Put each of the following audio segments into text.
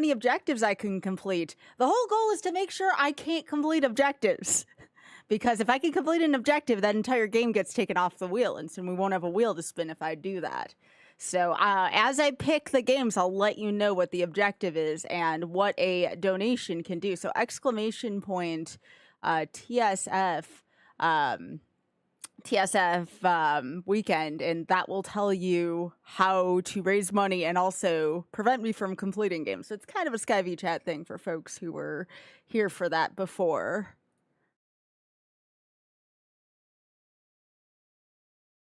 many objectives I can complete. The whole goal is to make sure I can't complete objectives. Because if I can complete an objective, that entire game gets taken off the wheel, and so we won't have a wheel to spin if I do that. So as I pick the games, I'll let you know what the objective is and what a donation can do. So exclamation point TSF weekend, and that will tell you how to raise money and also prevent me from completing games. So it's kind of a Skybilz chat thing for folks who were here for that before.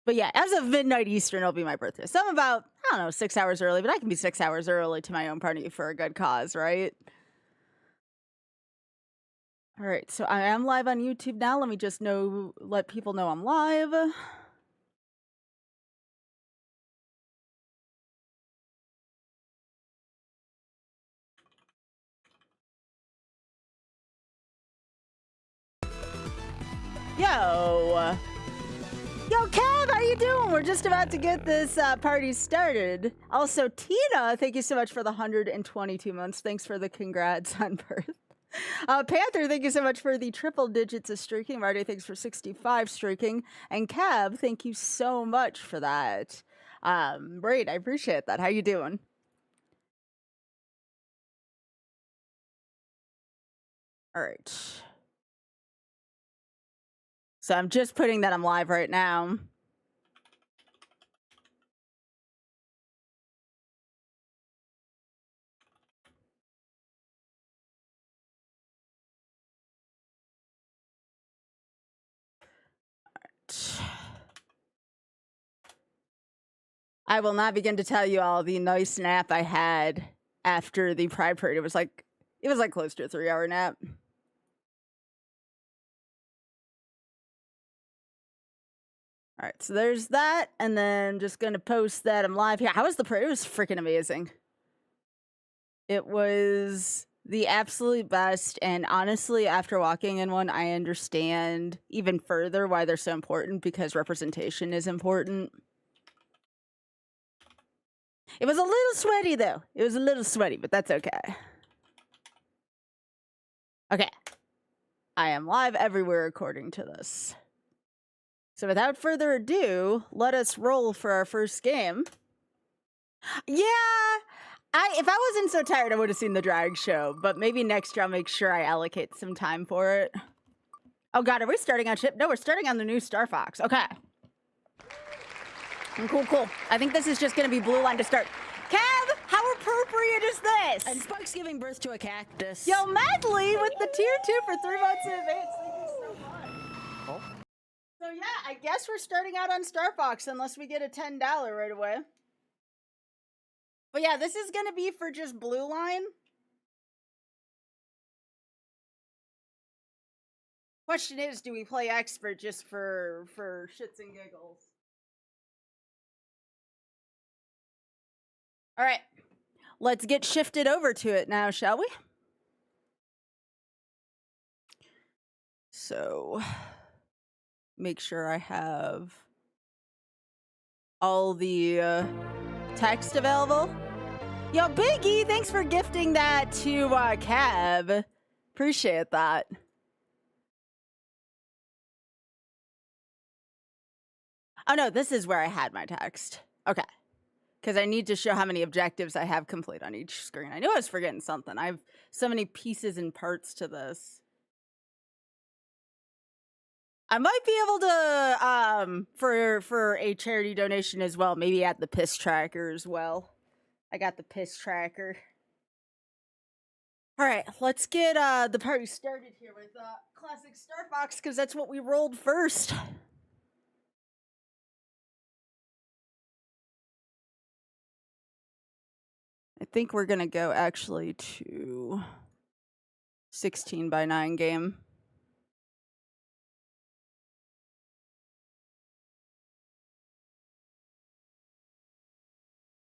But yeah, as of midnight Eastern, it'll be my birthday. So I'm about, I don't know, 6 hours early, but I can be 6 hours early to my own party for a good cause, right? All right, so I am live on YouTube now. Let me just let people know I'm live. Yo, Kev, how you doing? We're just about to get this party started. Also, Tina, thank you so much for the 122 months. Thanks for the congrats on birth. Panther, thank you so much for the triple digits of streaking. Marty, thanks for 65 streaking. And Kev, thank you so much for that. Great, I appreciate that. How you doing? All right. So I'm just putting that I'm live right now. I will not begin to tell you all the nice nap I had after the Pride Parade. It was like close to a 3-hour nap. All right, so there's that, and then just gonna post that I'm live here. How was the parade? It was freaking amazing. It was the absolute best, and honestly, after walking in one, I understand even further why they're so important, because representation is important. It was a little sweaty, though. It was a little sweaty, but that's okay. Okay. I am live everywhere according to this. So without further ado, let us roll for our first game. Yeah! If I wasn't so tired, I would have seen the drag show, but maybe next year I'll make sure I allocate some time for it. Oh god, are we starting on ship? No, we're starting on the new Star Fox. Okay. Cool. I think this is just gonna be blue line to start. Kev, how appropriate is this? And Spark's giving birth to a cactus. Yo, Medley with the tier 2 for 3 months in advance. Thank you so much. Oh. So yeah, I guess we're starting out on Star Fox unless we get a $10 right away. But yeah, this is gonna be for just blue line. Question is, do we play expert just for shits and giggles? All right, let's get shifted over to it now, shall we? So, make sure I have all the text available. Yo, Biggie, thanks for gifting that to Cab. Appreciate that. Oh no, this is where I had my text. Okay. Because I need to show how many objectives I have complete on each screen. I knew I was forgetting something. I have so many pieces and parts to this. I might be able to, for a charity donation as well, maybe add the piss tracker as well. I got the piss tracker. All right, let's get the party started here with classic Star Fox, because that's what we rolled first. I think we're gonna go actually to 16x9 game.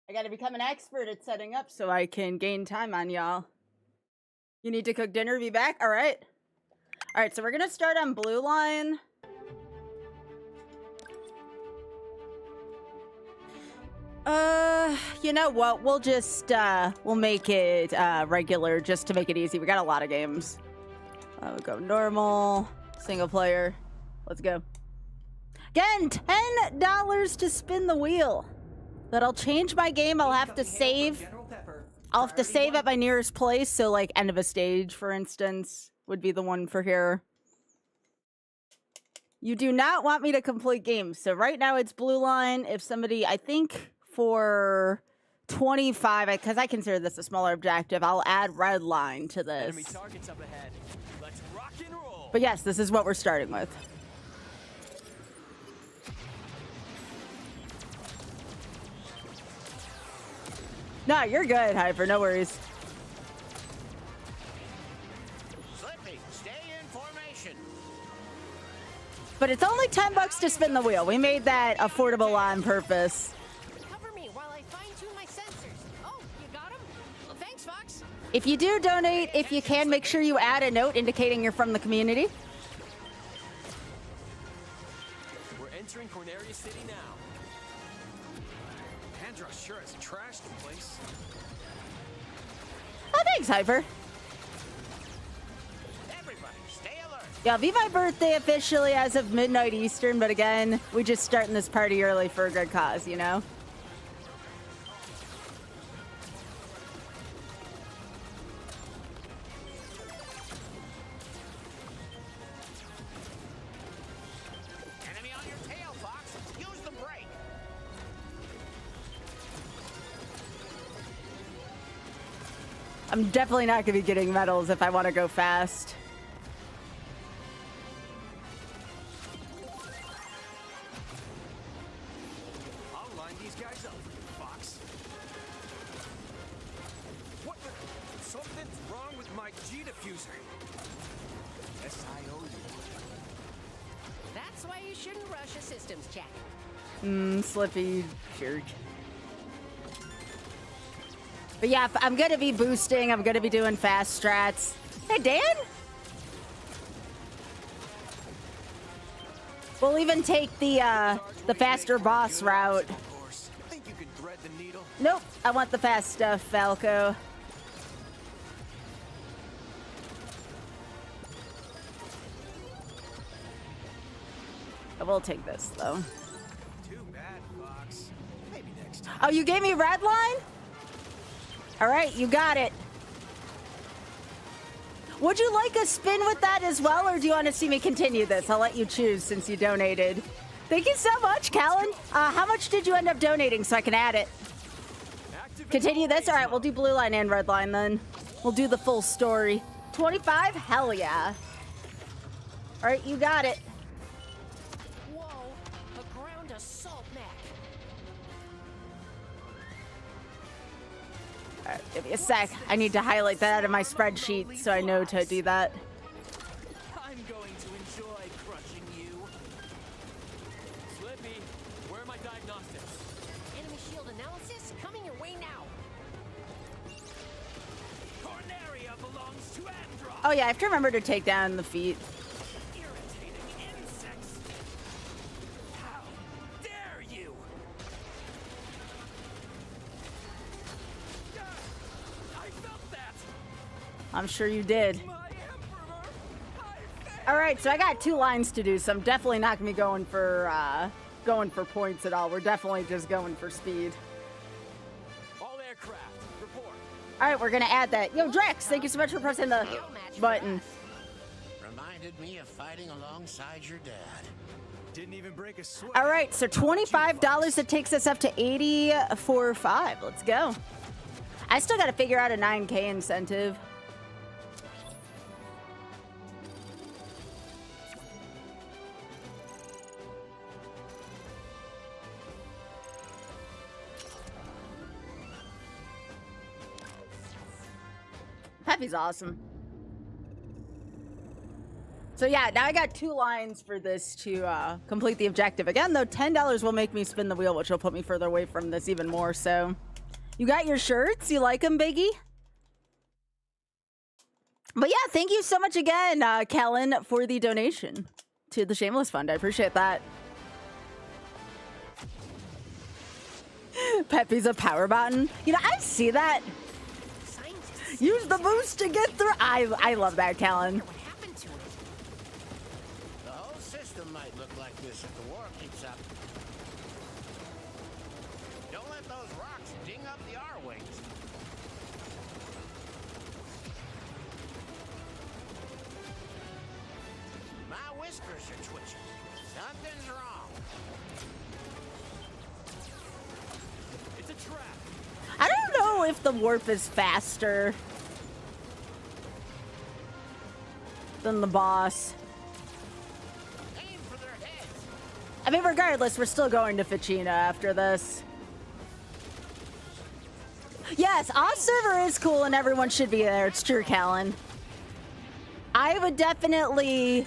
I gotta become an expert at setting up so I can gain time on y'all. You need to cook dinner, be back? All right. All right, so we're gonna start on blue line. You know what? We'll just, we'll make it, regular just to make it easy. We got a lot of games. We'll go normal, single player. Let's go. Again, $10 to spin the wheel. That'll change my game. I'll have to save. I'll have to save at my nearest place. So, like, end of a stage, for instance, would be the one for here. You do not want me to complete games. So right now it's blue line. If somebody, I think for 25, because I consider this a smaller objective, I'll add red line to this. Enemy targets up ahead. Let's rock and roll. But yes, this is what we're starting with. No, you're good, Hyper. No worries. Slippy, stay in formation. But it's only $10 to spin the wheel. We made that affordable on purpose. Cover me while I fine-tune my sensors. Oh, you got him? Well, thanks, Fox. If you do donate, if you can, make sure you add a note indicating you're from the community. We're entering Corneria City now. Andros sure has trashed the place. Oh, thanks, Hyper. Everybody, stay alert. Yeah, it'll be my birthday officially as of midnight Eastern, but again, we just starting this party early for a good cause, you know? Enemy on your tail, Fox. Use the brake. I'm definitely not going to be getting medals if I want to go fast. I'll line these guys up, Fox. What the? Something's wrong with my G diffuser. Yes, I owe you. That's why you shouldn't rush a systems check. Slippy jerk. But yeah, I'm going to be boosting. I'm going to be doing fast strats. Hey, Dan? We'll even take the faster boss route. Of course. Think you can thread the needle? Nope, I want the fast stuff, Falco. I will take this, though. Too bad, Fox. Maybe next time. Oh, you gave me red line? All right, you got it. Would you like a spin with that as well, or do you want to see me continue this? I'll let you choose since you donated. Thank you so much, Callan. How much did you end up donating so I can add it? Continue this? All right, we'll do blue line and red line then. We'll do the full story. 25? Hell yeah. All right, you got it. Whoa, a ground assault mech. All right, give me a sec. I need to highlight that out of my spreadsheet so I know to do that. I'm going to enjoy crushing you. Slippy, where are my diagnostics? Enemy shield analysis coming your way now. Corneria belongs to Andros. Oh yeah, I have to remember to take down the feet. Irritating insects. How dare you? I felt that. I'm sure you did. My emperor. All right, so I got 2 lines to do, so I'm definitely not gonna be going for points at all. We're definitely just going for speed. All aircraft, report. All right, we're gonna add that. Yo, Drex, thank you so much for pressing the button. Reminded me of fighting alongside your dad. Didn't even break a sweat. All right, so $25, that takes us up to 84.5. Let's go. I still got to figure out a 9K incentive. Peppy's awesome. So yeah, now I got 2 lines for this to complete the objective. Again, though, $10 will make me spin the wheel, which will put me further away from this even more. So, you got your shirts? You like them, Biggie? But yeah, thank you so much again, Kellen, for the donation to the Shameless Fund. I appreciate that. Peppy's a power button. You know, I see that. Scientists. Use the boost to get through. I love that, Callan. What happened to it? The whole system might look like this if the war keeps up. Don't let those rocks ding up the R-wings. My whiskers are twitching. Something's wrong. It's a trap. I don't know if the warp is faster than the boss. Aim for their heads. I mean, regardless, we're still going to Ficina after this. Yes, Oz server is cool and everyone should be there. It's true, Callan. I would definitely...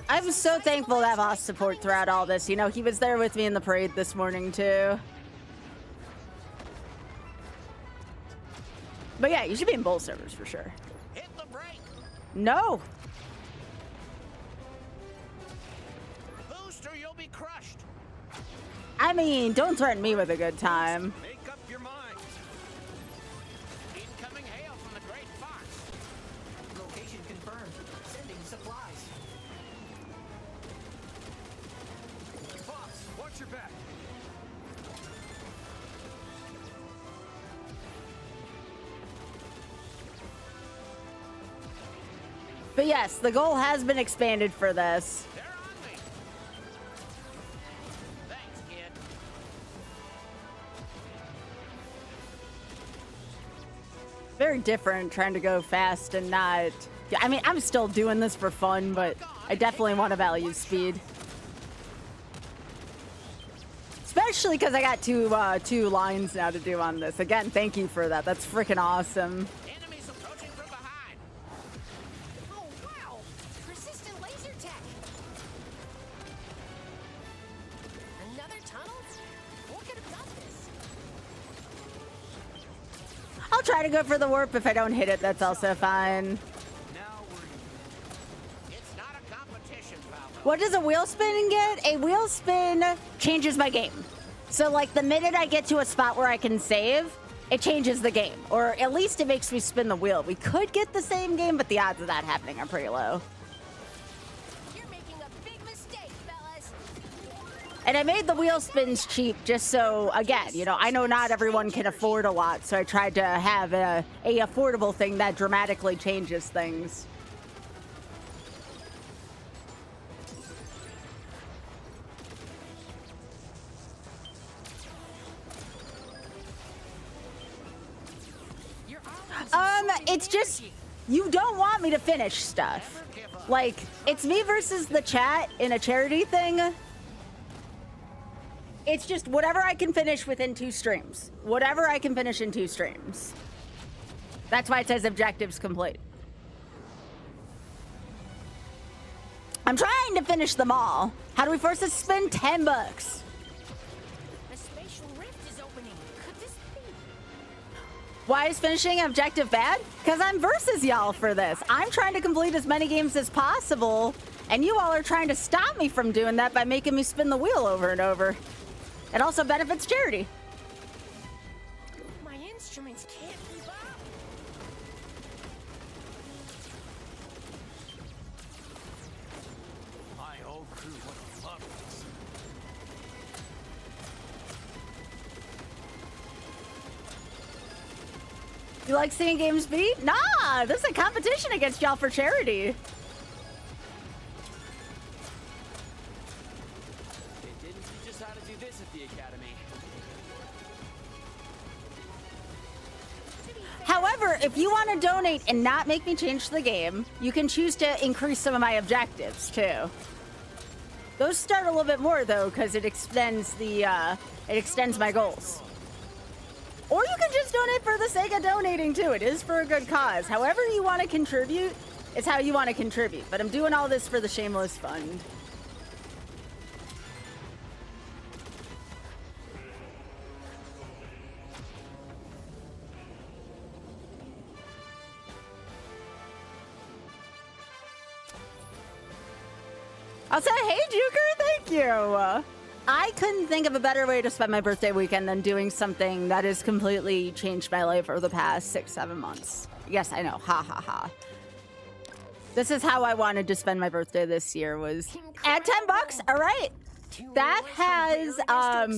I'm so thankful to have Oz support throughout all this. You know, he was there with me in the parade this morning, too. But yeah, you should be in both servers for sure. Hit the brake. No! Boost or you'll be crushed. I mean, don't threaten me with a good time. Make up your mind. Incoming hail from the Great Fox. Location confirmed. Sending supplies. Fox, watch your back. But yes, the goal has been expanded for this. They're on me. Thanks, kid. Very different trying to go fast and not... Yeah, I mean, I'm still doing this for fun, but I definitely want to value speed. Especially because I got two lines now to do on this. Again, thank you for that. That's freaking awesome. Enemies approaching from behind. Oh, wow! Persistent laser tech! Another tunnel? What could have done this? I'll try to go for the warp. If I don't hit it, that's also fine. Now we're It's not a competition, Falco. What does a wheel spin get? A wheel spin changes my game. So, like, the minute I get to a spot where I can save, it changes the game. Or at least it makes me spin the wheel. We could get the same game, but the odds of that happening are pretty low. You're making a big mistake, fellas. And I made the wheel spins cheap just so, again, you know, I know not everyone can afford a lot, so I tried to have a affordable thing that dramatically changes things. You're always It's just, you don't want me to finish stuff. Like, it's me versus the chat in a charity thing. It's just whatever I can finish within 2 streams. Whatever I can finish in 2 streams. That's why it says objectives complete. I'm trying to finish them all. How do we force us to spend $10? A spatial rift is opening. Could this be? Why is finishing objective bad? Because I'm versus y'all for this. I'm trying to complete as many games as possible, and you all are trying to stop me from doing that by making me spin the wheel over and over. It also benefits charity. My instruments can't keep up. my whole crew would love this. You like seeing games beat? Nah, this is a competition against y'all for charity. They didn't teach us how to do this at the academy. However, if you want to donate and not make me change the game, you can choose to increase some of my objectives too. Those start a little bit more though, because it extends my goals. Or you can just donate for the sake of donating too. It is for a good cause. However you want to contribute is how you want to contribute. But I'm doing all this for the Shameless Fund. I'll say, hey, Juker, thank you. I couldn't think of a better way to spend my birthday weekend than doing something that has completely changed my life over the past 6-7 months. Yes, I know. Ha ha ha. This is how I wanted to spend my birthday this year was at $10. All right. That has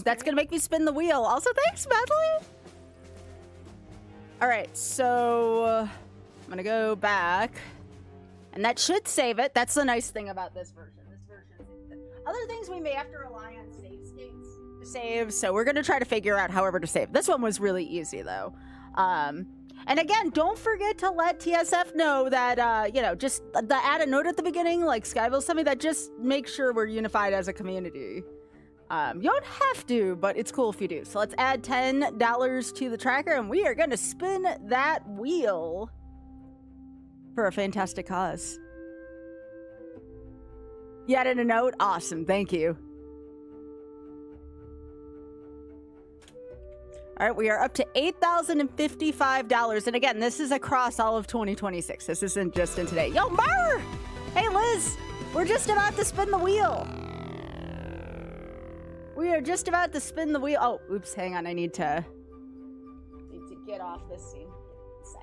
that's gonna make me spin the wheel. Also, thanks, Medley. All right, so I'm gonna go back, and that should save it. That's the nice thing about this version. Other things we may have to rely on save states to save, so we're gonna try to figure out however to save. This one was really easy though. And again, don't forget to let TSF know that, you know, just add a note at the beginning, like Skybilz, something that just makes sure we're unified as a community. You don't have to, but it's cool if you do. So let's add $10 to the tracker, and we are going to spin that wheel for a fantastic cause. You added a note? Awesome. Thank you. All right, we are up to $8,055. And again, this is across all of 2026. This isn't just in today. Yo, Mar! Hey, Liz! We're just about to spin the wheel. We are just about to spin the wheel. Oh, oops, hang on. I need to get off this scene. A sec.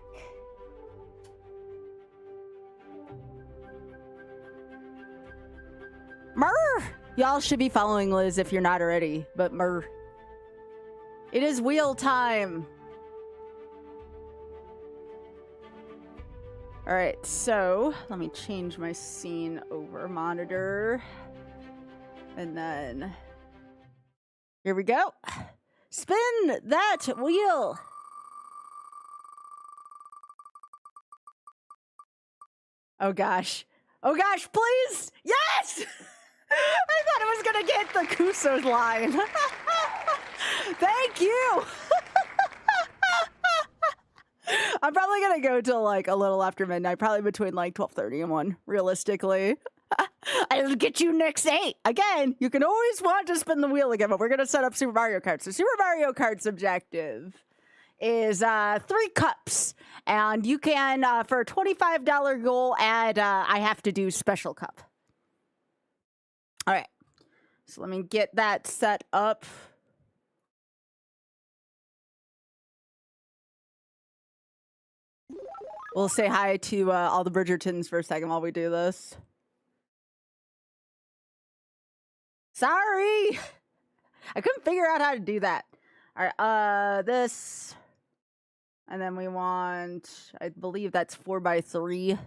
Murr! Y'all should be following Liz if you're not already, but murr. It is wheel time. All right, so let me change my scene over monitor. And then here we go. Spin that wheel. Oh gosh. Oh gosh, please. Yes! I thought I was gonna get the Kuso's line. Thank you. I'm probably gonna go till like a little after midnight, probably between like 12:30 and 1, realistically. I'll get you next 8. Again, you can always want to spin the wheel again, but we're gonna set up Super Mario Kart. So Super Mario Kart's objective is 3 cups, and you can for a $25 goal add I have to do special cup. All right, so let me get that set up. We'll say hi to all the Bridgertons for a second while we do this. Sorry, I couldn't figure out how to do that. All right, this, and then we want, I believe that's 4x3.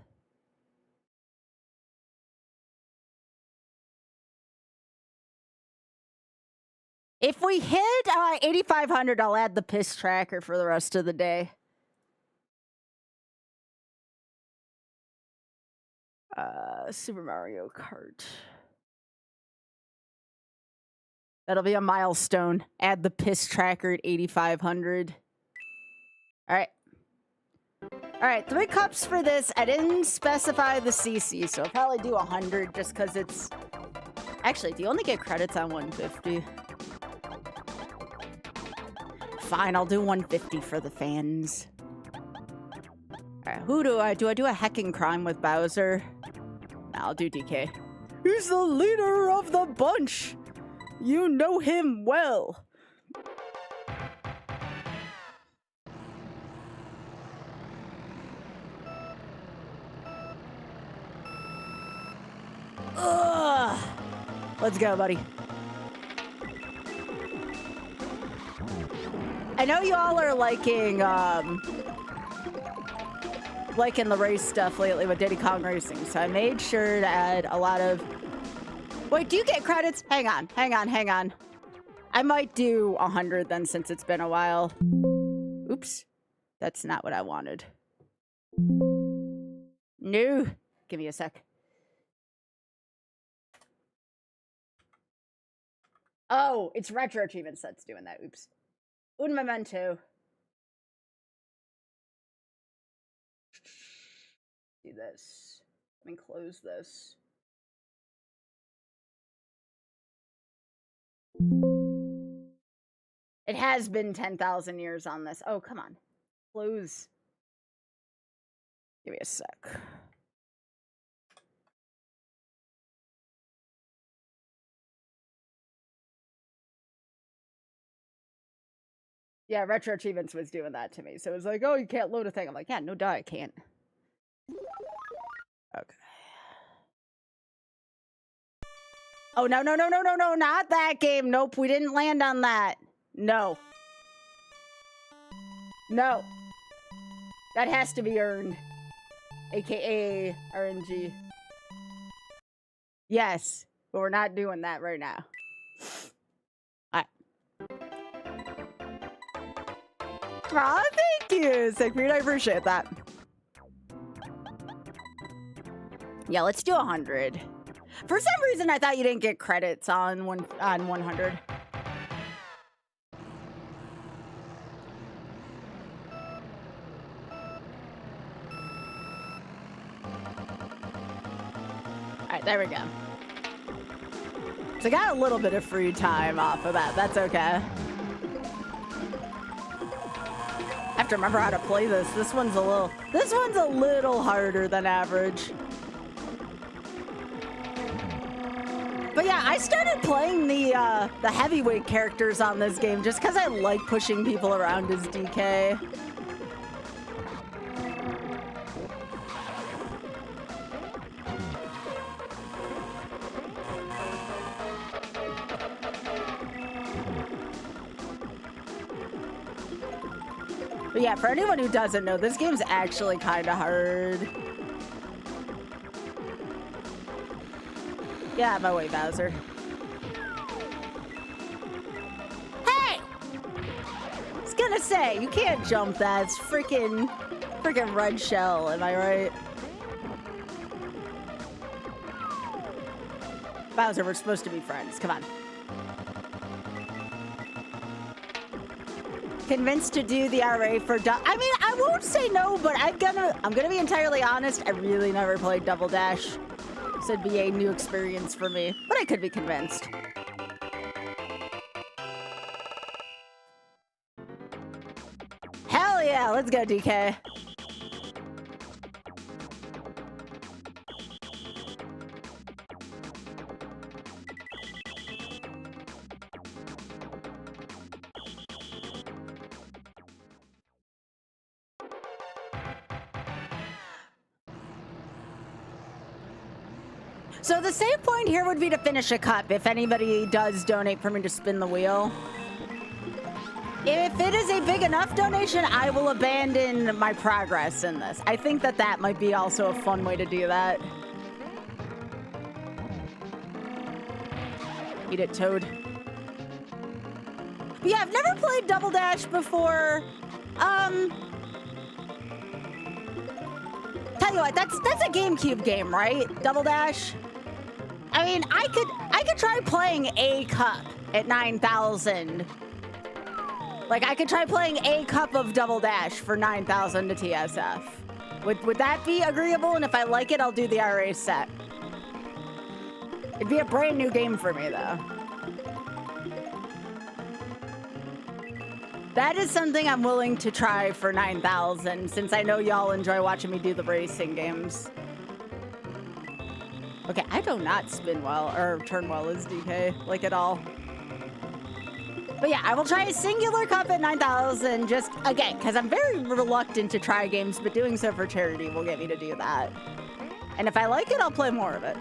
If we hit 8,500, I'll add the piss tracker for the rest of the day. Super Mario Kart. That'll be a milestone. Add the piss tracker at 8,500. All right. All right, 3 cups for this. I didn't specify the CC, so I'll probably do 100 just because it's... Actually, do you only get credits on 150? Fine, I'll do 150 for the fans. All right, who do I do? I do a heckin' crime with Bowser. Nah, I'll do DK. He's the leader of the bunch. You know him well. Ugh. Let's go, buddy. I know you all are liking the race stuff lately with Diddy Kong Racing, so I made sure to add a lot of... Wait, do you get credits? Hang on. I might do 100 then, since it's been a while. Oops. That's not what I wanted. No. Give me a sec. Oh, it's Retro Achievements that's doing that. Oops. Un momento. Do this. Let me close this. It has been 10,000 years on this. Oh, come on. Close. Give me a sec. Yeah, Retro Achievements was doing that to me. So it was like, oh, you can't load a thing. I'm like, yeah, no duh, I can't. Okay. Oh, no, no, no, no, no, no, not that game. Nope, we didn't land on that. No. No. That has to be earned. AKA RNG. Yes, but we're not doing that right now. Alright. Aw, thank you, Siegfried. I appreciate that. Yeah, let's do 100. For some reason, I thought you didn't get credits on 100. Alright, there we go. So I got a little bit of free time off of that. That's okay. I have to remember how to play this. This one's a little harder than average. But yeah, I started playing the heavyweight characters on this game just because I like pushing people around as DK. But yeah, for anyone who doesn't know, this game's actually kind of hard. Get out of my way, Bowser. Hey! I was gonna say, you can't jump that. It's freaking red shell, am I right? Bowser, we're supposed to be friends. Come on. Convinced to do the RA for I mean, I won't say no, but I'm gonna be entirely honest. I really never played Double Dash, so it'd be a new experience for me. But I could be convinced. Hell yeah, let's go, DK. So the save point here would be to finish a cup if anybody does donate for me to spin the wheel. If it is a big enough donation, I will abandon my progress in this. I think that might be also a fun way to do that. Eat it, Toad. But yeah, I've never played Double Dash before. Tell you what, that's a GameCube game, right? Double Dash? I mean, I could try playing a cup at 9,000. Like, I could try playing a cup of Double Dash for 9,000 to TSF. Would that be agreeable? And if I like it, I'll do the RA set. It'd be a brand new game for me, though. That is something I'm willing to try for 9,000, since I know y'all enjoy watching me do the racing games. Okay, I do not spin well, or turn well as DK, like at all. But yeah, I will try a singular cup at 9,000, just, again, because I'm very reluctant to try games, but doing so for charity will get me to do that. And if I like it, I'll play more of it.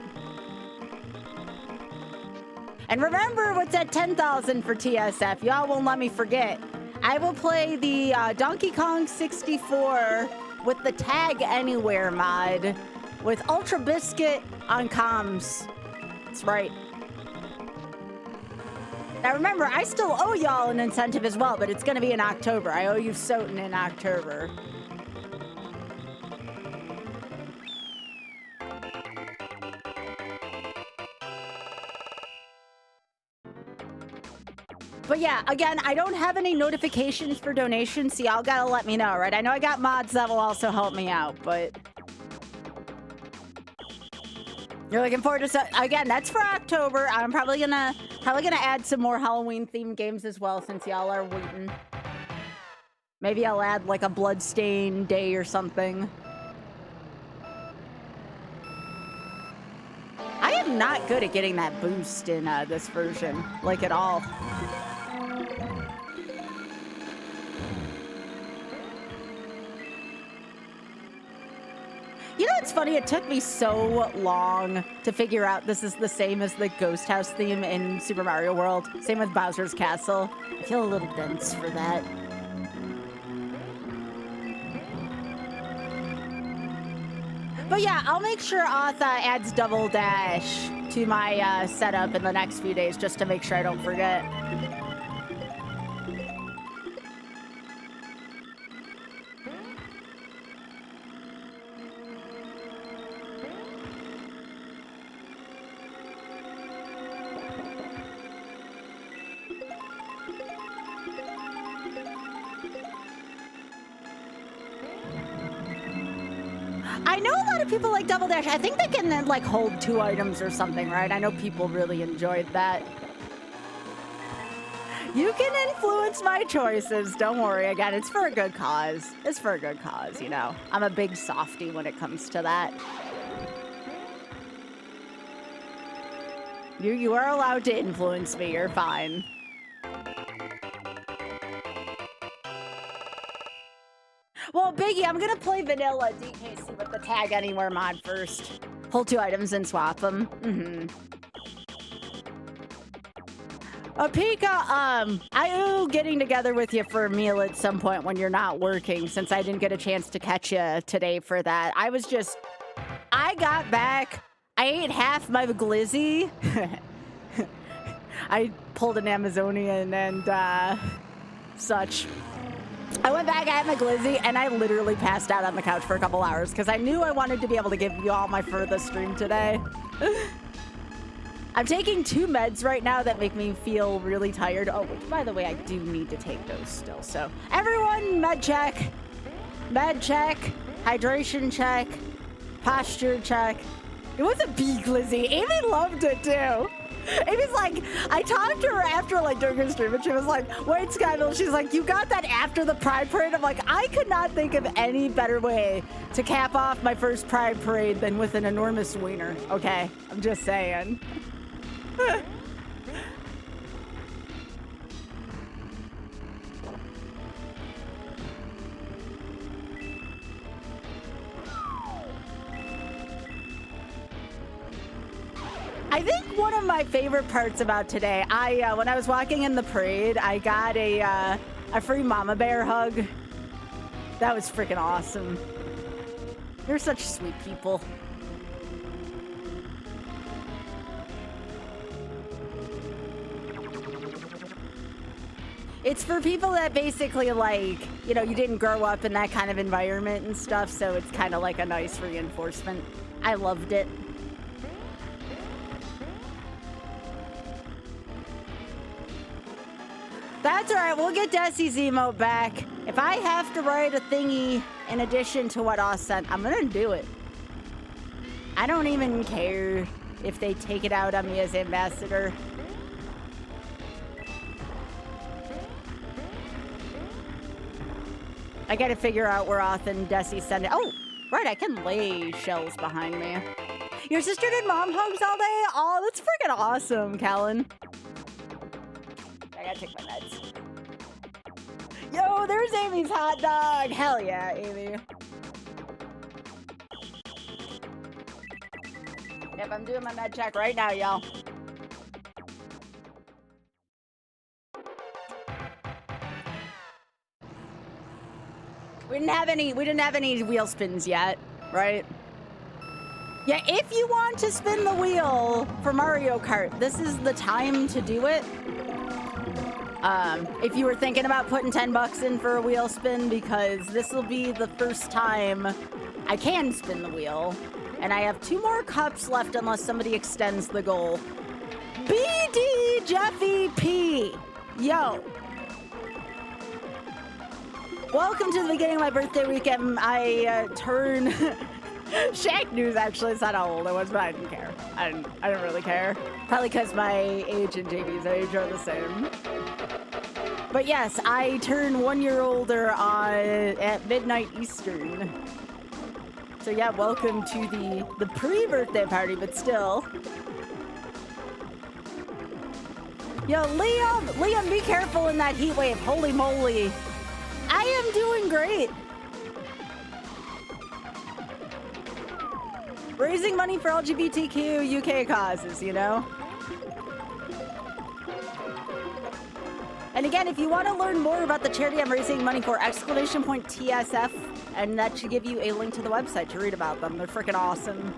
And remember what's at 10,000 for TSF, y'all won't let me forget. I will play the Donkey Kong 64 with the Tag Anywhere mod with Ultra Biscuit on comms. That's right. Now remember, I still owe y'all an incentive as well, but it's gonna be in October. I owe you Soten in October. But yeah, again, I don't have any notifications for donations, so y'all gotta let me know, right? I know I got mods that will also help me out, but... You're looking forward to... Again, that's for October. I'm probably gonna add some more Halloween-themed games as well, since y'all are waiting. Maybe I'll add, like, a Bloodstain Day or something. I am not good at getting that boost in this version, like, at all. You know what's funny? It took me so long to figure out this is the same as the Ghost House theme in Super Mario World. Same with Bowser's Castle. I feel a little dense for that. But yeah, I'll make sure Atha adds Double Dash to my setup in the next few days just to make sure I don't forget. I know a lot of people like Double Dash. I think they can then like hold 2 items or something, right? I know people really enjoyed that. You can influence my choices. Don't worry. Again, it's for a good cause. It's for a good cause, you know. I'm a big softie when it comes to that. You are allowed to influence me. You're fine. Well, Biggie, I'm gonna play vanilla DKC with the Tag Anywhere mod first. Hold 2 items and swap them. Pika, I getting together with you for a meal at some point when you're not working, since I didn't get a chance to catch you today for that. I got back, I ate half my glizzy. I pulled an Amazonian and such. I went back, I had my glizzy, and I literally passed out on the couch for a couple hours because I knew I wanted to be able to give you all my furthest stream today. I'm taking 2 meds right now that make me feel really tired. Oh, which, by the way, I do need to take those still. So, everyone, med check, hydration check, posture check. It was a B glizzy. Amy loved it too. Amy's like, I talked to her after, like, during her stream, and she was like, wait, Skybilz, she's like, you got that after the Pride Parade? I'm like, I could not think of any better way to cap off my first Pride Parade than with an enormous wiener, okay? I'm just saying. I think one of my favorite parts about today, when I was walking in the parade, I got a free mama bear hug. That was freaking awesome. You're such sweet people. It's for people that basically, like, you know, you didn't grow up in that kind of environment and stuff, so it's kind of like a nice reinforcement. I loved it. That's alright, we'll get Desi's emote back. If I have to write a thingy in addition to what Oz sent, I'm gonna do it. I don't even care if they take it out on me as ambassador. I gotta figure out where Oth and Desi send it. Oh, right, I can lay shells behind me. Your sister did mom hugs all day? Oh, that's freaking awesome, Callan. I gotta take my meds. Yo, there's Amy's hot dog. Hell yeah, Amy. Yep, I'm doing my med check right now, y'all. We didn't have any wheel spins yet, right? Yeah, if you want to spin the wheel for Mario Kart, this is the time to do it. If you were thinking about putting 10 bucks in for a wheel spin, because this will be the first time I can spin the wheel. And I have 2 more cups left unless somebody extends the goal. BD Jeffy P. Yo. Welcome to the beginning of my birthday weekend. I turn... Shaq News, actually, it's not how old I was, but I didn't care. I didn't really care. Probably because my age and JB's age are the same. But yes, I turn 1 year older at midnight Eastern. So yeah, welcome to the pre-birthday party, but still. Yo, Liam, be careful in that heat wave. Holy moly. I am doing great. Raising money for LGBTQ UK causes, you know? And again, if you want to learn more about the charity I'm raising money for, !TSF, and that should give you a link to the website to read about them. They're freaking awesome.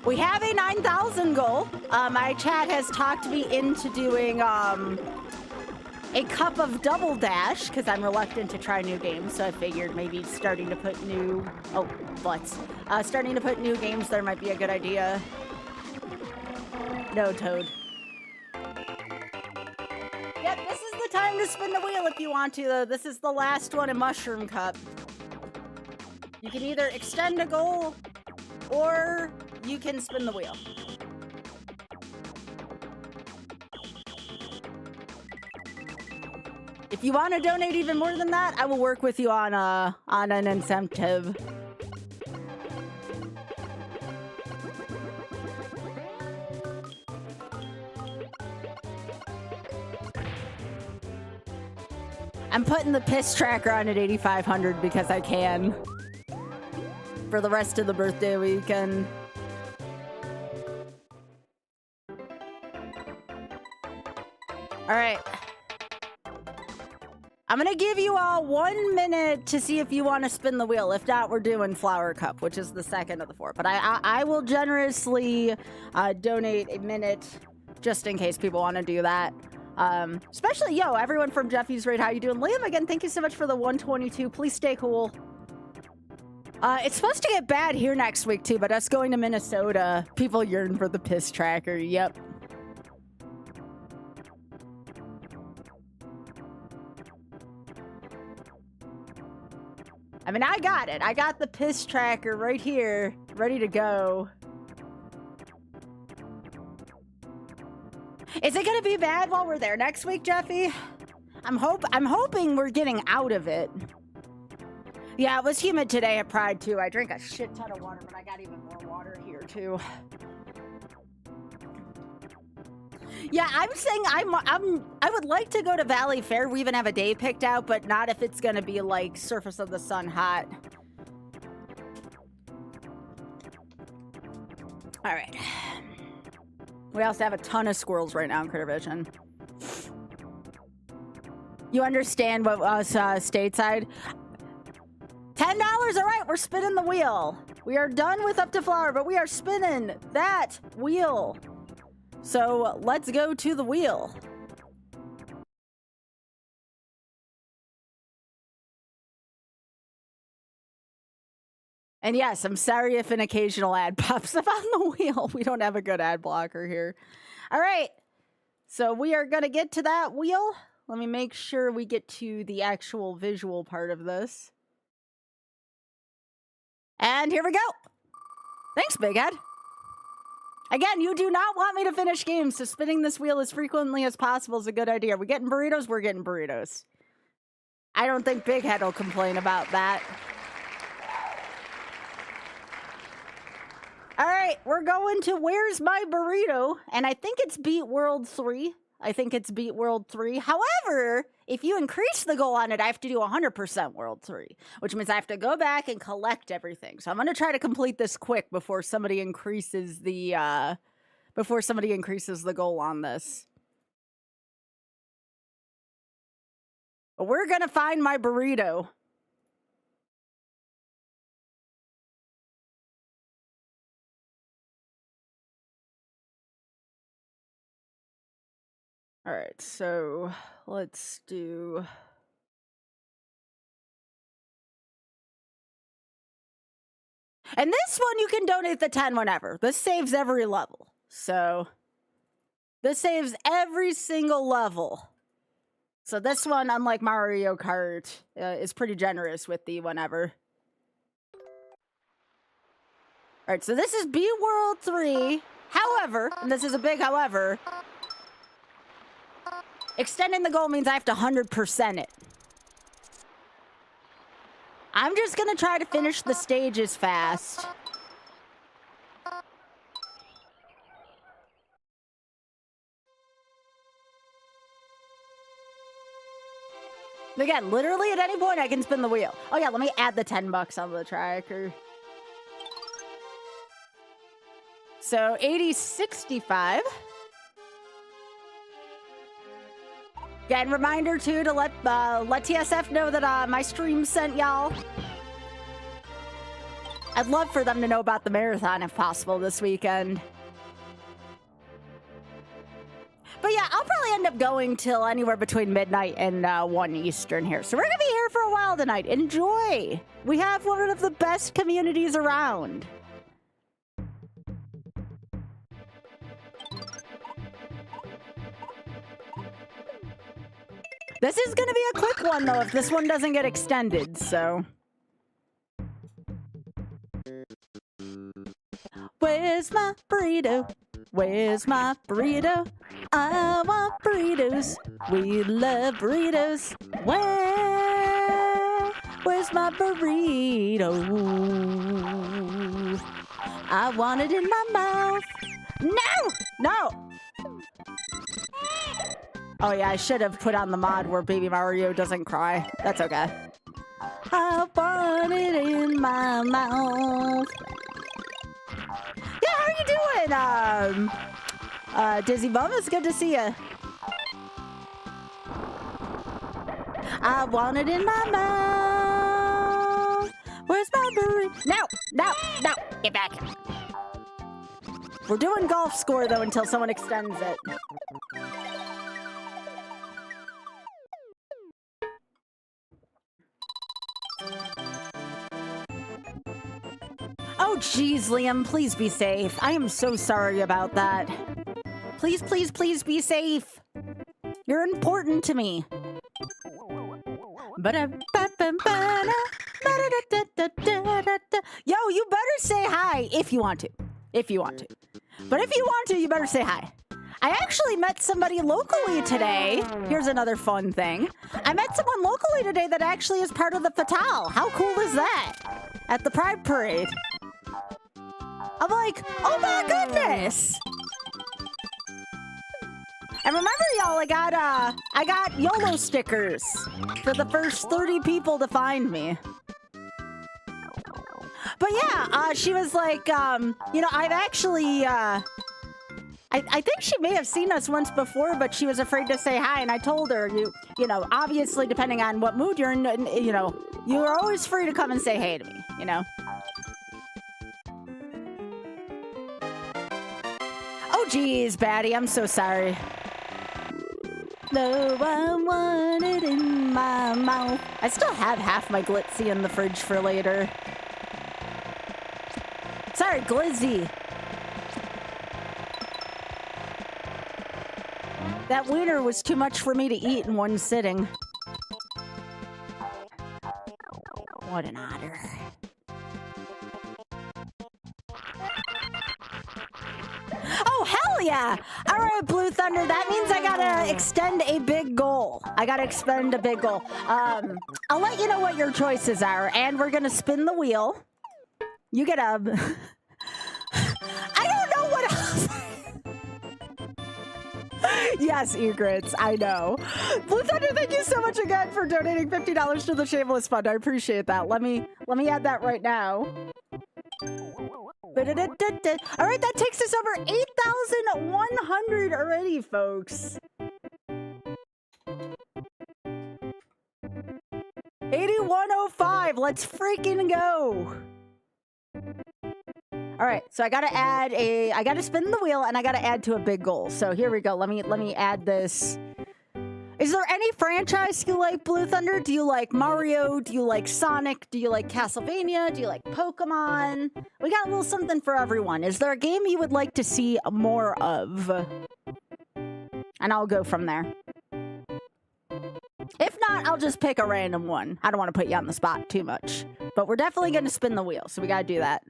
We have a 9,000 goal. My chat has talked me into doing a cup of Double Dash because I'm reluctant to try new games. So I figured maybe starting to put new starting to put new games there might be a good idea. No, Toad. Yep, this is the time to spin the wheel if you want to, though. This is the last one in Mushroom Cup. You can either extend a goal or you can spin the wheel. If you want to donate even more than that, I will work with you on an incentive. I'm putting the piss tracker on at 8,500 because I can. For the rest of the birthday weekend. Alright. I'm gonna give you all 1 minute to see if you want to spin the wheel. If not, we're doing Flower Cup, which is the second of the four. But I will generously donate a minute just in case people want to do that. Especially, everyone from Jeffy's Raid, how you doing? Liam, again, thank you so much for the 122. Please stay cool. It's supposed to get bad here next week, too, but us going to Minnesota, people yearn for the piss tracker. Yep. I mean, I got it. I got the piss tracker right here, ready to go. Is it gonna be bad while we're there next week, Jeffy? I'm hoping we're getting out of it. Yeah, it was humid today at Pride too. I drank a shit ton of water, but I got even more water here too. Yeah, I'm saying I would like to go to Valley Fair. We even have a day picked out, but not if it's gonna be like surface of the sun hot. All right. We also have a ton of squirrels right now in Critter Vision. You understand what us stateside? $10, all right, we're spinning the wheel. We are done with Up to Flower, but we are spinning that wheel. So let's go to the wheel. And yes, I'm sorry if an occasional ad pops up on the wheel. We don't have a good ad blocker here. All right. So we are going to get to that wheel. Let me make sure we get to the actual visual part of this. And here we go. Thanks, Big Head. Again, you do not want me to finish games, so spinning this wheel as frequently as possible is a good idea. Are we getting burritos? We're getting burritos. I don't think Big Head will complain about that. All right, we're going to Where's My Burrito? And I think it's Beat World 3. However, if you increase the goal on it, I have to do 100% World 3, which means I have to go back and collect everything. So I'm going to try to complete this quick before somebody increases the goal on this. But we're going to find my burrito. All right, so let's do... And this one, you can donate the 10 whenever. This saves every level. So this saves every single level. So this one, unlike Mario Kart, is pretty generous with the whenever. All right, so this is B World 3. However, and this is a big however, extending the goal means I have to 100% it. I'm just gonna try to finish the stages fast. again, literally at any point I can spin the wheel. Oh yeah, let me add the $10 on the tracker. So 80.65. Again, reminder too to let TSF know that my stream sent y'all. I'd love for them to know about the marathon if possible this weekend. But yeah, I'll probably end up going till anywhere between midnight and 1 Eastern here. So we're gonna be here for a while tonight. Enjoy. We have one of the best communities around. This is gonna be a quick one though if this one doesn't get extended, so. Where's my burrito? Where's my burrito? I want burritos. We love burritos. Where's my burrito? I want it in my mouth. No! No! Oh yeah, I should have put on the mod where Baby Mario doesn't cry. That's okay. I want it in my mouth. Yeah, how are you doing? Dizzy Bum, it's good to see you. I want it in my mouth. Where's my burrito? No, no, no, get back. We're doing golf score though until someone extends it. Oh, geez, Liam, please be safe. I am so sorry about that. Please, please, please be safe. You're important to me. Yo, you better say hi if you want to. If you want to. But if you want to, you better say hi. I actually met somebody locally today. Here's another fun thing. I met someone locally today that actually is part of the Fatale. How cool is that? At the Pride Parade. I'm like, oh my goodness! And remember, y'all, I got YOLO stickers for the first 30 people to find me. But yeah, she was like, you know, I've actually, I think she may have seen us once before, but she was afraid to say hi, and I told her, you know, obviously, depending on what mood you're in, you know, you're always free to come and say hey to me, you know? Oh, geez, Batty, I'm so sorry. No, I want it in my mouth. I still have half my glitzy in the fridge for later. Sorry, glizzy. That wiener was too much for me to eat in one sitting. What an otter. Oh, hell yeah! All right, Blue Thunder, that means I gotta extend a big goal. I gotta expend a big goal. I'll let you know what your choices are, and we're gonna spin the wheel. You get a... I don't know what else... Yes, Egrets, I know. Blue Thunder, thank you so much again for donating $50 to the Shameless Fund. I appreciate that. Let me add that right now. All right, that takes us over 8,100 already, folks. 8105. Let's freaking go. All right, so I gotta spin the wheel and I gotta add to a big goal. So here we go. Let me add this. Is there any franchise you like, Blue Thunder? Do you like Mario? Do you like Sonic? Do you like Castlevania? Do you like Pokemon? We got a little something for everyone. Is there a game you would like to see more of? And I'll go from there. If not, I'll just pick a random one. I don't want to put you on the spot too much. But we're definitely going to spin the wheel, so we got to do that.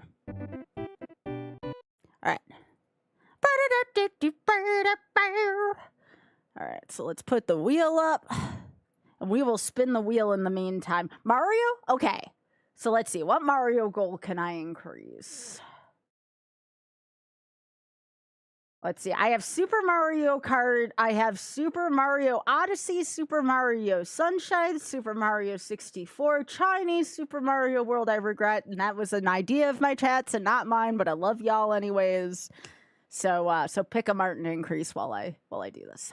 All right. All right, so let's put the wheel up. And we will spin the wheel in the meantime. Mario? Okay. So let's see. What Mario goal can I increase? Let's see. I have Super Mario Kart. I have Super Mario Odyssey, Super Mario Sunshine, Super Mario 64, Chinese Super Mario World. I regret, and that was an idea of my chats and not mine, but I love y'all anyways. So pick a Martin increase while I do this.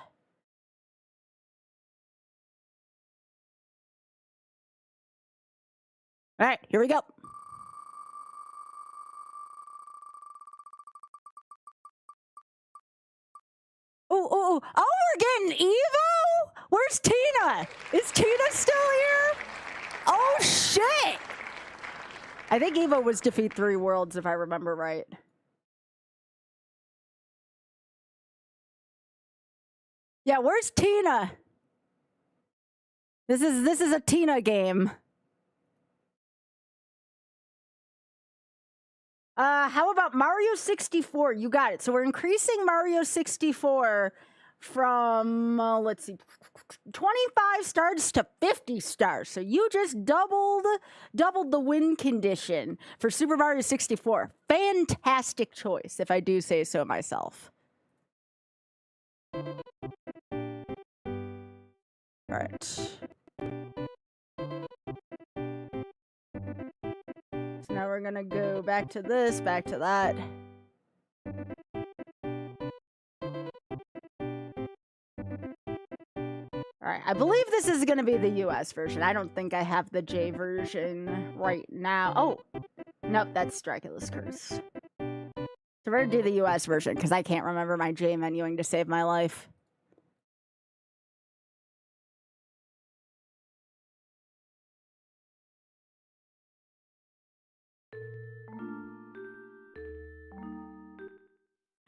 All right, here we go. Oh, we're getting Evo? Where's Tina? Is Tina still here? Oh, shit. I think Evo was defeat 3 worlds, if I remember right. Yeah, where's Tina? This is a Tina game. How about Mario 64? You got it. So we're increasing Mario 64 from, let's see, 25 stars to 50 stars. So you just doubled the win condition for Super Mario 64. Fantastic choice, if I do say so myself. All right. So now we're gonna go back to this, back to that. All right, I believe this is gonna be the US version. I don't think I have the J version right now. Oh, nope, that's Dracula's Curse. So we're gonna do the US version because I can't remember my J menuing to save my life.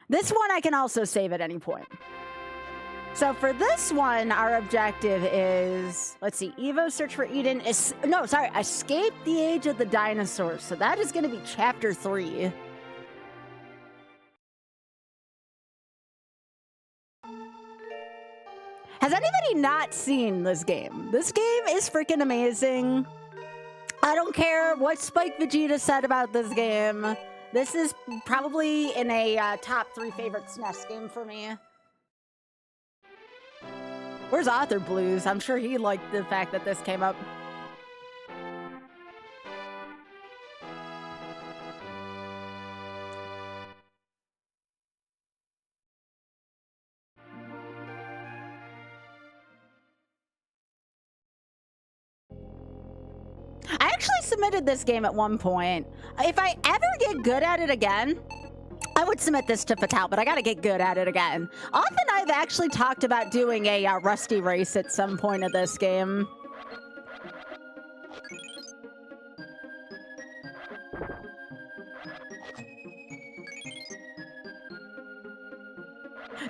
This one I can also save at any point. So for this one, our objective is, let's see, Evo Search for Eden. Escape the Age of the Dinosaurs. So that is going to be Chapter 3. Has anybody not seen this game? This game is freaking amazing. I don't care what Spike Vegeta said about this game. This is probably in a top 3 favorite SNES game for me. Where's Author Blues? I'm sure he liked the fact that this came up. I actually submitted this game at one point. If I ever get good at it again, I would submit this to Fatal, but I gotta get good at it again. Often I've actually talked about doing a Rusty race at some point of this game.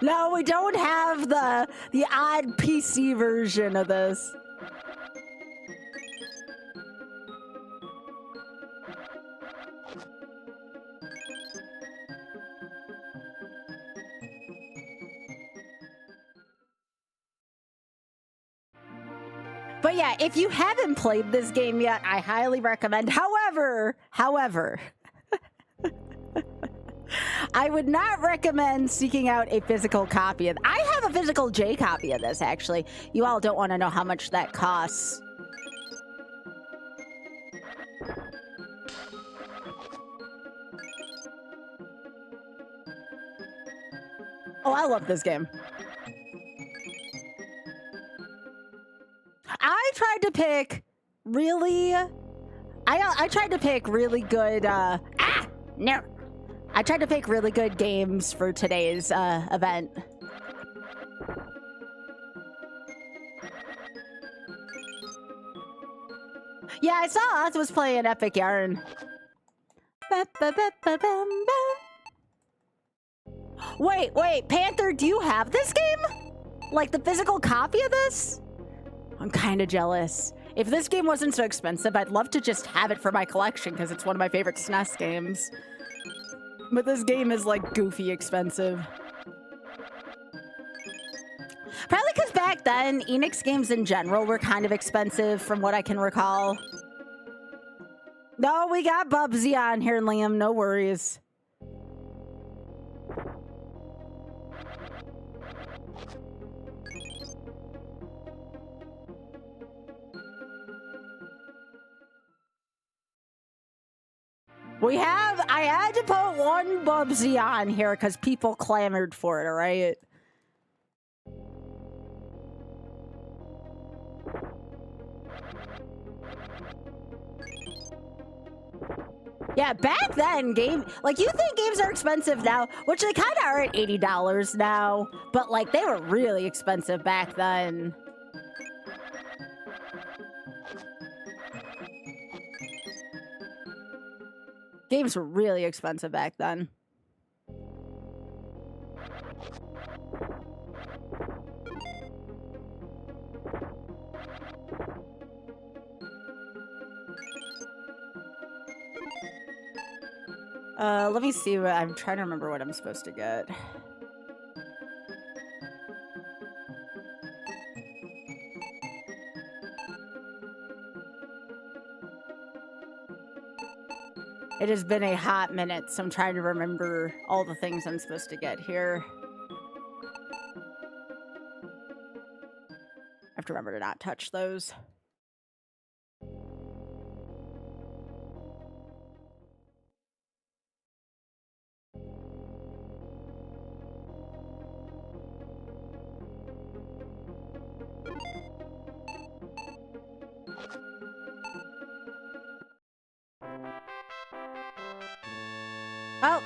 No, we don't have the odd PC version of this. But yeah, if you haven't played this game yet, I highly recommend. However, I would not recommend seeking out a physical copy of. I have a physical J copy of this, actually. You all don't want to know how much that costs. Oh, I love this game. I tried to pick really... I tried to pick really good... No. I tried to pick really good games for today's event. Yeah, I saw Oz was playing Epic Yarn. Wait, Panther, do you have this game? Like the physical copy of this? I'm kind of jealous. If this game wasn't so expensive, I'd love to just have it for my collection because it's one of my favorite SNES games. But this game is like goofy expensive. Probably because back then, Enix games in general were kind of expensive from what I can recall. No, we got Bubsy on here, Liam. No worries. I had to put one Bubsy on here because people clamored for it, alright? Yeah, back then, like, you think games are expensive now, which they kind of are at $80 now, but, like, they were really expensive back then. Games were really expensive back then. Let me see what I'm trying to remember what I'm supposed to get. It has been a hot minute, so I'm trying to remember all the things I'm supposed to get here. I have to remember to not touch those. Oh,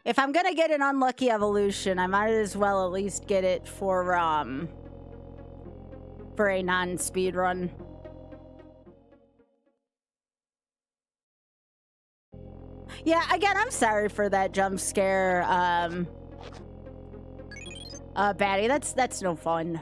if I'm gonna get an unlucky evolution, I might as well at least get it for a non-speed run. Yeah, again, I'm sorry for that jump scare, baddie. That's no fun.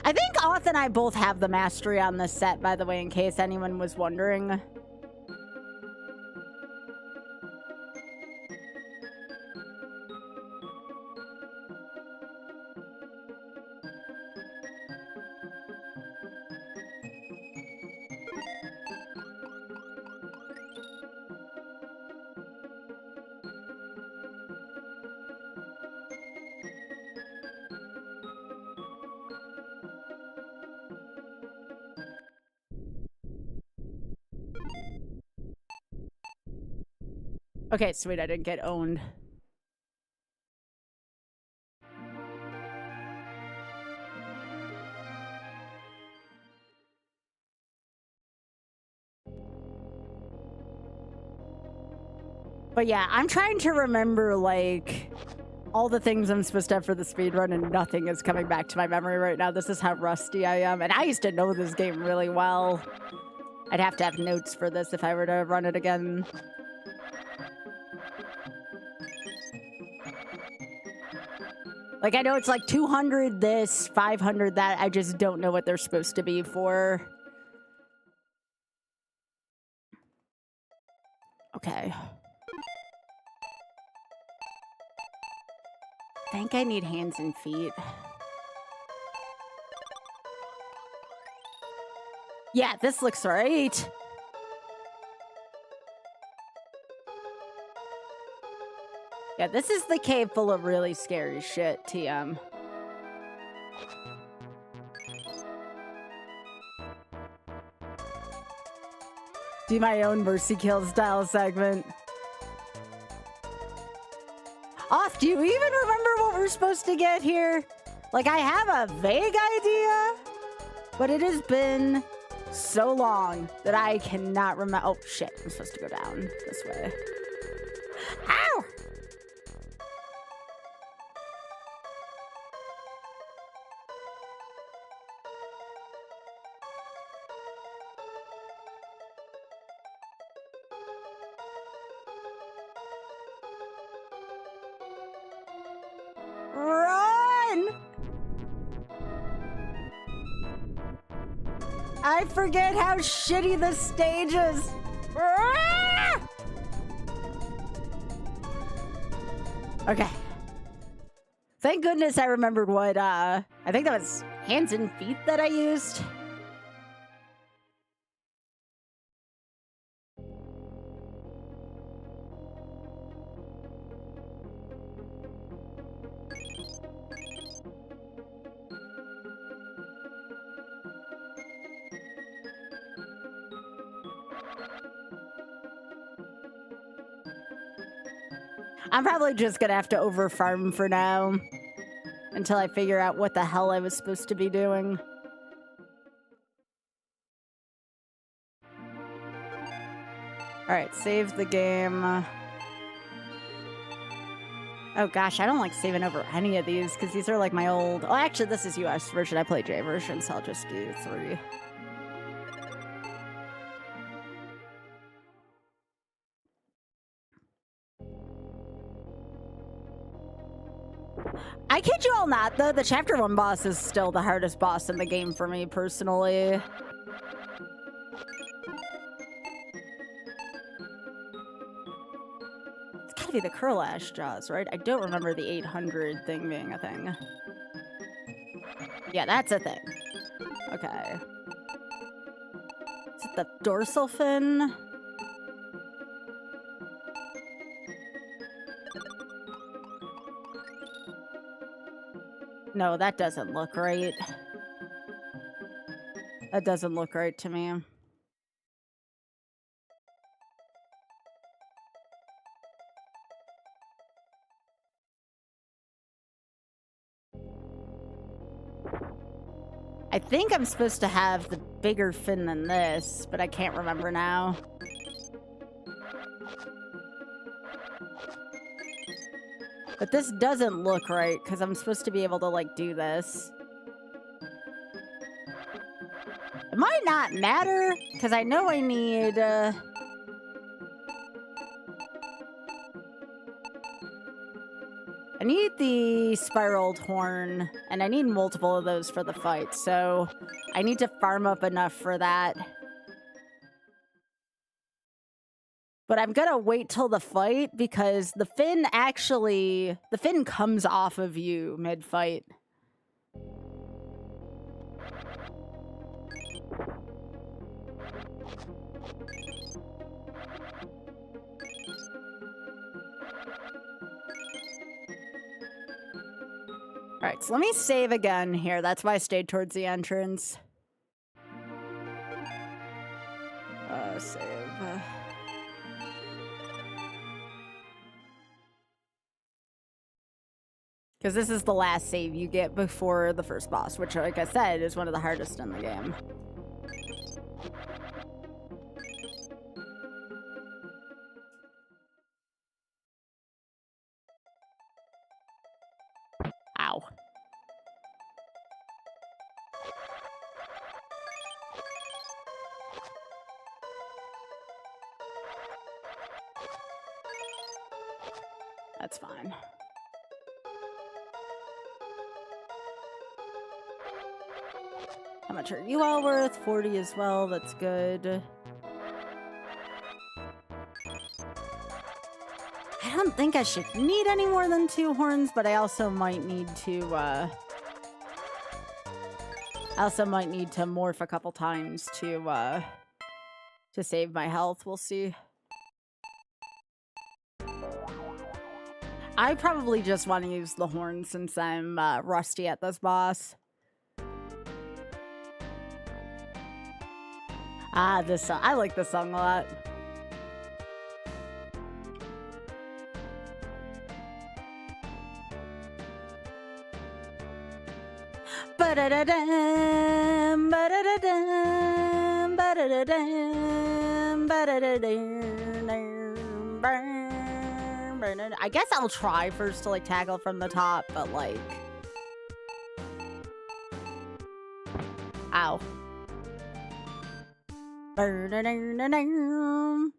I think Auth and I both have the mastery on this set, by the way, in case anyone was wondering. Okay, sweet, I didn't get owned. But yeah, I'm trying to remember, like, all the things I'm supposed to have for the speedrun, and nothing is coming back to my memory right now. This is how rusty I am. And I used to know this game really well. I'd have to have notes for this if I were to run it again. Like, I know it's like 200 this, 500 that. I just don't know what they're supposed to be for. Okay. I think I need hands and feet. Yeah, this looks right. Yeah, this is the cave full of really scary shit, TM. Do my own Mercy Kill style segment. Off, do you even remember what we're supposed to get here? Like, I have a vague idea, but it has been so long that I cannot remember. Oh, shit. I'm supposed to go down this way. Ow! Run! I forget how shitty this stage is. Ah! Okay. Thank goodness I remembered what, I think that was hands and feet that I used. I'm probably just gonna have to over-farm for now until I figure out what the hell I was supposed to be doing. Alright, save the game. Oh gosh, I don't like saving over any of these because these are like my old... Oh, actually, this is US version. I play J version, so I'll just do 3. I kid you all not, though. The Chapter 1 boss is still the hardest boss in the game for me, personally. It's gotta be the Curlash Jaws, right? I don't remember the 800 thing being a thing. Yeah, that's a thing. Okay. Is it the dorsal fin? No, that doesn't look right. That doesn't look right to me. I think I'm supposed to have the bigger fin than this, but I can't remember now. But this doesn't look right, because I'm supposed to be able to, like, do this. It might not matter, because I know I need... I need the spiraled horn, and I need multiple of those for the fight, so I need to farm up enough for that. But I'm gonna wait till the fight, because the fin comes off of you mid-fight. Alright, so let me save again here. That's why I stayed towards the entrance. Save. Because this is the last save you get before the first boss, which, like I said, is one of the hardest in the game. Ow. That's fine. How much are you all worth? 40 as well. That's good. I don't think I should need any more than 2 horns, but I also might need to, I also might need to morph a couple times to save my health. We'll see. I probably just want to use the horn since I'm rusty at this boss. Ah, this song. I like this song a lot. Ba-da-da-dum, ba-da-da-dum, ba-da-da-dum, ba-da-da-dum, ba-da-da. I guess I'll try first to like tackle from the top, but like... Ow. Ba-da-da-da-dum.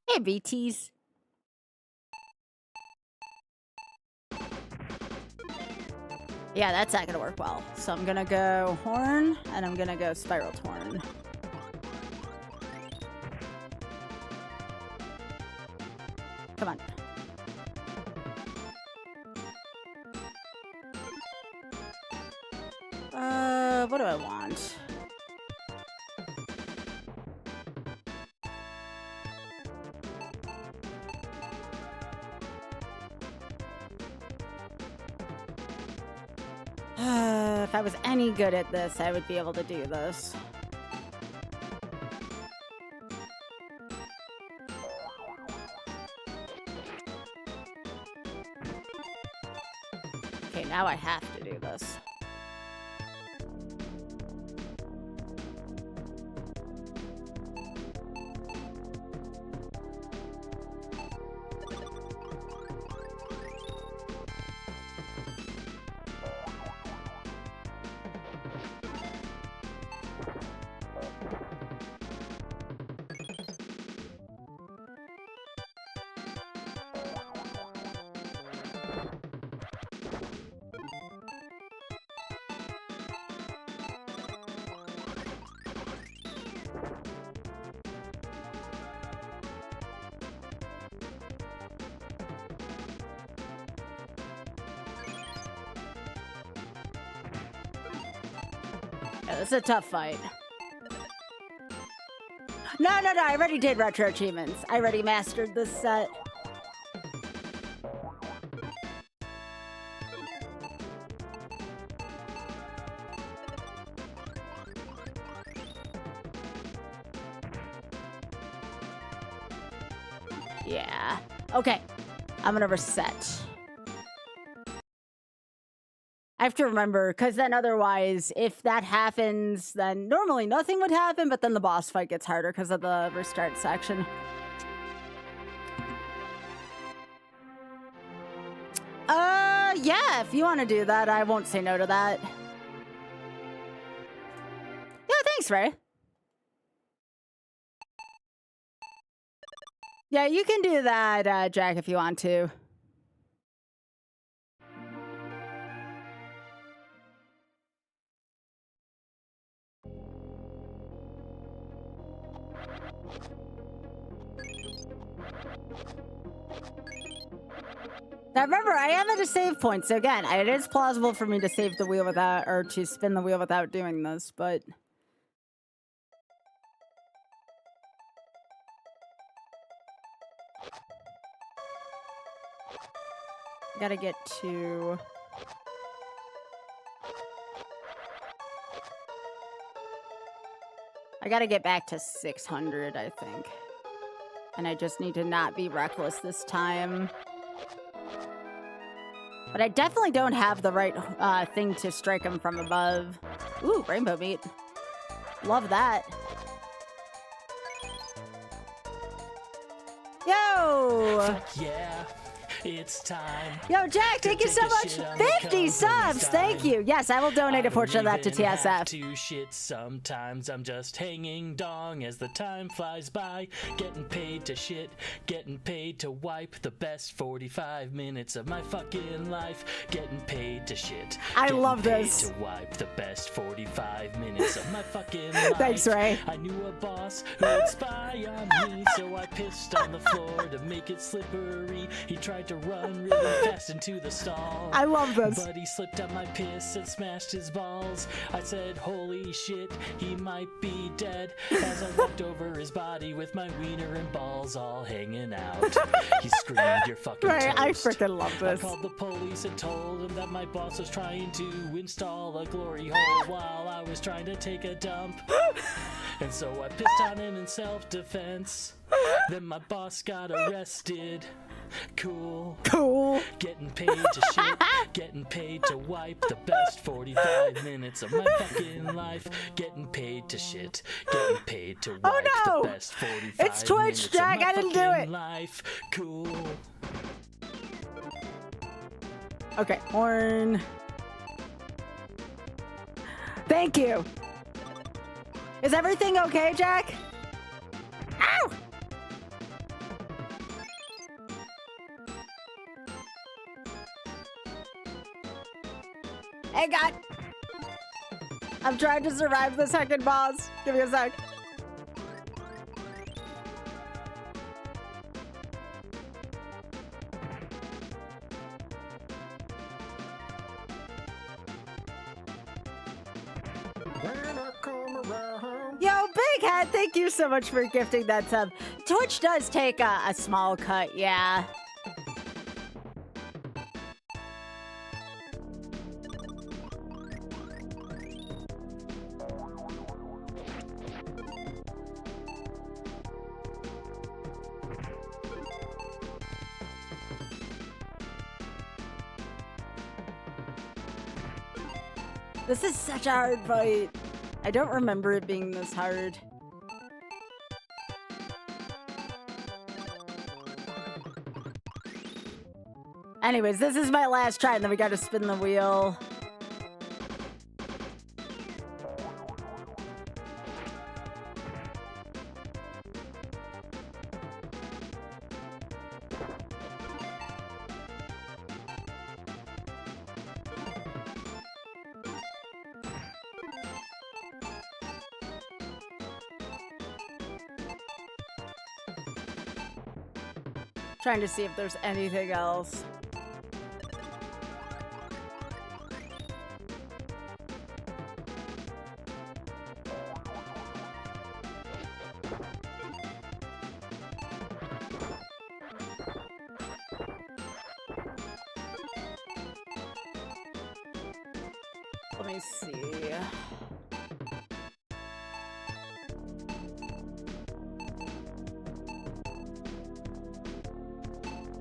Hey, BTs. Yeah, that's not gonna work well. So I'm gonna go horn, and I'm gonna go spiral horn. Come on. What do I want? If I was any good at this, I would be able to do this. Okay, now I have to do this. Yeah, this is a tough fight. No, I already did retro achievements. I already mastered this set. Yeah. Okay. I'm gonna reset. I have to remember, because then otherwise, if that happens, then normally nothing would happen, but then the boss fight gets harder because of the restart section. Yeah, if you want to do that, I won't say no to that. Yeah, thanks, Ray. Yeah, you can do that, Jack, if you want to. Now remember, I am at a save point, so again, it is plausible for me to save the wheel without, or to spin the wheel without doing this, but... Gotta get to... I gotta get back to 600, I think. And I just need to not be reckless this time. But I definitely don't have the right thing to strike him from above. Ooh, rainbow meat. Love that. Yo! Fuck yeah. It's time. Yo, Jack, thank you so much. 50 subs. Thank you. Yes, I will donate a portion of that to TSF. To shit sometimes. I'm just hanging dong as the time flies by. Getting paid to shit. Getting paid to wipe the best 45 minutes of my fucking life. Getting paid to shit. I love this. To wipe the best 45 minutes of my fucking life. Thanks, Ray. I knew a boss who would spy on me, so I pissed on the floor to make it slippery. He tried to run really fast into the stall. I love this. But he slipped on my piss and smashed his balls. I said, holy shit, he might be dead. As I looked over his body with my wiener and balls all hanging out. He screamed, you're fucking Right, toast. I freaking love this. I called the police and told him that my boss was trying to install a glory hole while I was trying to take a dump. And so I pissed on him in self-defense. Then my boss got arrested. Cool. Getting paid to shit. Getting paid to wipe the best 45 minutes of my fucking life. Getting paid to shit. Getting paid to wipe the best 45 It's Twitch, minutes Jack. of my I didn't do fucking it. life. Cool. Okay, horn. Thank you. Is everything okay, Jack? Ow! Hey, God. I'm trying to survive the second boss. Give me a sec. Yo, Big Hat, thank you so much for gifting that sub. Twitch does take a small cut, yeah. This is such a hard fight. I don't remember it being this hard. Anyways, this is my last try, and then we gotta spin the wheel. Trying to see if there's anything else. Let me see.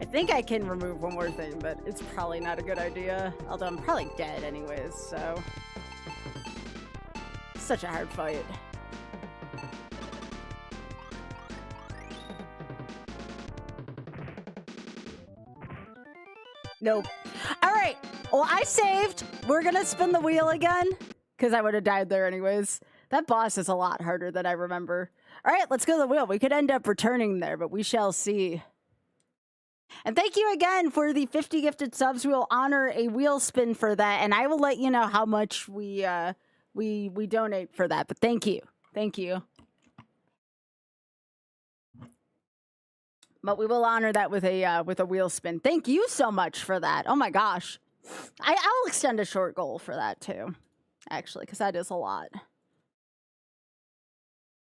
I think I can remove one more thing, but it's probably not a good idea. Although I'm probably dead anyways, so. Such a hard fight. Nope. All right. Well, I saved. We're going to spin the wheel again because I would have died there anyways. That boss is a lot harder than I remember. All right, let's go to the wheel. We could end up returning there, but we shall see. And thank you again for the 50 gifted subs. We will honor a wheel spin for that, and I will let you know how much we donate for that. But thank you. Thank you. But we will honor that with a wheel spin. Thank you so much for that. Oh my gosh. I'll extend a short goal for that too, actually, because that is a lot.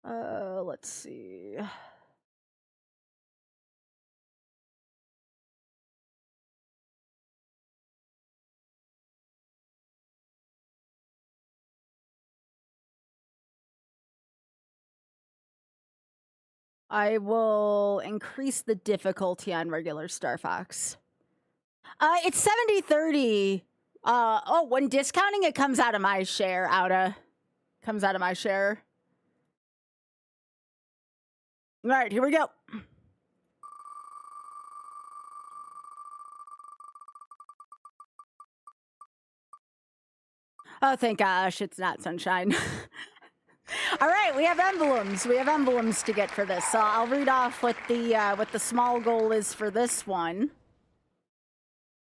Let's see. I will increase the difficulty on regular Star Fox. It's 70-30. Oh, when discounting, it comes out of my share, Comes out of my share. All right, here we go. Oh, thank gosh, it's not sunshine. All right, we have emblems. We have emblems to get for this. So I'll read off what the small goal is for this one.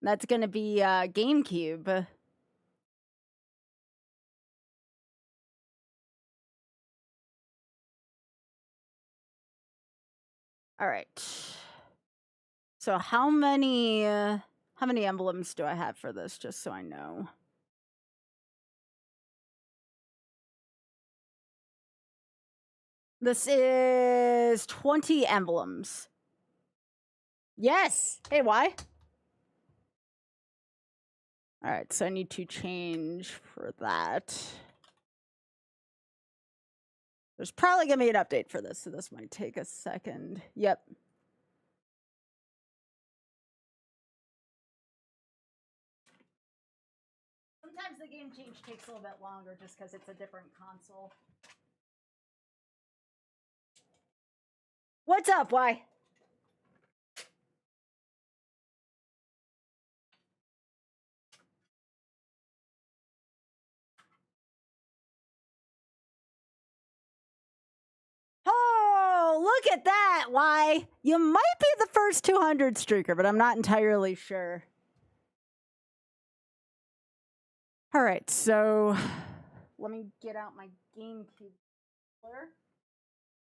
That's going to be GameCube. All right. So how many emblems do I have for this, just so I know? This is 20 emblems. Yes. Hey, why? All right, so I need to change for that. There's probably going to be an update for this, so this might take a second. Yep. Sometimes the game change takes a little bit longer just because it's a different console. What's up? Why? Oh, look at that. Why? You might be the first 200 streaker, but I'm not entirely sure. All right, so let me get out my GameCube.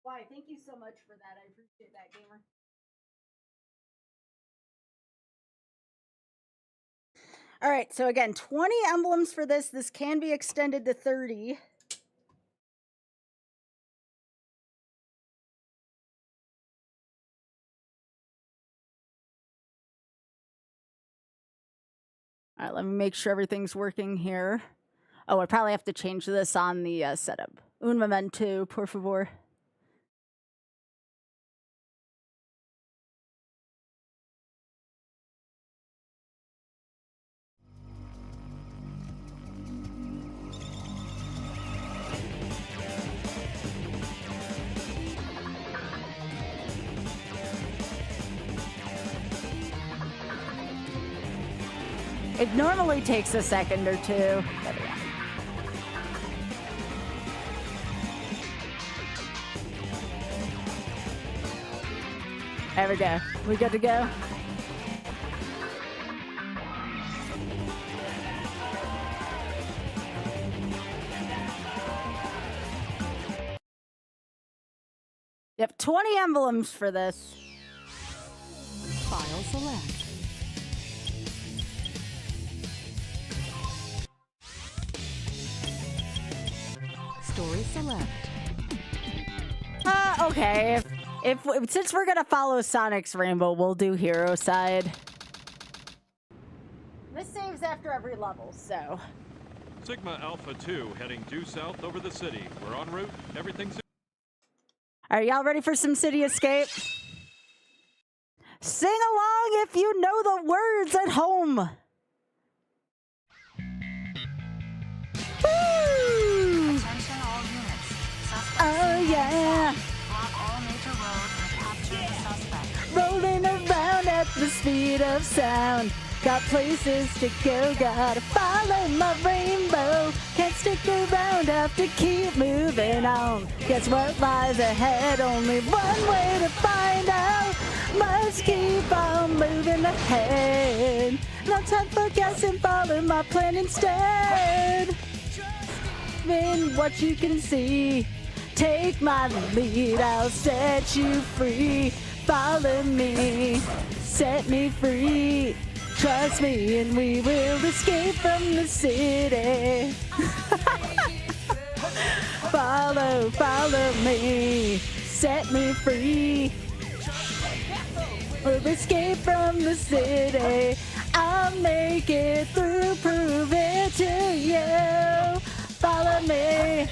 Why? Thank you so much for that. I appreciate that, gamer. All right, so again, 20 emblems for this. This can be extended to 30. All right, let me make sure everything's working here. Oh, I probably have to change this on the setup. Un momento, por favor. It normally takes a second or two. There we go. There we go. We good to go? Yep, 20 emblems for this. File select. Story select. Okay. If since we're gonna follow Sonic's Rainbow, we'll do hero side. This saves after every level, so. Sigma Alpha 2 heading due south over the city. We're en route. Everything's... Are y'all ready for some City Escape? Sing along if you know the words at home. Woo! Attention all units. Suspect Oh yeah. block all major roads and capture the suspect. Rolling around at the speed of sound. Got places to go, gotta follow my rainbow. Can't stick around, have to keep moving on. Guess what lies ahead? Only one way to find out. Must keep on moving ahead. No time for guessing, follow my plan instead. In what you can see, take my lead, I'll set you free. Follow me, set me free. Trust me and we will escape from the city. Follow me, set me free. We'll escape from the city. I'll make it through, prove it to you. Follow me.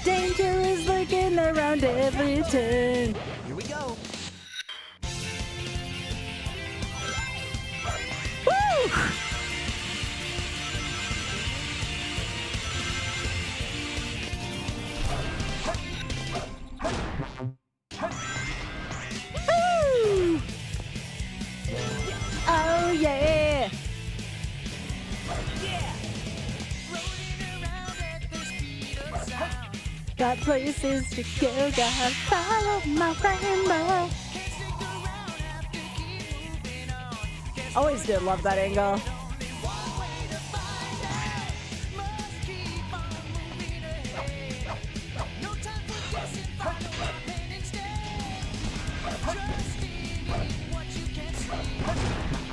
Danger is lurking around every turn. Here we go. Woo! Woo! Oh yeah! Got places to go, gotta follow my rainbow. Always did love that angle.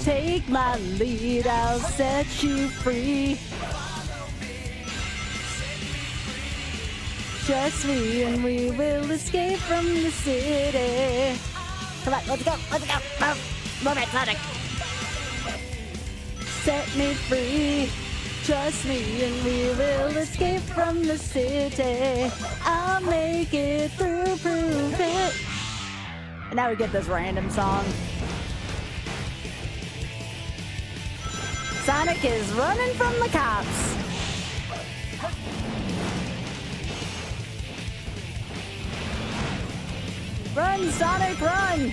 Take my lead, I'll set you free. Trust me and we will escape from the city. Come on, let's go, move it, Sonic. Set me free. Trust me and we will escape from the city. I'll make it through, prove it. And now we get this random song. Sonic is running from the cops. Run, Sonic, run!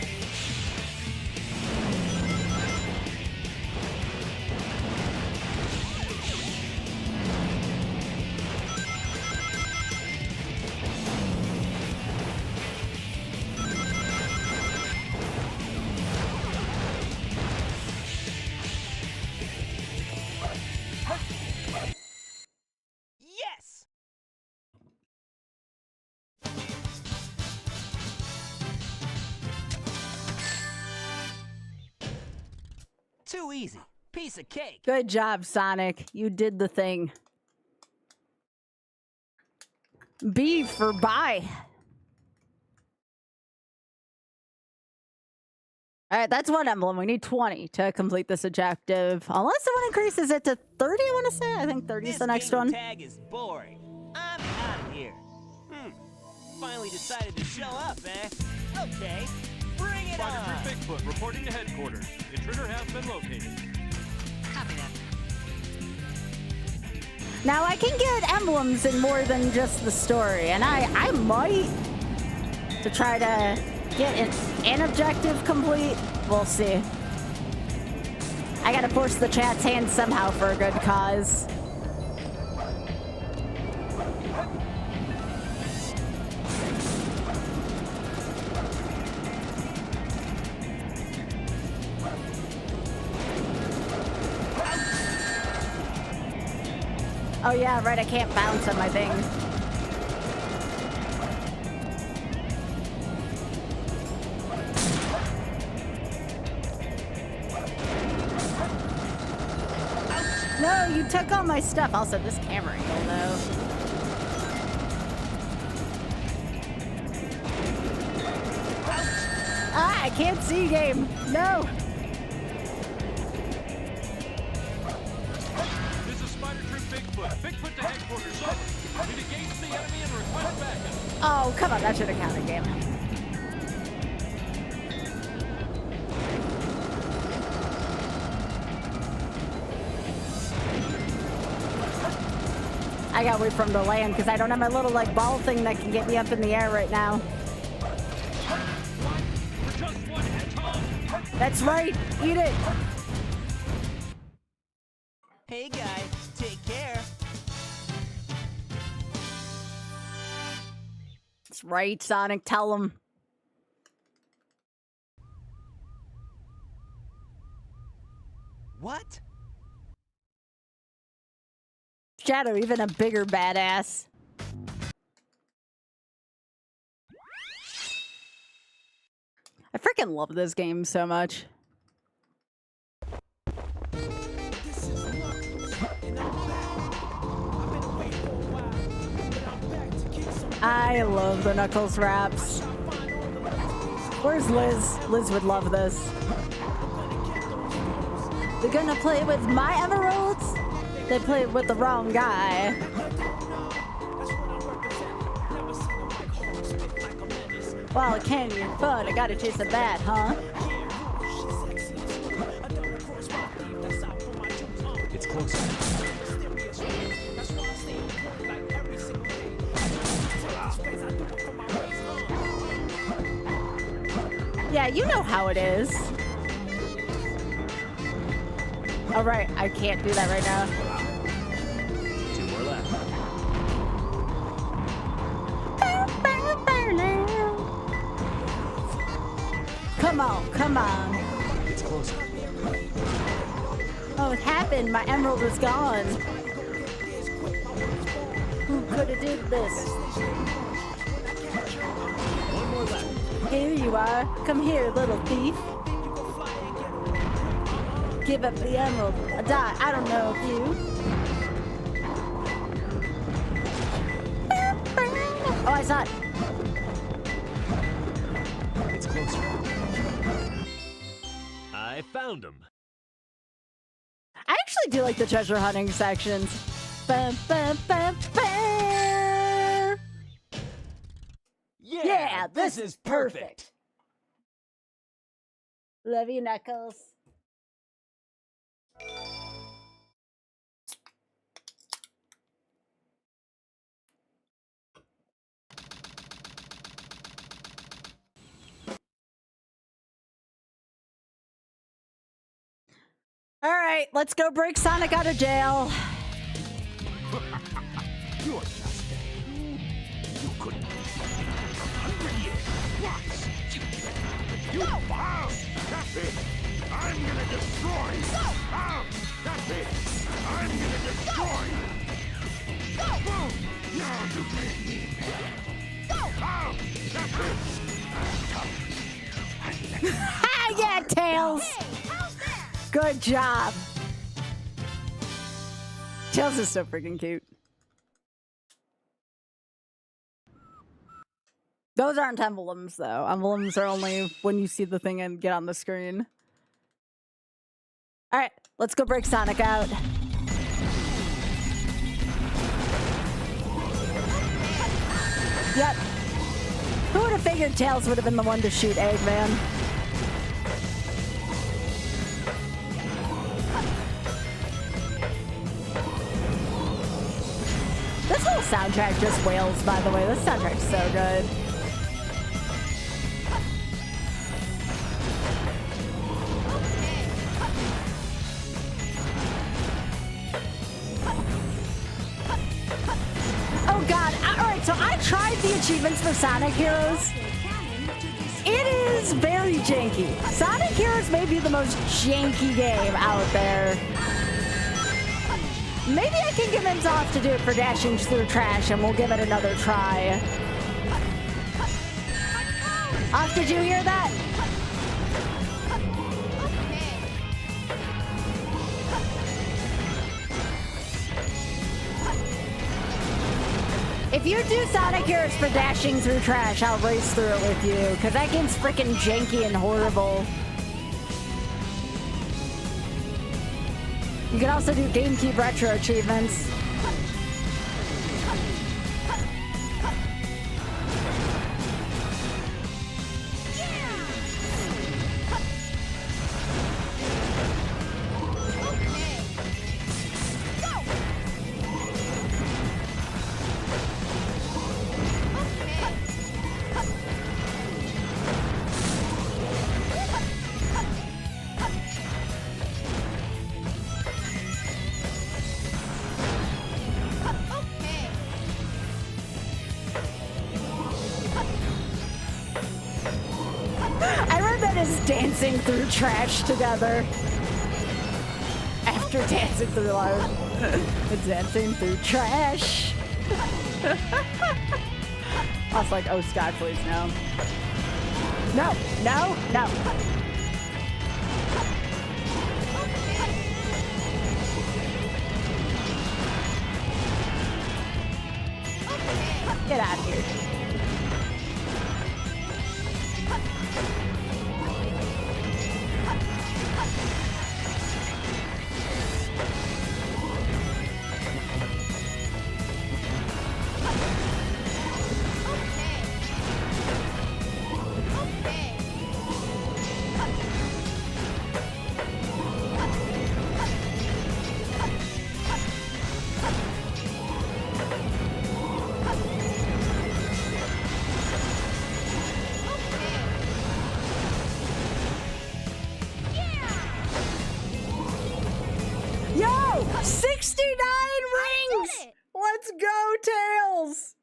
Yes! Too easy. Piece of cake. Good job, Sonic. You did the thing. B for bye. All right, that's one emblem. We need 20 to complete this objective. Unless someone increases it to 30, I want to say. I think 30 is the next one. Tag is boring. I'm out of here. Finally decided to show up, eh? Okay, bring it Spider on. Creek Bigfoot reporting to headquarters. Intruder has been located. Copy that. Now, I can get emblems in more than just the story, and I might to try to get an objective complete? We'll see. I gotta force the chat's hand somehow for a good cause. Oh yeah, right, I can't bounce on my thing. No, you took all my stuff. Also, this camera angle, though. Ah, I can't see, game. No. This is Spider Troop Bigfoot. Bigfoot to headquarters. Over. Need to engage the enemy and request backup. Oh, come on. That should have counted, game. I gotta wait for him to land because I don't have my little like ball thing that can get me up in the air right now. That's right. Eat it. Hey guys, take care. That's right, Sonic. Tell him. What? Shadow, even a bigger badass. I freaking love this game so much. I love the Knuckles raps. Where's Liz? Liz would love this. They're gonna play with my emeralds? They played with the wrong guy. Well, it can be fun. I gotta chase a bat, huh? It's close. Yeah, you know how it is. All right, I can't do that right now. 2 more left. Come on, come on. It's close. Oh, it happened. My emerald was gone. Who could have did this? 1 more left. Here you are. Come here, little thief. Give up the emerald. Die. I don't know if you. Oh, I saw it. It's closer. I found him. I actually do like the treasure hunting sections. Bum, bum, bum, bum. Yeah, this is perfect. Love you, Knuckles. All right, let's go break Sonic out of jail. You're just a... You couldn't... 100 years. What? You bound! That's it! I'm gonna destroy you! Bound! That's it! I'm gonna destroy you! Boom! Now you can't need me! Bound! That's it! Ah, yeah, Tails! Good job. Tails is so freaking cute. Those aren't emblems, though. Emblems are only when you see the thing and get on the screen. All right, let's go break Sonic out. Yep. Who would have figured Tails would have been the one to shoot Eggman? This whole soundtrack just wails, by the way. This soundtrack's so good. achievements for Sonic Heroes, it is very janky. Sonic Heroes may be the most janky game out there. Maybe I can convince Off to do it for dashing through trash and we'll give it another try. Off, did you hear that? If you do Sonic Heroes for dashing through trash, I'll race through it with you, because that game's freaking janky and horrible. You can also do GameCube Retro achievements. Dancing through trash together. After dancing through life. Dancing through trash. I was like, oh Scott, please no. No, no, no. Get out of here. Yo! 69 rings! Let's go, Tails!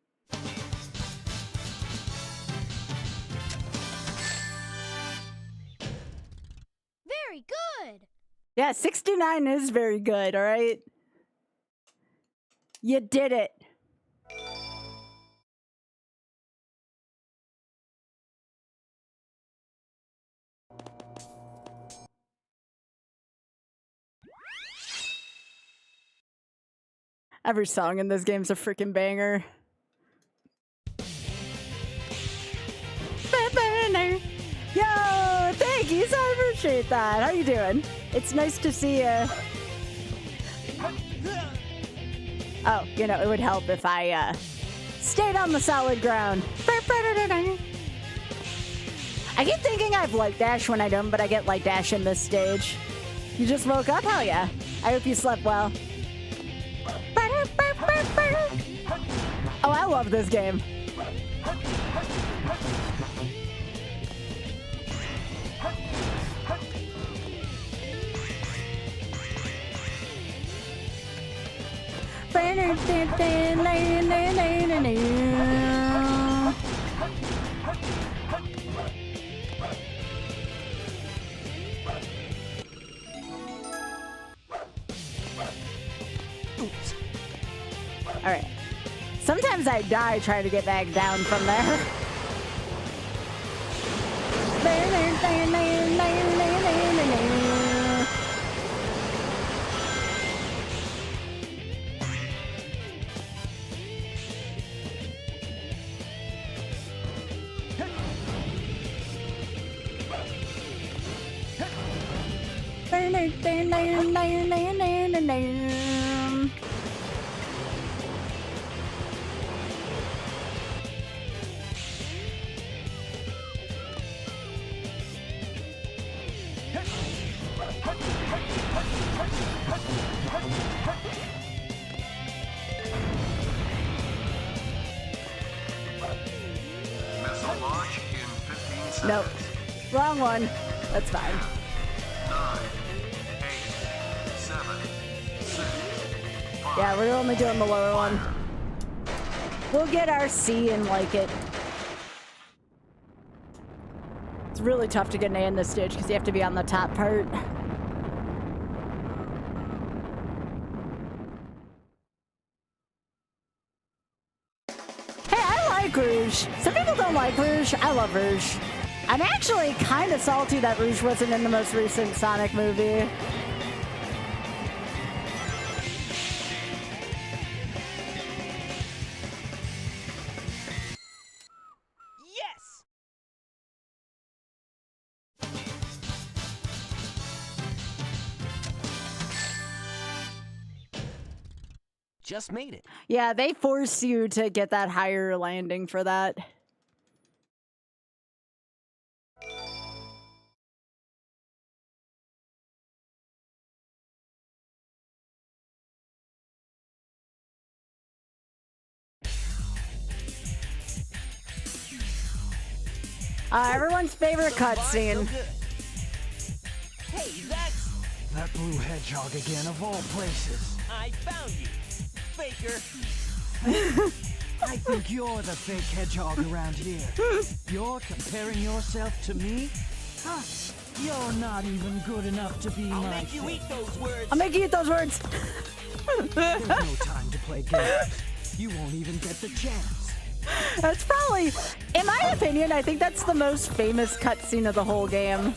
Very good. Yeah, 69 is very good, all right? You did it. Every song in this game's a freaking banger. Yo, thank you, so I appreciate that. How you doing? It's nice to see you. Oh, you know, it would help if I stayed on the solid ground. I keep thinking I have light dash when I don't, but I get light dash in this stage. You just woke up? Hell yeah. I hope you slept well. Oh, I love this game. All right. Sometimes I die trying to get back down from there. Nope. Wrong one. That's fine. 9, 8, 7, 6, 5. Yeah, we're only doing the lower one. We'll get our C and like it. It's really tough to get an A in this stage because you have to be on the top part. Hey, I like Rouge. Some people don't like Rouge. I love Rouge. I'm actually kind of salty that Rouge wasn't in the most recent Sonic movie. Yes! Just made it. Yeah, they force you to get that higher landing for that. Everyone's favorite So far, so cutscene. good. Hey, that's... That blue hedgehog again, of all places. I found you, Faker. I think you're the fake hedgehog around here. You're comparing yourself to me? Huh? You're not even good enough to be I'll my make you fake. eat those words. I'll make you eat those words. There's no time to play games. You won't even get the chance. That's probably, in my opinion, I think that's the most famous cutscene of the whole game.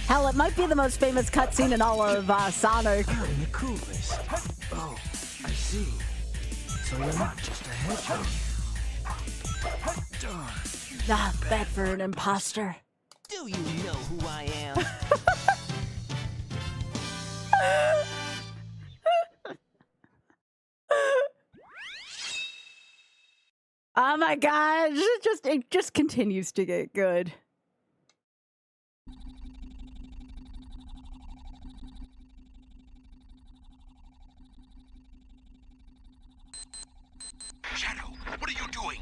Hell, it might be the most famous cutscene in all of Sonic. I'm the coolest. Oh, I see. So you're not just a hedgehog. Darn. Ah, bad for an imposter. Do you know who I am? Oh my gosh, it just continues to get good. Shadow, what are you doing?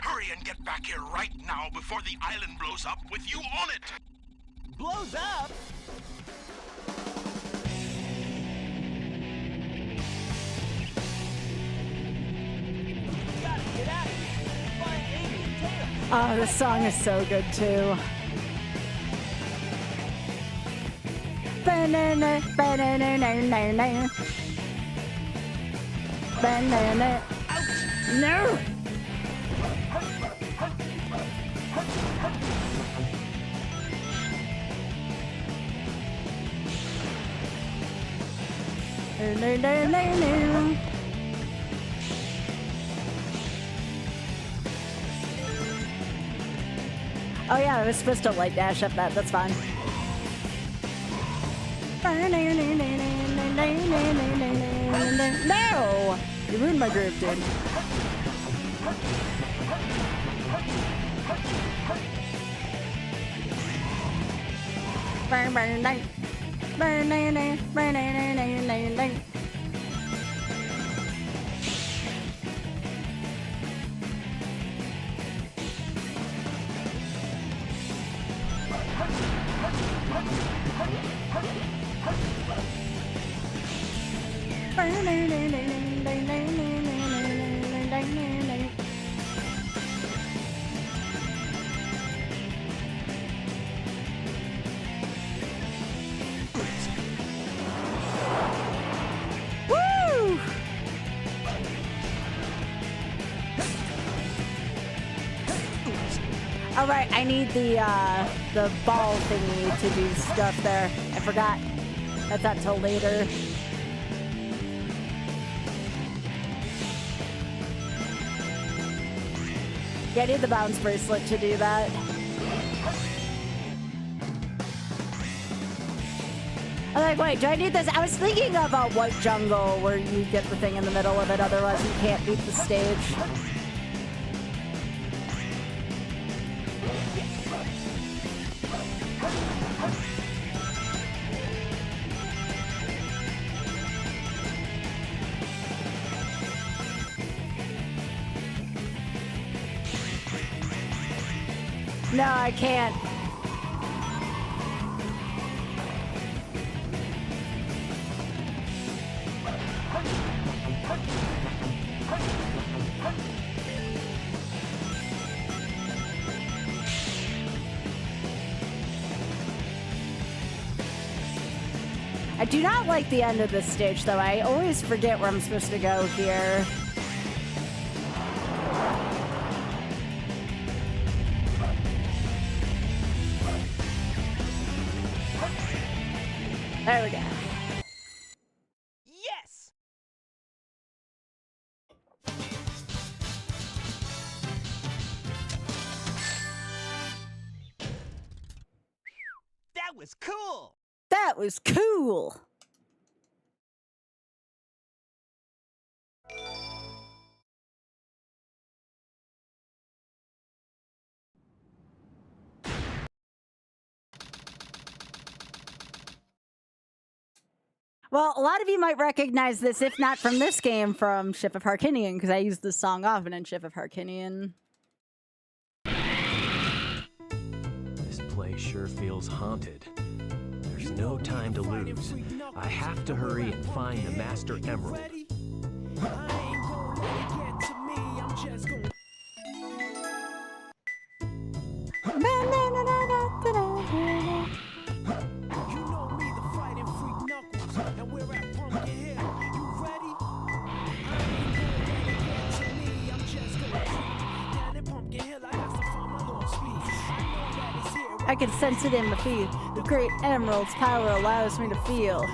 Hurry and get back here right now before the island blows up with you on it! Blows up? Gotta get out of here. Find Amy and Tails. Oh, this song is so good too. Banana, banana, no, no, no. Banana. No! No, no, no, no, no. Oh yeah, I was supposed to light dash up that, that's fine. No! You ruined my groove, dude. Woo! All right, I need the ball thingy to do stuff there. I forgot. That's not till later. Yeah, I need the bounce bracelet to do that. I'm like, wait, do I need this? I was thinking of a White Jungle where you get the thing in the middle of it, otherwise you can't beat the stage. No, I can't. I do not like the end of this stage, though. I always forget where I'm supposed to go here. There we go. Yes! That was cool! That was cool. Well, a lot of you might recognize this, if not from this game, from Ship of Harkinian, because I use this song often in Ship of Harkinian. This place sure feels haunted. There's no time to lose. I have to hurry and find the Master Emerald. I can sense it in my feet. The great emerald's power allows me to feel.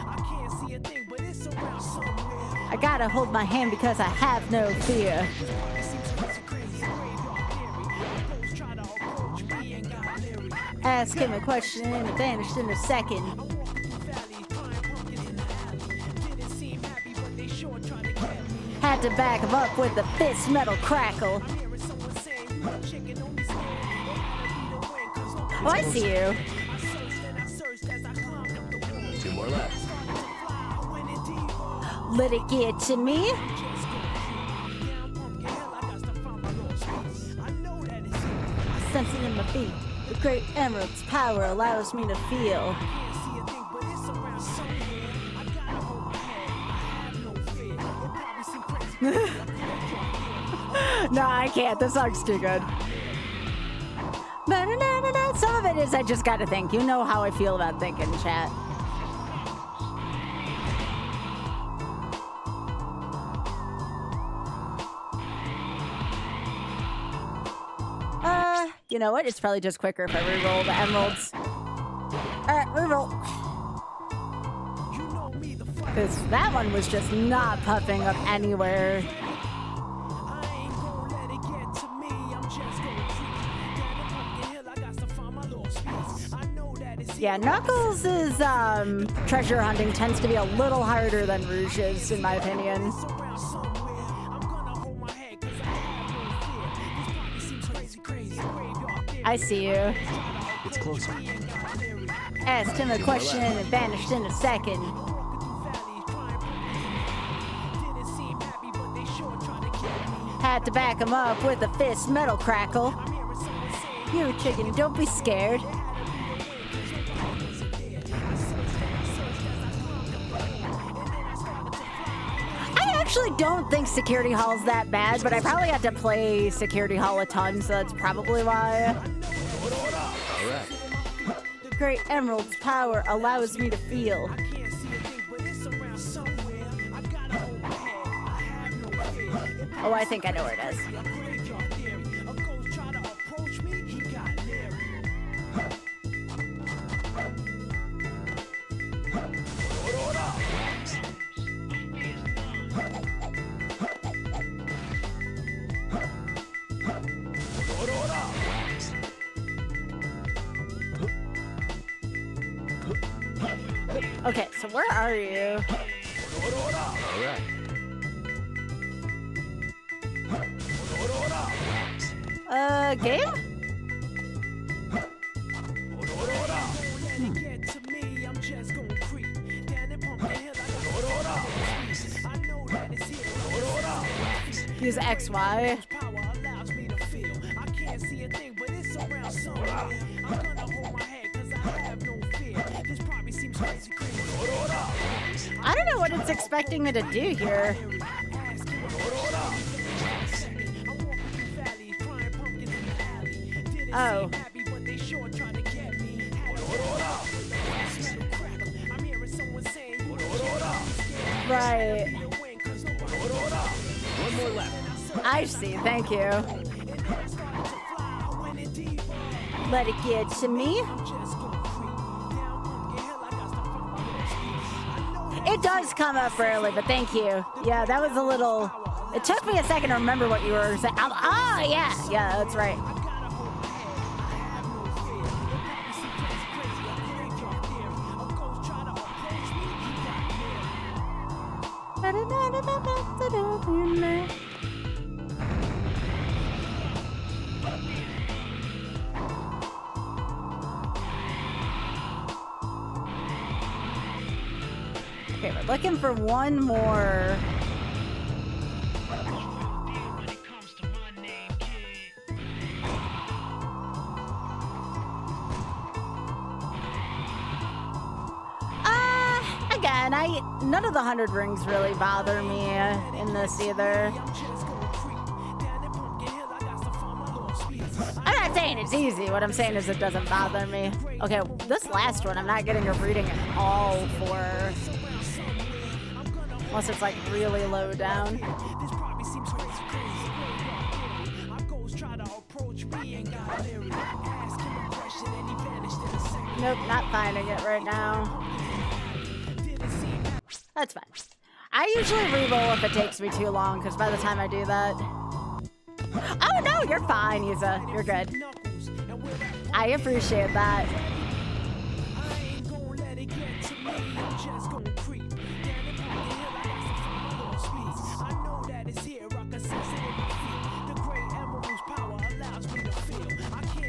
I gotta hold my hand because I have no fear. Ask him a question and it vanished in a second. Had to back him up with the fist metal crackle. Oh, I see you. 2 more left. Let it get to me. Sense it in my feet. The great emerald's power allows me to feel. No, I can't. This song's too good. Some of it is I just gotta think. You know how I feel about thinking, chat. You know what? It's probably just quicker if I reroll the emeralds. Alright, reroll. Because that one was just not puffing up anywhere. Yeah, Knuckles' treasure hunting tends to be a little harder than Rouge's, in my opinion. I see you. It's closer. Asked him a question and vanished in a second. Had to back him up with a fist metal crackle. You chicken, don't be scared. I actually don't think Security Hall's that bad, but I probably had to play Security Hall a ton, so that's probably why. All right. Great Emerald's power allows me to feel. Oh, I think I know where it is. Okay, so where are you? All right. Game? Use XY. I don't know what it's expecting me to do here. Oh. Right. One more left. I see. Thank you. Let it get to me. It does come up early, but thank you. Yeah, that was a little... It took me a second to remember what you were saying. Oh, yeah. Yeah, that's right. Okay, we're looking for one more. Again, none of the 100 rings really bother me in this either. I'm not saying it's easy. What I'm saying is it doesn't bother me. Okay, this last one I'm not getting a reading at all for. Unless it's like really low down. Nope, not finding it right now. That's fine. I usually re-roll if it takes me too long, because by the time I do that... Oh no, you're fine, Yuza. You're good. I appreciate that.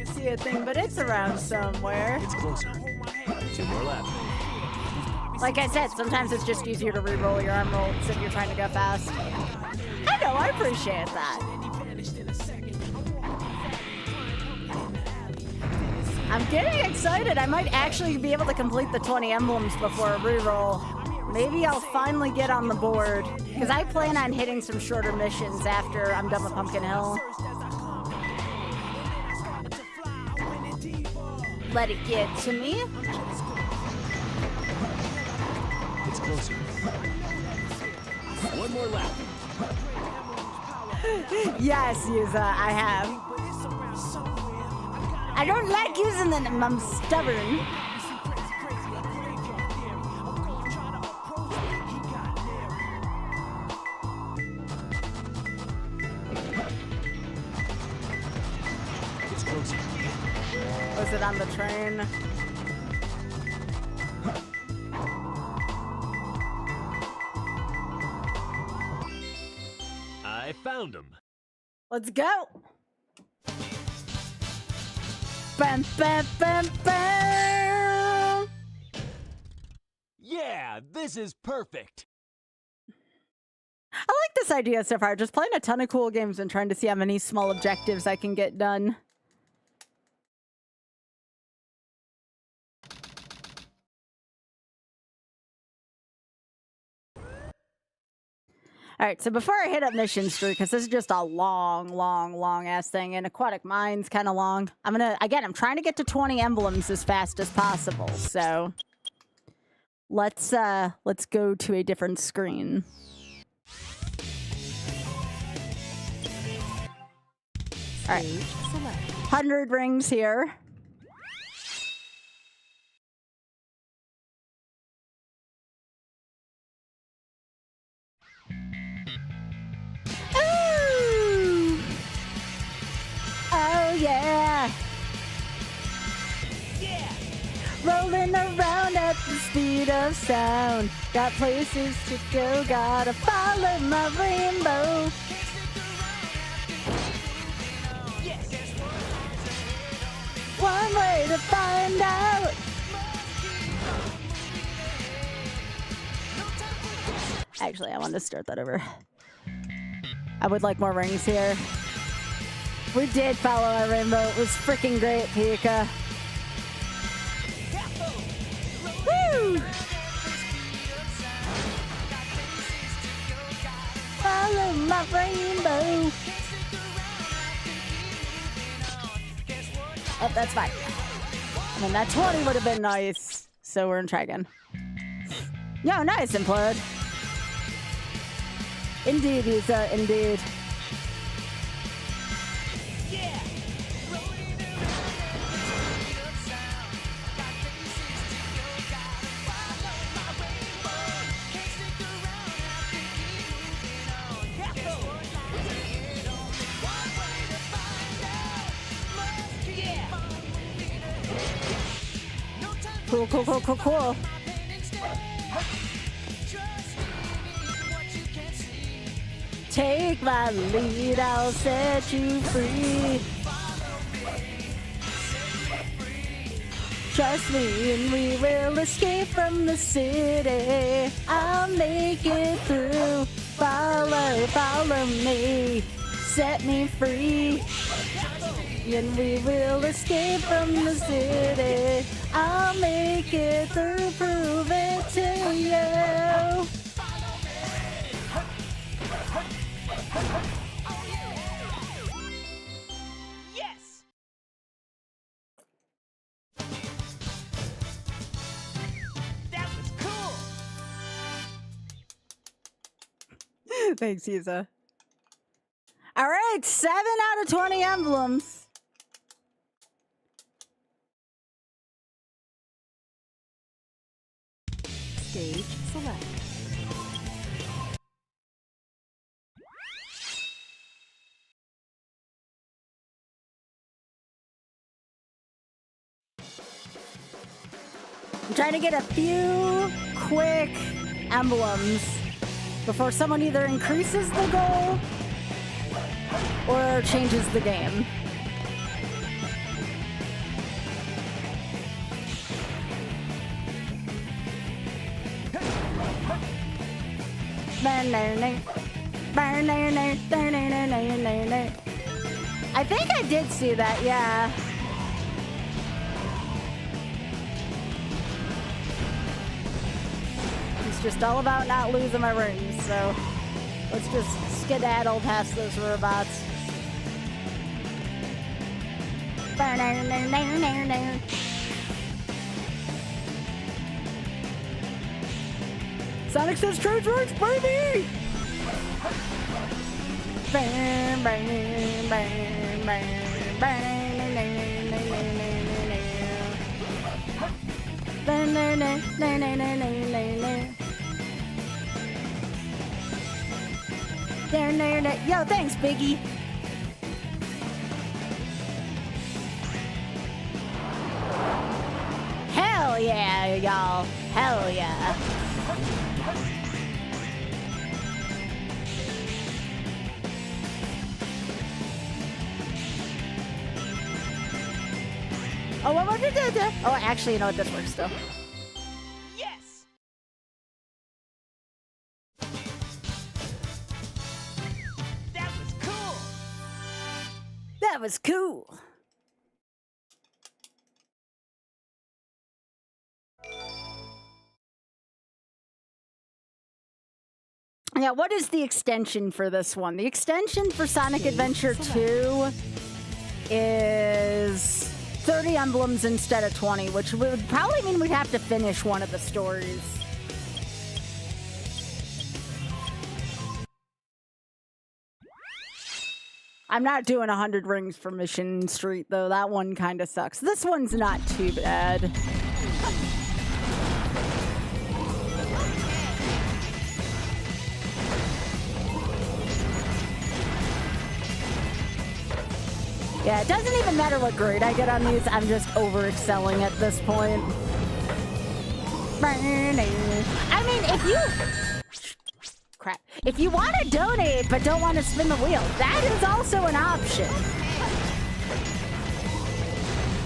See a thing, but it's around somewhere. It's closer. 2 more left. Like I said, sometimes it's just easier to re-roll your arm rolls if you're trying to go fast. I know, I appreciate that. I'm getting excited. I might actually be able to complete the 20 emblems before a re-roll. Maybe I'll finally get on the board, because I plan on hitting some shorter missions after I'm done with Pumpkin Hill. Let it get to me. It's closer. One more left. Yes, Yuza, I have. I don't like using them. I'm stubborn. It's closer. Was it on the train? I found him. Let's go. Bam, bam, bam, bam. Yeah, this is perfect. I like this idea so far. Just playing a ton of cool games and trying to see how many small objectives I can get done. All right, so before I hit up Mission Street, because this is just a long ass thing, and Aquatic Mine's kind of long. I'm trying to get to 20 emblems as fast as possible. So let's go to a different screen. All right, 100 rings here. Ooh! Oh yeah! Yeah! Rolling around at the speed of sound. Got places to go, gotta follow my rainbow. One way to find out. Actually, I wanted to start that over. I would like more rings here. We did follow our rainbow. It was freaking great, Pika. Woo! Follow my rainbow. Oh, that's fine. I mean, that 20 would have been nice. So we're gonna try again. Yo, nice, Implode. Indeed, Isa, indeed. Cool, cool, cool, cool, cool. Take my lead, I'll set you free. Trust me and we will escape from the city. I'll make it through. Follow, follow me. Set me free. And we will escape from the city. I'll make it through, prove it to you. Yes! That was cool! Thanks, Isa. All right, 7 out of 20 emblems. Stage select. I'm trying to get a few quick emblems before someone either increases the goal or changes the game. I think I did see that, yeah. It's just all about not losing my rings, so let's just skedaddle past those robots. Sonic says trade rights, baby! Bang, bang, bang, bang, bang, yo, thanks, Biggie. Hell yeah, y'all. Hell yeah. Oh, what did it do? Oh, actually, you know what? This works still. Yes! That was cool! That was cool. Yeah, what is the extension for this one? The extension for Sonic Adventure 2 is 30 emblems instead of 20, which would probably mean we'd have to finish one of the stories. I'm not doing 100 rings for Mission Street, though. That one kind of sucks. This one's not too bad. Yeah, it doesn't even matter what grade I get on these. I'm just over-excelling at this point. I mean, if you... Crap. If you want to donate but don't want to spin the wheel, that is also an option.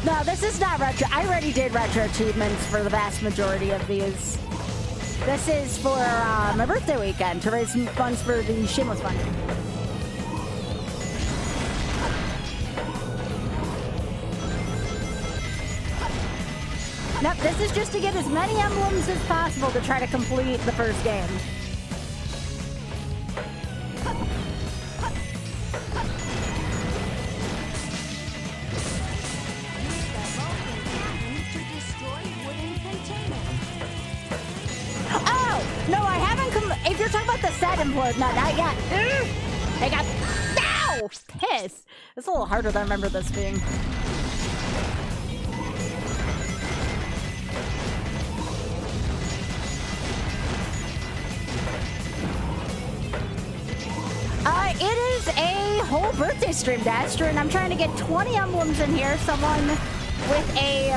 No, this is not retro. I already did retro achievements for the vast majority of these. This is for my birthday weekend to raise funds for the Shameless Fund. Nope, this is just to get as many emblems as possible to try to complete the first game. Oh! No, I haven't if you're talking about the said implode. No, not yet. I got... Ow! Piss. It's a little harder than I remember this being. It is a whole birthday stream, Daster, and I'm trying to get 20 emblems in here. Someone with a,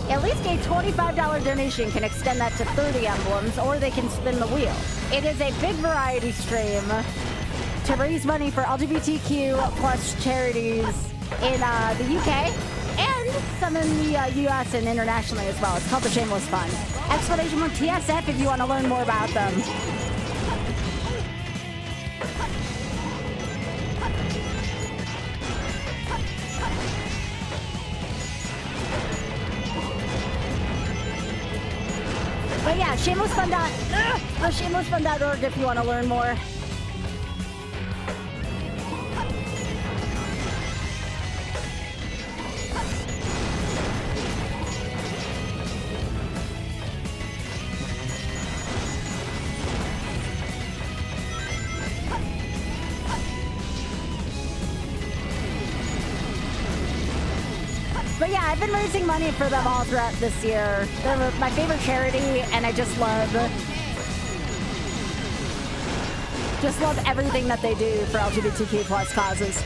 at least a $25 donation can extend that to 30 emblems, or they can spin the wheel. It is a big variety stream to raise money for LGBTQ plus charities in the UK and some in the US and internationally as well. It's called the Shameless Fund. Explanation mark TSF if you want to learn more about them. But yeah, shamelessfund.org if you want to learn more. But yeah, I've been raising money for them all throughout this year. They're my favorite charity, and I just love everything that they do for LGBTQ plus causes.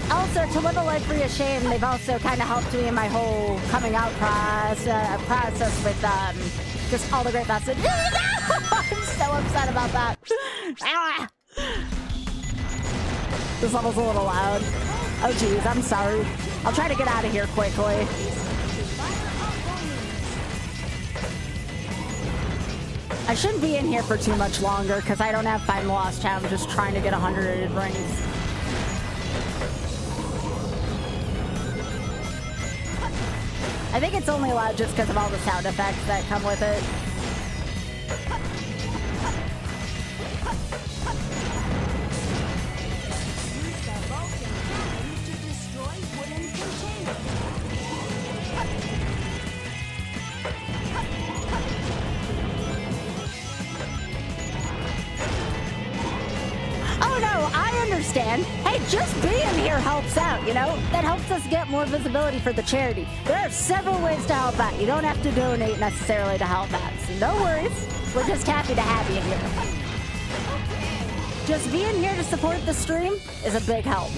Also, to live a life free of shame, they've also kind of helped me in my whole coming out process with just all the great messages. I'm so upset about that. This level's a little loud. Oh geez, I'm sorry. I'll try to get out of here quickly. I shouldn't be in here for too much longer because I don't have Find the Lost Town. I'm just trying to get 100 rings. I think it's only loud just because of all the sound effects that come with it. Hey, just being here helps out, you know? That helps us get more visibility for the charity. There are several ways to help out. You don't have to donate necessarily to help out. So no worries. We're just happy to have you here. Just being here to support the stream is a big help.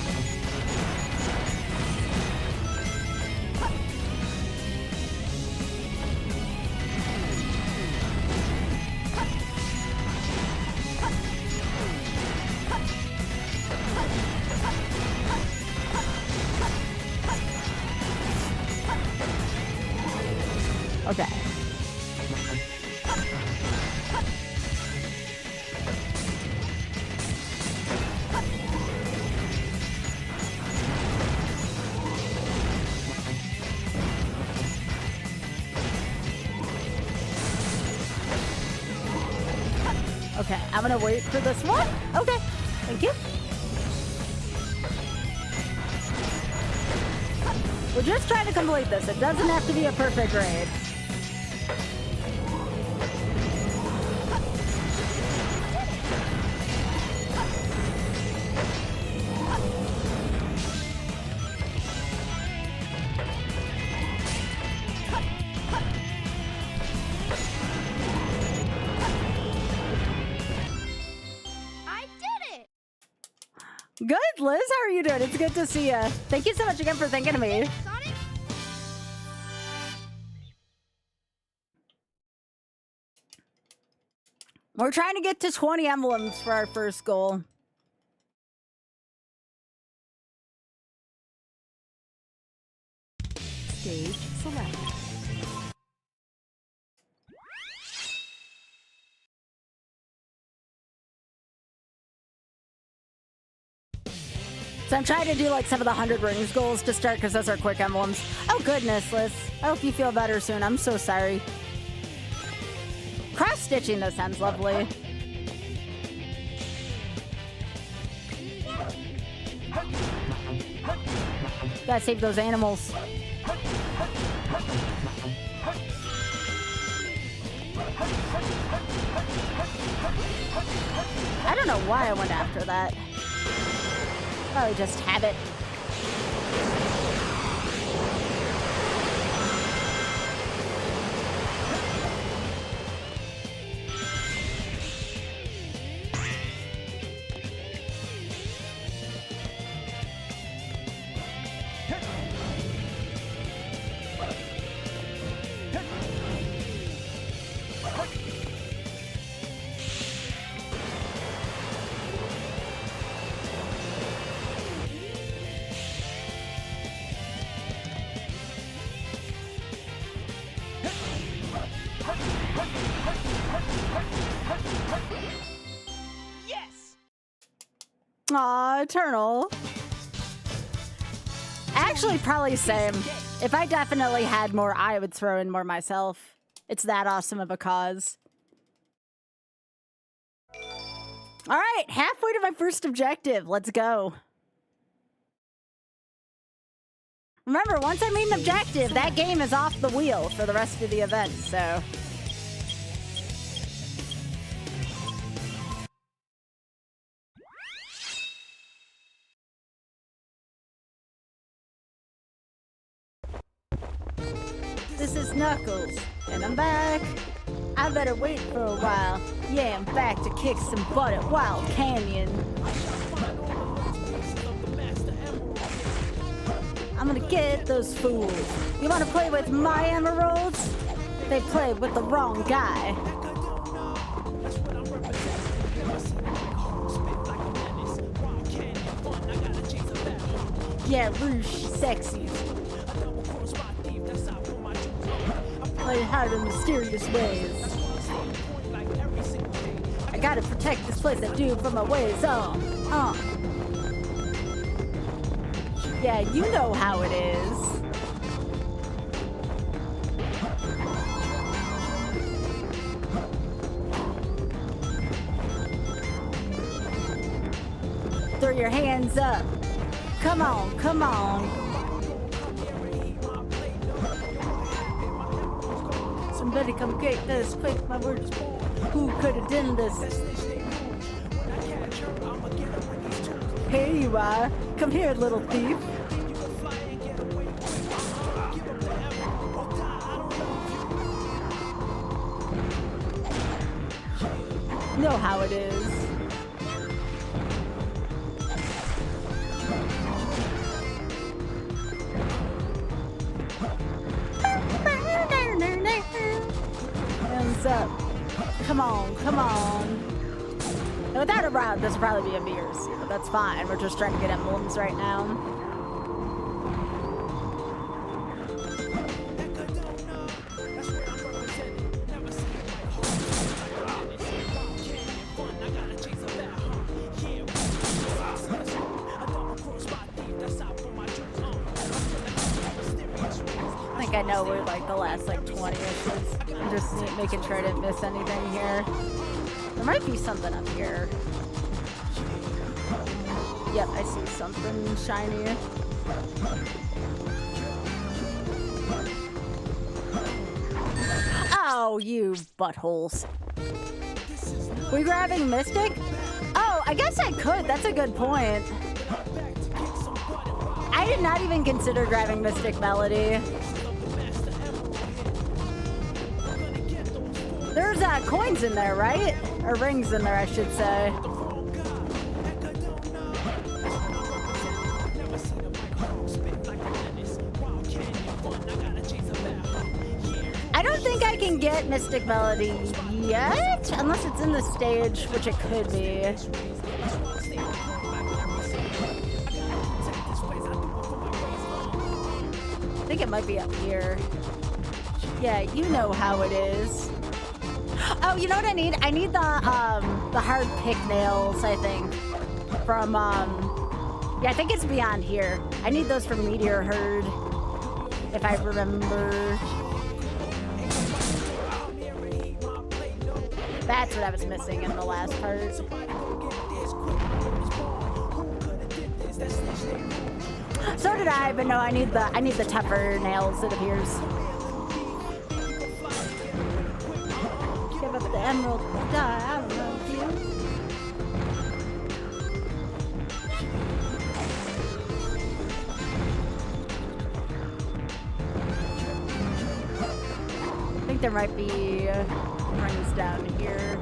Okay. Okay, I'm gonna wait for this one. Okay, thank you. We're just trying to complete this. It doesn't have to be a perfect raid. Good, Liz. How are you doing? It's good to see you. Thank you so much again for thinking of me. We're trying to get to 20 emblems for our first goal. Stage select. So I'm trying to do like some of the 100 rings goals to start because those are quick emblems. Oh goodness, Liz. I hope you feel better soon. I'm so sorry. Cross-stitching though sounds lovely. Gotta save those animals. I don't know why I went after that. Probably just habit. Yes! Aw, Eternal. Actually, probably same. If I definitely had more, I would throw in more myself. It's that awesome of a cause. All right, halfway to my first objective. Let's go. Remember, once I meet an objective, that game is off the wheel for the rest of the event, so... This is Knuckles, and I'm back. I better wait for a while. Yeah, I'm back to kick some butt at Wild Canyon. I'm gonna get those fools. You wanna play with my emeralds? They played with the wrong guy. Yeah, Rouge, sexy. Play hard in mysterious ways. I gotta protect this place I do from my ways on. Yeah, you know how it is. Throw your hands up. Come on, come on. Somebody come get this quick, my words. Who could have done this? Here you are. Come here, little thief. Know how it is. Hands up. Come on, come on. And without a route, this will probably be a mirror suit, but that's fine. We're just trying to get emblems right now. I think I know we're like the last like 20 issues. I'm just making sure I didn't miss anything here. There might be something up here. Yep, I see something shiny. Oh, you buttholes. We grabbing Mystic? Oh, I guess I could. That's a good point. I did not even consider grabbing Mystic Melody. There's coins in there, right? Or rings in there, I should say. I don't think I can get Mystic Melody yet, unless it's in the stage, which it could be. I think it might be up here. Yeah, you know how it is. Oh, you know what I need? I need the hard pick nails, I think. From, yeah, I think it's beyond here. I need those from Meteor Herd, if I remember. That's what I was missing in the last part. So did I, but no, I need the tougher nails, it appears. emerald diamond view. I think there might be rings down here.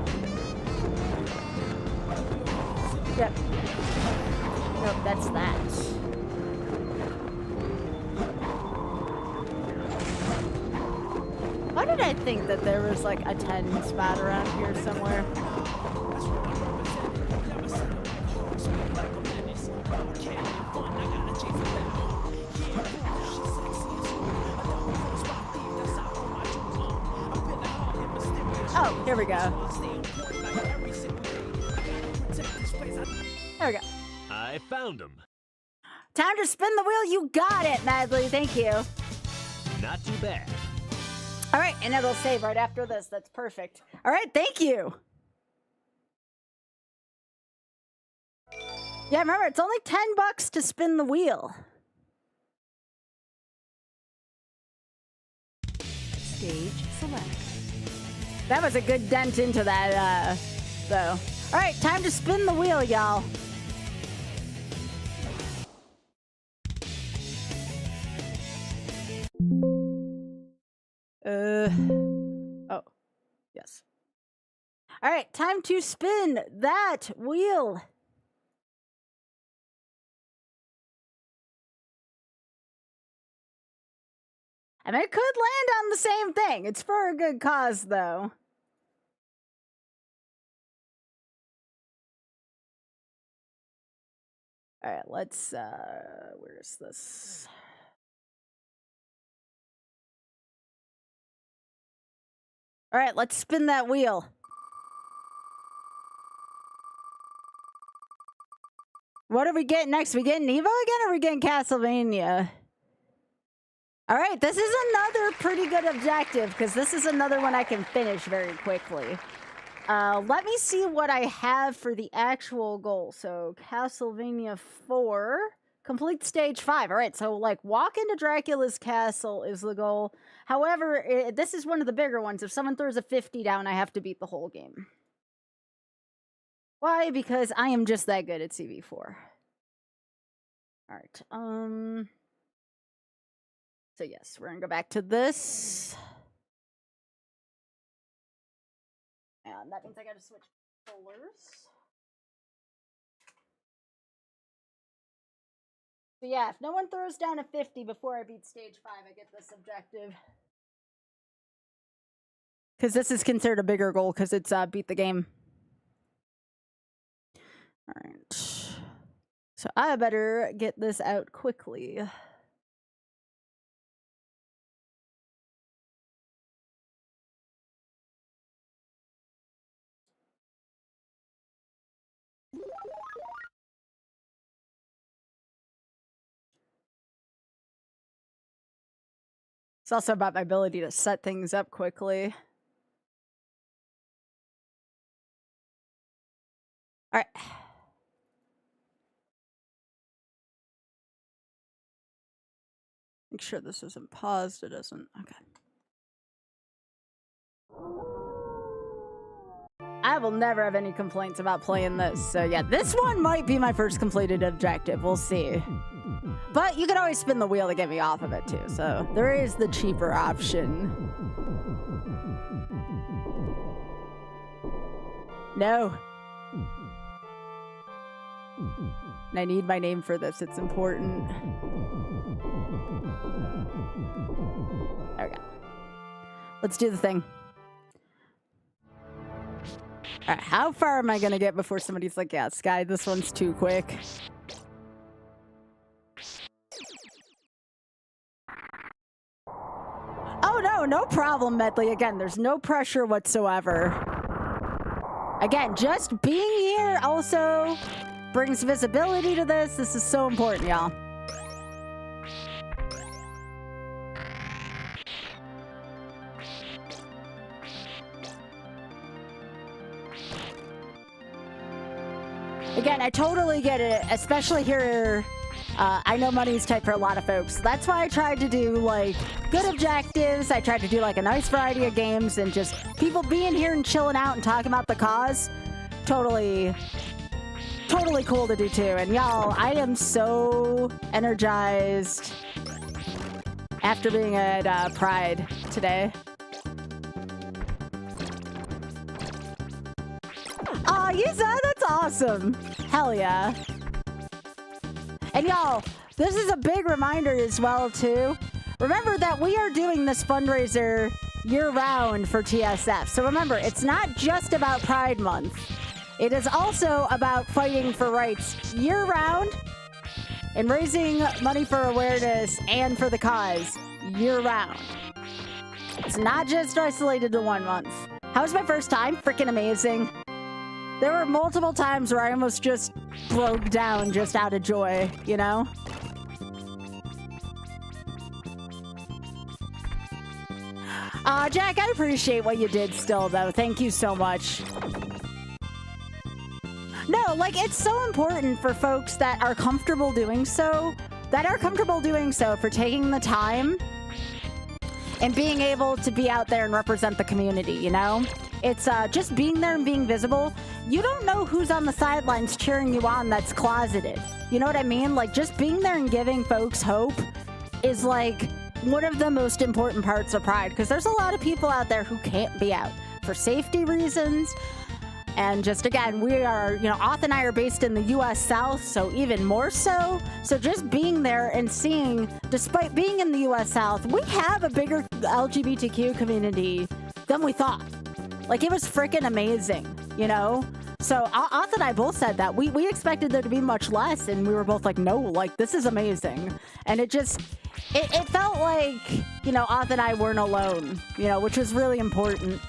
Yep. Nope, that's that. Why did I think that there was like a 10 spot around here somewhere? Oh, here we go. There we go. I found him. Time to spin the wheel. You got it, Madly. Thank you. Not too bad. All right, and it'll save right after this. That's perfect. All right, thank you. Yeah, remember, it's only $10 to spin the wheel. Stage select. That was a good dent into that, though. All right, time to spin the wheel, y'all. Oh, yes. All right, time to spin that wheel. And it could land on the same thing. It's for a good cause, though. All right, let's, where is this? All right, let's spin that wheel. What are we getting next? We getting Evo again, or are we getting Castlevania? All right, this is another pretty good objective, because this is another one I can finish very quickly. Let me see what I have for the actual goal. So, Castlevania 4, complete stage 5. All right, so, like, walk into Dracula's castle is the goal. However, this is one of the bigger ones. If someone throws a 50 down, I have to beat the whole game. Why? Because I am just that good at CV4. All right, so yes, we're gonna go back to this. And that means I gotta switch controllers. So yeah, if no one throws down a 50 before I beat stage 5, I get this objective. Because this is considered a bigger goal, because it's beat the game. Alright. So I better get this out quickly. It's also about my ability to set things up quickly. All right. Make sure this isn't paused. It isn't. Okay. I will never have any complaints about playing this. So yeah, this one might be my first completed objective. We'll see. But you can always spin the wheel to get me off of it too. So there is the cheaper option. No. And I need my name for this. It's important. There we go. Let's do the thing. All right, how far am I going to get before somebody's like, yeah, Sky, this one's too quick? Oh, no, no problem, Medley. Again, there's no pressure whatsoever. Again, just being here also brings visibility to this. This is so important, y'all. Again, I totally get it, especially here I know money's tight for a lot of folks. That's why I tried to do like good objectives. I tried to do like a nice variety of games and just people being here and chilling out and talking about the cause. Totally cool to do too. And y'all, I am so energized after being at Pride today. Aw, Yuza, that's awesome. Hell yeah. And y'all, this is a big reminder as well too. Remember that we are doing this fundraiser year-round for TSF. So remember, it's not just about Pride Month. It is also about fighting for rights year-round and raising money for awareness and for the cause year-round. It's not just isolated to 1 month. How was my first time? Freaking amazing. There were multiple times where I almost just broke down just out of joy, you know? Jack, I appreciate what you did still, though. Thank you so much. No, like, it's so important for folks that are comfortable doing so, for taking the time and being able to be out there and represent the community, you know? It's just being there and being visible. You don't know who's on the sidelines cheering you on that's closeted. You know what I mean? Like, just being there and giving folks hope is, like, one of the most important parts of Pride, because there's a lot of people out there who can't be out for safety reasons. And just, again, we are, you know, Auth and I are based in the U.S. South, so even more so. So just being there and seeing, despite being in the U.S. South, we have a bigger LGBTQ community than we thought. Like, it was freaking amazing, you know? So Auth and I both said that. We expected there to be much less, and we were both like, no, like, this is amazing. And it just, it felt like, you know, Auth and I weren't alone, you know, which was really important.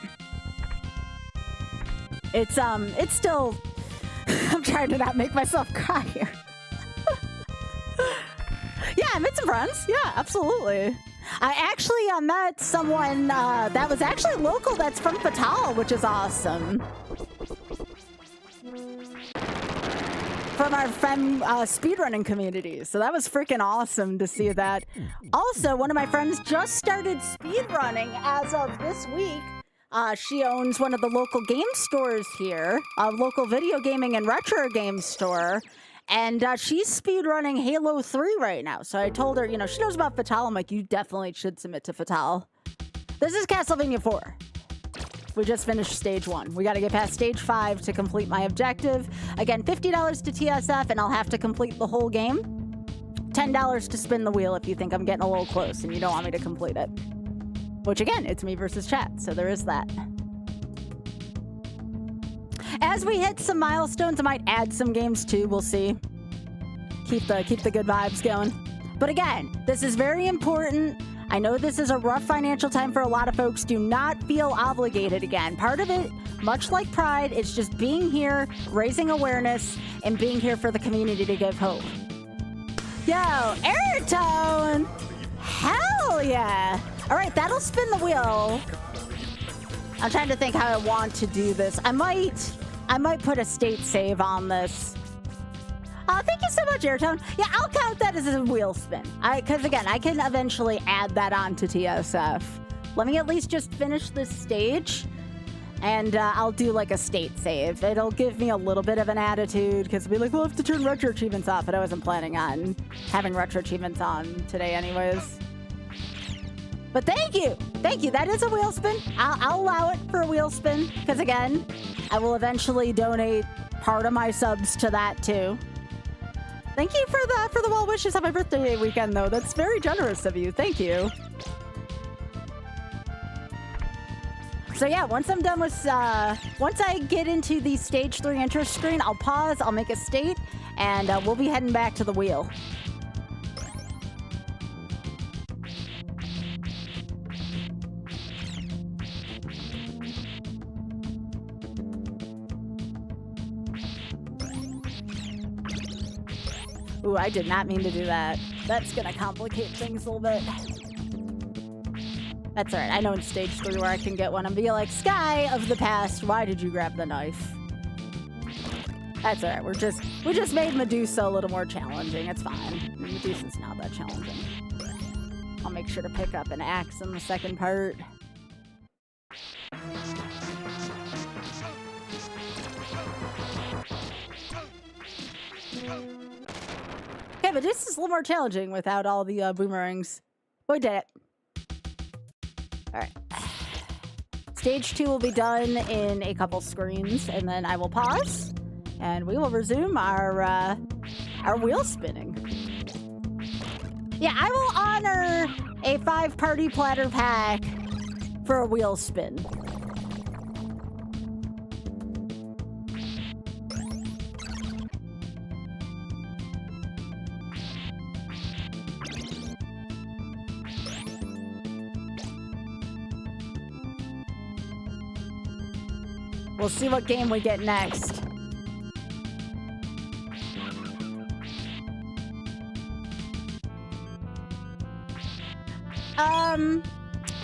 It's still, I'm trying to not make myself cry here. Yeah, I met some friends. Yeah, absolutely. I actually met someone that was actually local that's from Fatal, which is awesome. From our speedrunning community. So that was freaking awesome to see that. Also, one of my friends just started speedrunning as of this week. She owns one of the local game stores here, a local video gaming and retro game store. And she's speedrunning Halo 3 right now. So I told her, you know, she knows about Fatal. I'm like, you definitely should submit to Fatal. This is Castlevania 4. We just finished stage 1. We got to get past stage 5 to complete my objective. Again, $50 to TSF, and I'll have to complete the whole game. $10 to spin the wheel if you think I'm getting a little close and you don't want me to complete it. Which, again, it's me versus chat, so there is that. As we hit some milestones, I might add some games too. We'll see. Keep the good vibes going. But again, this is very important. I know this is a rough financial time for a lot of folks. Do not feel obligated again. Part of it, much like Pride, is just being here, raising awareness, and being here for the community to give hope. Yo, Airtone! Hell yeah! All right, that'll spin the wheel. I'm trying to think how I want to do this. I might put a state save on this. Thank you so much, Airtone. Yeah, I'll count that as a wheel spin. Because again, I can eventually add that on to TSF. Let me at least just finish this stage, and I'll do like a state save. It'll give me a little bit of an attitude, because we'll be like, we'll have to turn retro achievements off, but I wasn't planning on having retro achievements on today anyways. But thank you. That is a wheel spin. I'll allow it for a wheel spin, because again, I will eventually donate part of my subs to that too. Thank you for the well wishes on my birthday weekend, though. That's very generous of you. Thank you. So yeah, once I'm done with, once I get into the stage 3 intro screen, I'll pause, I'll make a state, and we'll be heading back to the wheel. Ooh, I did not mean to do that. That's gonna complicate things a little bit. That's alright. I know in stage 3 where I can get one and be like, Sky of the past, why did you grab the knife? That's alright. We just made Medusa a little more challenging. It's fine. Medusa's not that challenging. I'll make sure to pick up an axe in the second part. Okay, Medusa's a little more challenging without all the boomerangs. We did it. Alright. Stage 2 will be done in a couple screens, and then I will pause, and we will resume our wheel spinning. Yeah, I will honor a 5-party platter pack for a wheel spin. We'll see what game we get next.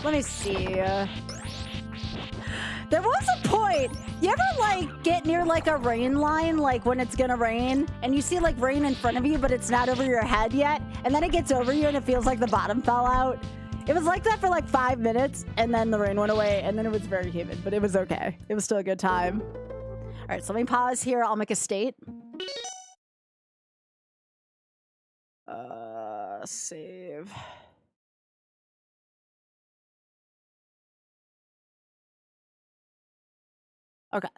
Let me see. There was a point. You ever like get near like a rain line, like when it's gonna rain, and you see like rain in front of you, but it's not over your head yet, and then it gets over you and it feels like the bottom fell out? It was like that for like 5 minutes, and then the rain went away, and then it was very humid, but it was okay. It was still a good time. All right, so let me pause here. I'll make a state. Save. Okay.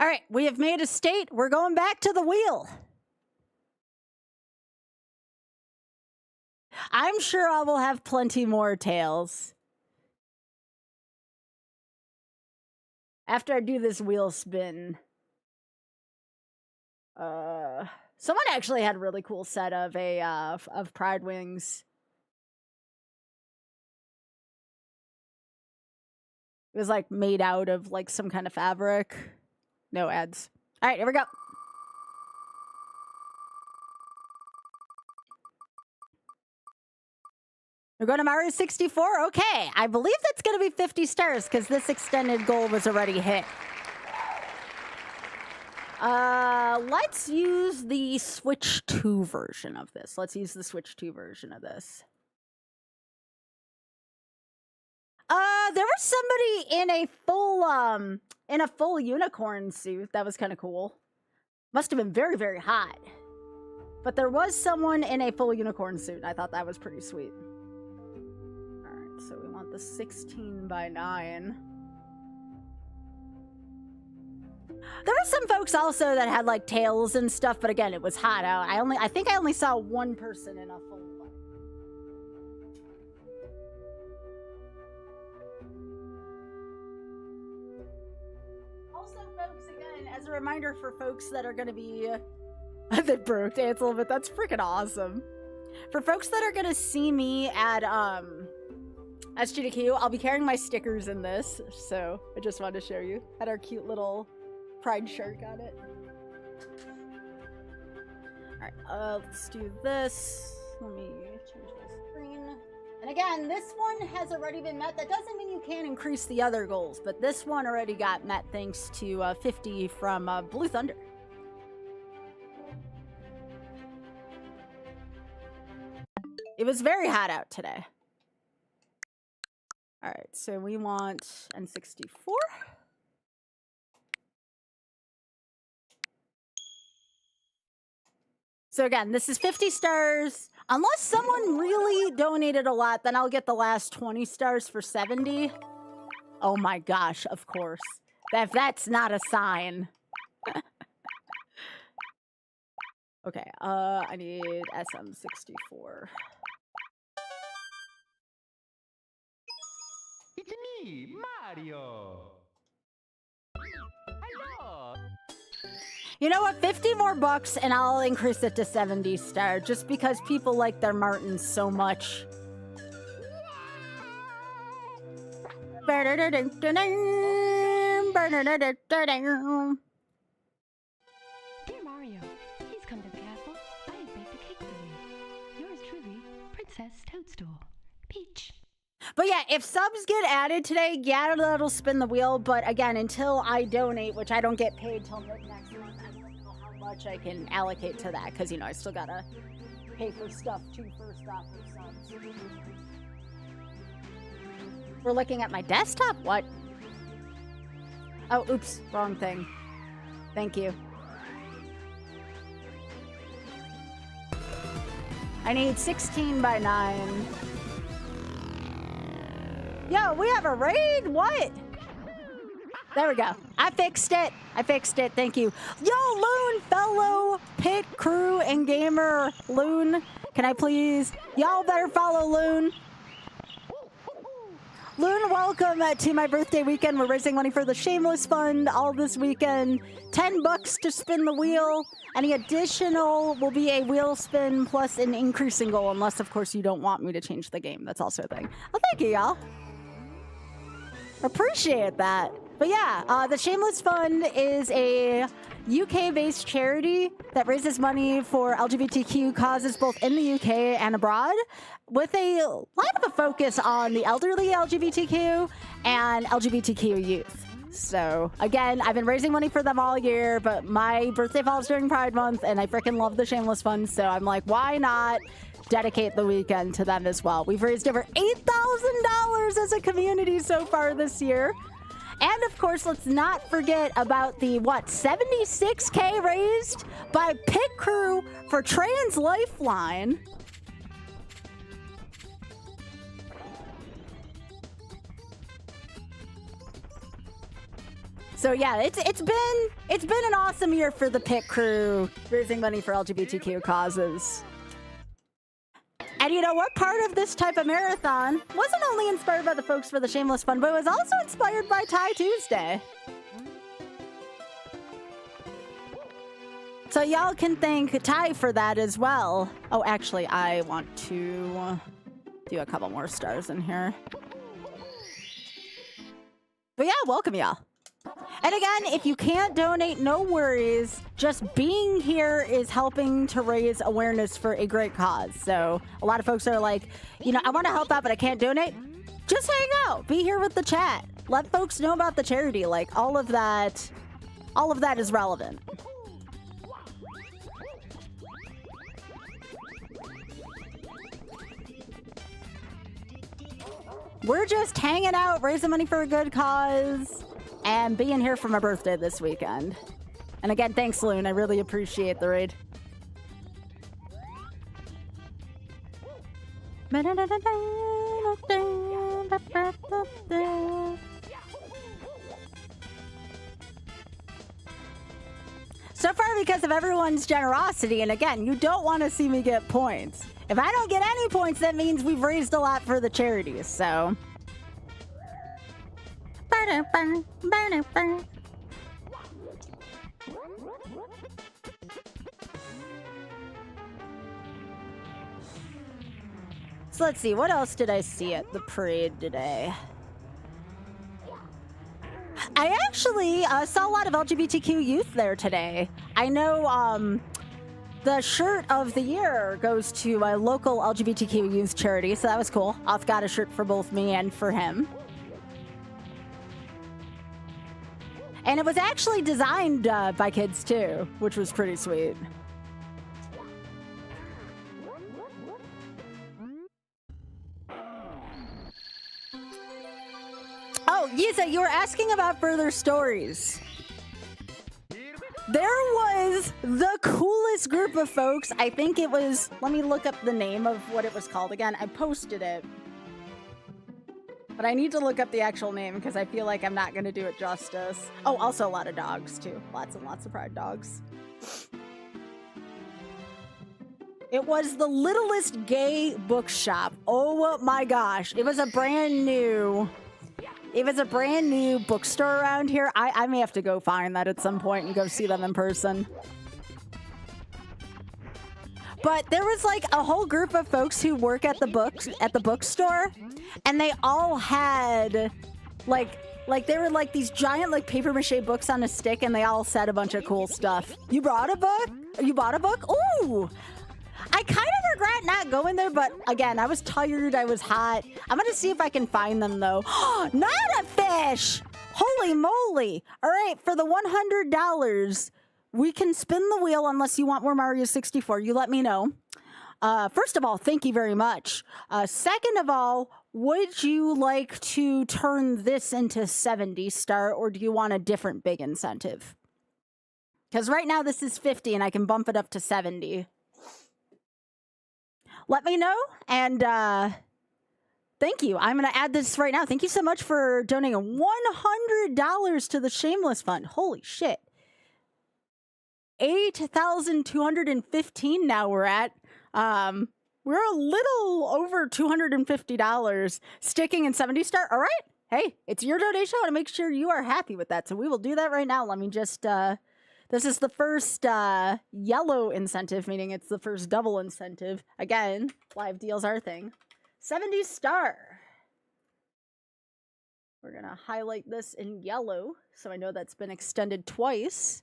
All right, we have made a state. We're going back to the wheel. I'm sure I will have plenty more tales after I do this wheel spin. Someone actually had a really cool set of of Pride Wings. It was like made out of like some kind of fabric. No ads. All right, here we go. We're going to Mario 64. Okay, I believe that's going to be 50 stars because this extended goal was already hit. Let's use the Switch 2 version of this. Let's use the Switch 2 version of this. There was somebody in a full unicorn suit. That was kind of cool. Must have been very, very hot. But there was someone in a full unicorn suit, and I thought that was pretty sweet. All right, so we want the 16:9. There were some folks also that had like tails and stuff, but again, it was hot out. I think I only saw one person in a full one. Also, folks, again, as a reminder for folks that are going to be that broke dance a little bit, that's freaking awesome. For folks that are going to see me at SGDQ, I'll be carrying my stickers in this, so I just wanted to show you. Had our cute little Pride shirt on it. Alright, let's do this. Let me change my screen. And again, this one has already been met. That doesn't mean you can't increase the other goals, but this one already got met thanks to 50 from Blue Thunder. It was very hot out today. Alright, so we want N64. So again, this is 50 stars. Unless someone really donated a lot, then I'll get the last 20 stars for 70. Oh my gosh, of course. If that's not a sign. Okay, I need SM64. It's me, Mario. Hello. You know what? 50 more bucks and I'll increase it to 70 star just because people like their Martins so much. Dear Mario, please come to the castle. I have baked a cake for you. Yours truly, Princess Toadstool. Peach. But yeah, if subs get added today, yeah, that'll spin the wheel. But again, until I donate, which I don't get paid till mid next month, I don't know how much I can allocate to that because, you know, I still gotta pay for stuff too first off of subs. We're looking at my desktop? What? Oh, oops, wrong thing. Thank you. I need 16 by 9. Yo, we have a raid? What? There we go. I fixed it. I fixed it. Thank you. Yo, Loon, fellow pit crew and gamer Loon. Can I please? Y'all better follow Loon. Loon, welcome to my birthday weekend. We're raising money for the Shameless Fund all this weekend. $10 to spin the wheel. Any additional will be a wheel spin plus an increasing goal, unless, of course, you don't want me to change the game. That's also a thing. Well, thank you, y'all. Appreciate that. But yeah, the Shameless Fund is a UK-based charity that raises money for LGBTQ causes both in the UK and abroad, with a lot of a focus on the elderly LGBTQ and LGBTQ youth. So again, I've been raising money for them all year, but my birthday falls during Pride Month, and I freaking love the Shameless Fund, so I'm like, why not dedicate the weekend to them as well? We've raised over $8,000 as a community so far this year. And of course, let's not forget about the, what, 76K raised by Pit Crew for Trans Lifeline. So yeah, it's been an awesome year for the Pit Crew, raising money for LGBTQ causes. And you know what? Part of this type of marathon wasn't only inspired by the folks for the Shameless Fund, but it was also inspired by Tie Tuesday. So y'all can thank Ty for that as well. Oh, actually, I want to do a couple more stars in here. But yeah, welcome y'all. And again, if you can't donate, no worries. Just being here is helping to raise awareness for a great cause. So a lot of folks are like, you know, I want to help out, but I can't donate. Just hang out. Be here with the chat. Let folks know about the charity. Like, all of that is relevant. We're just hanging out, raising money for a good cause, and being here for my birthday this weekend. And again, thanks, Loon. I really appreciate the raid. So far, because of everyone's generosity, and again, you don't want to see me get points. If I don't get any points, that means we've raised a lot for the charities, so... So let's see, what else did I see at the parade today? I actually saw a lot of LGBTQ youth there today. I know the shirt of the year goes to a local LGBTQ youth charity, so that was cool. I've got a shirt for both me and for him. And it was actually designed by kids too, which was pretty sweet. Oh, Yisa, you were asking about further stories. There was the coolest group of folks. I think it was, let me look up the name of what it was called again. I posted it. But I need to look up the actual name because I feel like I'm not going to do it justice. Oh, also a lot of dogs too. Lots and lots of pride dogs. It was the Littlest Gay Bookshop. Oh my gosh. It was a brand new bookstore around here. I may have to go find that at some point and go see them in person. But there was like a whole group of folks who work at the bookstore, and they all had like they were like these giant like paper mache books on a stick, and they all said a bunch of cool stuff. You brought a book? You bought a book? Ooh! I kind of regret not going there, but again, I was tired, I was hot. I'm gonna see if I can find them though. Not a fish! Holy moly! All right, for the $100, we can spin the wheel unless you want more Mario 64. You let me know. First of all, thank you very much. Second of all, would you like to turn this into 70 star, or do you want a different big incentive? Because right now this is 50 and I can bump it up to 70. Let me know, and thank you. I'm going to add this right now. Thank you so much for donating $100 to the Shameless Fund. Holy shit. 8,215 now we're at. We're a little over $250 sticking in 70 star. All right. Hey, it's your donation. I want to make sure you are happy with that. So we will do that right now. Let me just, this is the first yellow incentive, meaning it's the first double incentive. Again, live deals are a thing. 70 star. We're going to highlight this in yellow so I know that's been extended twice.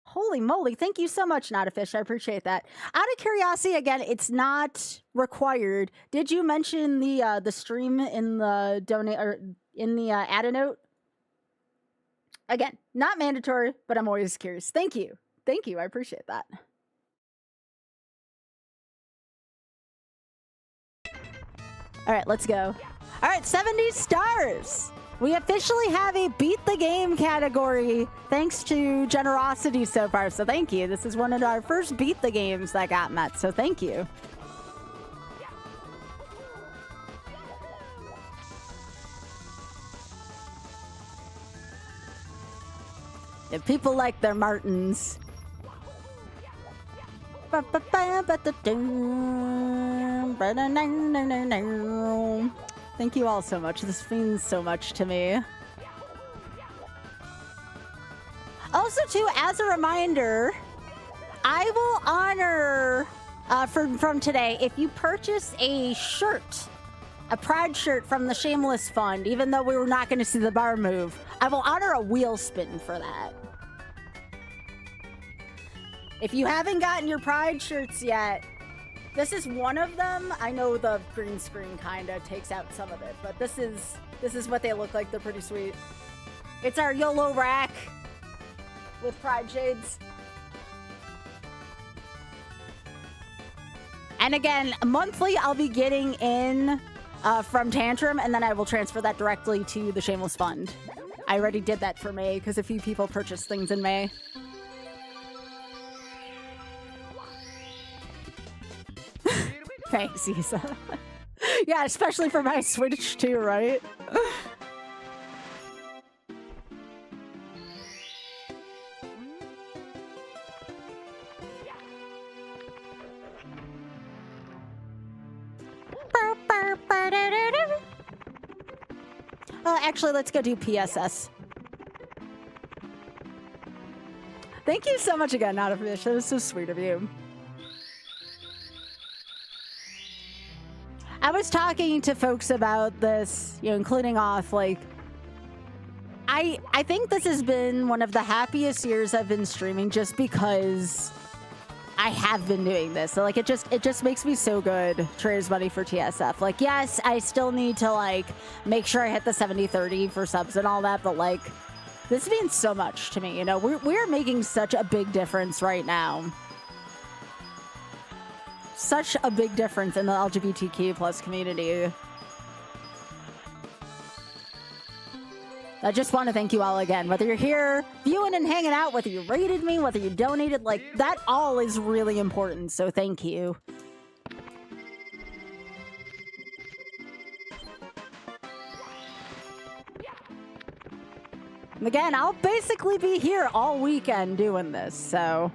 Holy moly, thank you so much, Not a Fish. I appreciate that. Out of curiosity, again, it's not required. Did you mention the stream in the donate or in the add a note? Again, not mandatory, but I'm always curious. Thank you. Thank you. I appreciate that. All right, let's go. All right, 70 stars. We officially have a Beat the Game category thanks to generosity so far. So thank you. This is one of our first Beat the Games that got met. So thank you. If people like their Martins. Thank you all so much. This means so much to me. Also, too, as a reminder, I will honor from today, if you purchase a shirt, a Pride shirt from the Shameless Fund, even though we were not going to see the bar move, I will honor a wheel spin for that. If you haven't gotten your Pride shirts yet, this is one of them. I know the green screen kind of takes out some of it, but this is what they look like. They're pretty sweet. It's our YOLO rack with Pride shades. And again, monthly I'll be getting in from Tantrum, and then I will transfer that directly to the Shameless Fund. I already did that for May because a few people purchased things in May. Thanks, Isa. Yeah, especially for my Switch too, right? Actually, let's go do PSS. Thank you so much again, Not a Fish. That was so sweet of you. I was talking to folks about this, you know, including off, like, I think this has been one of the happiest years I've been streaming just because I have been doing this. So, like, it just makes me so good to raise money for TSF. Like, yes, I still need to, like, make sure I hit the 70-30 for subs and all that, but, like, this means so much to me, you know? We're making such a big difference right now. Such a big difference in the LGBTQ plus community. I just want to thank you all again. Whether you're here viewing and hanging out, whether you rated me, whether you donated, like, that all is really important. So thank you. And again, I'll basically be here all weekend doing this, so...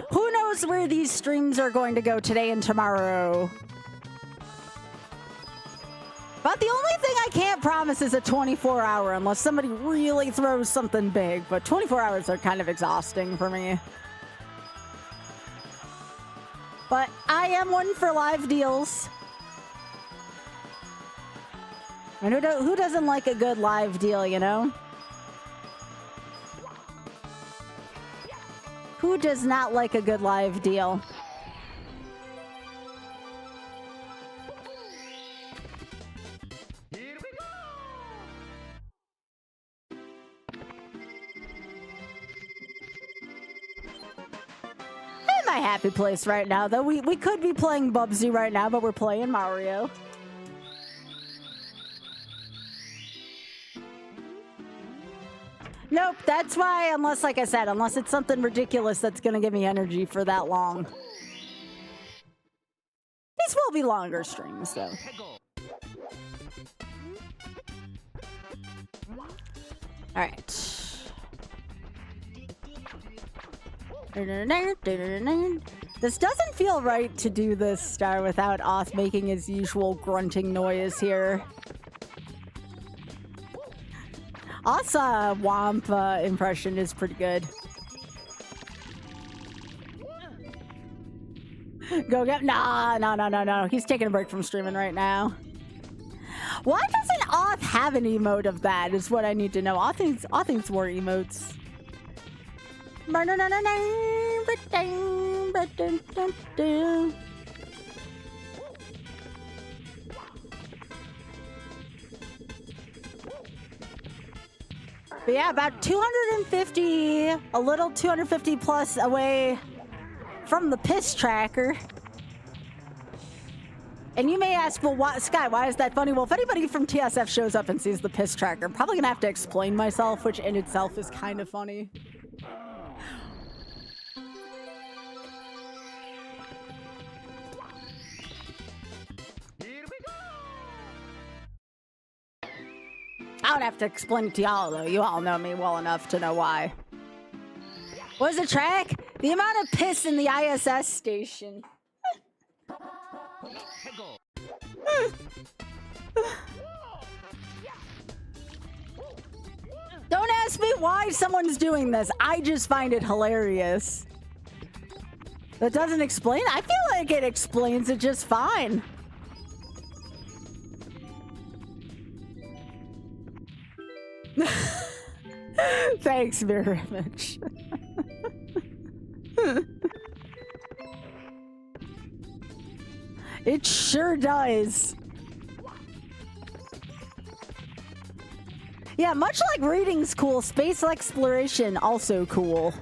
Who knows where these streams are going to go today and tomorrow? But the only thing I can't promise is a 24-hour unless somebody really throws something big. But 24 hours are kind of exhausting for me. But I am one for live deals. And who doesn't like a good live deal, you know? Who does not like a good live deal? In my happy place right now, though. We could be playing Bubsy right now, but we're playing Mario. Nope, that's why, unless, like I said, unless it's something ridiculous that's gonna give me energy for that long. These will be longer streams, though. Alright. This doesn't feel right to do this star without Oth making his usual grunting noise here. Oth's Womp impression is pretty good. Go get— No. He's taking a break from streaming right now. Why doesn't Oth have an emote of that is what I need to know. Oth needs more emotes. But yeah, about 250, a little 250 plus away from the piss tracker. And you may ask, well, Sky, why is that funny? Well, if anybody from TSF shows up and sees the piss tracker, I'm probably gonna have to explain myself, which in itself is kind of funny. I don't have to explain it to y'all, though. You all know me well enough to know why. What is the track? The amount of piss in the ISS station. Don't ask me why someone's doing this. I just find it hilarious. That doesn't explain. I feel like it explains it just fine. Thanks, mirror image. It sure does. Yeah, much like reading's cool, space exploration also cool.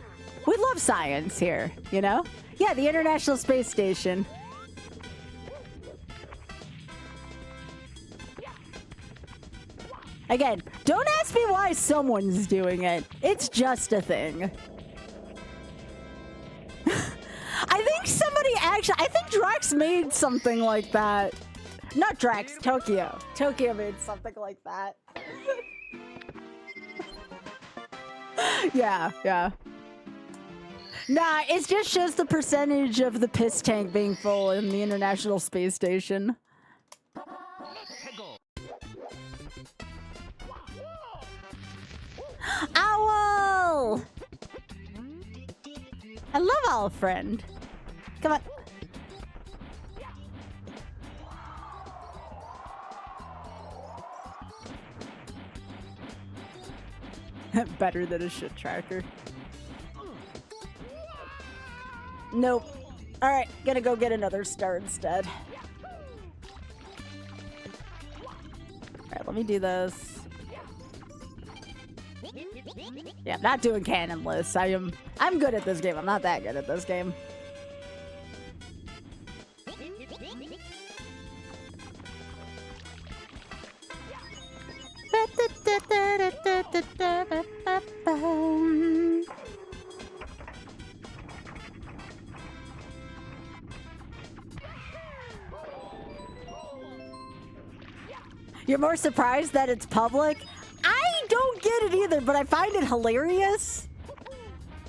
We love science here, you know? Yeah, the International Space Station. Again, don't ask me why someone's doing it. It's just a thing. I think somebody actually— I think Drax made something like that. Not Drax, Tokyo. Tokyo made something like that. Yeah. Nah, it just shows the percentage of the piss tank being full in the International Space Station. Owl! I love Owl Friend. Come on. Better than a shit tracker. Nope. Alright, gonna go get another star instead. Alright, let me do this. Yeah, I'm not doing cannonless. I'm good at this game. I'm not that good at this game. You're more surprised that it's public? I don't get it either, but I find it hilarious.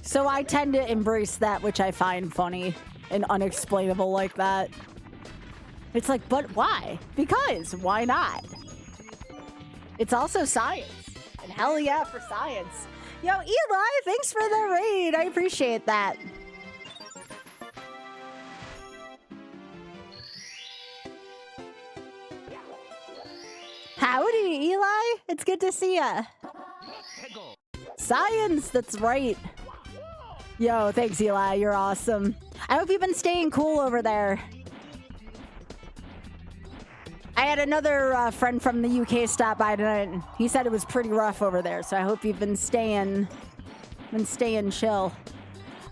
So I tend to embrace that, which I find funny and unexplainable like that. It's like, but why? Because, why not? It's also science. And hell yeah for science. Yo, Eli, thanks for the raid. I appreciate that. Howdy, Eli. It's good to see ya. Science, that's right. Yo, thanks, Eli. You're awesome. I hope you've been staying cool over there. I had another friend from the UK stop by tonight, and he said it was pretty rough over there, so I hope you've been staying chill.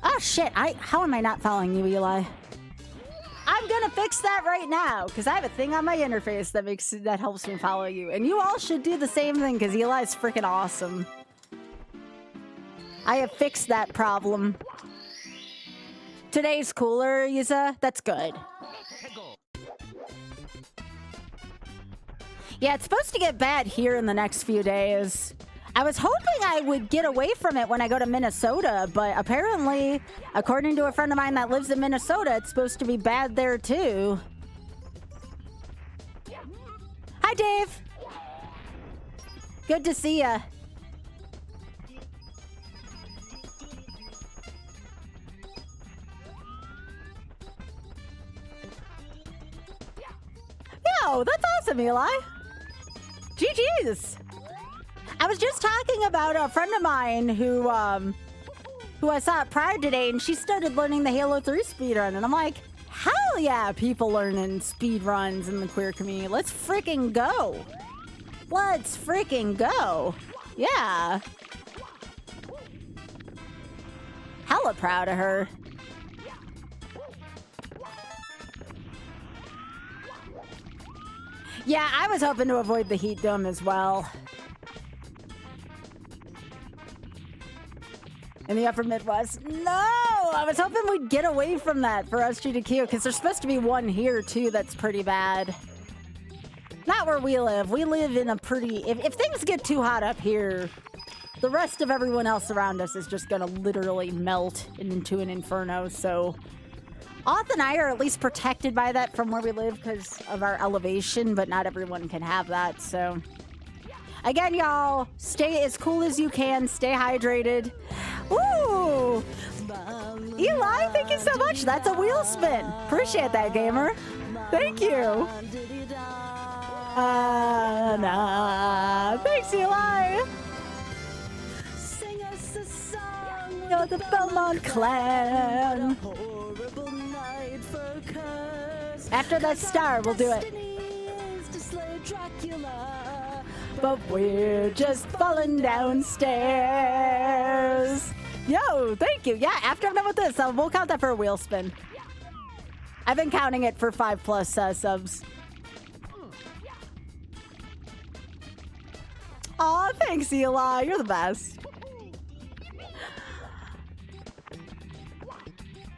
Oh, shit. How am I not following you, Eli? I'm gonna fix that right now, because I have a thing on my interface that helps me follow you. And you all should do the same thing, because Eli's freaking awesome. I have fixed that problem. Today's cooler, Yuza. That's good. Yeah, it's supposed to get bad here in the next few days. I was hoping I would get away from it when I go to Minnesota, but apparently, according to a friend of mine that lives in Minnesota, it's supposed to be bad there too. Hi, Dave. Good to see ya. Yo, that's awesome, Eli. GG's. I was just talking about a friend of mine who I saw at Pride today, and she started learning the Halo 3 speedrun, and I'm like, hell yeah, people learning speedruns in the queer community. Let's freaking go. Let's freaking go. Yeah. Hella proud of her. Yeah, I was hoping to avoid the heat dome as well. In the upper Midwest. No! I was hoping we'd get away from that for SGDQ, because there's supposed to be one here, too, that's pretty bad. Not where we live. We live in a pretty... If things get too hot up here, the rest of everyone else around us is just gonna literally melt into an inferno, so... Auth and I are at least protected by that from where we live because of our elevation, but not everyone can have that, so... Again, y'all, stay as cool as you can. Stay hydrated. Ooh! Eli, thank you so much. That's a wheel spin. Appreciate that, gamer. Thank you. Thanks, Eli. Sing us a song. You're the Belmont clan. After that star, we'll do it. But we're just falling downstairs. Yo, thank you. Yeah, after I'm done with this, we'll count that for a wheel spin. I've been counting it for 5+ subs. Aw, thanks, Eli. You're the best.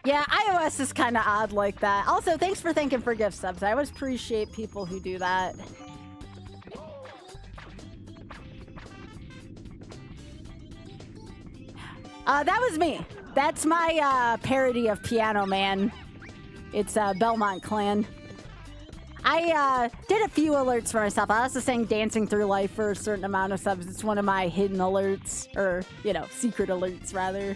Yeah, iOS is kind of odd like that. Also, thanks for thanking for gift subs. I always appreciate people who do that. That was me. That's my parody of Piano Man. It's Belmont Clan. I did a few alerts for myself. I also sang Dancing Through Life for a certain amount of subs. It's one of my hidden alerts, or, you know, secret alerts, rather.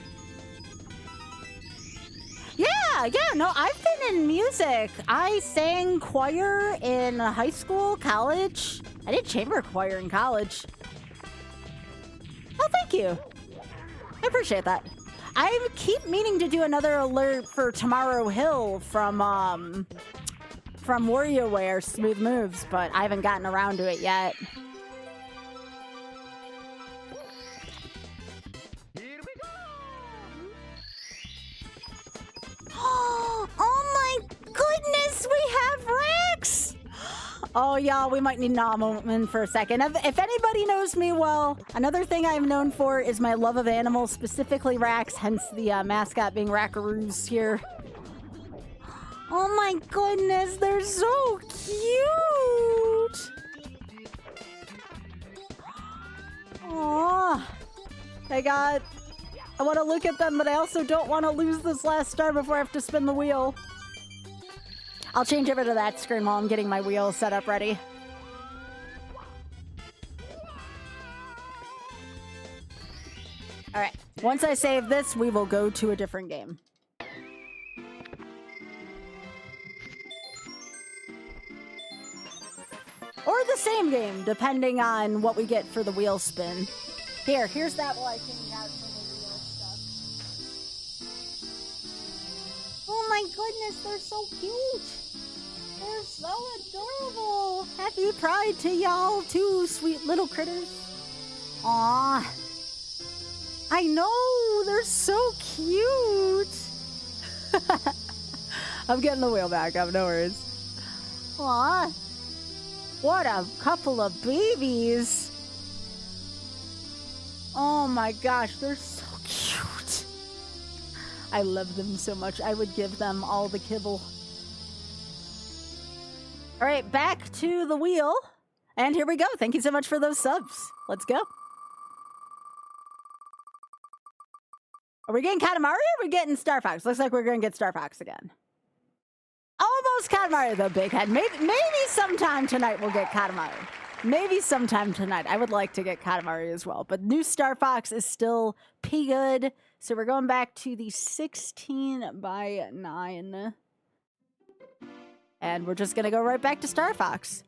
Yeah, no, I've been in music. I sang choir in high school, college. I did chamber choir in college. Oh, thank you. I appreciate that. I keep meaning to do another alert for Tomorrow Hill from WarioWare Smooth Moves, but I haven't gotten around to it yet. Here we go. Oh my goodness, we have Rex! Oh, y'all, we might need an awe moment for a second. If anybody knows me well, another thing I'm known for is my love of animals, specifically Rax, hence the mascot being Rackaroos here. Oh my goodness, they're so cute! Aww. I want to look at them, but I also don't want to lose this last star before I have to spin the wheel. I'll change over to that screen while I'm getting my wheel set up ready. Alright, once I save this, we will go to a different game. Or the same game, depending on what we get for the wheel spin. Here's that while I change out some of the wheel stuff. Oh my goodness, they're so cute. They're so adorable. Happy Pride to y'all too, sweet little critters. Aw. I know, they're so cute. I'm getting the wheel back up, no worries. Aw. What a couple of babies. Oh my gosh, they're so cute. I love them so much. I would give them all the kibble. All right, back to the wheel. And here we go. Thank you so much for those subs. Let's go. Are we getting Katamari or are we getting Star Fox? Looks like we're going to get Star Fox again. Almost Katamari though, Big Head. Maybe sometime tonight we'll get Katamari. Maybe sometime tonight. I would like to get Katamari as well. But new Star Fox is still good. So we're going back to the 16:9. And we're just going to go right back to Star Fox.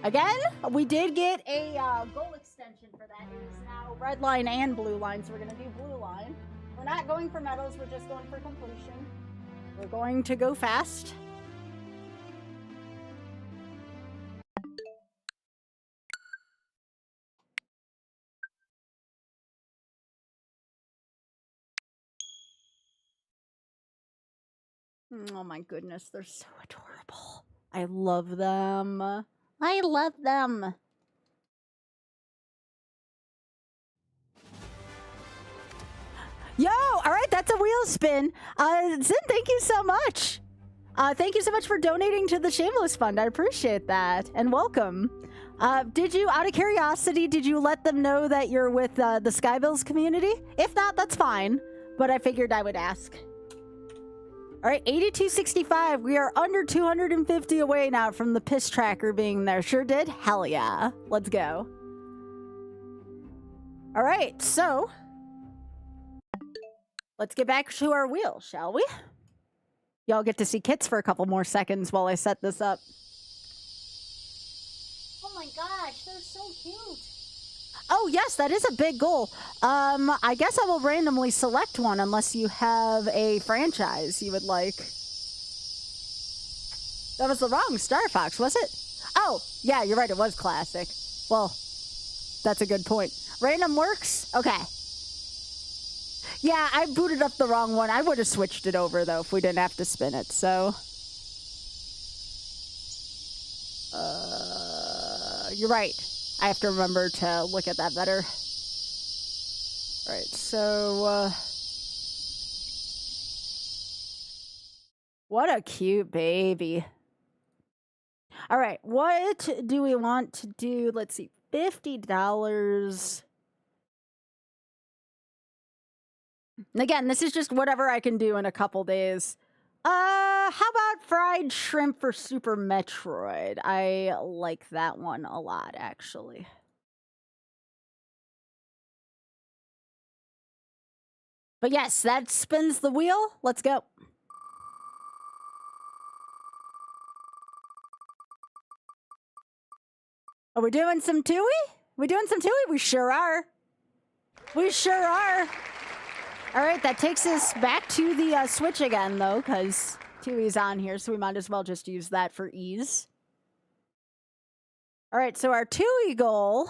Again, we did get a goal extension for that. It is now red line and blue line. So we're going to do blue line. We're not going for medals. We're just going for completion. We're going to go fast. Oh my goodness, they're so adorable. I love them. I love them. Yo, all right, that's a wheel spin. Zin, thank you so much. Thank you so much for donating to the Shameless Fund. I appreciate that. And welcome. Did you, out of curiosity, did you let them know that you're with the Skybilz community? If not, that's fine. But I figured I would ask. All right, 8265. We are under 250 away now from the piss tracker being there. Sure did? Hell yeah. Let's go. All right, so let's get back to our wheel, shall we? Y'all get to see Kits for a couple more seconds while I set this up. Oh my gosh, they're so cute. Oh yes, that is a big goal. I guess I will randomly select one unless you have a franchise you would like. That was the wrong Star Fox, was it? Oh, yeah, you're right, it was classic. Well, that's a good point. Random works? Okay. Yeah, I booted up the wrong one. I would have switched it over, though, if we didn't have to spin it, so... You're right. I have to remember to look at that better. Alright, so, what a cute baby. Alright, what do we want to do? Let's see, $50. And again, this is just whatever I can do in a couple days. How about fried shrimp for Super Metroid? I like that one a lot, actually. But yes, that spins the wheel. Let's go. Are we doing some Tui? We doing some Tui? We sure are. We sure are. All right, that takes us back to the Switch again, though, because Tui's on here, so we might as well just use that for ease. All right, so our Tui goal...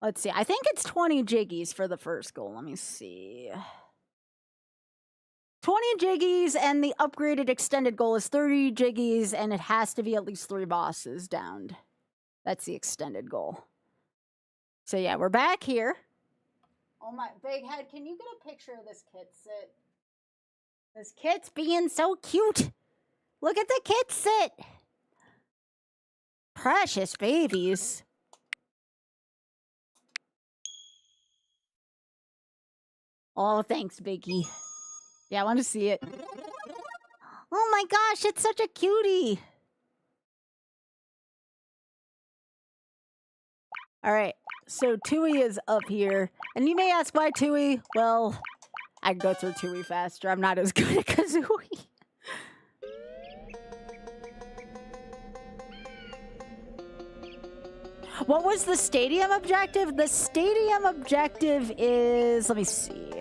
Let's see, I think it's 20 jiggies for the first goal. Let me see. 20 jiggies, and the upgraded extended goal is 30 jiggies, and it has to be at least 3 bosses downed. That's the extended goal. So yeah, we're back here. Oh my, Big Head, can you get a picture of this kit sit? This kit's being so cute. Look at the kit sit. Precious babies. Oh, thanks, Biggie. Yeah, I want to see it. Oh my gosh, it's such a cutie. All right, so Tui is up here. And you may ask why Tui? Well, I can go through Tui faster. I'm not as good at Kazooie. What was the stadium objective? The stadium objective is, let me see.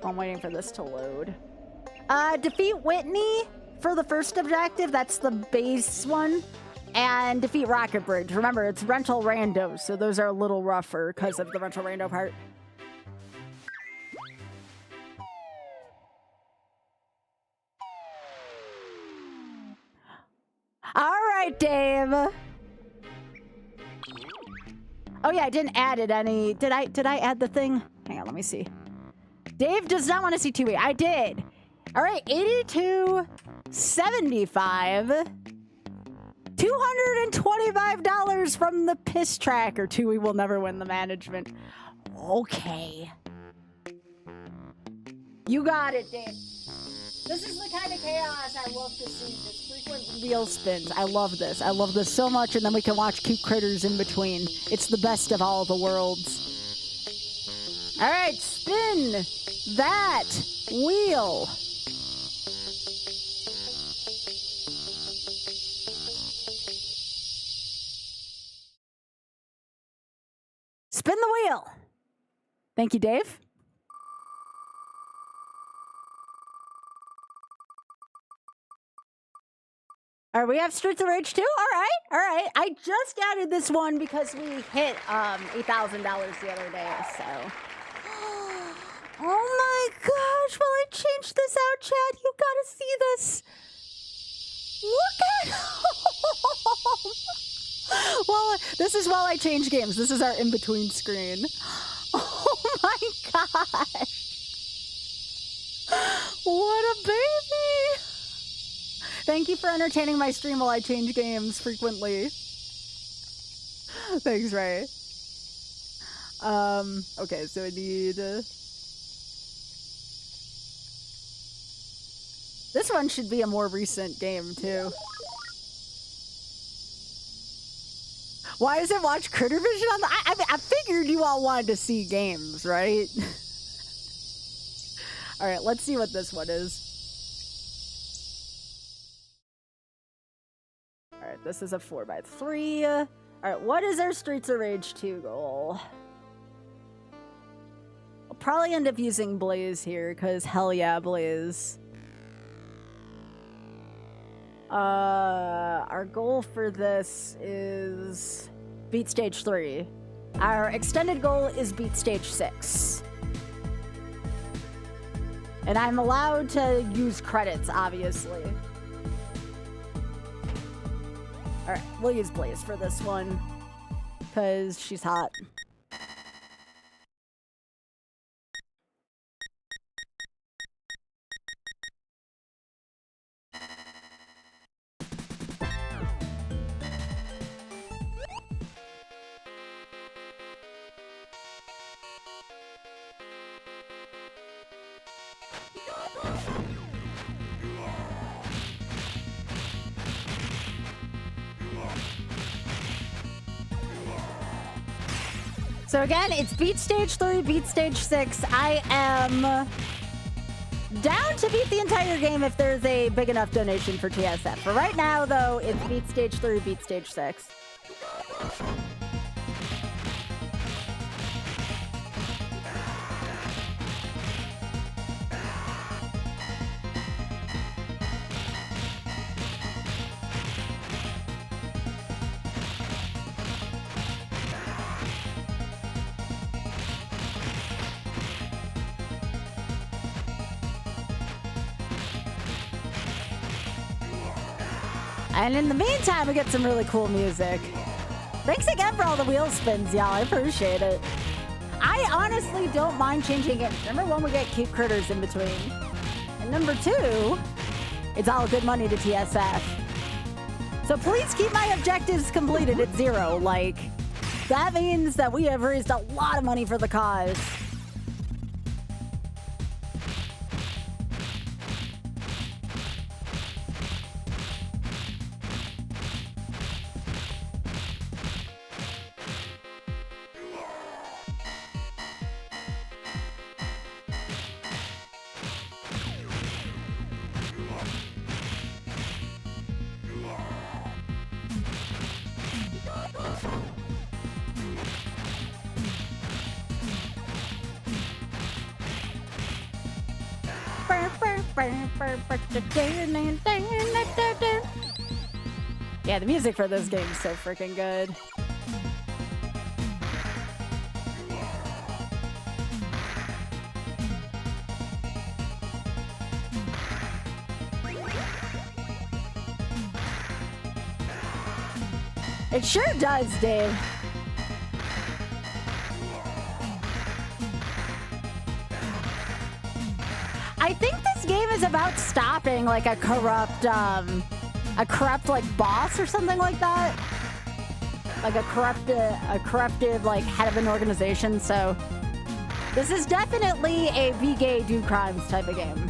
I'm waiting for this to load. Defeat Whitney for the first objective. That's the base one. And defeat Rocket Bridge. Remember, it's rental randos, so those are a little rougher because of the rental rando part. All right, Dave. Oh yeah, I didn't add it any. Did I add the thing? Hang on, let me see. Dave does not want to see 2E. I did. All right, 82.75. $225 from the piss tracker. 2E will never win the management. Okay. You got it, Dave. This is the kind of chaos I love to see. This frequent wheel spins. I love this. I love this so much, and then we can watch cute critters in between. It's the best of all the worlds. All right, spin that wheel. Spin the wheel. Thank you, Dave. All right, we have Streets of Rage 2. All right. I just added this one because we hit $8,000 the other day, so. Oh my gosh, while I change this out, chat, you gotta see this. Look at Well, this is while I change games. This is our in-between screen. Oh my gosh. What a baby. Thank you for entertaining my stream while I change games frequently. Thanks, Ray. Okay, so I need... This one should be a more recent game, too. Why is it watch Critter Vision on the... I figured you all wanted to see games, right? Alright, let's see what this one is. Alright, this is a 4x3. Alright, what is our Streets of Rage 2 goal? I'll probably end up using Blaze here, because hell yeah, Blaze. Our goal for this is beat stage 3. Our extended goal is beat stage 6. And I'm allowed to use credits, obviously. Alright, we'll use Blaze for this one, because she's hot. So again, it's beat stage 3, beat stage 6. I am down to beat the entire game if there's a big enough donation for TSF. For right now, though, it's beat stage 3, beat stage 6. And in the meantime, we get some really cool music. Thanks again for all the wheel spins, y'all. I appreciate it. I honestly don't mind changing it. Number 1, we get cute critters in between. And number 2, it's all good money to TSF. So please keep my objectives completed at 0. Like, that means that we have raised a lot of money for the cause. Yeah, the music for this game is so freaking good. It sure does, Dave. I think this game is about stopping like a corrupt like boss or something like that. Like a corrupted like head of an organization. So this is definitely a be gay, do crimes type of game.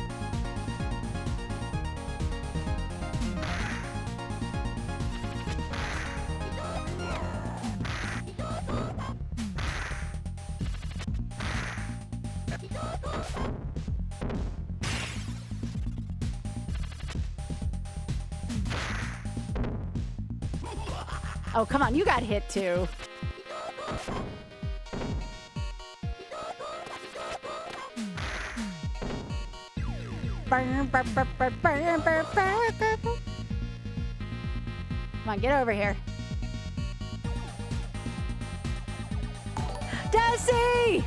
Oh, come on, you got hit too. Come on, get over here. Desi!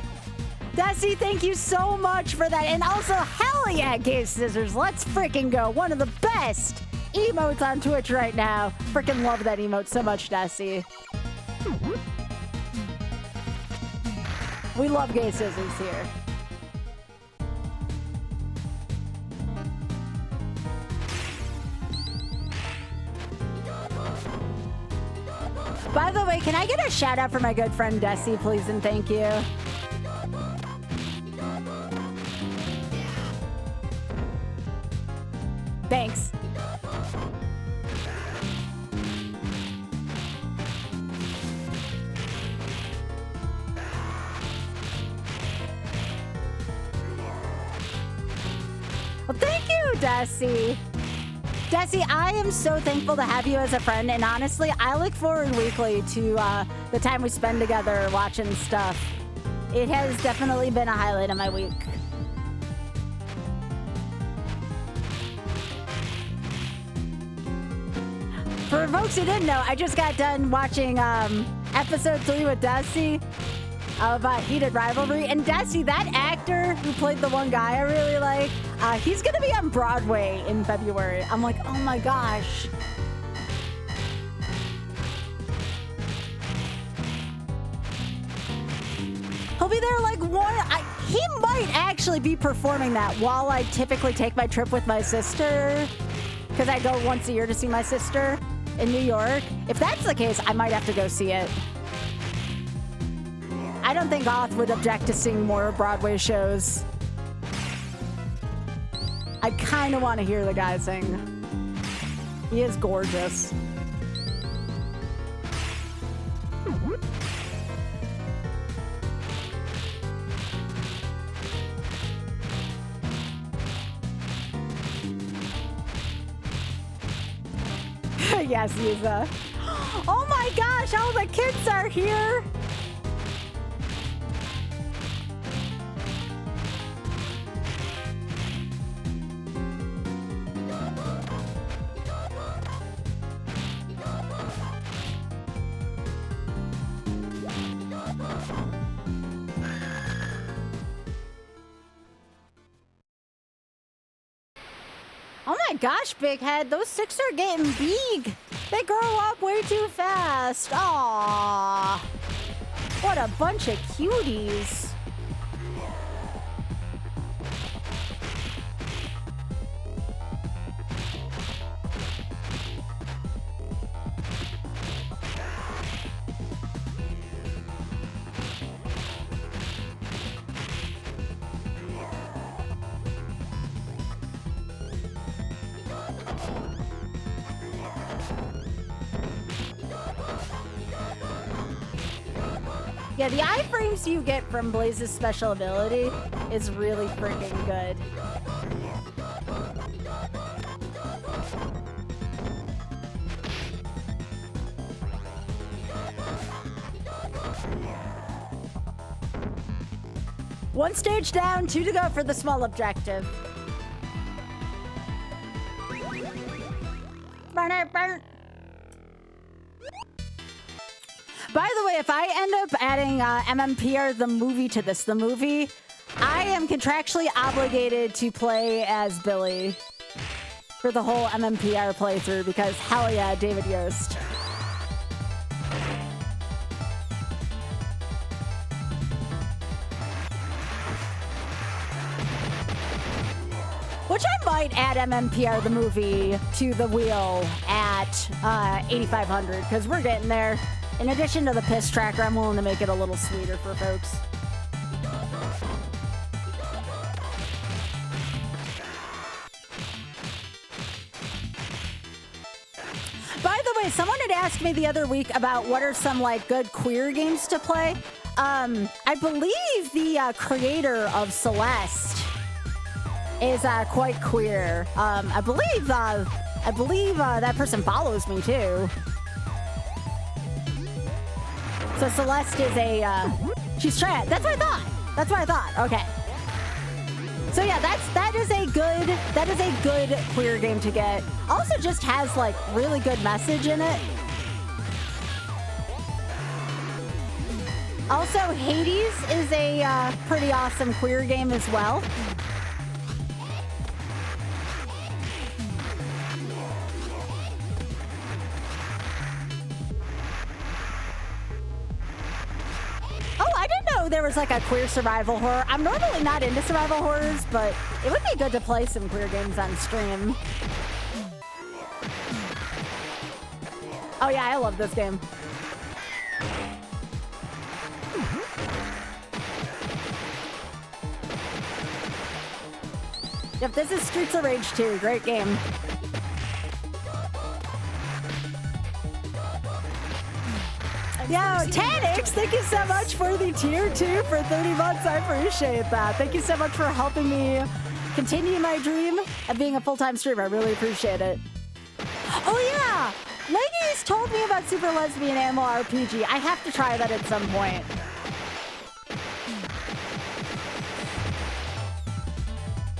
Desi, thank you so much for that. And also, hell yeah, Gay Scissors. Let's freaking go. One of the best emotes on Twitch right now. Freaking love that emote so much, Desi. We love Gay Scissors here. By the way, can I get a shout out for my good friend Desi, please, and thank you. Thanks. Well, thank you, Desi. Desi, I am so thankful to have you as a friend, and honestly, I look forward weekly to the time we spend together watching stuff. It has definitely been a highlight of my week. For folks who didn't know, I just got done watching episode 3 with Desi of Heated Rivalry, and Desi, that actor who played the one guy I really like, he's gonna be on Broadway in February. I'm like, oh my gosh. He'll be there like he might actually be performing that while I typically take my trip with my sister, because I go once a year to see my sister in New York. If that's the case, I might have to go see it. I don't think Goth would object to seeing more Broadway shows. I kind of want to hear the guy sing. He is gorgeous. Yes, Yuza. Oh my gosh, all the kids are here. Oh my gosh, Big Head, those sticks are getting big. They grow up way too fast. Aww. What a bunch of cuties. Yeah, the iframes you get from Blaze's special ability is really freaking good. One stage down, 2 to go for the small objective. By the way, if I end up adding MMPR the movie to this, the movie, I am contractually obligated to play as Billy for the whole MMPR playthrough because hell yeah, David Yost. Which I might add MMPR the movie to the wheel at 8,500 because we're getting there. In addition to the piss tracker, I'm willing to make it a little sweeter for folks. By the way, someone had asked me the other week about what are some like good queer games to play. I believe the creator of Celeste is quite queer. I believe that person follows me too. So Celeste is she's trans. That's what I thought. Okay. So yeah, that is a good queer game to get. Also just has like really good message in it. Also Hades is a pretty awesome queer game as well. There was like a queer survival horror. I'm normally not into survival horrors, but it would be good to play some queer games on stream. Oh yeah, I love this game. Yep, this is Streets of Rage 2. Great game. Yo, Tanix, thank you so much for the tier 2 for 30 months. I appreciate that. Thank you so much for helping me continue my dream of being a full-time streamer. I really appreciate it. Oh yeah, Leggy's told me about Super Lesbian Animal RPG. I have to try that at some point.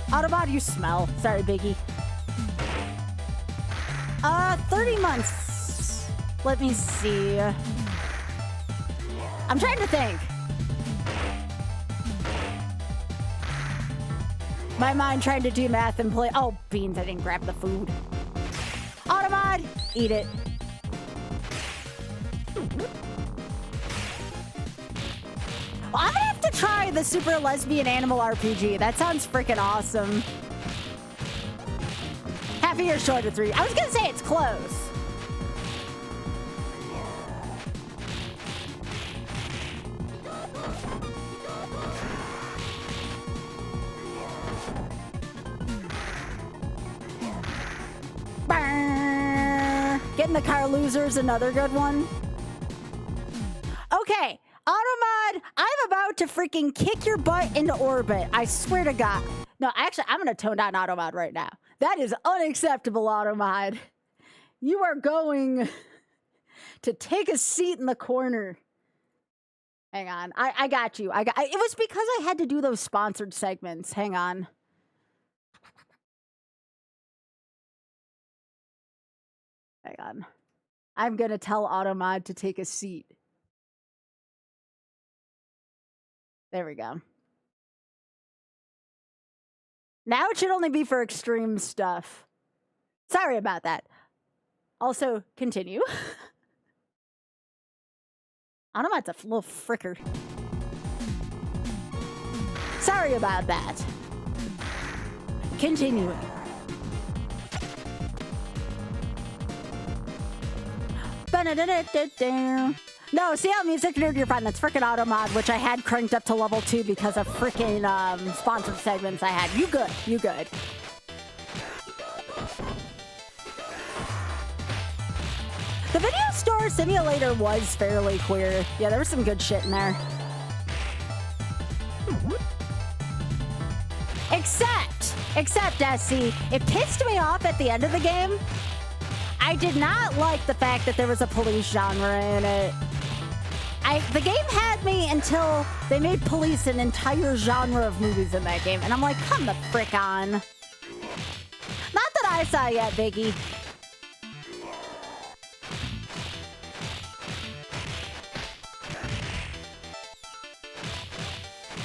Autobot, you smell. Sorry, Biggie. 30 months. Let me see. I'm trying to think. My mind trying to do math and play. Oh, beans, I didn't grab the food. Automod, eat it. Well, I'm gonna have to try the Super Lesbian Animal RPG. That sounds freaking awesome. Half a year short of 3. I was gonna say it's close. Getting the car losers, another good one. Okay, Automod, I'm about to freaking kick your butt into orbit. I swear to God. No, actually, I'm going to tone down Automod right now. That is unacceptable, Automod. You are going to take a seat in the corner. Hang on. I got you. It was because I had to do those sponsored segments. Hang on. Hang on. I'm going to tell Automod to take a seat. There we go. Now it should only be for extreme stuff. Sorry about that. Also, continue. Automod's a little fricker. Sorry about that. Continuing. No, see how music nerd you're fine. That's freaking Automod, which I had cranked up to level 2 because of freaking sponsored segments I had. You good. You good. The video store simulator was fairly queer. Yeah, there was some good shit in there. Except, SC, it pissed me off at the end of the game. I did not like the fact that there was a police genre in it. The game had me until they made police an entire genre of movies in that game. And I'm like, come the frick on. Not that I saw yet, Biggie.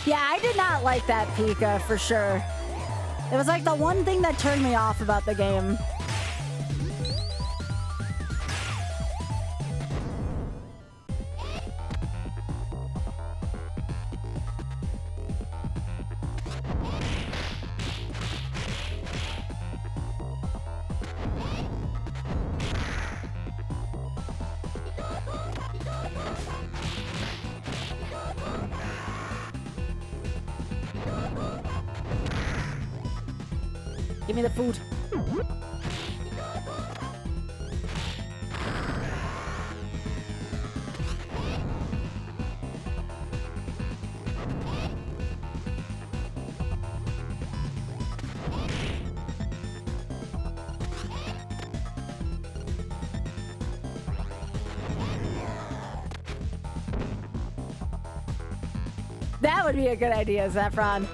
Yeah, I did not like that Pika for sure. It was like the one thing that turned me off about the game. Give me the food. That would be a good idea, Zephron.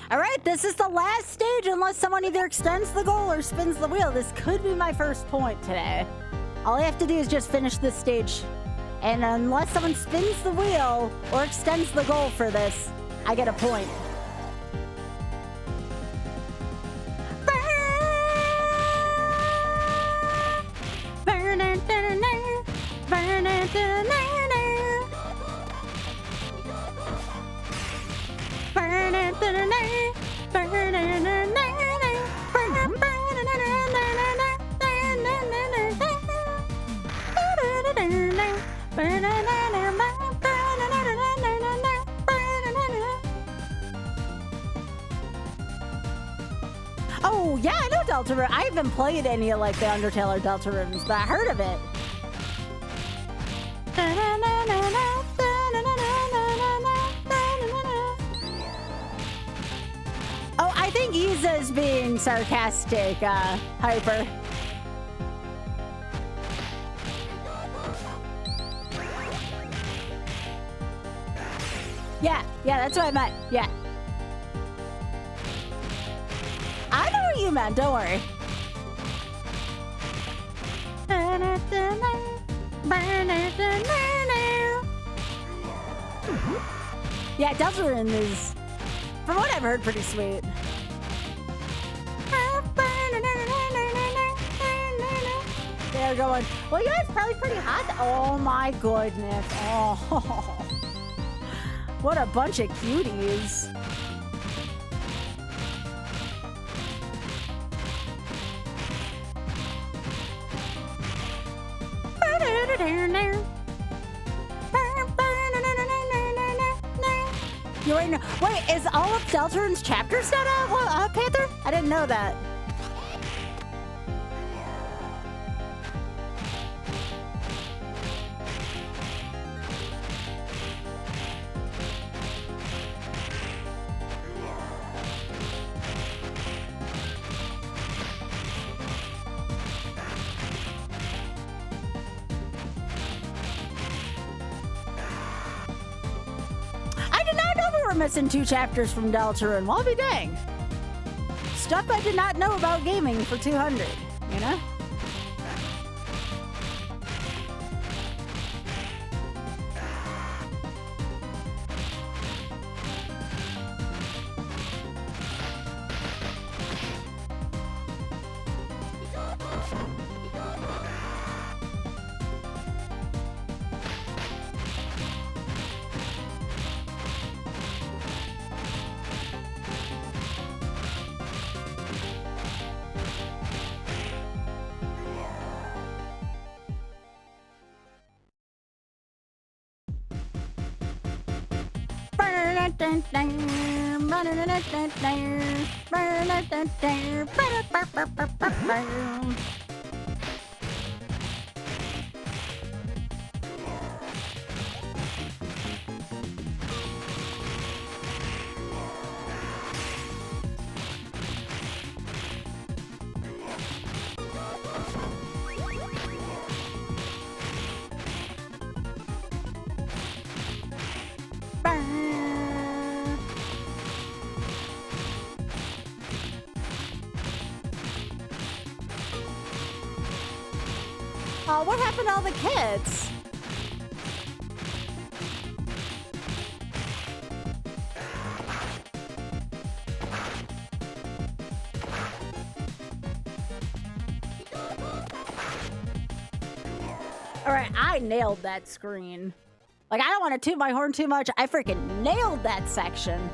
All right, this is the last stage unless someone either extends the goal or spins the wheel. This could be my first point today. All I have to do is just finish this stage. And unless someone spins the wheel or extends the goal for this, I get a point. Oh, yeah, I know Deltarune. I haven't played any of like the Undertale or Deltarunes, but I heard of it. Oh, I think Iza's being sarcastic, Hyper. Yeah, that's what I meant. Yeah. I know what you meant, don't worry. Yeah, Deltarune is, from what I've heard, pretty sweet. They're going, well, you guys probably pretty hot. Oh my goodness. Oh. What a bunch of cuties. You're in, wait, is all of Deltarune's chapters done out, Panther? I didn't know that. Missing 2 chapters from Deltarune. Well, I'll be dang. Stuff I did not know about gaming for 200, you know? Oh, what happened to all the kids? Alright, I nailed that screen. Like, I don't want to toot my horn too much. I freaking nailed that section.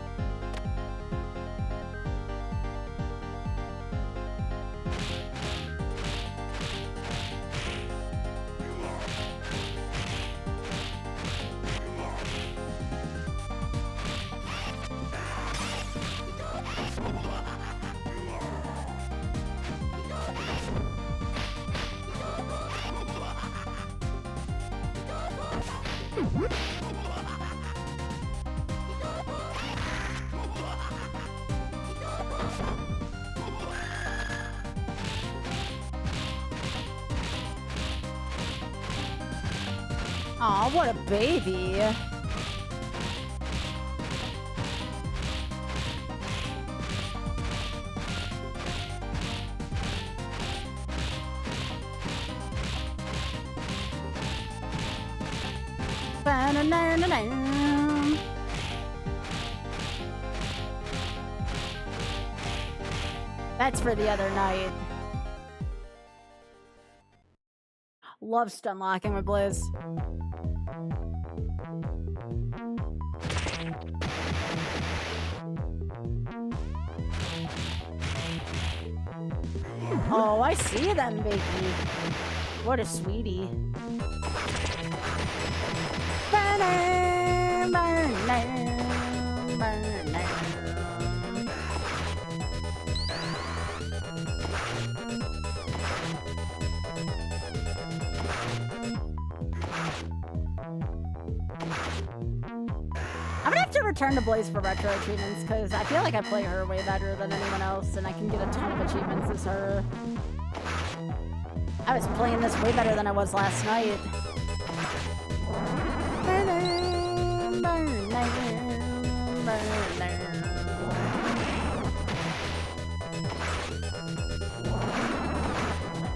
Aw, what a baby. Ba-na-na-na-na. That's for the other night. Love stun locking with Blizz. Oh, I see them, baby. What a sweetie. I'm gonna have to return to Blaze for retro achievements because I feel like I play her way better than anyone else and I can get a ton of achievements as her. I was playing this way better than I was last night.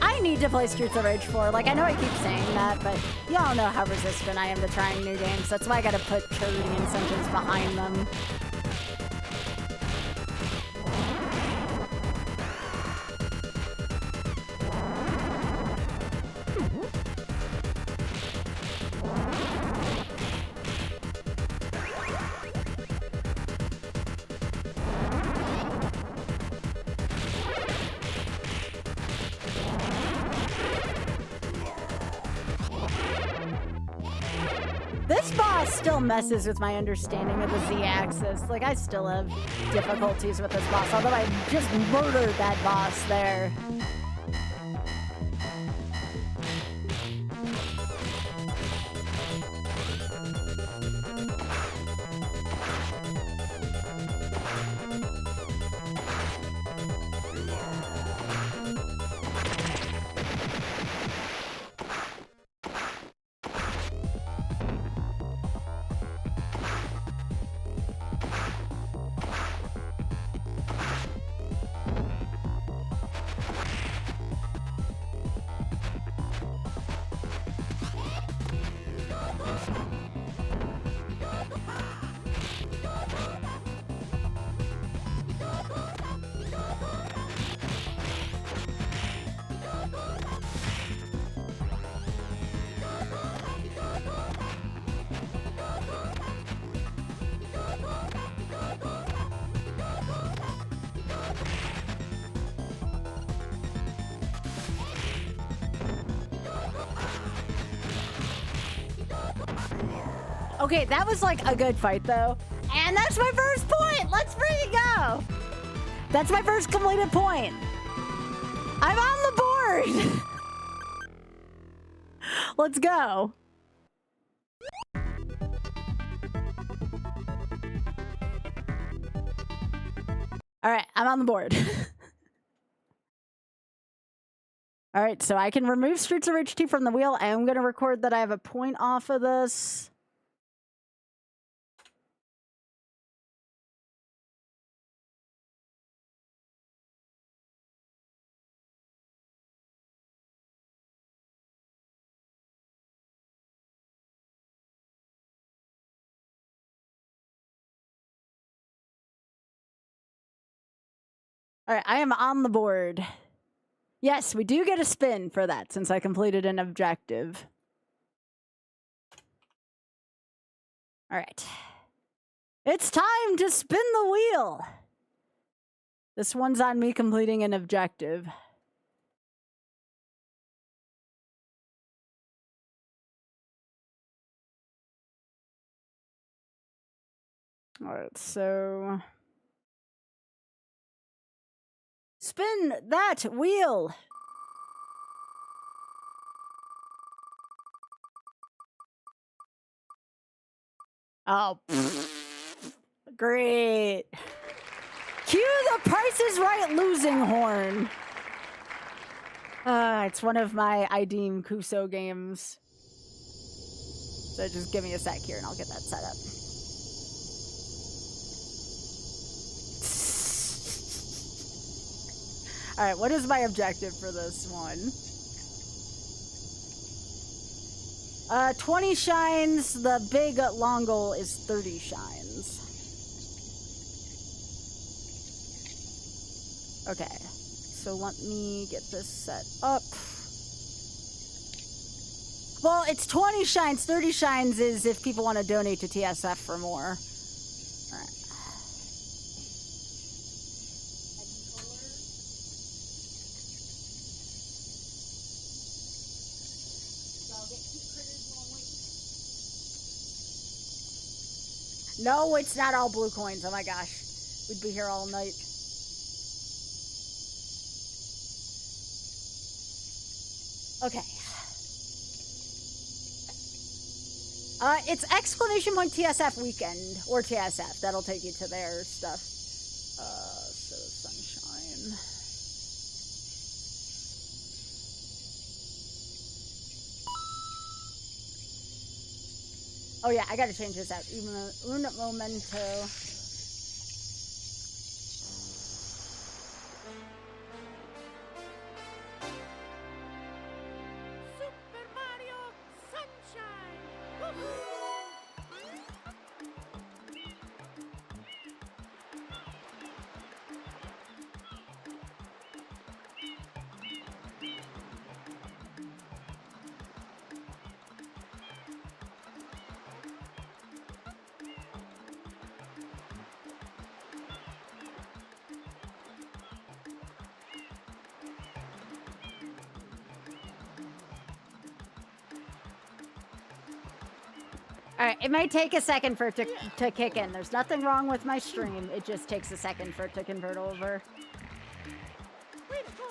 I need to play Streets of Rage 4. Like, I know I keep saying that, but y'all know how resistant I am to trying new games. That's why I gotta put charity incentives behind them. This boss still messes with my understanding of the Z-axis. Like, I still have difficulties with this boss, although I just murdered that boss there. Okay, that was like a good fight though. And that's my first point! Let's freaking go! That's my first completed point. I'm on the board! Let's go. Alright, I'm on the board. Alright, so I can remove Streets of Rage 2 from the wheel. I am going to record that I have a point off of this. All right, I am on the board. Yes, we do get a spin for that since I completed an objective. All right. It's time to spin the wheel. This one's on me completing an objective. All right, so spin that wheel. Oh, great. Cue the Price is Right losing horn. It's one of my I Deem Kuso games. So just give me a sec here and I'll get that set up. All right, what is my objective for this one? 20 shines. The big long goal is 30 shines. Okay, so let me get this set up. Well, it's 20 shines. 30 shines is if people want to donate to TSF for more. All right. No, it's not all blue coins. Oh my gosh. We'd be here all night. Okay. It's exclamation point TSF weekend or TSF. That'll take you to their stuff. So sunshine. Oh yeah, I gotta change this out. Un momento. Super Mario Sunshine! All right, it might take a second for it to kick in. There's nothing wrong with my stream. It just takes a second for it to convert over. Way to go!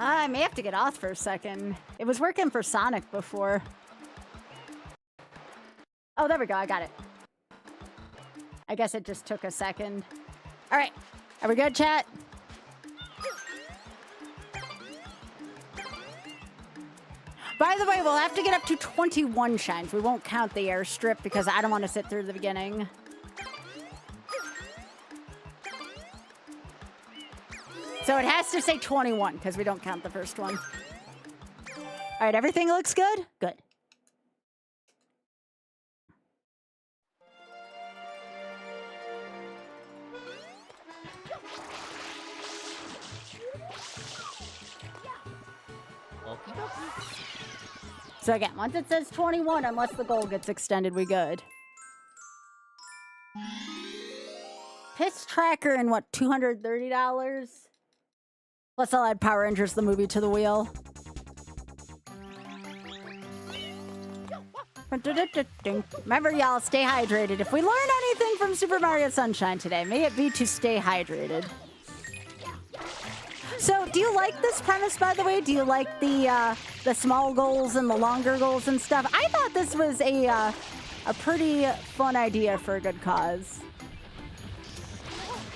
I may have to get off for a second. It was working for Sonic before. Oh, there we go. I got it. I guess it just took a second. All right. Are we good, chat? By the way, we'll have to get up to 21 shines. We won't count the airstrip because I don't want to sit through the beginning. So it has to say 21 because we don't count the first one. All right, everything looks good? Good. So again, once it says 21, unless the goal gets extended, we good. Piss tracker and what, $230? Plus I'll add Power Rangers the movie to the wheel. Remember, y'all, stay hydrated. If we learned anything from Super Mario Sunshine today, may it be to stay hydrated. So, do you like this premise, by the way? Do you like the small goals and the longer goals and stuff? I thought this was a pretty fun idea for a good cause.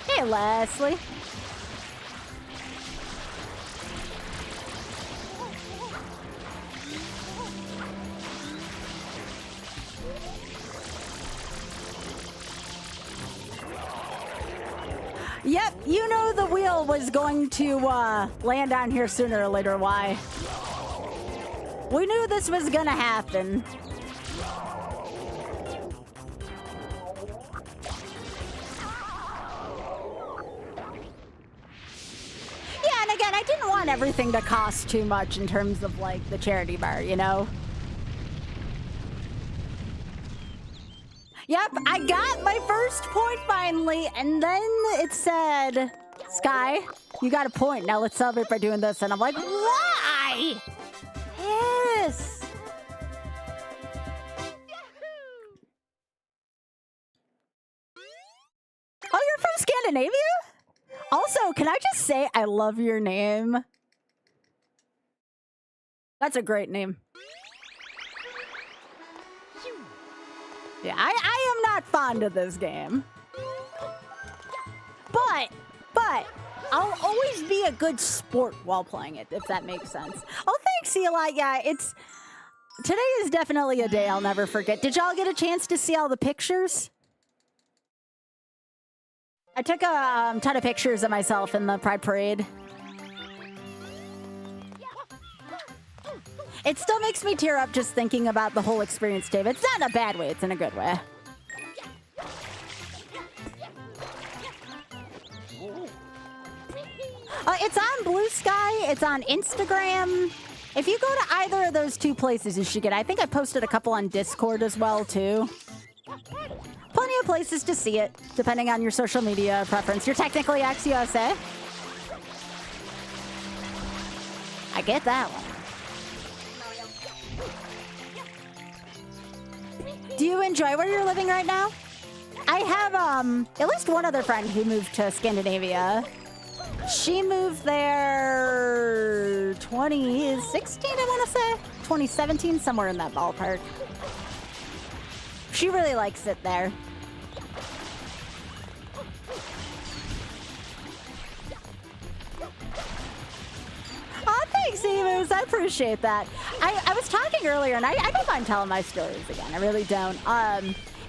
Hey, Leslie. Yep, you know the wheel was going to land on here sooner or later. Why? We knew this was gonna happen. Yeah, and again, I didn't want everything to cost too much in terms of, like, the charity bar, you know? Yep, I got my first point finally, and then it said, Sky, you got a point. Now let's celebrate by doing this. And I'm like, why? Yes. Oh, you're from Scandinavia? Also, can I just say I love your name? That's a great name. Yeah, I am not fond of this game. But I'll always be a good sport while playing it, if that makes sense. Oh, thanks, Eli. Yeah, today is definitely a day I'll never forget. Did y'all get a chance to see all the pictures? I took a ton of pictures of myself in the Pride Parade. It still makes me tear up just thinking about the whole experience, Dave. It's not in a bad way, it's in a good way. It's on Blue Sky, it's on Instagram. If you go to either of those two places, you should get it. I think I posted a couple on Discord as well, too. Plenty of places to see it, depending on your social media preference. You're technically ex-USA. I get that one. Do you enjoy where you're living right now? I have at least one other friend who moved to Scandinavia. She moved there 2016, I want to say. 2017, somewhere in that ballpark. She really likes it there. Oh, thanks, Emus. I appreciate that. I was talking earlier, and I don't mind telling my stories again. I really don't.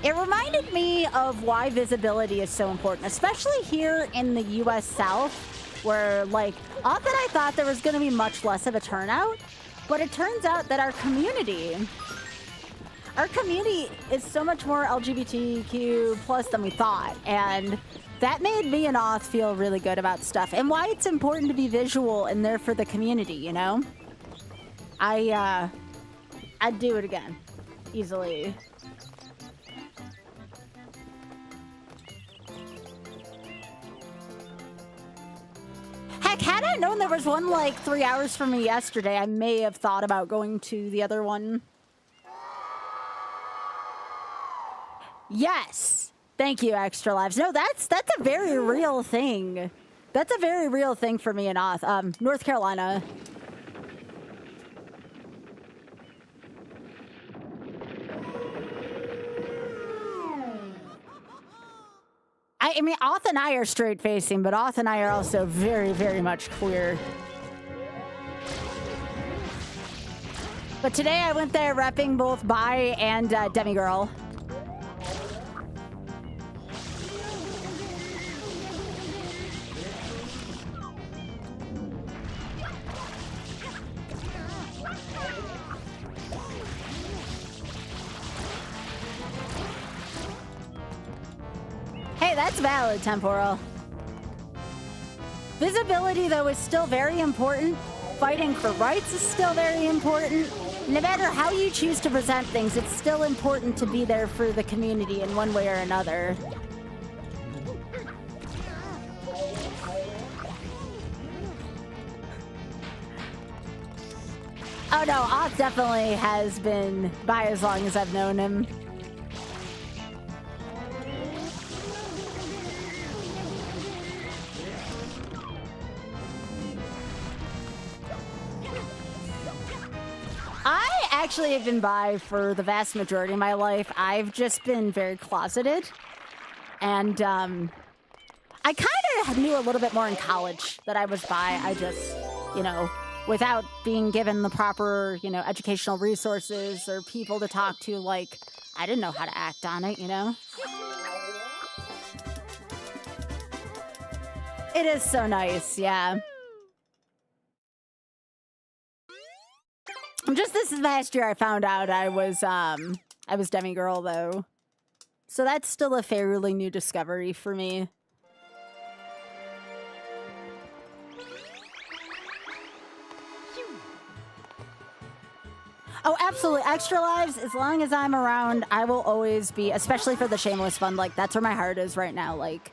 It reminded me of why visibility is so important, especially here in the U.S. South, where, like, often I thought there was going to be much less of a turnout, but it turns out that our community is so much more LGBTQ plus than we thought, and that made me and Oth feel really good about stuff, and why it's important to be visual and there for the community, you know? I'd do it again, easily. Heck, had I known there was one like 3 hours from me yesterday, I may have thought about going to the other one. Yes. Thank you, Extra Lives. No, that's a very real thing. That's a very real thing for me and Oth. North Carolina. I mean, Oth and I are straight facing, but Oth and I are also very, very much queer. But today I went there repping both bi and demigirl. Hey, that's valid, Temporal. Visibility, though, is still very important. Fighting for rights is still very important. No matter how you choose to present things, it's still important to be there for the community in one way or another. Oh no, Oth definitely has been bi as long as I've known him. actually have been bi for the vast majority of my life. I've just been very closeted. And I kind of knew a little bit more in college that I was bi. I just, you know, without being given the proper, you know, educational resources or people to talk to, like, I didn't know how to act on it, you know? It is so nice, yeah. Just this last year I found out I was demigirl, though. So that's still a fairly new discovery for me. Oh, absolutely. Extra lives, as long as I'm around, I will always be, especially for the Shameless Fund, like, that's where my heart is right now. Like,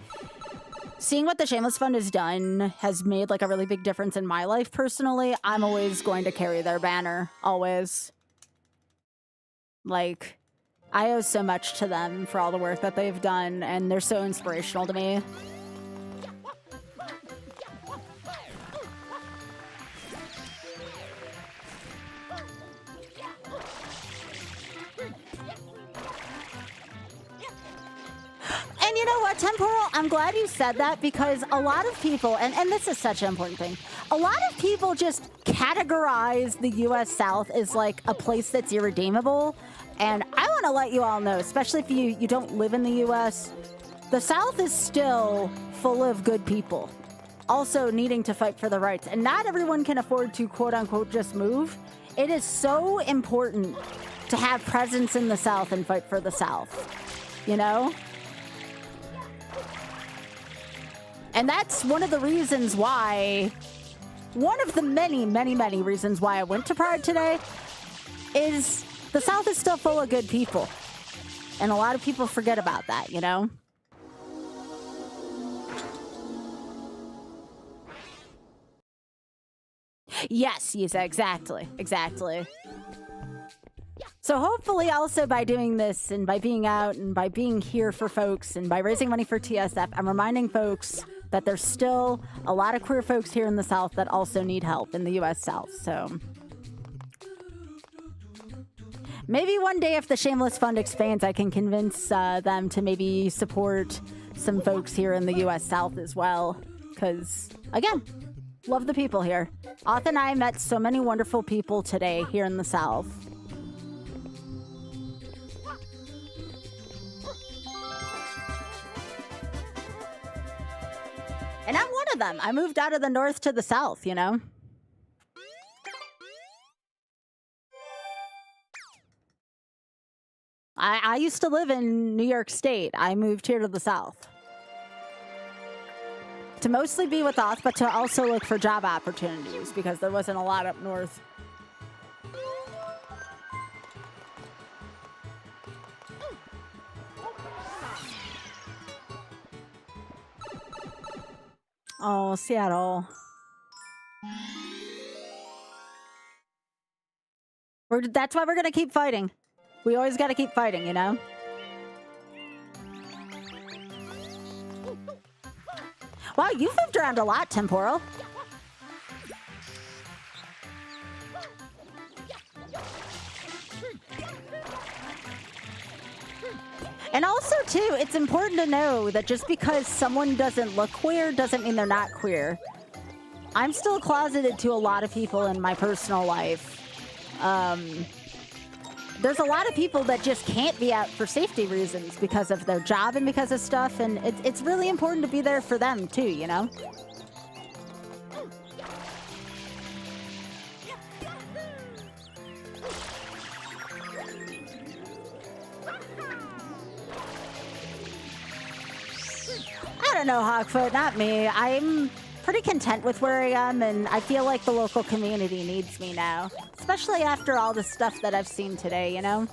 seeing what the Shameless Fund has done has made, like, a really big difference in my life personally. I'm always going to carry their banner. Always. Like, I owe so much to them for all the work that they've done, and they're so inspirational to me. And you know what, Temporal? I'm glad you said that, because a lot of people, and this is such an important thing, a lot of people just categorize the U.S. South as like a place that's irredeemable. And I want to let you all know, especially if you don't live in the U.S., the South is still full of good people, also needing to fight for the rights. And not everyone can afford to, quote unquote, just move. It is so important to have presence in the South and fight for the South, you know? And that's one of the reasons why, one of the many, many, many reasons why I went to Pride today is the South is still full of good people. And a lot of people forget about that, you know? Yes, exactly. Exactly. So hopefully also by doing this and by being out and by being here for folks and by raising money for TSF, I'm reminding folks that there's still a lot of queer folks here in the South that also need help in the U.S. South. So maybe one day if the Shameless Fund expands, I can convince them to maybe support some folks here in the U.S. South as well. Because, again, love the people here. Auth and I met so many wonderful people today here in the South. And I'm one of them. I moved out of the North to the South, you know? I used to live in New York State. I moved here to the South. To mostly be with Auth, but to also look for job opportunities because there wasn't a lot up north. Oh, Seattle. That's why we're gonna keep fighting. We always gotta keep fighting, you know? Wow, you've moved around a lot, Temporal. And also, too, it's important to know that just because someone doesn't look queer doesn't mean they're not queer. I'm still closeted to a lot of people in my personal life. There's a lot of people that just can't be out for safety reasons because of their job and because of stuff, and it's really important to be there for them, too, you know? I don't know, Hawkfoot, not me. I'm pretty content with where I am, and I feel like the local community needs me now. Especially after all the stuff that I've seen today, you know?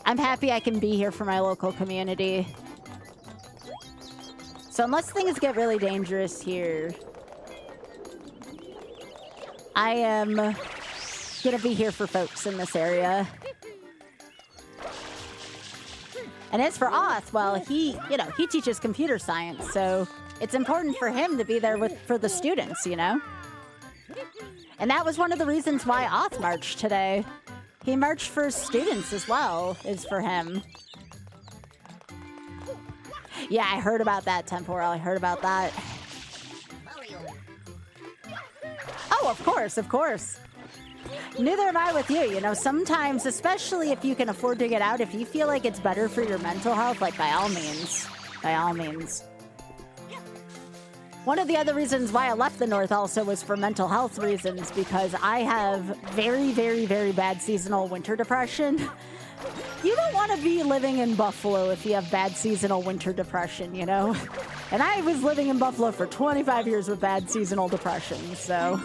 I'm happy I can be here for my local community. So unless things get really dangerous here, I am gonna be here for folks in this area. And as for Auth, well, he teaches computer science, so it's important for him to be there for the students, you know? And that was one of the reasons why Oth marched today. He marched for students as well, is for him. Yeah, I heard about that, Temporal. I heard about that. Oh, of course, of course. Neither am I with you. You know, sometimes, especially if you can afford to get out, if you feel like it's better for your mental health, like by all means. By all means. One of the other reasons why I left the North also was for mental health reasons, because I have very, very, very bad seasonal winter depression. You don't want to be living in Buffalo if you have bad seasonal winter depression, you know? And I was living in Buffalo for 25 years with bad seasonal depression, so...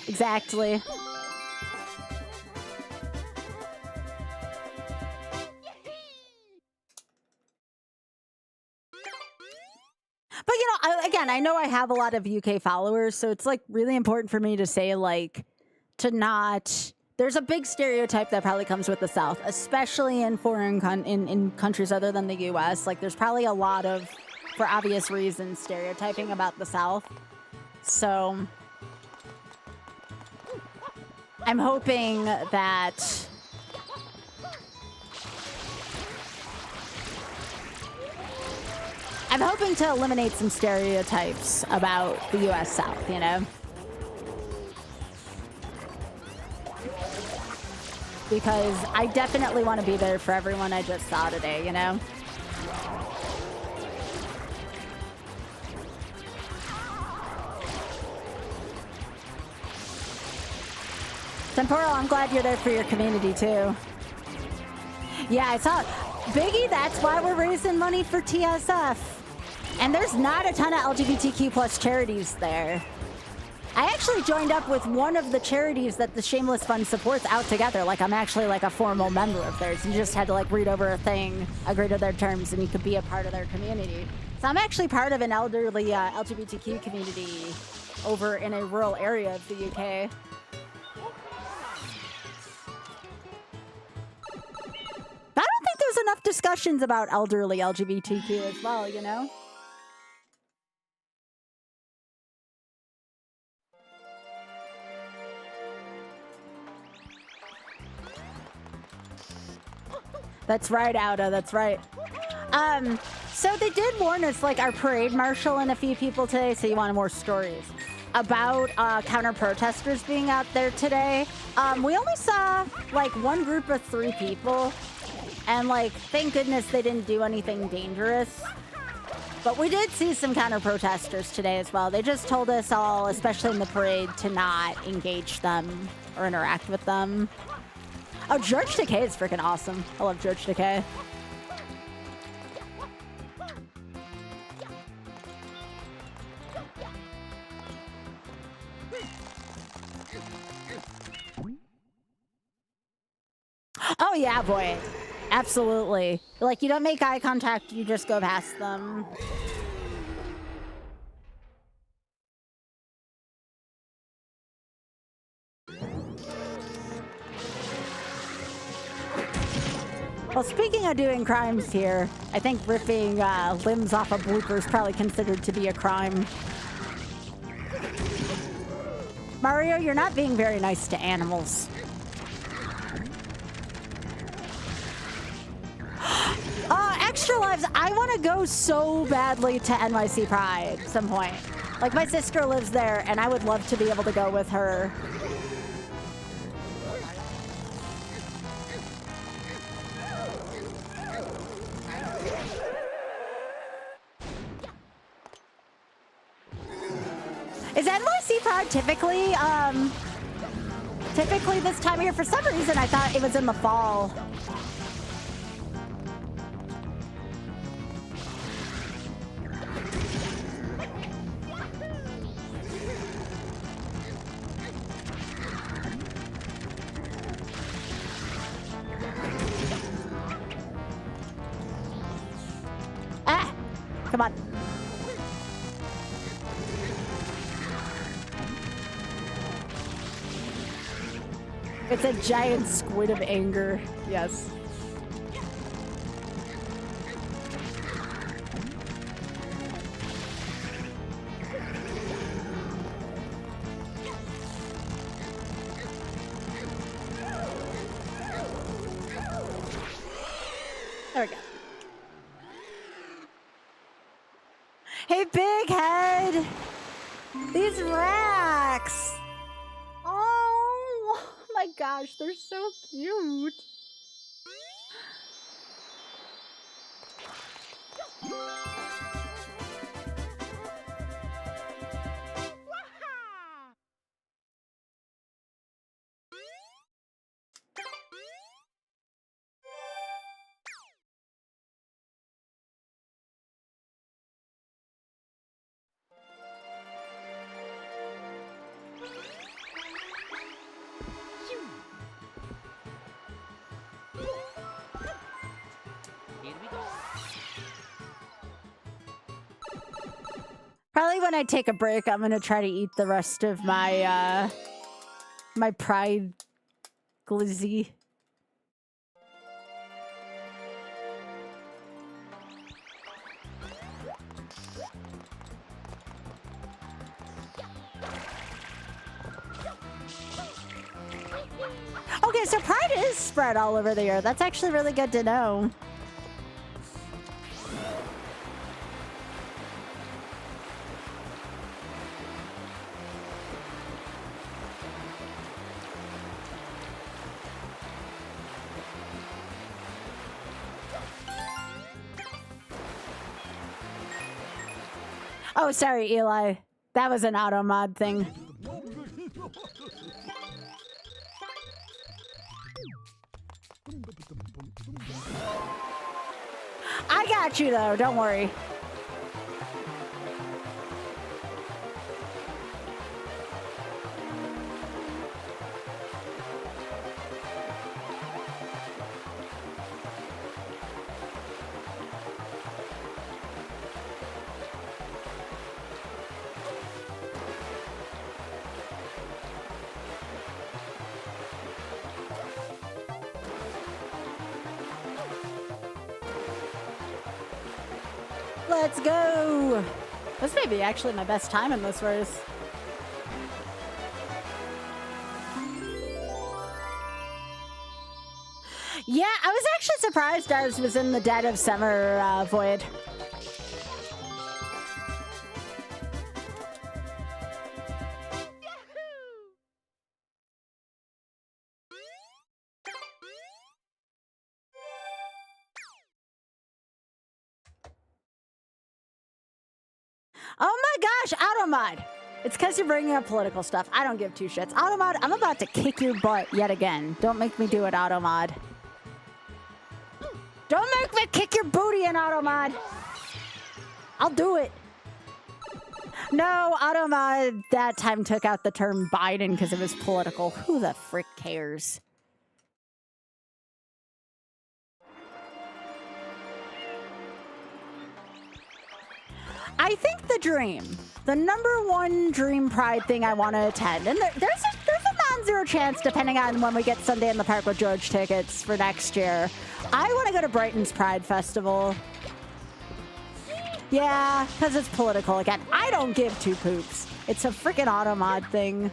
Exactly. But, you know, again, I know I have a lot of UK followers, so it's, like, really important for me to say, like, to not... There's a big stereotype that probably comes with the South, especially in foreign in countries other than the US. Like, there's probably a lot of, for obvious reasons, stereotyping about the South. So... I'm hoping that... I'm hoping to eliminate some stereotypes about the US South, you know? Because I definitely want to be there for everyone I just saw today, you know? Temporal, I'm glad you're there for your community, too. Yeah, I saw... Biggie, that's why we're raising money for TSF. And there's not a ton of LGBTQ plus charities there. I actually joined up with one of the charities that the Shameless Fund supports out together. Like, I'm actually, like, a formal member of theirs. You just had to, like, read over a thing, agree to their terms, and you could be a part of their community. So I'm actually part of an elderly LGBTQ community over in a rural area of the UK. I don't think there's enough discussions about elderly LGBTQ as well, you know? That's right, Auda, that's right. So they did warn us, like our parade marshal and a few people today, so you wanted more stories, about counter-protesters being out there today. We only saw, like, one group of 3 people. And, like, thank goodness they didn't do anything dangerous. But we did see some counter-protesters today as well. They just told us all, especially in the parade, to not engage them or interact with them. Oh, George Takei is freaking awesome. I love George Takei. Oh, yeah, boy. Absolutely. Like, you don't make eye contact, you just go past them. Well, speaking of doing crimes here, I think ripping limbs off a blooper is probably considered to be a crime. Mario, you're not being very nice to animals. Extra Lives, I want to go so badly to NYC Pride at some point. Like, my sister lives there, and I would love to be able to go with her. Is NYC Pride typically this time of year? For some reason, I thought it was in the fall. Come on. It's a giant squid of anger. Yes. There we go. Hey, big head! These racks! Oh my gosh, they're so cute. Here we go. Probably when I take a break, I'm gonna try to eat the rest of my my pride glizzy. Okay, so pride is spread all over the earth. That's actually really good to know. Oh, sorry, Eli. That was an auto mod thing. I got you, though. Don't worry. Let's go! This may be actually my best time in this race. Yeah, I was actually surprised ours was in the Dead of Summer void. Oh my gosh, Automod! It's because you're bringing up political stuff. I don't give two shits. Automod, I'm about to kick your butt yet again. Don't make me do it, Automod. Don't make me kick your booty in Automod! I'll do it. No, Automod that time took out the term Biden because it was political. Who the frick cares? I think the dream, the #1 dream pride thing I want to attend, and there's a non-zero chance, depending on when we get Sunday in the Park with George tickets for next year. I want to go to Brighton's Pride Festival. Yeah, because it's political again. I don't give two poops. It's a freaking Automod thing.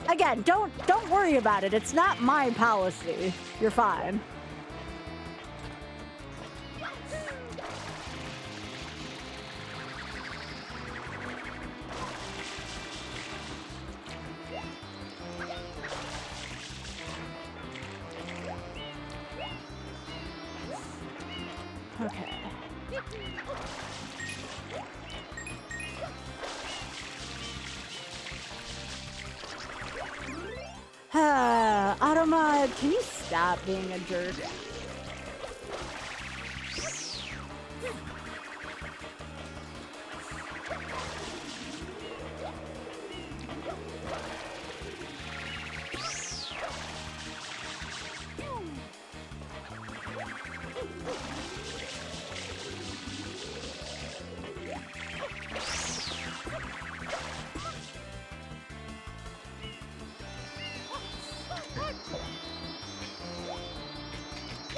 Again, don't worry about it. It's not my policy. You're fine. Okay. Automod, can you stop being a jerk?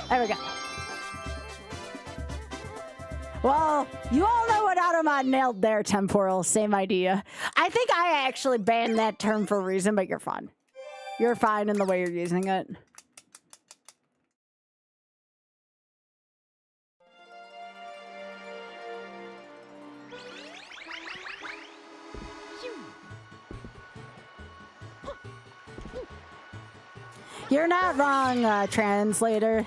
There we go. Well, you all know what Automod nailed there, Temporal. Same idea. I think I actually banned that term for a reason, but you're fine. You're fine in the way you're using it. You're not wrong, translator.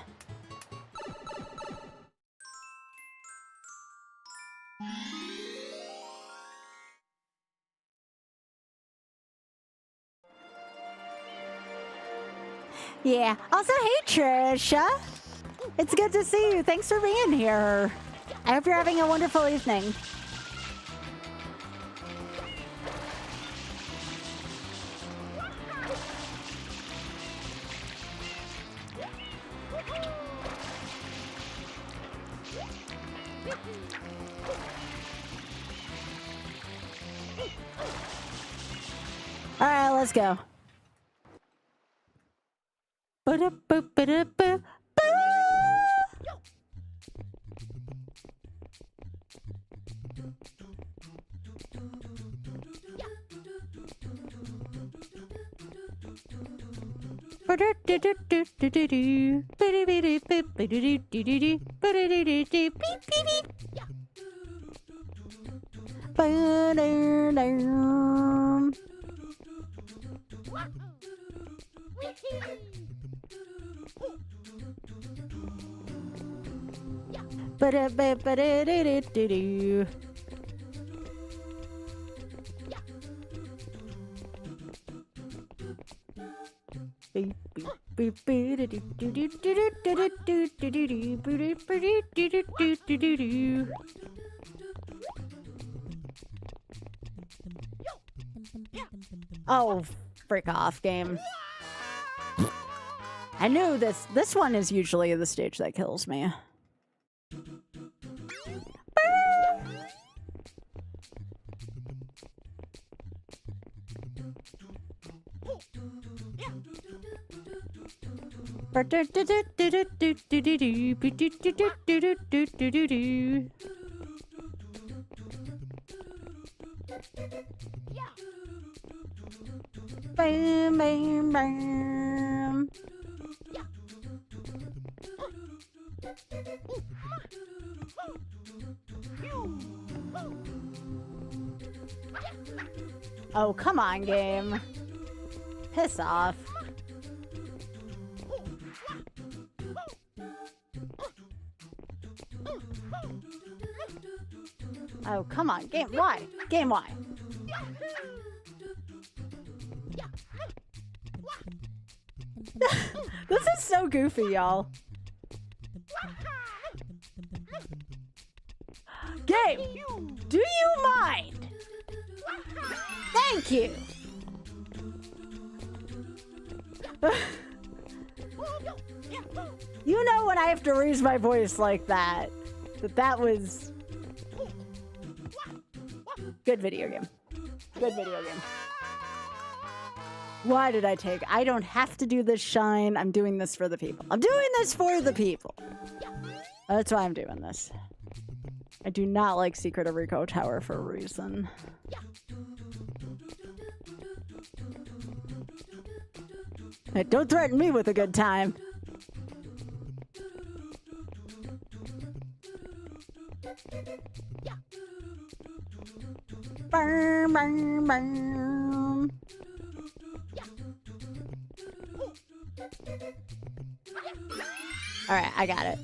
Yeah. Also, hey, Trisha. It's good to see you. Thanks for being here. I hope you're having a wonderful evening. All right, let's go. Ba-da-ba-ba-da-ba-ba. Oh, frick off, game. I knew this. This one is usually the stage that kills me. Bam, bam, bam. Oh, come on, game. Piss off. Oh, come on, game. Why? Game, why? This is so goofy, y'all. Game, do you mind? Thank you. You know when I have to raise my voice like that, that was good video game. Good video game. Why did I take? I don't have to do this shine. I'm doing this for the people. I'm doing this for the people. That's why I'm doing this. I do not like Secret of Rico Tower for a reason. Hey, don't threaten me with a good time. Burn, burn, burn. All right, I got it.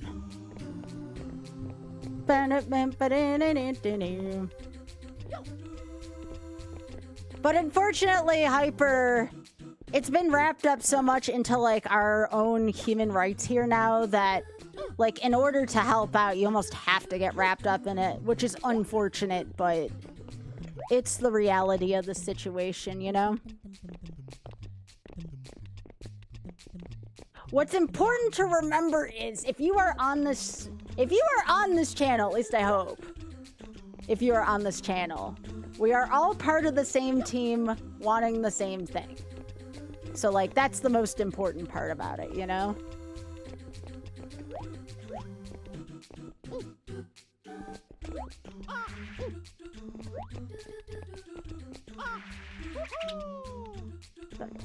But unfortunately, Hyper, it's been wrapped up so much into like our own human rights here now that like in order to help out, you almost have to get wrapped up in it, which is unfortunate, but it's the reality of the situation, you know? What's important to remember is if you are on this channel, at least I hope, if you are on this channel, we are all part of the same team wanting the same thing. So like that's the most important part about it, you know?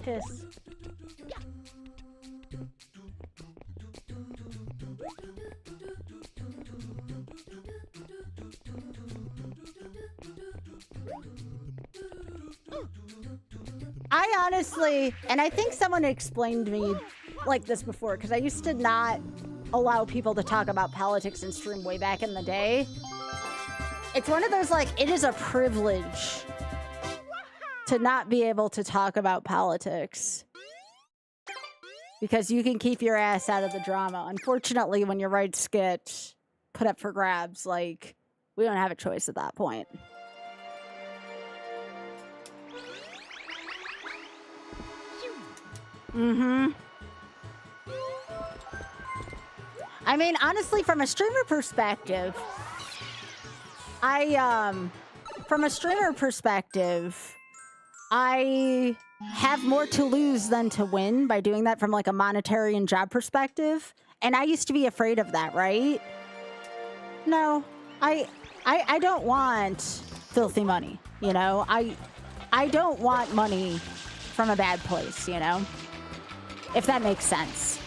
Piss. I honestly, and I think someone explained to me like this before, because I used to not allow people to talk about politics in stream way back in the day. It's one of those, like, it is a privilege to not be able to talk about politics. Because you can keep your ass out of the drama. Unfortunately, when your rights get put up for grabs, like, we don't have a choice at that point. Mm-hmm. I mean, honestly, from a streamer perspective, I have more to lose than to win by doing that from like a monetary and job perspective. And I used to be afraid of that, right? No, I don't want filthy money, you know? I don't want money from a bad place, you know? If that makes sense.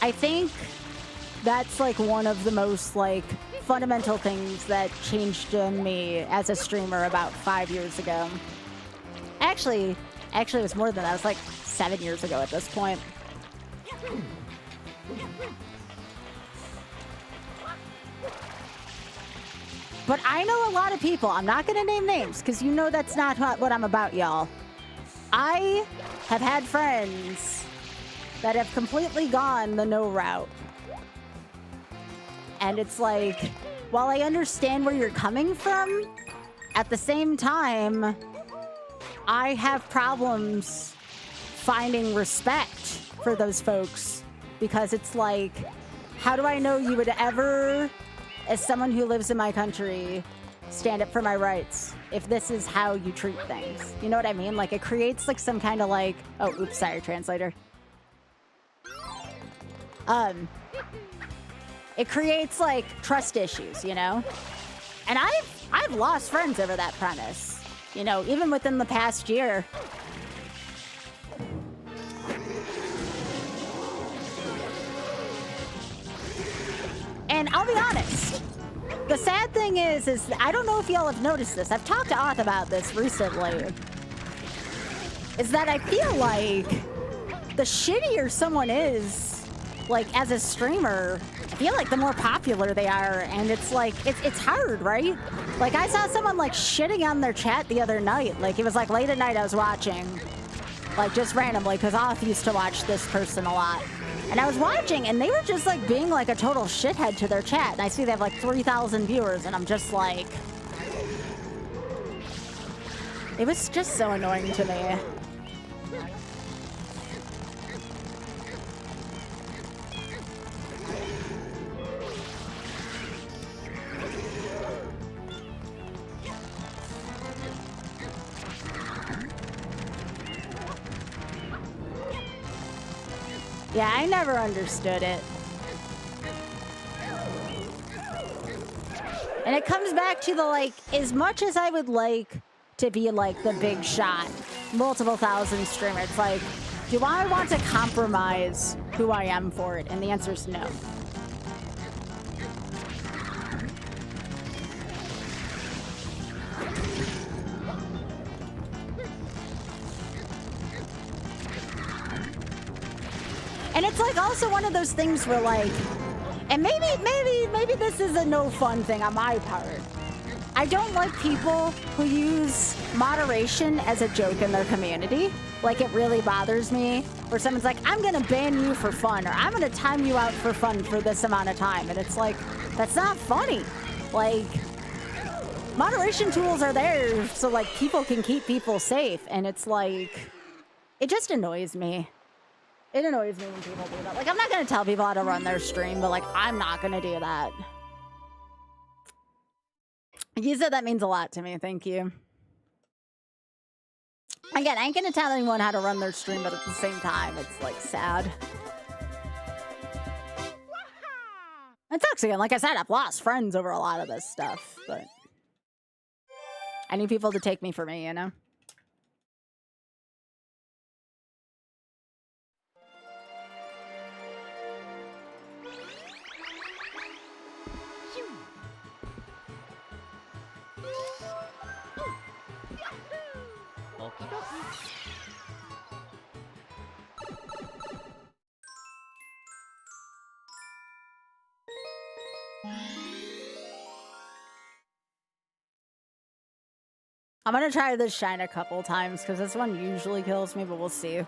I think that's like one of the most like fundamental things that changed in me as a streamer about 5 years ago. Actually, it was more than that. It was like 7 years ago at this point. But I know a lot of people. I'm not going to name names because you know that's not what I'm about, y'all. I have had friends that have completely gone the no route. And it's like, while I understand where you're coming from, at the same time, I have problems finding respect for those folks. Because it's like, how do I know you would ever, as someone who lives in my country, stand up for my rights if this is how you treat things? You know what I mean? Like, it creates like some kind of like, oh, oops, sorry, translator. It creates like trust issues, you know? And I've lost friends over that premise, you know, even within the past year. And I'll be honest, the sad thing is I don't know if y'all have noticed this. I've talked to Auth about this recently. Is that I feel like the shittier someone is, like as a streamer, I feel like the more popular they are, and it's like, it's hard, right? Like I saw someone like shitting on their chat the other night. Like it was like late at night I was watching, like just randomly, because Auth used to watch this person a lot. And I was watching, and they were just like being like a total shithead to their chat. And I see they have like 3,000 viewers, and I'm just like, it was just so annoying to me. Yeah, I never understood it. And it comes back to the, like, as much as I would like to be, like, the big shot, multiple thousand streamer, it's like, do I want to compromise who I am for it? And the answer is no. And it's like also one of those things where like, and maybe this is a no fun thing on my part. I don't like people who use moderation as a joke in their community. Like it really bothers me where someone's like, I'm gonna ban you for fun, or I'm gonna time you out for fun for this amount of time. And it's like, that's not funny. Like, moderation tools are there so like people can keep people safe. And it's like, it just annoys me. It annoys me when people do that. Like, I'm not going to tell people how to run their stream, but, like, I'm not going to do that. You said that means a lot to me. Thank you. Again, I ain't going to tell anyone how to run their stream, but at the same time, it's, like, sad. It sucks again. Like I said, I've lost friends over a lot of this stuff, but I need people to take me for me, you know? I'm gonna try this shine a couple times because this one usually kills me, but we'll see.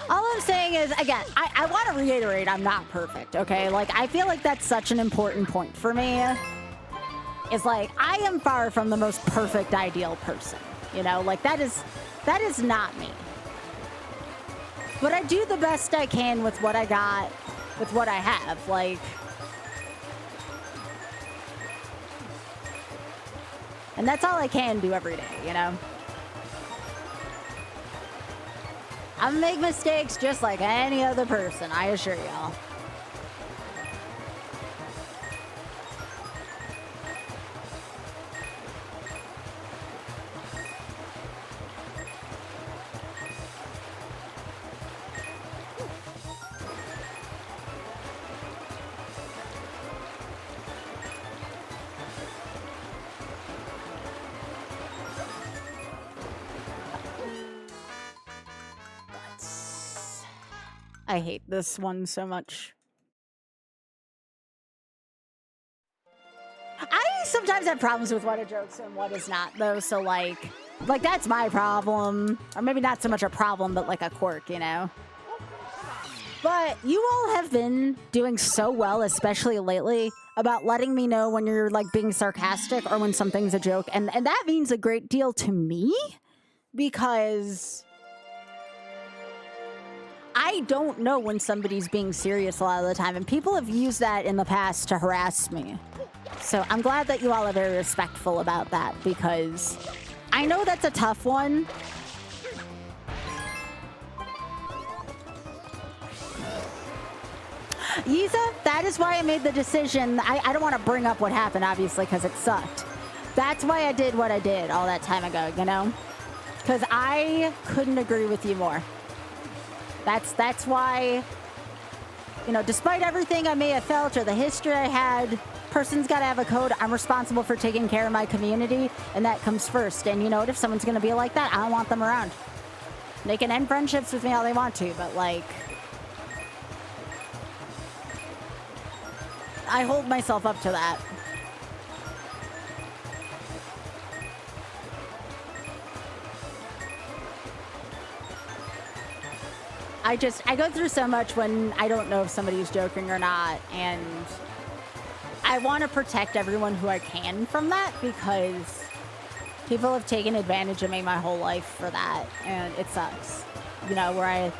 All I'm saying is, again, I want to reiterate I'm not perfect, okay? Like, I feel like that's such an important point for me. It's like, I am far from the most perfect, ideal person, you know? Like, that is not me. But I do the best I can with what I got, with what I have, like... And that's all I can do every day, you know? I make mistakes just like any other person, I assure y'all. I hate this one so much. I sometimes have problems with what are jokes and what is not, though, so, like that's my problem. Or maybe not so much a problem, but, like, a quirk, you know? But you all have been doing so well, especially lately, about letting me know when you're, like, being sarcastic or when something's a joke. And that means a great deal to me, because... I don't know when somebody's being serious a lot of the time, and people have used that in the past to harass me. So I'm glad that you all are very respectful about that, because I know that's a tough one. Yiza, that is why I made the decision. I don't want to bring up what happened, obviously, because it sucked. That's why I did what I did all that time ago, you know? Because I couldn't agree with you more. That's why, you know, despite everything I may have felt or the history I had, person's got to have a code. I'm responsible for taking care of my community, and that comes first. And you know what? If someone's going to be like that, I don't want them around. They can end friendships with me all they want to, but, like, I hold myself up to that. I go through so much when I don't know if somebody's joking or not, and I want to protect everyone who I can from that, because people have taken advantage of me my whole life for that, and it sucks. You know, where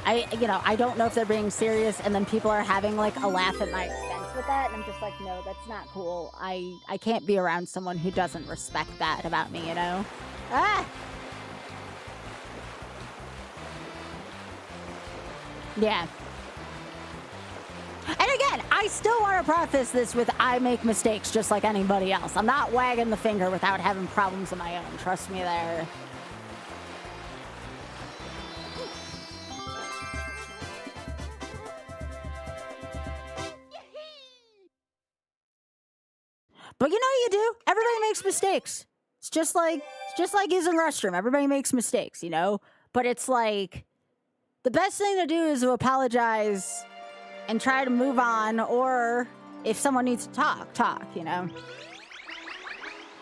I don't know if they're being serious, and then people are having, like, a laugh at my expense with that, and I'm just like, no, that's not cool. I can't be around someone who doesn't respect that about me, you know? Ah! Yeah. And again, I still want to preface this with I make mistakes just like anybody else. I'm not wagging the finger without having problems of my own. Trust me there. But you know what you do? Everybody makes mistakes. It's just like using the restroom. Everybody makes mistakes, you know? But it's like... the best thing to do is to apologize and try to move on, or if someone needs to talk, you know?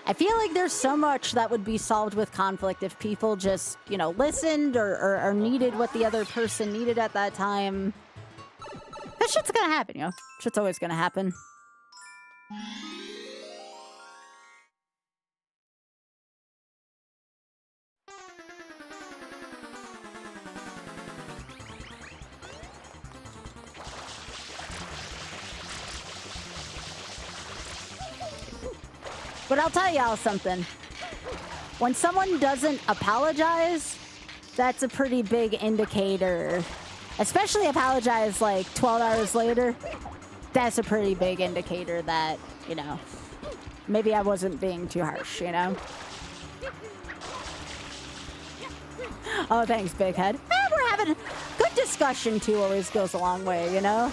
I feel like there's so much that would be solved with conflict if people just, you know, listened or needed what the other person needed at that time. That shit's gonna happen, you know? Shit's always gonna happen. But I'll tell y'all something. When someone doesn't apologize, that's a pretty big indicator especially apologize like 12 hours later, that's a pretty big indicator that, you know, maybe I wasn't being too harsh, you know? Oh, thanks, Big Head. We're having good discussion, too, always goes a long way, you know?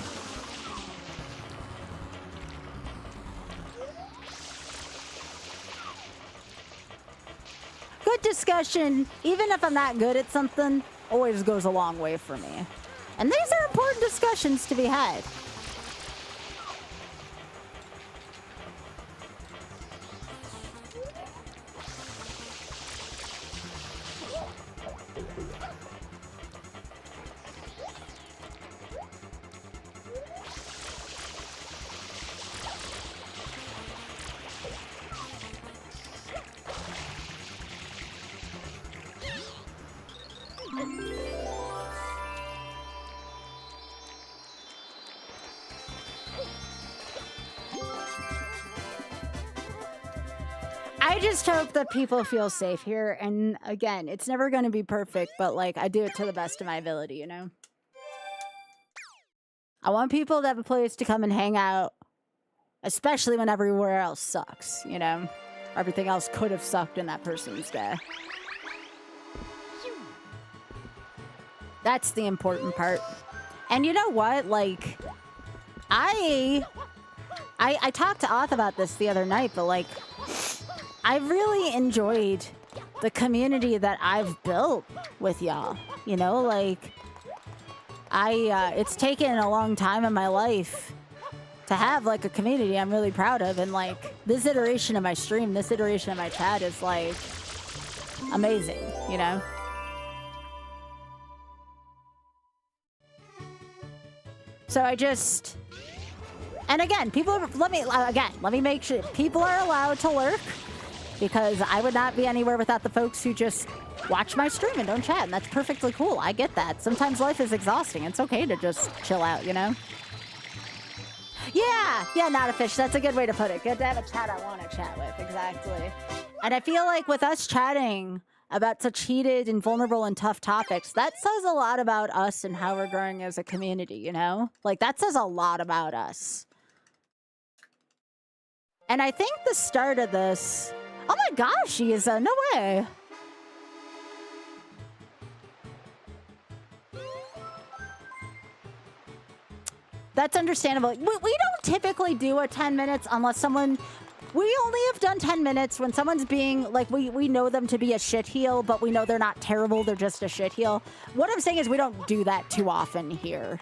Good discussion, even if I'm not good at something, always goes a long way for me. And these are important discussions to be had. I just hope that people feel safe here. And again, it's never going to be perfect, but like I do it to the best of my ability, you know? I want people to have a place to come and hang out, especially when everywhere else sucks, you know? Everything else could have sucked in that person's day. That's the important part. And you know what? Like, I talked to Oth about this the other night, but like, I really enjoyed the community that I've built with y'all. You know, like, it's taken a long time in my life to have like a community I'm really proud of, and like this iteration of my stream, this iteration of my chat is like amazing, you know? So I just, and again, people, let me make sure people are allowed to lurk, because I would not be anywhere without the folks who just watch my stream and don't chat, and that's perfectly cool. I get that. Sometimes life is exhausting. It's okay to just chill out, you know? Yeah, not a fish. That's a good way to put it. Good to have a chat I want to chat with, exactly. And I feel like with us chatting about such heated and vulnerable and tough topics, that says a lot about us and how we're growing as a community, you know? Like, that says a lot about us. And I think the start of this... Oh my gosh, Isa, no way. That's understandable. We don't typically do a 10 minutes unless someone... We only have done 10 minutes when someone's being, like, we know them to be a shitheel, but we know they're not terrible, they're just a shitheel. What I'm saying is we don't do that too often here.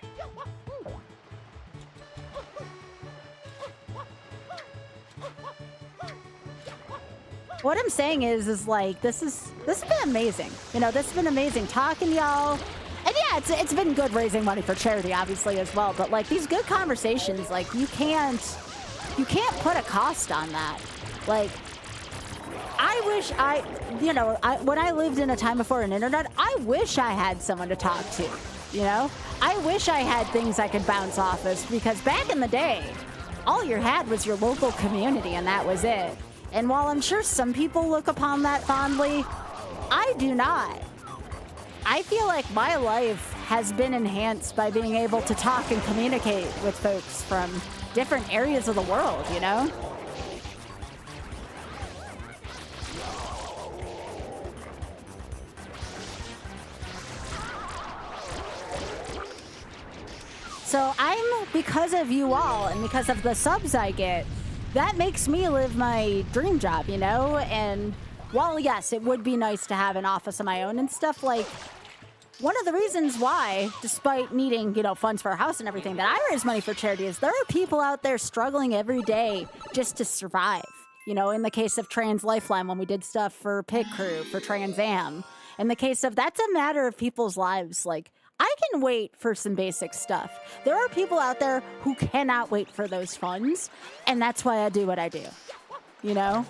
What I'm saying is like, this has been amazing. You know, this has been amazing talking to y'all. And yeah, it's been good raising money for charity, obviously, as well. But like, these good conversations, like, you can't put a cost on that. Like, I wish when I lived in a time before an internet, I wish I had someone to talk to, you know? I wish I had things I could bounce off of, because back in the day, all you had was your local community, and that was it. And while I'm sure some people look upon that fondly, I do not. I feel like my life has been enhanced by being able to talk and communicate with folks from different areas of the world, you know? So because of you all and because of the subs I get, that makes me live my dream job, you know? And while, yes, it would be nice to have an office of my own and stuff, like, one of the reasons why, despite needing, you know, funds for a house and everything, that I raise money for charity is there are people out there struggling every day just to survive. You know, in the case of Trans Lifeline, when we did stuff for Pig Crew, for Trans Am, in the case of, that's a matter of people's lives, like, I can wait for some basic stuff. There are people out there who cannot wait for those funds, and that's why I do what I do, you know?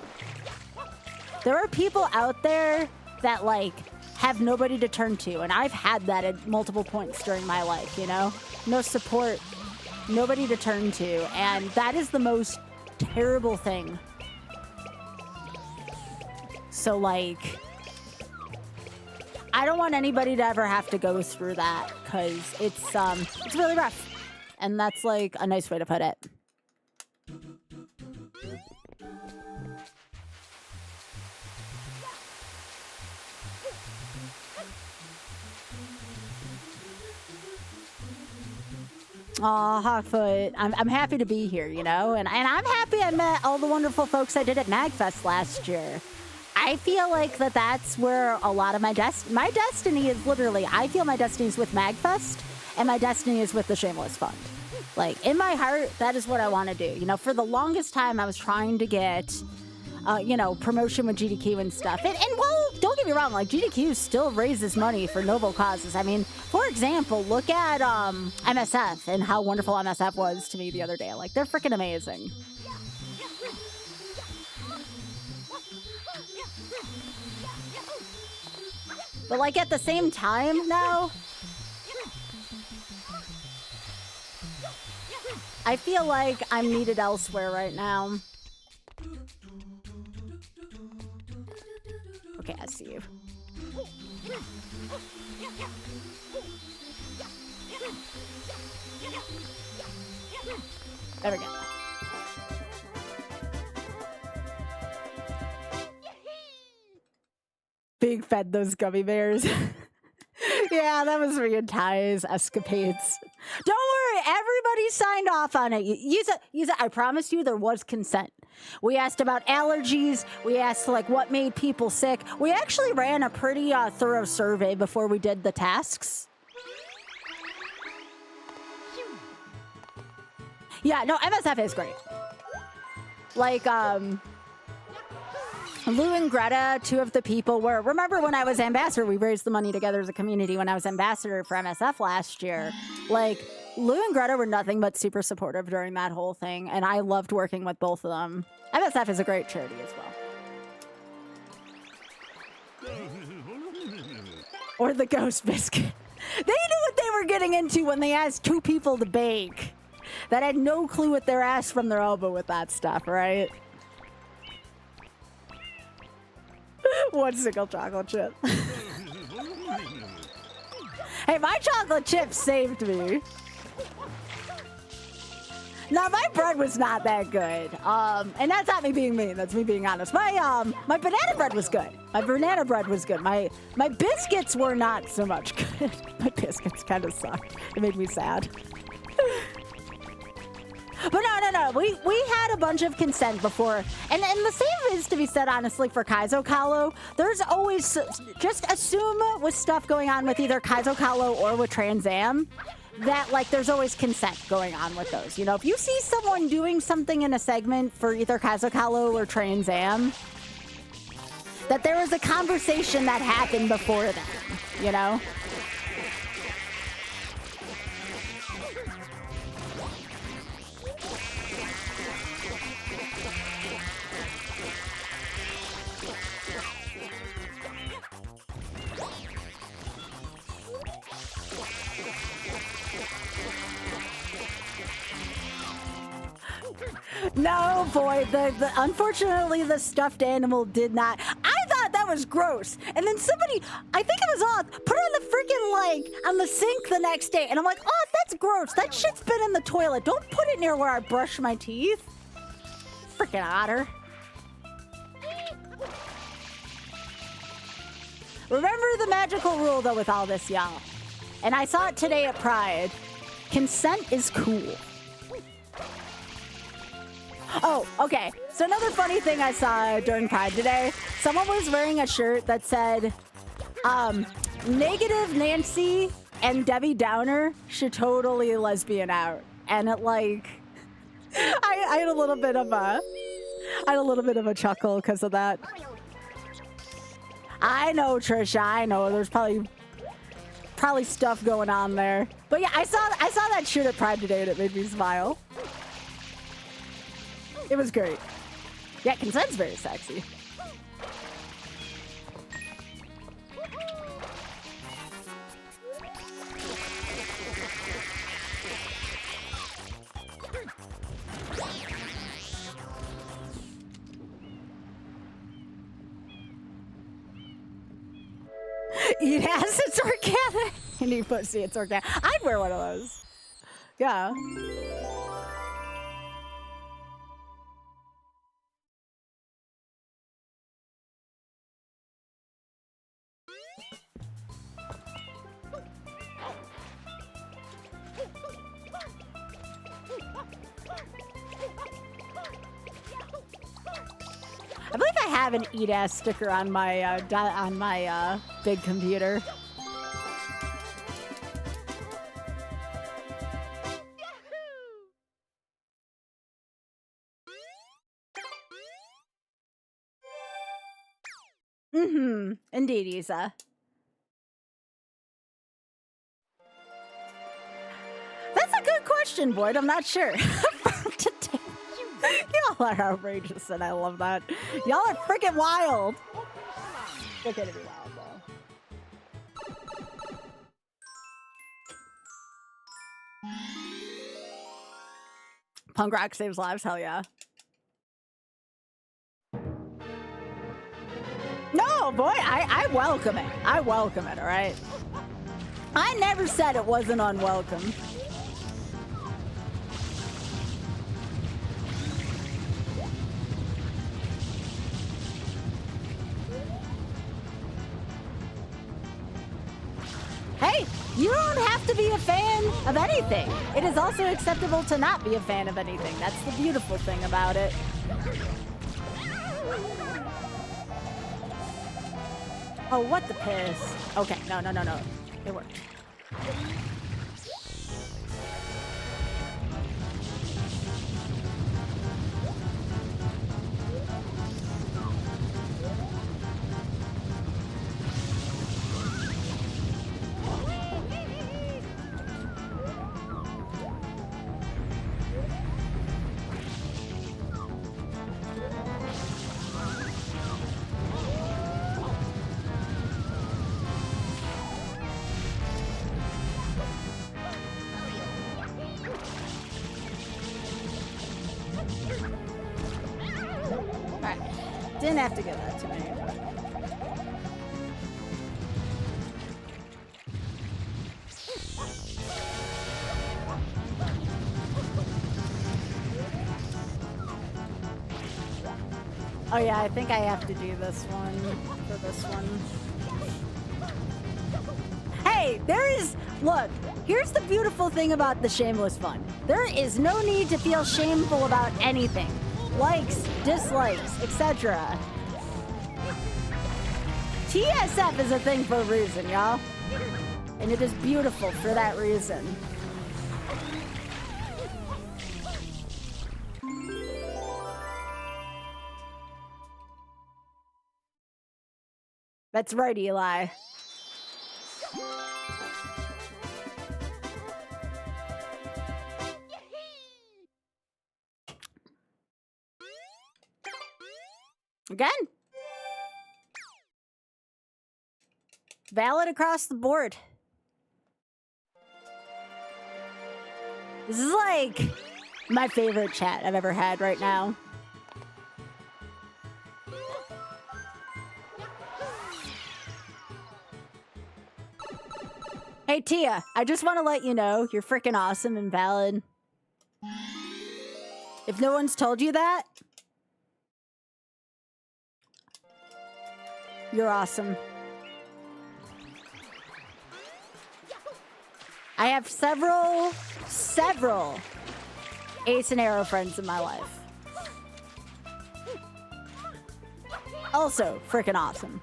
There are people out there that, like, have nobody to turn to, and I've had that at multiple points during my life, you know? No support, nobody to turn to, and that is the most terrible thing. So, like... I don't want anybody to ever have to go through that because it's really rough. And that's like a nice way to put it. Aw, Hawkfoot, I'm happy to be here, you know? And I'm happy I met all the wonderful folks I did at MagFest last year. I feel like that's where a lot of my destiny is literally, I feel my destiny is with MagFest, and my destiny is with the Shameless Fund. Like, in my heart, that is what I want to do. You know, for the longest time, I was trying to get, you know, promotion with GDQ and stuff. And well, don't get me wrong, like, GDQ still raises money for noble causes. I mean, for example, look at MSF and how wonderful MSF was to me the other day. Like, they're freaking amazing. But, like, at the same time now, I feel like I'm needed elsewhere right now. Okay, I see you. There we go. Being fed those gummy bears. Yeah, that was me and Ty's escapades. Don't worry, everybody signed off on it. Use it. I promise you there was consent. We asked about allergies. We asked, like, what made people sick. We actually ran a pretty thorough survey before we did the tasks. Yeah, no, MSF is great. Like, Lou and Greta, two of the people were, remember when I was ambassador, we raised the money together as a community when I was ambassador for MSF last year. Like, Lou and Greta were nothing but super supportive during that whole thing, and I loved working with both of them. MSF is a great charity as well. Or the Ghost Biscuit. They knew what they were getting into when they asked two people to bake. That had no clue what their ass from their elbow with that stuff, right? One single chocolate chip. Hey, my chocolate chip saved me. Now, my bread was not that good. And that's not me being mean. That's me being honest. My banana bread was good. My banana bread was good. My biscuits were not so much good. My biscuits kind of sucked. It made me sad. But no. We had a bunch of consent before. And the same is to be said, honestly, for Kaizo Kalo. There's always, just assume with stuff going on with either Kaizo Kalo or with Trans Am, that, like, there's always consent going on with those. You know, if you see someone doing something in a segment for either Kaizo Kalo or Trans Am, that there was a conversation that happened before then, you know? No, boy, unfortunately, the stuffed animal did not. I thought that was gross. And then somebody, I think it was off, put it on the freaking, like, on the sink the next day. And I'm like, oh, that's gross. That shit's been in the toilet. Don't put it near where I brush my teeth. Freaking otter. Remember the magical rule, though, with all this, y'all. And I saw it today at Pride. Consent is cool. Oh, okay. So another funny thing I saw during Pride today, someone was wearing a shirt that said, Negative Nancy and Debbie Downer should totally lesbian out. And it, like, I had a little bit of a chuckle because of that. I know, Trisha, I know. There's probably stuff going on there. But yeah, I saw that shirt at Pride today and it made me smile. It was great. Yeah, consent's very sexy. Eat ass, it's organic. And eat pussy, it's organic. I'd wear one of those. Yeah. I believe I have an eat ass sticker on my big computer. Mm-hmm. Indeed, Isa. That's a good question, Boyd. I'm not sure. Y'all are outrageous, and I love that. Y'all are freaking wild. It's okay to be wild, though. Punk rock saves lives, hell yeah. No, boy, I welcome it. I welcome it, all right? I never said it wasn't unwelcome. Hey, you don't have to be a fan of anything. It is also acceptable to not be a fan of anything. That's the beautiful thing about it. Oh, what the piss? Okay, no. It worked. Didn't have to give that to me. Oh yeah, I think I have to do this one for this one. Hey, look, here's the beautiful thing about the shameless fun. There is no need to feel shameful about anything. Likes, dislikes, etc. TSF is a thing for a reason, y'all. And it is beautiful for that reason. That's right, Eli. Again. Valid across the board. This is like my favorite chat I've ever had right now. Hey Tia, I just want to let you know you're freaking awesome and valid. If no one's told you that, you're awesome. I have several Ace and Arrow friends in my life. Also, freaking awesome.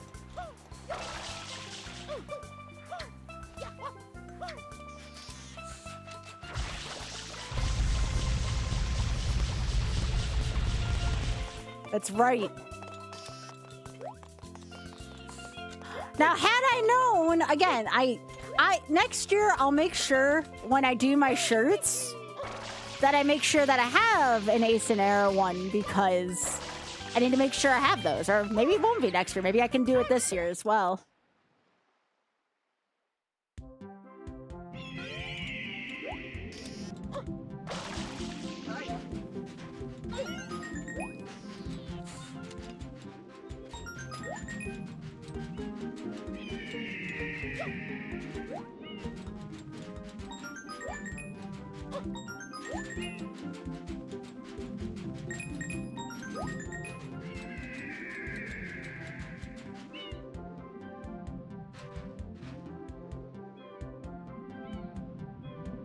That's right. Now, had I known, again, I next year I'll make sure when I do my shirts that I make sure that I have an Ace and Arrow one, because I need to make sure I have those. Or maybe it won't be next year. Maybe I can do it this year as well.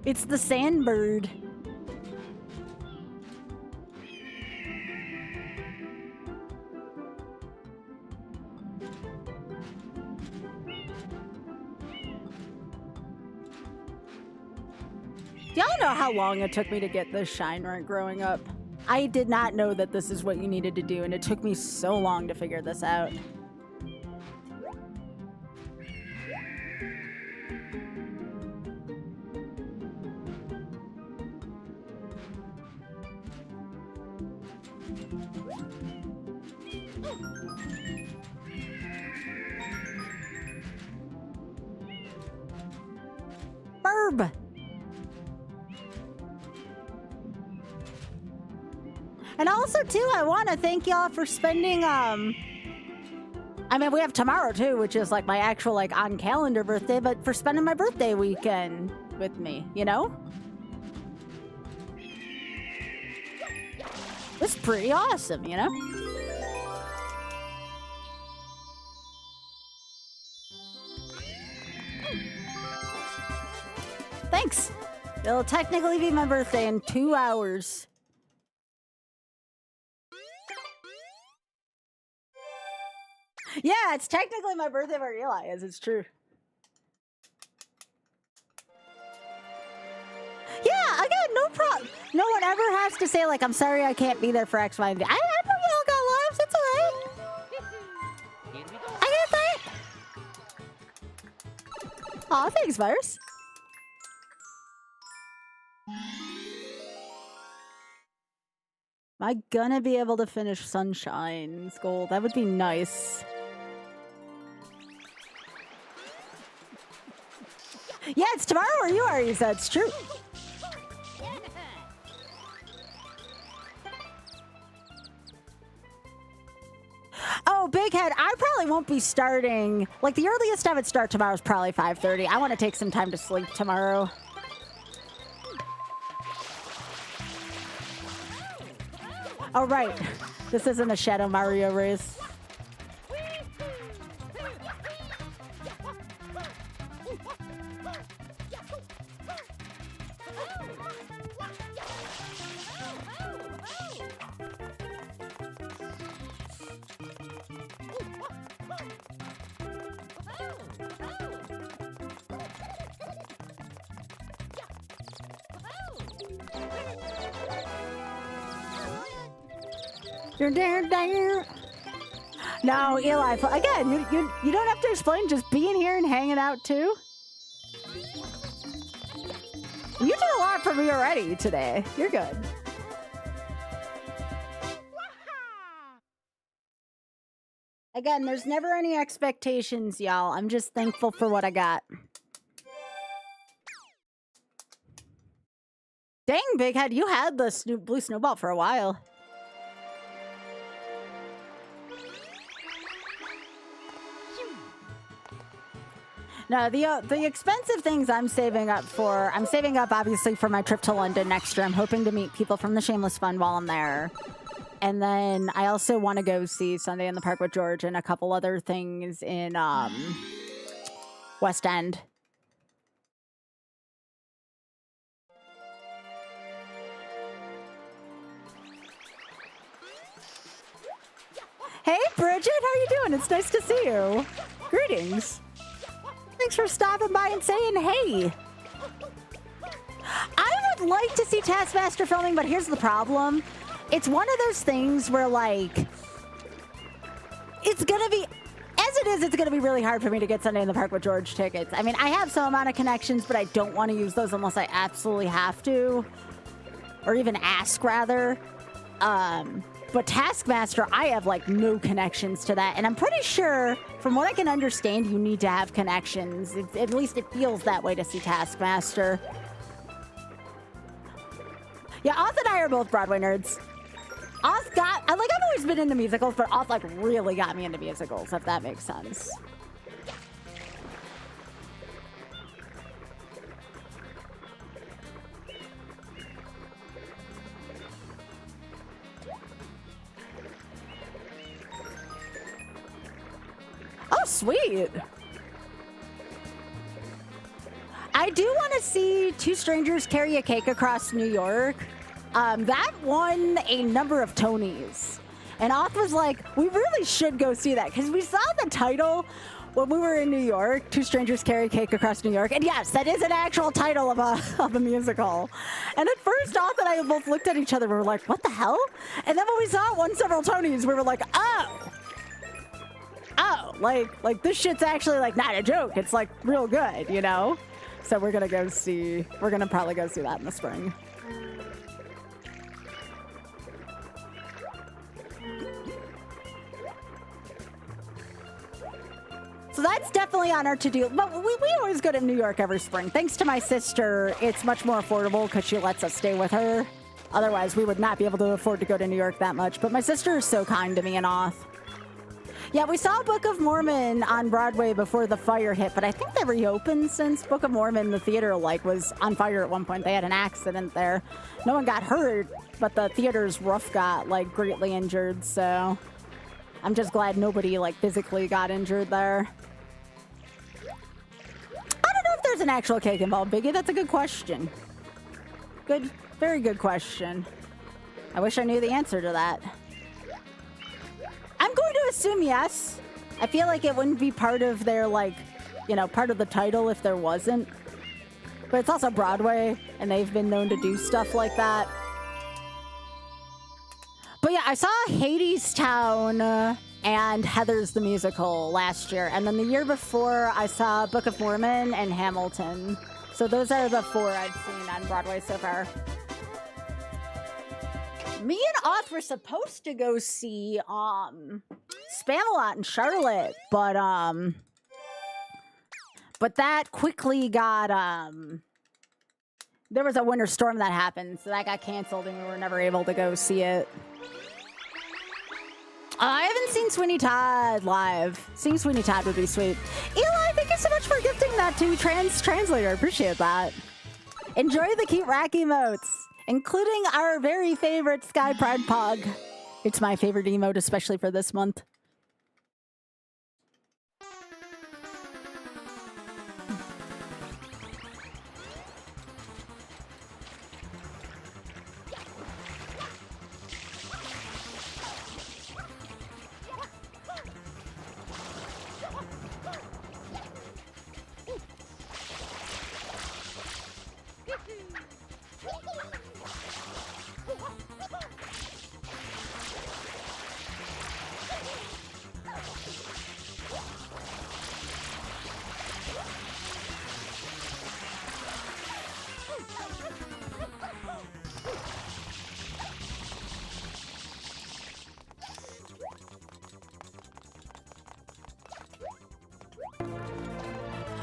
It's the sandbird. Y'all know how long it took me to get this shine rank growing up? I did not know that this is what you needed to do, and it took me so long to figure this out. Burb! And also, too, I want to thank y'all for spending, I mean, we have tomorrow, too, which is, like, my actual, like, on-calendar birthday, but for spending my birthday weekend with me, you know? It's pretty awesome, you know? Thanks! It'll technically be my birthday in 2 hours. Yeah, it's technically my birthday if I realize it's true. Yeah, again, no problem. No one ever has to say, like, I'm sorry I can't be there for X, Y, and Z. I know y'all got lives, it's alright. I get that. Aw, thanks, Virus. Am I gonna be able to finish Sunshine's goal? That would be nice. Yeah, it's tomorrow where you are, you said. It's true. Oh, Big Head, I probably won't be starting. Like, the earliest I would start tomorrow is probably 5:30. I want to take some time to sleep tomorrow. Oh, right. This isn't a Shadow Mario race. No, Eli, again, you don't have to explain, just being here and hanging out too. You did a lot for me already today. You're good. Again, there's never any expectations, y'all. I'm just thankful for what I got. Dang, Big Head, you had the blue snowball for a while. No, the expensive things I'm saving up obviously for my trip to London next year. I'm hoping to meet people from the Shameless Fund while I'm there. And then I also want to go see Sunday in the Park with George and a couple other things in West End. Hey, Bridget, how you doing? It's nice to see you. Greetings. Thanks for stopping by and saying hey. I would like to see Taskmaster filming, but here's the problem. It's one of those things where, like, it's gonna be, as it is, it's gonna be really hard for me to get Sunday in the Park with George tickets. I mean, I have some amount of connections, but I don't want to use those unless I absolutely have to. Or even ask, rather. But Taskmaster, I have, like, no connections to that. And I'm pretty sure, from what I can understand, you need to have connections. At least it feels that way to see Taskmaster. Yeah, Oth and I are both Broadway nerds. Oth got, like, I've always been into musicals, but Oth, like, really got me into musicals, if that makes sense. sweet. I do want to see two strangers carry a cake across New York. That won a number of Tonys. And Oth was like, we really should go see that. Because we saw the title when we were in New York, Two Strangers Carry a Cake Across New York. And yes, that is an actual title of a musical. And at first, Oth and I both looked at each other. We were like, what the hell? And then when we saw it won several Tonys, we were like, oh, like this shit's actually like not a joke. It's like real good, you know? So we're going to probably go see that in the spring. So that's definitely on our to-do. But we always go to New York every spring. Thanks to my sister, it's much more affordable because she lets us stay with her. Otherwise, we would not be able to afford to go to New York that much. But my sister is so kind to me and Oth. Yeah, we saw Book of Mormon on Broadway before the fire hit, but I think they reopened since Book of Mormon. The theater was on fire at one point. They had an accident there. No one got hurt, but the theater's roof got greatly injured. So I'm just glad nobody physically got injured there. I don't know if there's an actual cake involved, Biggie. That's a good question. Very good question. I wish I knew the answer to that. I'm going to assume yes. I feel like it wouldn't be part of their, part of the title if there wasn't. But it's also Broadway, and they've been known to do stuff like that. But yeah, I saw Hadestown and Heathers the Musical last year. And then the year before, I saw Book of Mormon and Hamilton. So those are the 4 I've seen on Broadway so far. Me and Oth were supposed to go see Spamalot in Charlotte, but that quickly got there was a winter storm that happened, so that got canceled and we were never able to go see it. I haven't seen Sweeney Todd live. Seeing Sweeney Todd would be sweet. Eli, thank you so much for gifting that to Translator. I appreciate that. Enjoy the cute rack emotes, including our very favorite Sky Pride Pog. It's my favorite emote, especially for this month.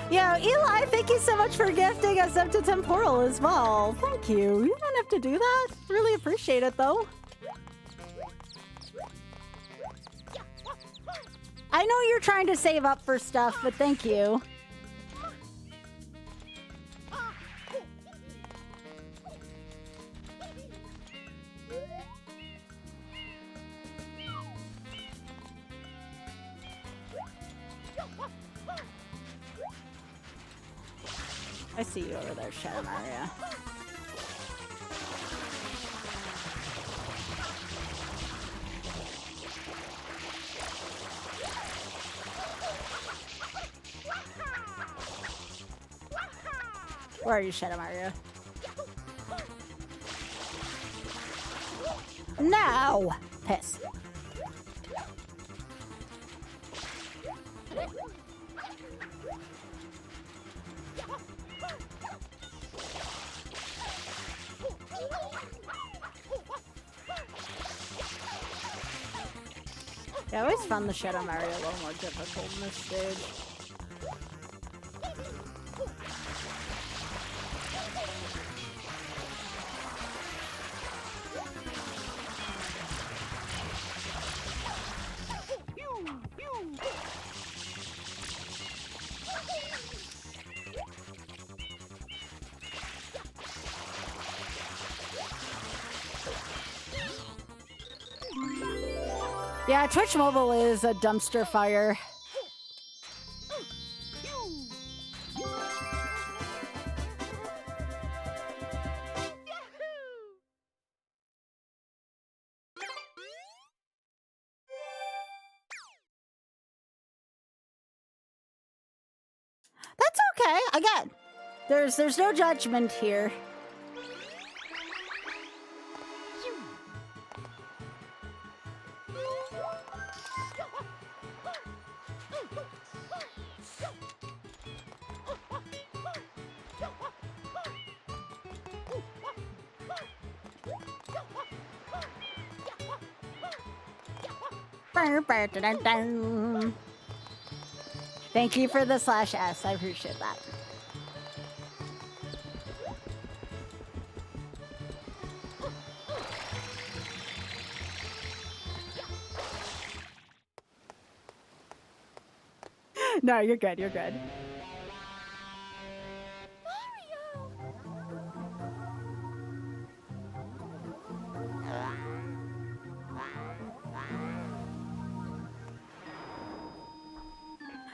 Yeah, Eli, thank you so much for gifting us up to Temporal as well. Thank you. You don't have to do that. Really appreciate it, though. I know you're trying to save up for stuff, but thank you. I see you over there, Shadow Maria. Where are you, Shadow Maria? No! Piss. Yeah, I always found the Shadow Mario a little more difficult in this stage. Yeah, Twitch Mobile is a dumpster fire. Okay, again, there's no judgment here. Thank you for the /S. I appreciate that. No, you're good. You're good.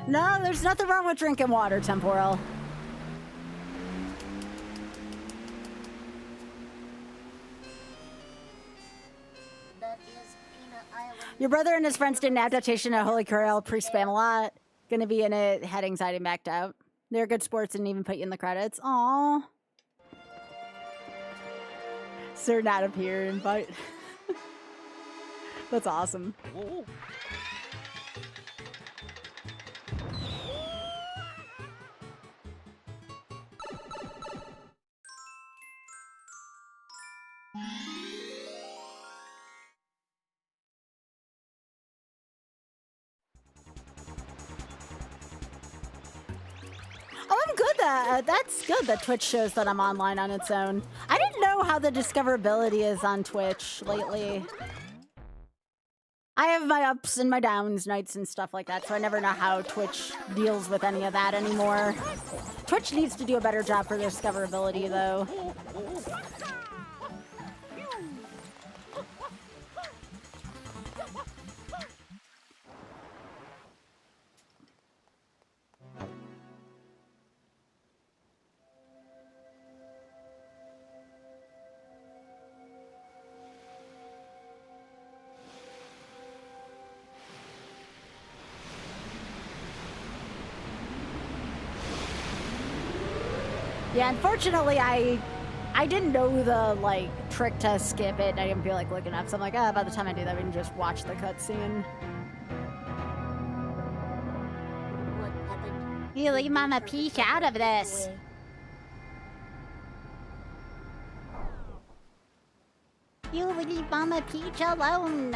No, there's nothing wrong with drinking water, Temporal. Your brother and his friends did an adaptation of Holy Grail pre-spam a lot. Gonna be in it, had anxiety backed out. They're good sports and even put you in the credits. Aww. Sir, not appear, invite. That's awesome. Whoa. Oh, I'm good. That's good that Twitch shows that I'm online on its own. I didn't know how the discoverability is on Twitch lately. I have my ups and my downs nights and stuff like that, so I never know how Twitch deals with any of that anymore. Twitch needs to do a better job for discoverability, though. Yeah, unfortunately, I didn't know the, like, trick to skip it. I didn't feel like looking up, so I'm like, oh, by the time I do that, we can just watch the cutscene. You leave Mama Peach out of this. You leave Mama Peach alone.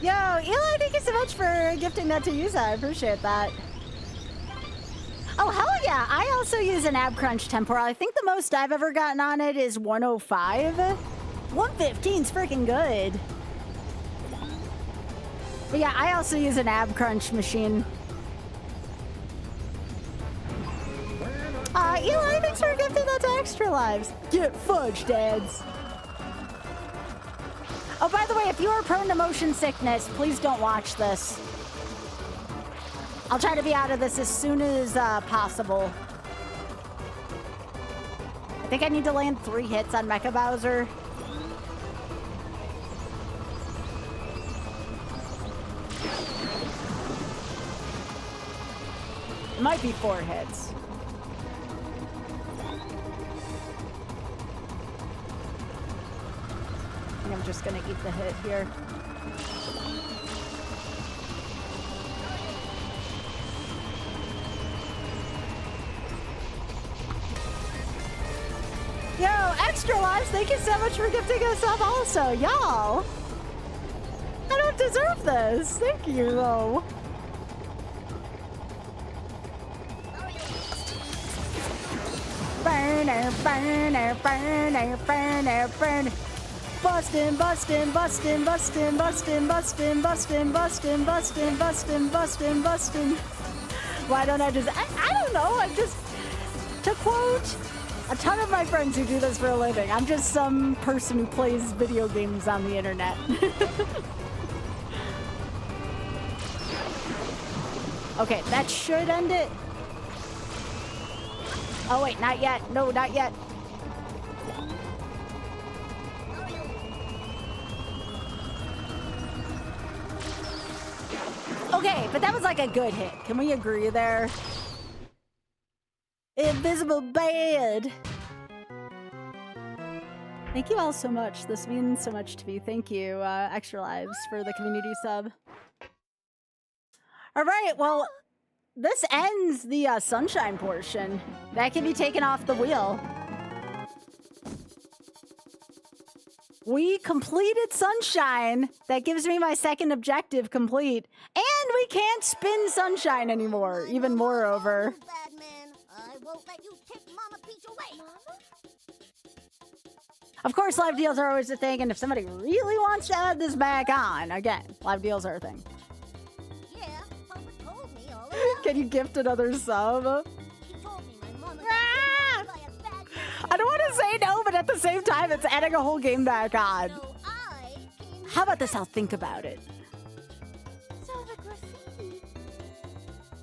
Yo, Eli, thank you so much for gifting that to Yuza. I appreciate that. Oh, hell yeah. I also use an ab crunch temporal. I think the most I've ever gotten on it is 105. 115's freaking good. But yeah, I also use an ab crunch machine. Eli, thanks for gifting that to Extra Lives. Get fudged, dads. Oh, by the way, if you are prone to motion sickness, please don't watch this. I'll try to be out of this as soon as possible. I think I need to land 3 hits on Mecha Bowser. It might be 4 hits. I think I'm just gonna eat the hit here. Yo, Extra Lives, thank you so much for gifting us up also. Y'all, I don't deserve this. Thank you, though. Burner, burner, burner, burner, burner. Bustin', bustin', bustin', bustin', bustin', bustin', bustin', bustin', bustin', bustin', bustin', bustin'. Why don't I just, I don't know, I just, to quote a ton of my friends who do this for a living. I'm just some person who plays video games on the internet. Okay, that should end it. Oh wait, not yet. No, not yet. Okay, but that was like a good hit. Can we agree there? Invisible Band. Thank you all so much. This means so much to me. Thank you, Extra Lives, for the community sub. All right, well, this ends the sunshine portion. That can be taken off the wheel. We completed sunshine. That gives me my second objective complete. And we can't spin sunshine anymore, even moreover. I won't let you take Mama Peach away. Of course, live deals are always a thing, and if somebody really wants to add this back on, again, live deals are a thing. Yeah, Papa told me all about it. Can you gift another sub? He told me my mama Ah! got kidnapped by a bad man. I don't want to say no, but at the same time, it's adding a whole game back on. So I came How about this? I'll think about it. So the graffiti.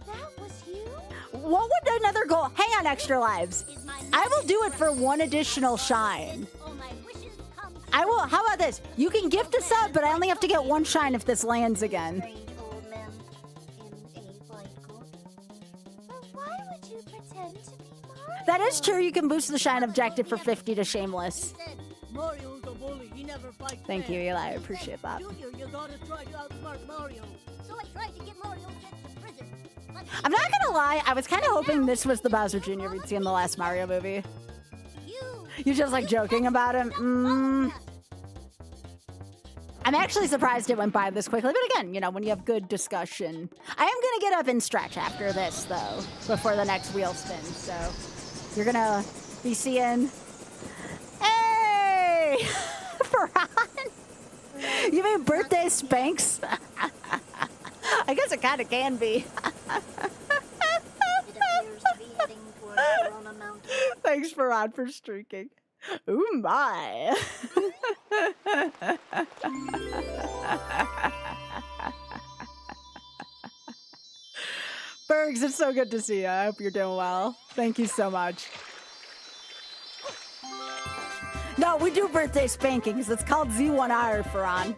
That was you? What would another goal? Hang on, Extra Lives. Is my I will do it for one additional shine. all my wishes come true. I will. How about this? You can gift a sub, but I only have to get one shine if this lands again. Strange old man in a white coat. But why would you pretend to be Mario? That is true. You can boost the shine objective for 50 to Shameless. Said, Mario's a bully. He never fights Thank you, Eli. I appreciate that. Junior, you gotta try to outsmart Mario. So I tried to get Mario sent to prison. But I'm not gonna lie. I was kind of hoping this was the Bowser Jr. we'd see in the last Mario movie. You're just like joking about him. I'm actually surprised it went by this quickly. But again, you know, when you have good discussion. I am gonna get up and stretch after this, though, before the next wheel spin. So you're gonna be seeing. Hey, Farhan. You mean birthday spanks? I guess it kind of can be. it appears to be heading toward Corona Mountain. Thanks, Farhan, for streaking. Ooh, my. Bergs, it's so good to see you. I hope you're doing well. Thank you so much. No, we do birthday spankings. It's called Z1R, Farhan.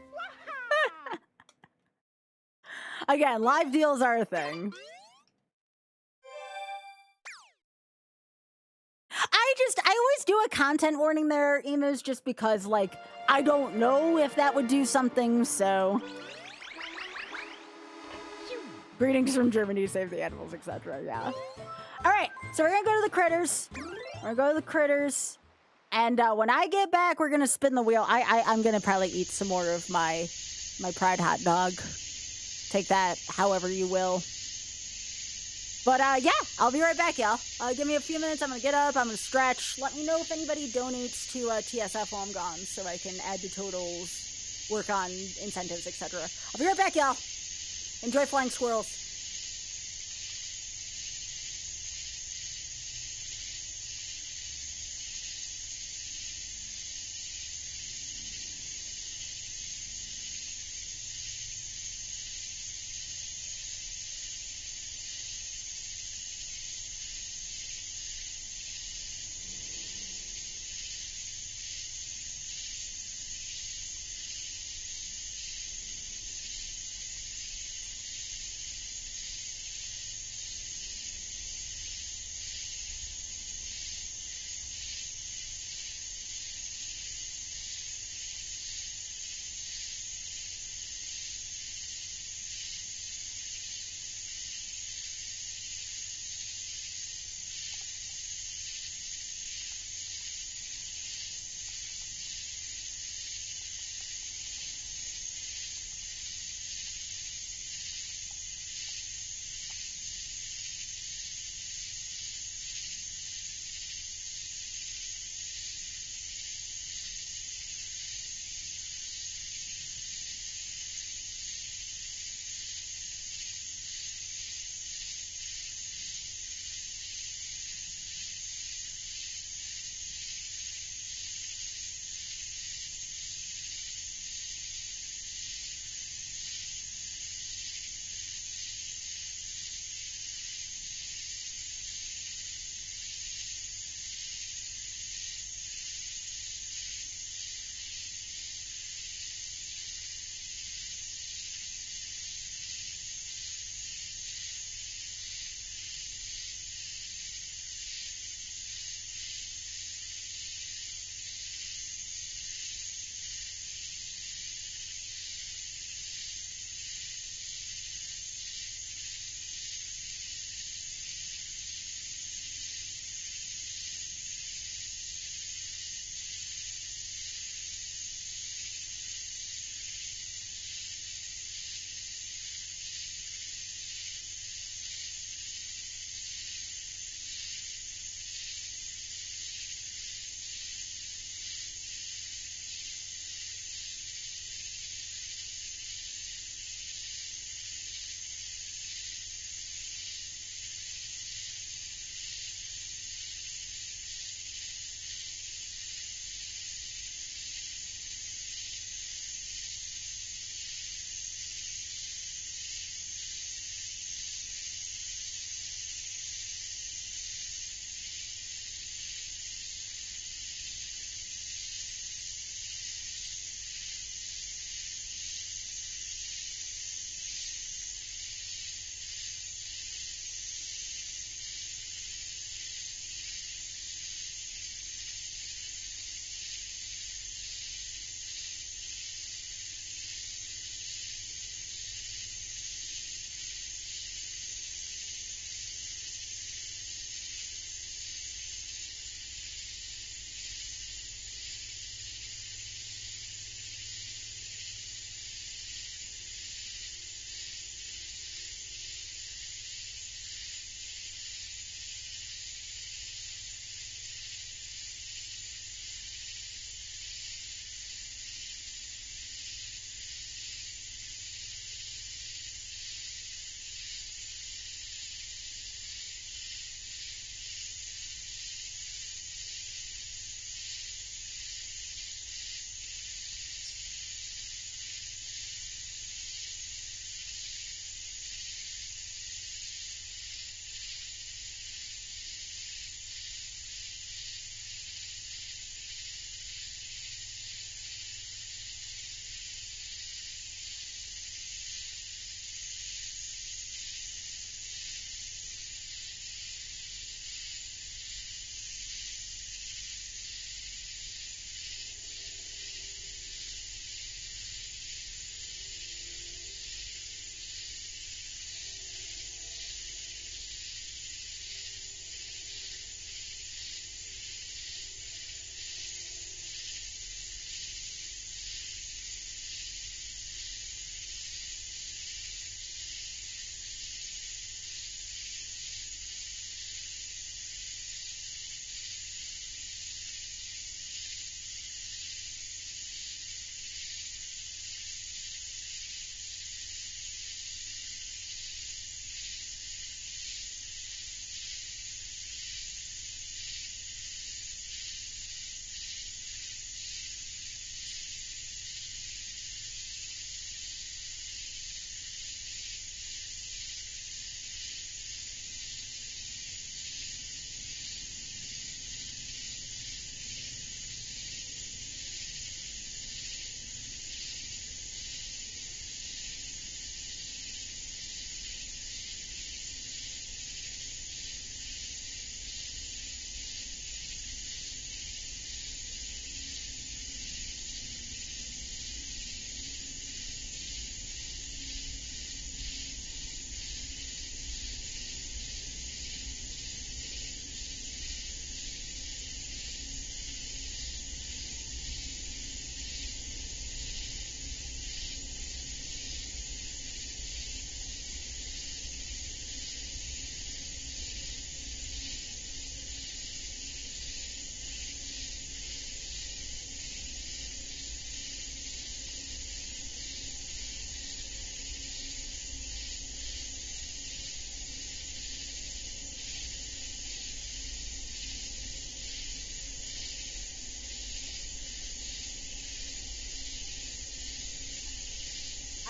Again, live deals are a thing. I always do a content warning there, Emus, just because, like, I don't know if that would do something, so. Greetings from Germany, save the animals, etc. Yeah. All right, so we're gonna go to the critters. And when I get back, we're gonna spin the wheel. I'm gonna probably eat some more of my Pride hot dog. Take that however you will. But yeah, I'll be right back, y'all. Give me a few minutes. I'm gonna get up. I'm gonna stretch. Let me know if anybody donates to TSF while I'm gone, so I can add to totals, work on incentives, etc. I'll be right back, y'all. Enjoy flying squirrels.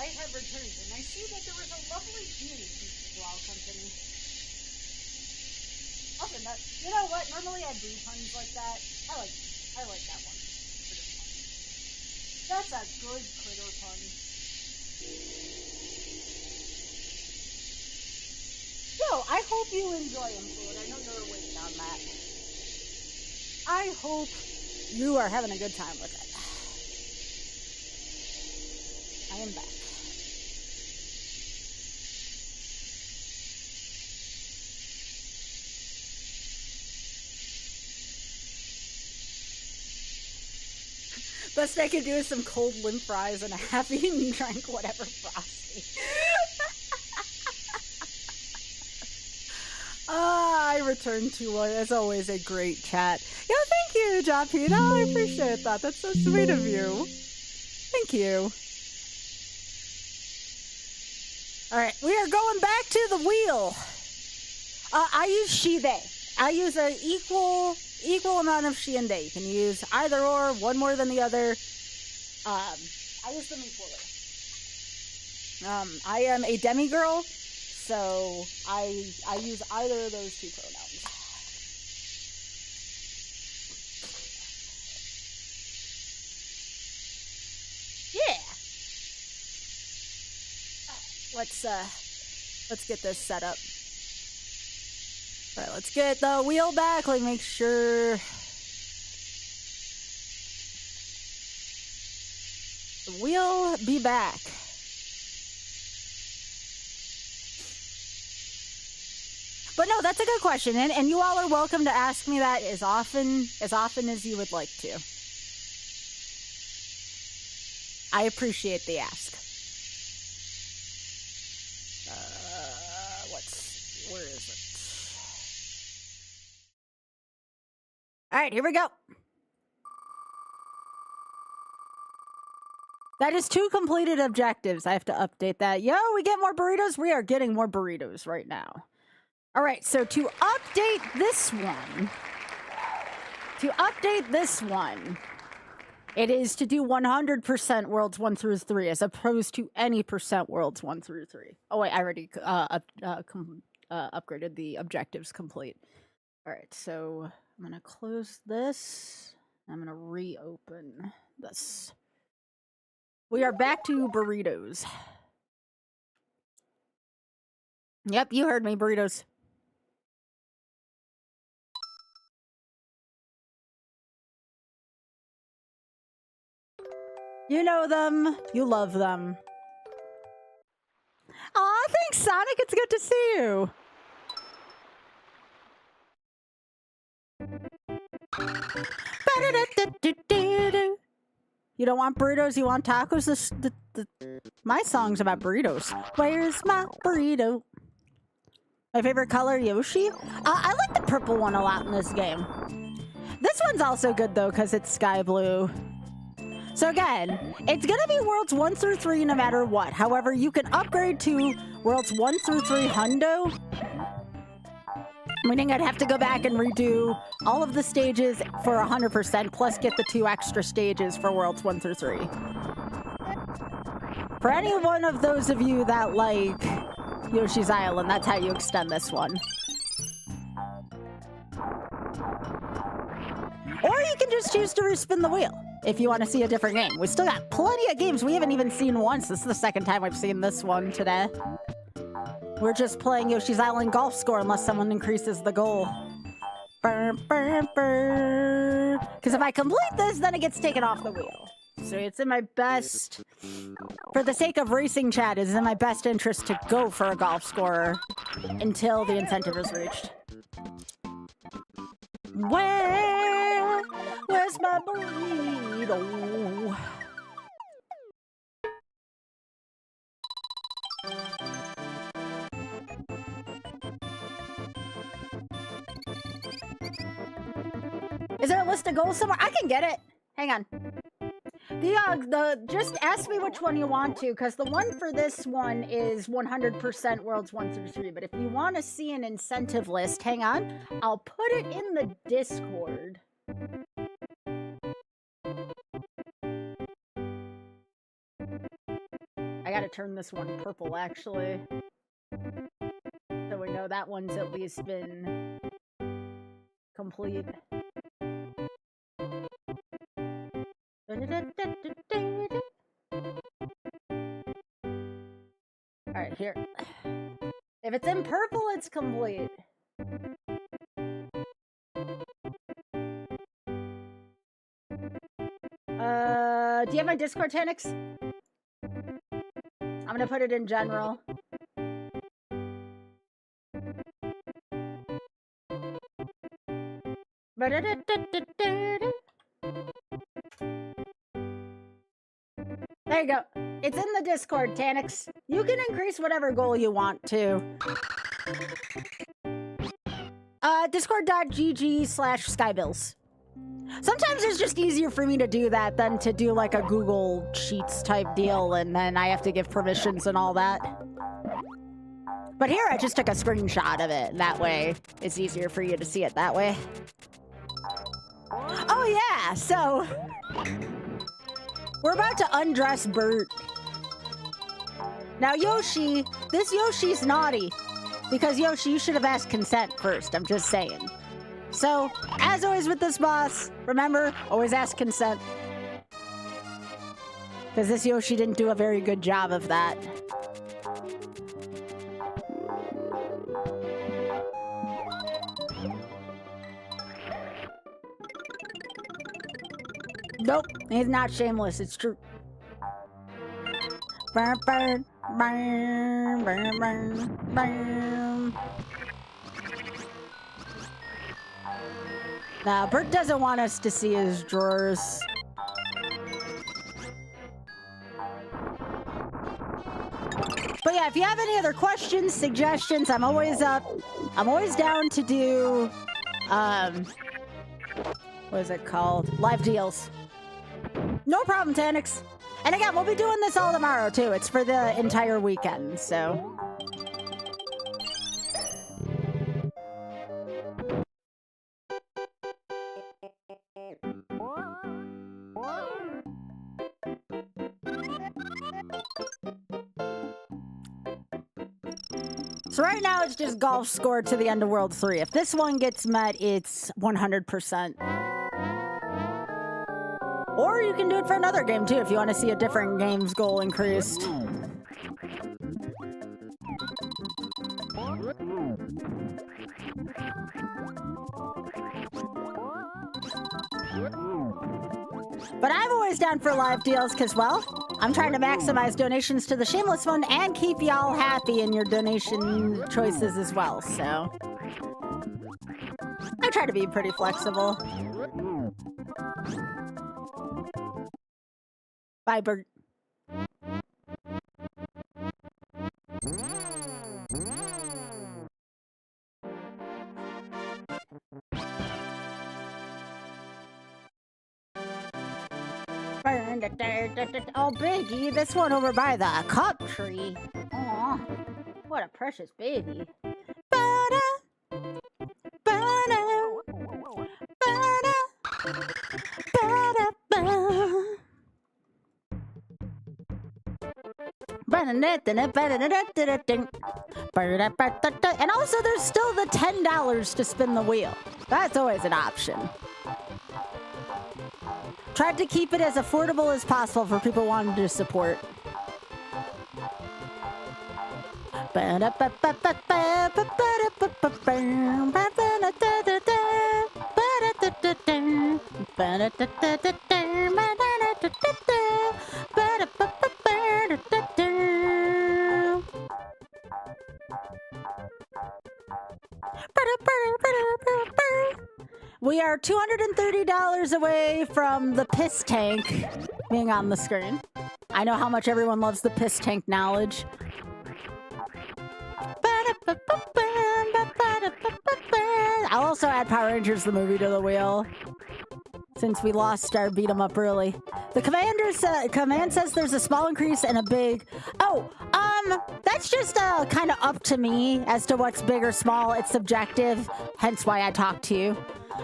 I have returned, and I see that there was a lovely beauty to our company. Also, you know what? Normally I do puns like that. I like that one. That's a good critter pun. Yo, I hope you enjoy them, food. I know you're waiting on that. I hope you are having a good time with it. I am back. Best I could do is some cold limp fries and a half-eaten drink, whatever frosty. I returned to, as always, a great chat. Yo, thank you, Japina. I appreciate that. That's so sweet of you. Thank you. Alright, we are going back to the wheel. I use she, they. I use an equal amount of she and they. You can use either or, one more than the other. I use them equally. I am a demigirl, so I use either of those two pronouns. Yeah. Let's get this set up. All right, let's get the wheel back. Let me make sure the wheel be back. But no, that's a good question, and you all are welcome to ask me that as often as you would like to. I appreciate the ask. Where is it? All right, here we go. That is 2 completed objectives. I have to update that. Yo, we get more burritos. We are getting more burritos right now. All right, so to update this one, it is to do 100% worlds 1 through 3 as opposed to any percent worlds 1 through 3. Oh wait, I already upgraded the objectives complete. All right, so I'm gonna close this. I'm gonna reopen this. We are back to burritos. Yep, you heard me, burritos. You know them. You love them. Aw, thanks, Sonic. It's good to see you. You don't want burritos, you want tacos? My song's about burritos. Where's my burrito? My favorite color, Yoshi? I like the purple one a lot in this game. This one's also good, though, because it's sky blue. So again, it's gonna be worlds 1 through 3 no matter what. However, you can upgrade to worlds 1 through 3 hundo. Meaning I'd have to go back and redo all of the stages for 100%, plus get the 2 extra stages for worlds 1 through 3. For any one of those of you that like Yoshi's Island, that's how you extend this one. Or you can just choose to respin the wheel if you want to see a different game. We still got plenty of games we haven't even seen once. This is the second time I've seen this one today. We're just playing Yoshi's Island golf score unless someone increases the goal. Because if I complete this, then it gets taken off the wheel. So it's in my best, for the sake of racing chat, it's in my best interest to go for a golf score until the incentive is reached. Where's my burrito? Is there a list of goals somewhere? I can get it. Hang on. Just ask me which one you want to, because the one for this one is 100% worlds 1 through 3. But if you want to see an incentive list, hang on. I'll put it in the Discord. I gotta turn this one purple, actually. So we know that one's at least been complete. Alright, here. If it's in purple, it's complete. Do you have my Discord, Tanix? I'm gonna put it in general. There you go. It's in the Discord, Tanix. You can increase whatever goal you want to. Discord.gg/Skybilz. Sometimes it's just easier for me to do that than to do like a Google Sheets type deal, and then I have to give permissions and all that. But here I just took a screenshot of it. That way it's easier for you to see it that way. Oh yeah, so we're about to undress Bert. Now Yoshi, this Yoshi's naughty. Because Yoshi, you should have asked consent first, I'm just saying. So, as always with this boss, remember, always ask consent. Because this Yoshi didn't do a very good job of that. Nope, he's not shameless, it's true. Burn, burn, burn, burn, burn, burn. Nah, Bert doesn't want us to see his drawers. But yeah, if you have any other questions, suggestions, I'm always up. I'm always down to do, what is it called? Live deals. No problem, Tanix. And again, we'll be doing this all tomorrow, too. It's for the entire weekend, so. So right now, it's just golf score to the end of World 3. If this one gets met, it's 100%. Or you can do it for another game, too, if you want to see a different game's goal increased. But I'm always down for live deals, because, well, I'm trying to maximize donations to the Shameless Fund and keep y'all happy in your donation choices as well, so. I try to be pretty flexible. Bye, Bert. Oh, Biggie, this one over by the cup tree. Aw, what a precious baby. Ba-da, ba-da, ba-da, ba-da, and also there's still the $10 to spin the wheel. That's always an option. Tried to keep it as affordable as possible for people wanting to support. We are $230 away from the piss tank being on the screen. I know how much everyone loves the piss tank knowledge. I'll also add Power Rangers the movie to the wheel, since we lost our beat 'em up early. The command says there's a small increase and a big... Oh, that's just kind of up to me as to what's big or small. It's subjective, hence why I talk to you.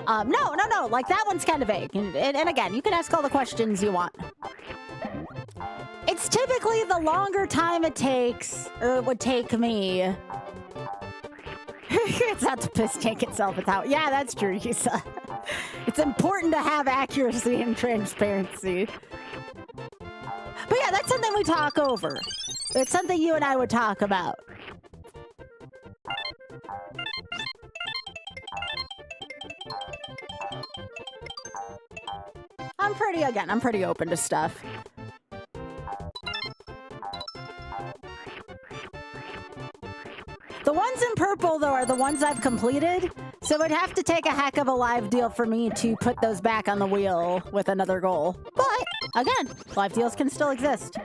No, like that one's kind of vague. And again, you can ask all the questions you want. It's typically the longer time it takes, or it would take me. It's not the piss tank itself, it's how. Yeah, that's true, Yusa. It's important to have accuracy and transparency. But yeah, that's something we talk over. It's something you and I would talk about. I'm pretty open to stuff. The ones in purple, though, are the ones I've completed, so it'd have to take a heck of a live deal for me to put those back on the wheel with another goal. But, again, live deals can still exist.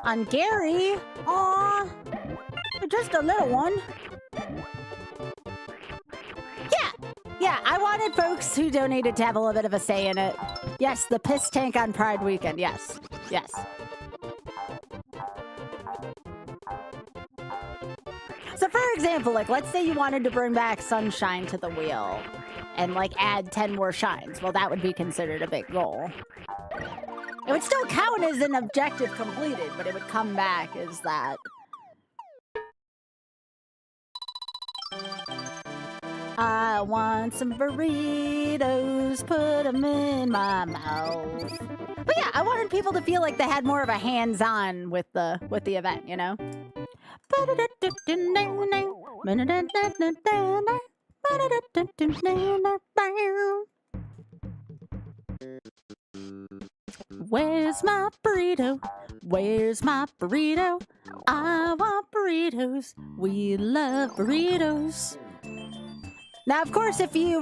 On Gary, aw, just a little one. Yeah, I wanted folks who donated to have a little bit of a say in it. Yes, the piss tank on Pride Weekend, yes. So for example, like, let's say you wanted to bring back Sunshine to the wheel and, like, add 10 more shines. Well, that would be considered a big goal. It would still count as an objective completed, but it would come back as that. I want some burritos, put them in my mouth. But yeah, I wanted people to feel like they had more of a hands-on with the event, you know? Where's my burrito? Where's my burrito? I want burritos. We love burritos. Now, of course, if you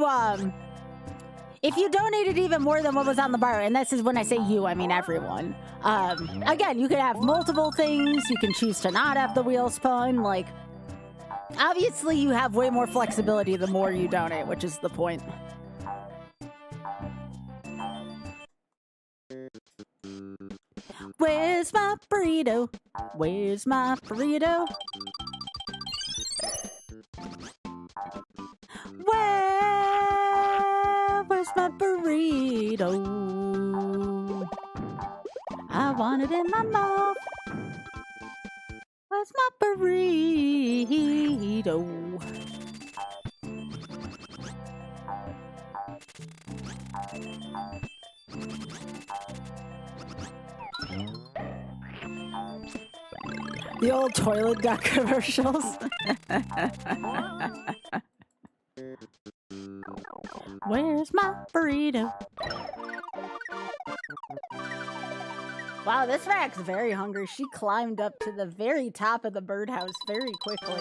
donated even more than what was on the bar, and this is when I say you, I mean everyone. Again, you could have multiple things. You can choose to not have the wheel spun. Like, obviously, you have way more flexibility the more you donate, which is the point. Where's my burrito? Where's my burrito? Where's my burrito? I want it in my mouth. Where's my burrito? The old toilet duck commercials. Where's my burrito? Wow, this Mac's very hungry. She climbed up to the very top of the birdhouse very quickly.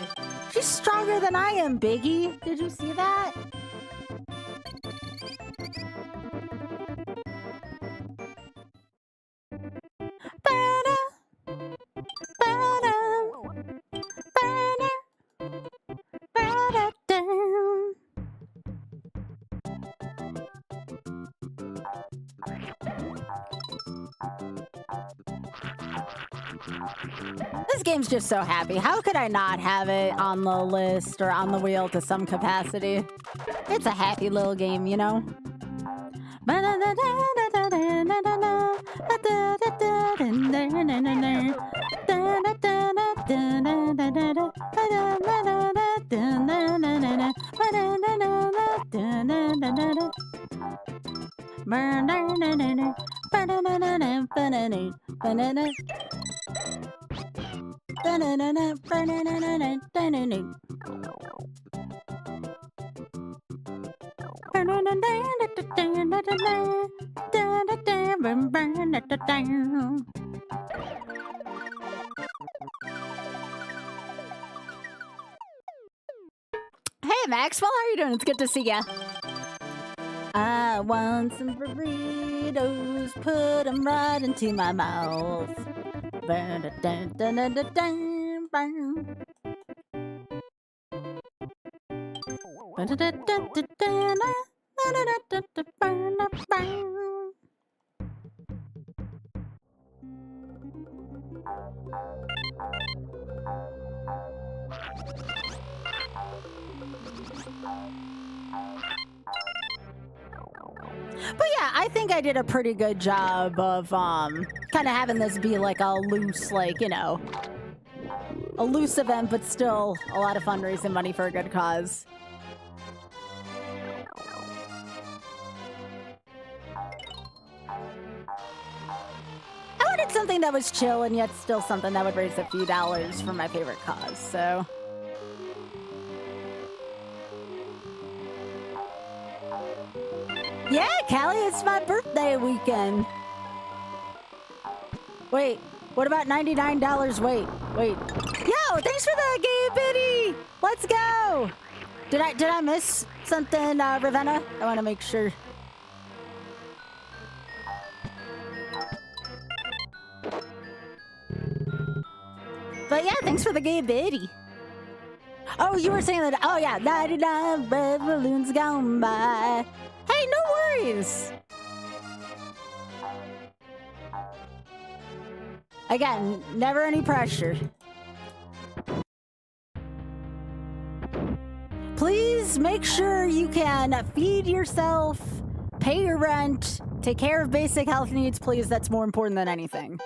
She's stronger than I am, Biggie. Did you see that? This game's just so happy. How could I not have it on the list or on the wheel to some capacity? It's a happy little game, you know? Hey Maxwell, how are you doing? It's good to see ya. I want some burritos, put them right into my mouth. But yeah, I think I did a pretty good job of kind of having this be like a loose, like, you know, a loose event, but still a lot of fun raising money for a good cause. I wanted something that was chill and yet still something that would raise a few dollars for my favorite cause, so... Yeah, Callie, it's my birthday weekend. Wait, what about $99? Wait. Yo, thanks for the game, Biddy! Let's go! Did I miss something, Ravenna? I want to make sure. But yeah, thanks for the game, Biddy. Oh, you were saying that. Oh yeah, 99 revolutions gone by. Hey, no worries. Again, never any pressure. Please make sure you can feed yourself, pay your rent, take care of basic health needs, please. That's more important than anything.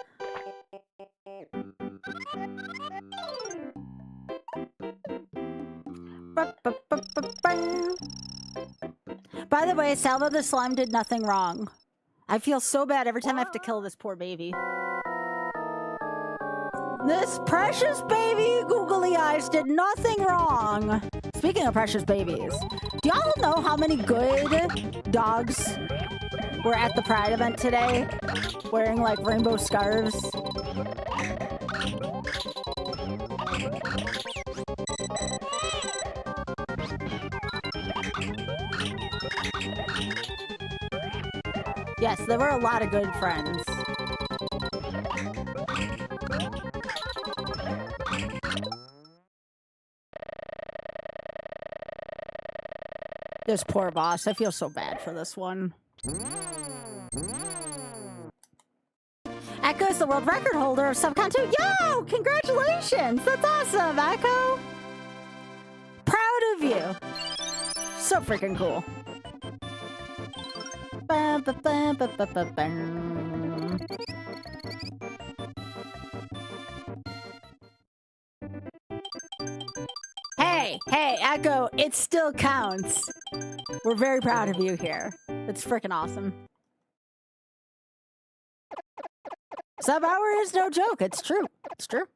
By the way, Salvo the Slime did nothing wrong. I feel so bad every time I have to kill this poor baby. This precious baby googly eyes did nothing wrong. Speaking of precious babies, do y'all know how many good dogs were at the Pride event today wearing like rainbow scarves? Yes, there were a lot of good friends. This poor boss. I feel so bad for this one. Echo's the world record holder of Subcon 2. Yo! Congratulations! That's awesome, Echo! Proud of you. So freaking cool. Hey, Echo, it still counts. We're very proud of you here. It's freaking awesome. Sub hour is no joke. It's true. It's true.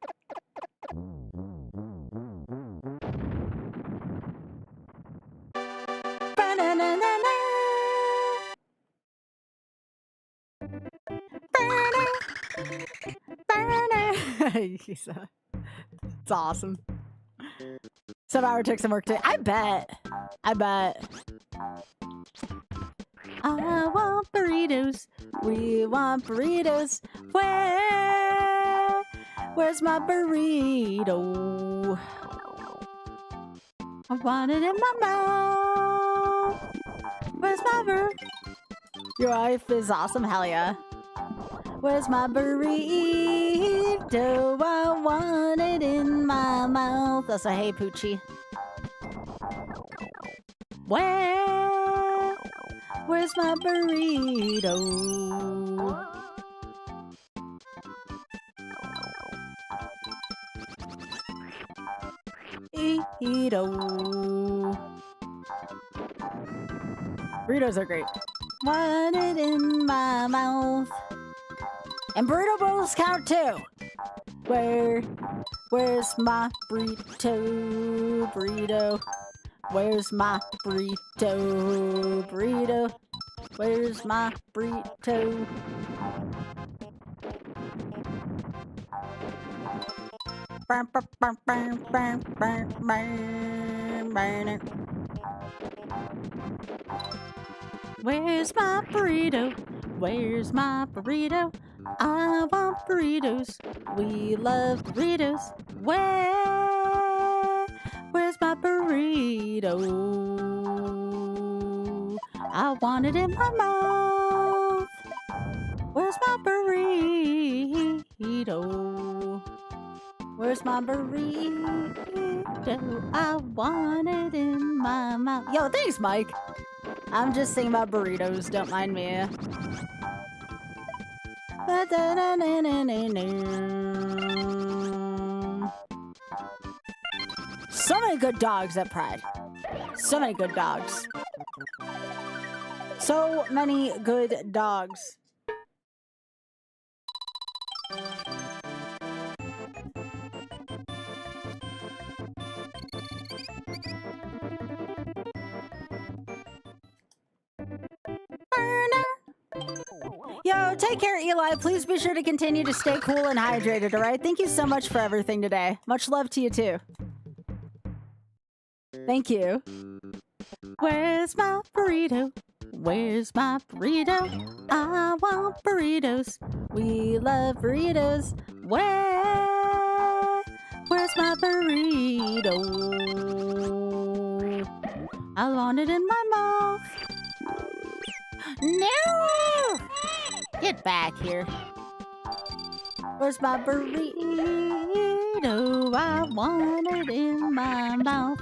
It's awesome. Sub hour took some work today. I bet. I want burritos. We want burritos. Where's my burrito? I want it in my mouth. Where's my burrito? Your wife is awesome. Hell yeah. Where's my burrito? I want it in my mouth. That's a hey Poochie. Where's my burrito? Burritos are great. Want it in my mouth. And burrito bowls count too. Where's my burrito? Where's my burrito? Where's my burrito? Where's my burrito? Where's my burrito? I want burritos. We love burritos. Where's my burrito? I want it in my mouth. Where's my burrito? Where's my burrito? I want it in my mouth. Yo, thanks, Mike. I'm just thinking about burritos, don't mind me. So many good dogs at Pride. So many good dogs. So many good dogs. Yo, take care, Eli. Please be sure to continue to stay cool and hydrated, all right? Thank you so much for everything today. Much love to you, too. Thank you. Where's my burrito? Where's my burrito? I want burritos. We love burritos. Where's my burrito? I want it in my mouth. No! Get back here. Where's my burrito? I want it in my mouth.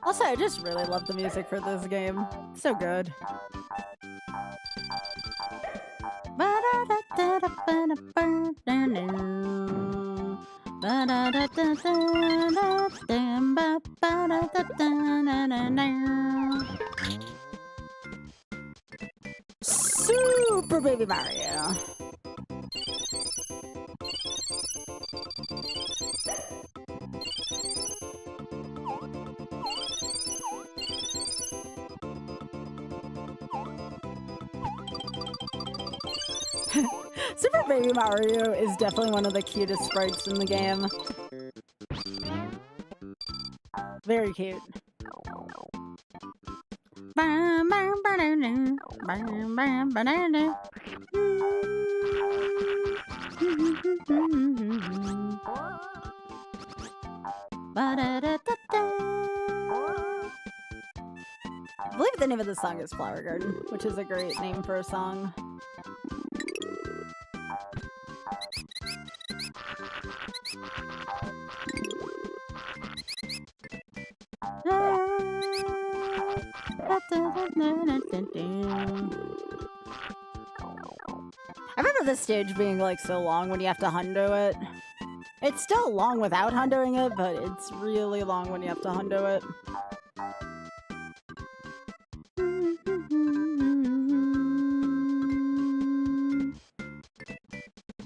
Also, I just really love the music for this game. So good. Super Baby Mario. Super Baby Mario is definitely one of the cutest sprites in the game. Very cute. I believe the name of the song is Flower Garden, which is a great name for a song. I remember this stage being like so long when you have to hundo it. It's still long without hundoing it, but it's really long when you have to hundo it.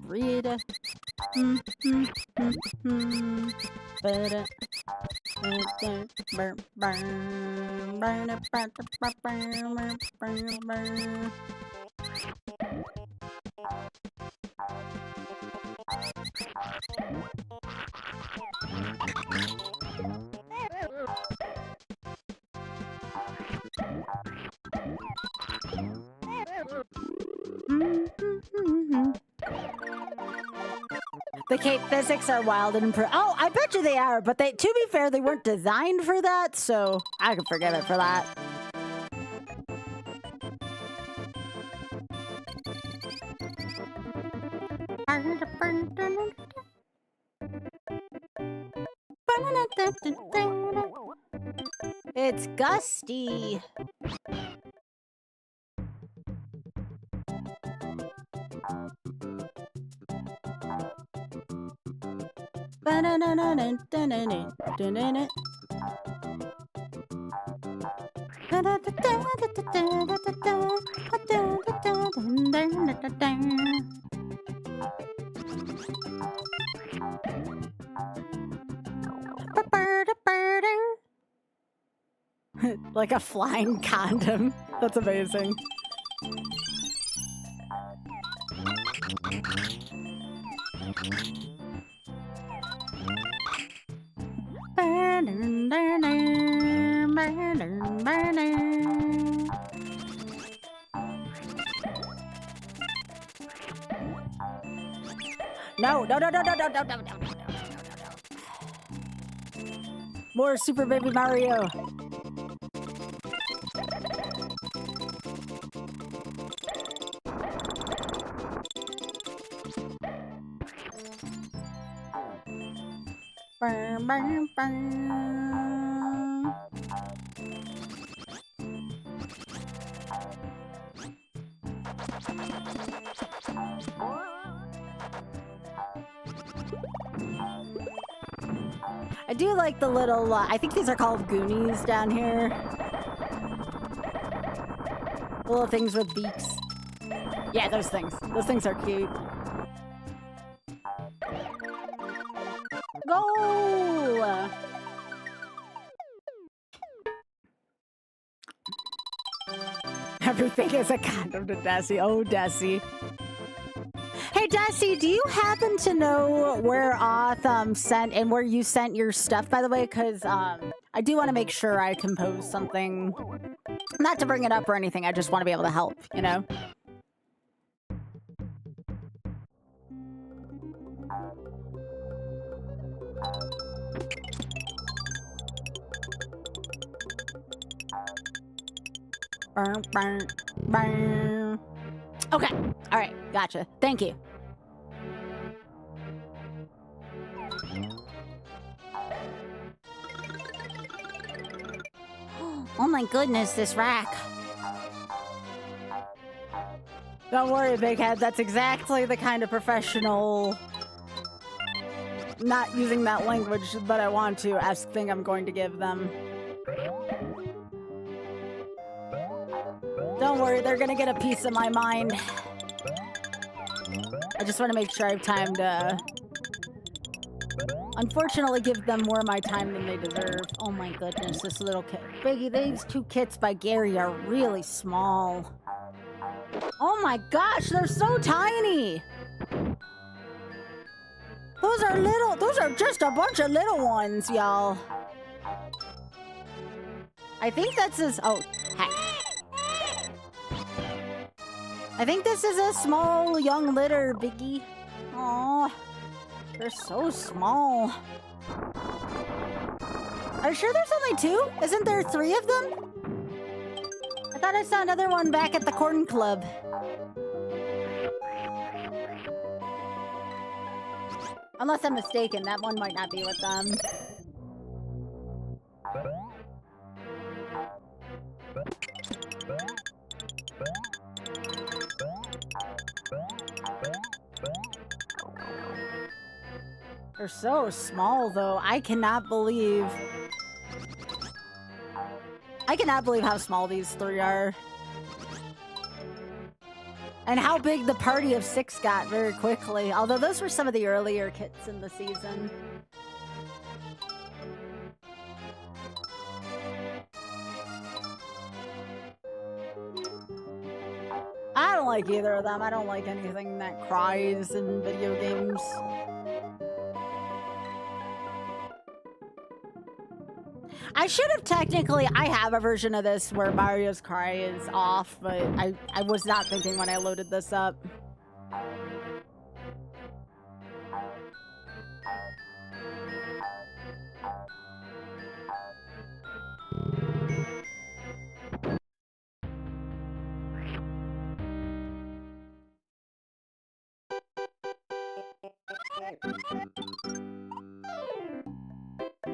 Rita. The cape physics are wild and improved. Oh, I bet you they are, but to be fair, they weren't designed for that, so I can forgive it for that. It's gusty. Like a flying condom. That's amazing. No. More Super Baby Mario. Burn, burn, burn. I do like the little, I think these are called Goonies down here. Little things with beaks. Yeah, those things. Those things are cute. Go! Everything is a condom to Desi. Oh, Desi. Hey, Desi, do you happen to know where Oth sent and where you sent your stuff, by the way? Because I do want to make sure I compose something. Not to bring it up or anything. I just want to be able to help, you know? Burn, burn, burn. Okay. All right. Gotcha. Thank you. Oh my goodness, this rack. Don't worry, Big Head. That's exactly the kind of professional, not using that language that I want to, esque thing I'm going to give them. Don't worry, they're gonna get a piece of my mind. I just want to make sure I have time to, unfortunately, give them more of my time than they deserve. Oh my goodness, this little kit. Biggie, these two kits by Gary are really small. Oh my gosh, they're so tiny! Those are little, those are just a bunch of little ones, y'all. I think that's his, oh, heck. I think this is a small young litter, Biggie. Aww. They're so small. Are you sure there's only two? Isn't there 3 of them? I thought I saw another one back at the Corn Club. Unless I'm mistaken, that one might not be with them. They're so small, though. I cannot believe how small these 3 are. And how big the party of 6 got very quickly. Although those were some of the earlier kits in the season. I don't like either of them. I don't like anything that cries in video games. I should have technically, I have a version of this where Mario's cry is off, but I was not thinking when I loaded this up.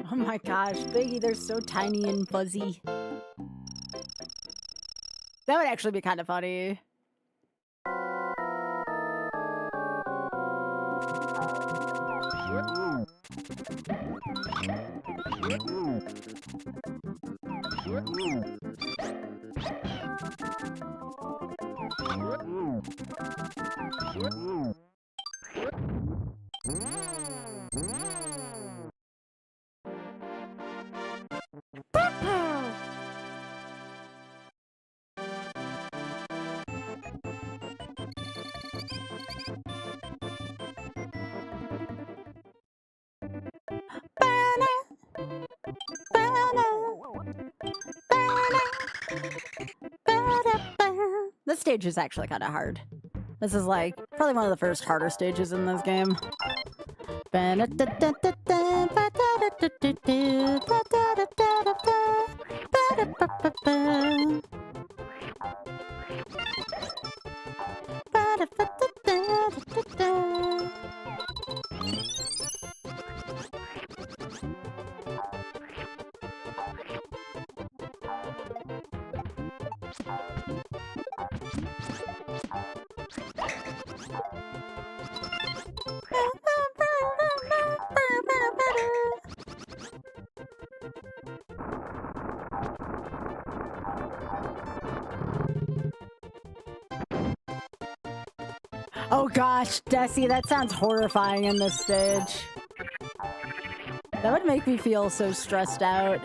Oh my gosh, Biggie, they're so tiny and fuzzy. That would actually be kind of funny. This stage is actually kind of hard. This is like probably one of the first harder stages in this game. Oh gosh, Desi, that sounds horrifying in this stage. That would make me feel so stressed out.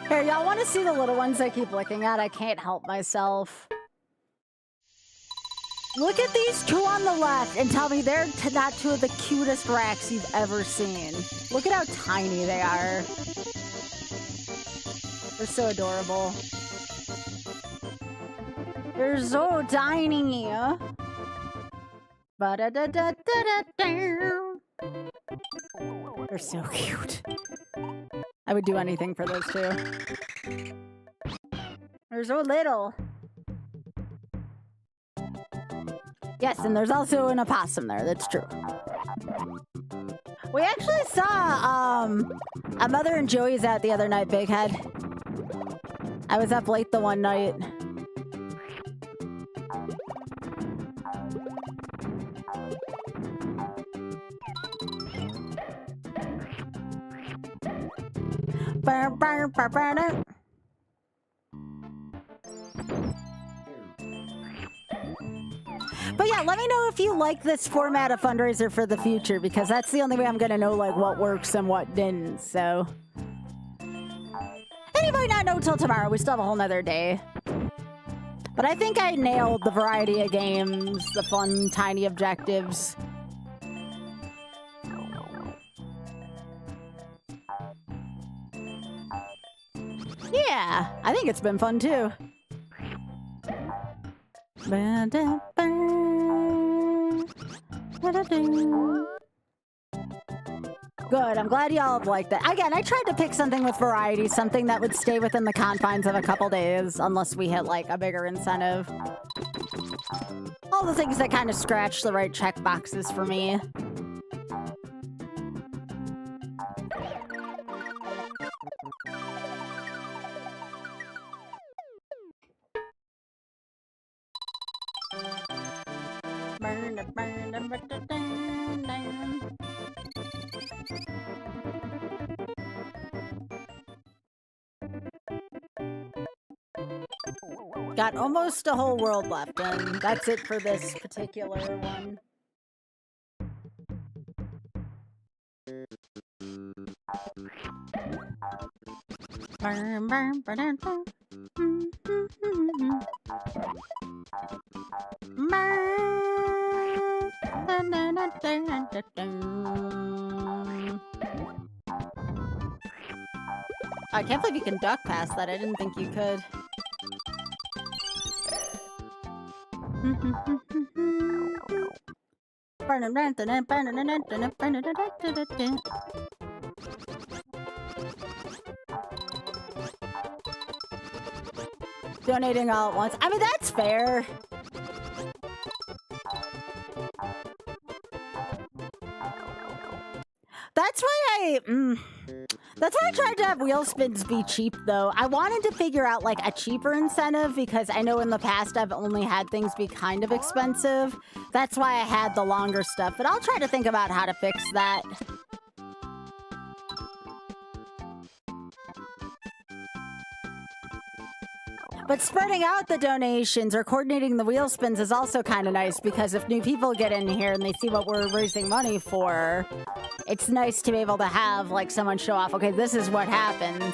Here, y'all want to see the little ones I keep looking at? I can't help myself. Look at these two on the left and tell me they're not two of the cutest racks you've ever seen. Look at how tiny they are. They're so adorable. They're so tiny. They're so cute. I would do anything for those two. They're so little. Yes, and there's also an opossum there. That's true. We actually saw a Mother and Joey's out the other night, Big Head. I was up late the one night. But yeah, let me know if you like this format of fundraiser for the future, because that's the only way I'm gonna know like what works and what didn't. So, and you might not know till tomorrow. We still have a whole nother day. But I think I nailed the variety of games, the fun, tiny objectives. Yeah, I think it's been fun too. Good, I'm glad y'all have liked that. Again, I tried to pick something with variety, something that would stay within the confines of a couple days, unless we hit like a bigger incentive. All the things that kind of scratch the right check boxes for me. Got almost a whole world left, and that's it for this particular one. I can't believe you can duck past that. I didn't think you could. Donating all at once. I mean, that's fair. That's why I tried to have wheel spins be cheap, though. I wanted to figure out, like, a cheaper incentive, because I know in the past I've only had things be kind of expensive. That's why I had the longer stuff, but I'll try to think about how to fix that. But spreading out the donations or coordinating the wheel spins is also kind of nice, because if new people get in here and they see what we're raising money for, it's nice to be able to have, like, someone show off, okay, this is what happens.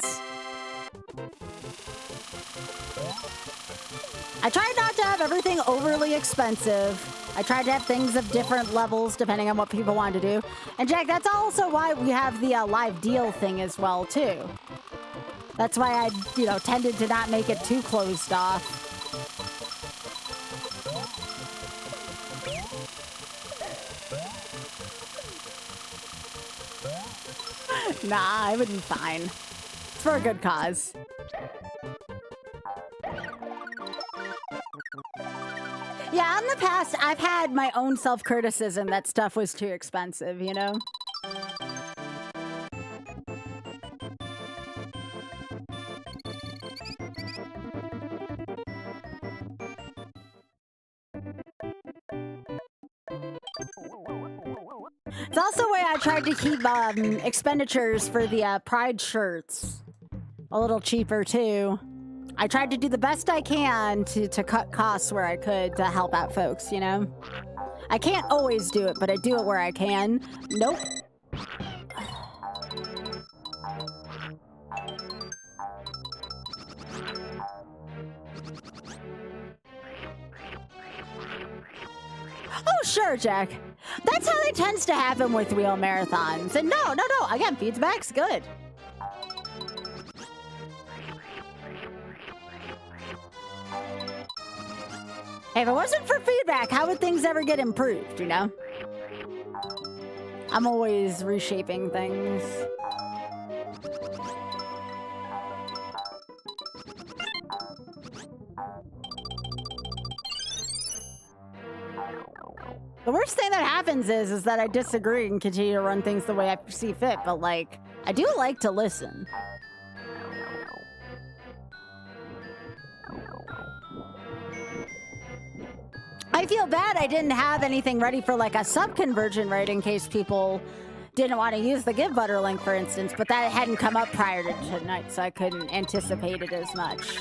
I tried not to have everything overly expensive. I tried to have things of different levels depending on what people want to do. And Jack, that's also why we have the live deal thing as well, too. That's why I, tended to not make it too closed off. Nah, it would be fine. It's for a good cause. Yeah, in the past, I've had my own self-criticism that stuff was too expensive, you know? It's also why I tried to keep expenditures for the Pride shirts a little cheaper, too. I tried to do the best I can to cut costs where I could to help out folks, you know? I can't always do it, but I do it where I can. Nope. Oh, sure, Jack. That's how it tends to happen with wheel marathons. And no, again, feedback's good. Hey, if it wasn't for feedback, how would things ever get improved, you know? I'm always reshaping things. The worst thing that happens is that I disagree and continue to run things the way I see fit, but like, I do like to listen. I feel bad I didn't have anything ready for like a sub-conversion rate in case people didn't want to use the Give Butter link, for instance, but that hadn't come up prior to tonight, so I couldn't anticipate it as much.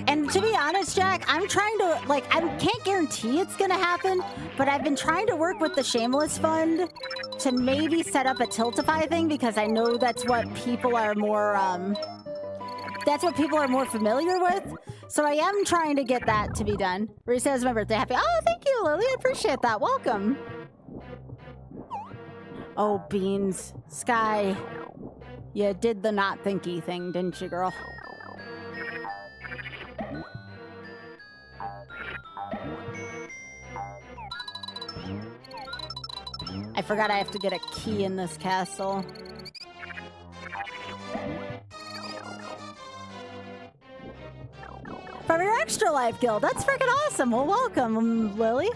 And to be honest, Jack, I'm trying to, like, I can't guarantee it's gonna happen, but I've been trying to work with the Shameless Fund to maybe set up a Tiltify thing, because I know that's what people are more, familiar with. So I am trying to get that to be done. Ree says my birthday happy. Oh, thank you, Lily. I appreciate that. Welcome. Oh, Beans. Sky. You did the not thinky thing, didn't you, girl? I forgot I have to get a key in this castle. From your Extra Life Guild. That's freaking awesome. Well, welcome, Lily.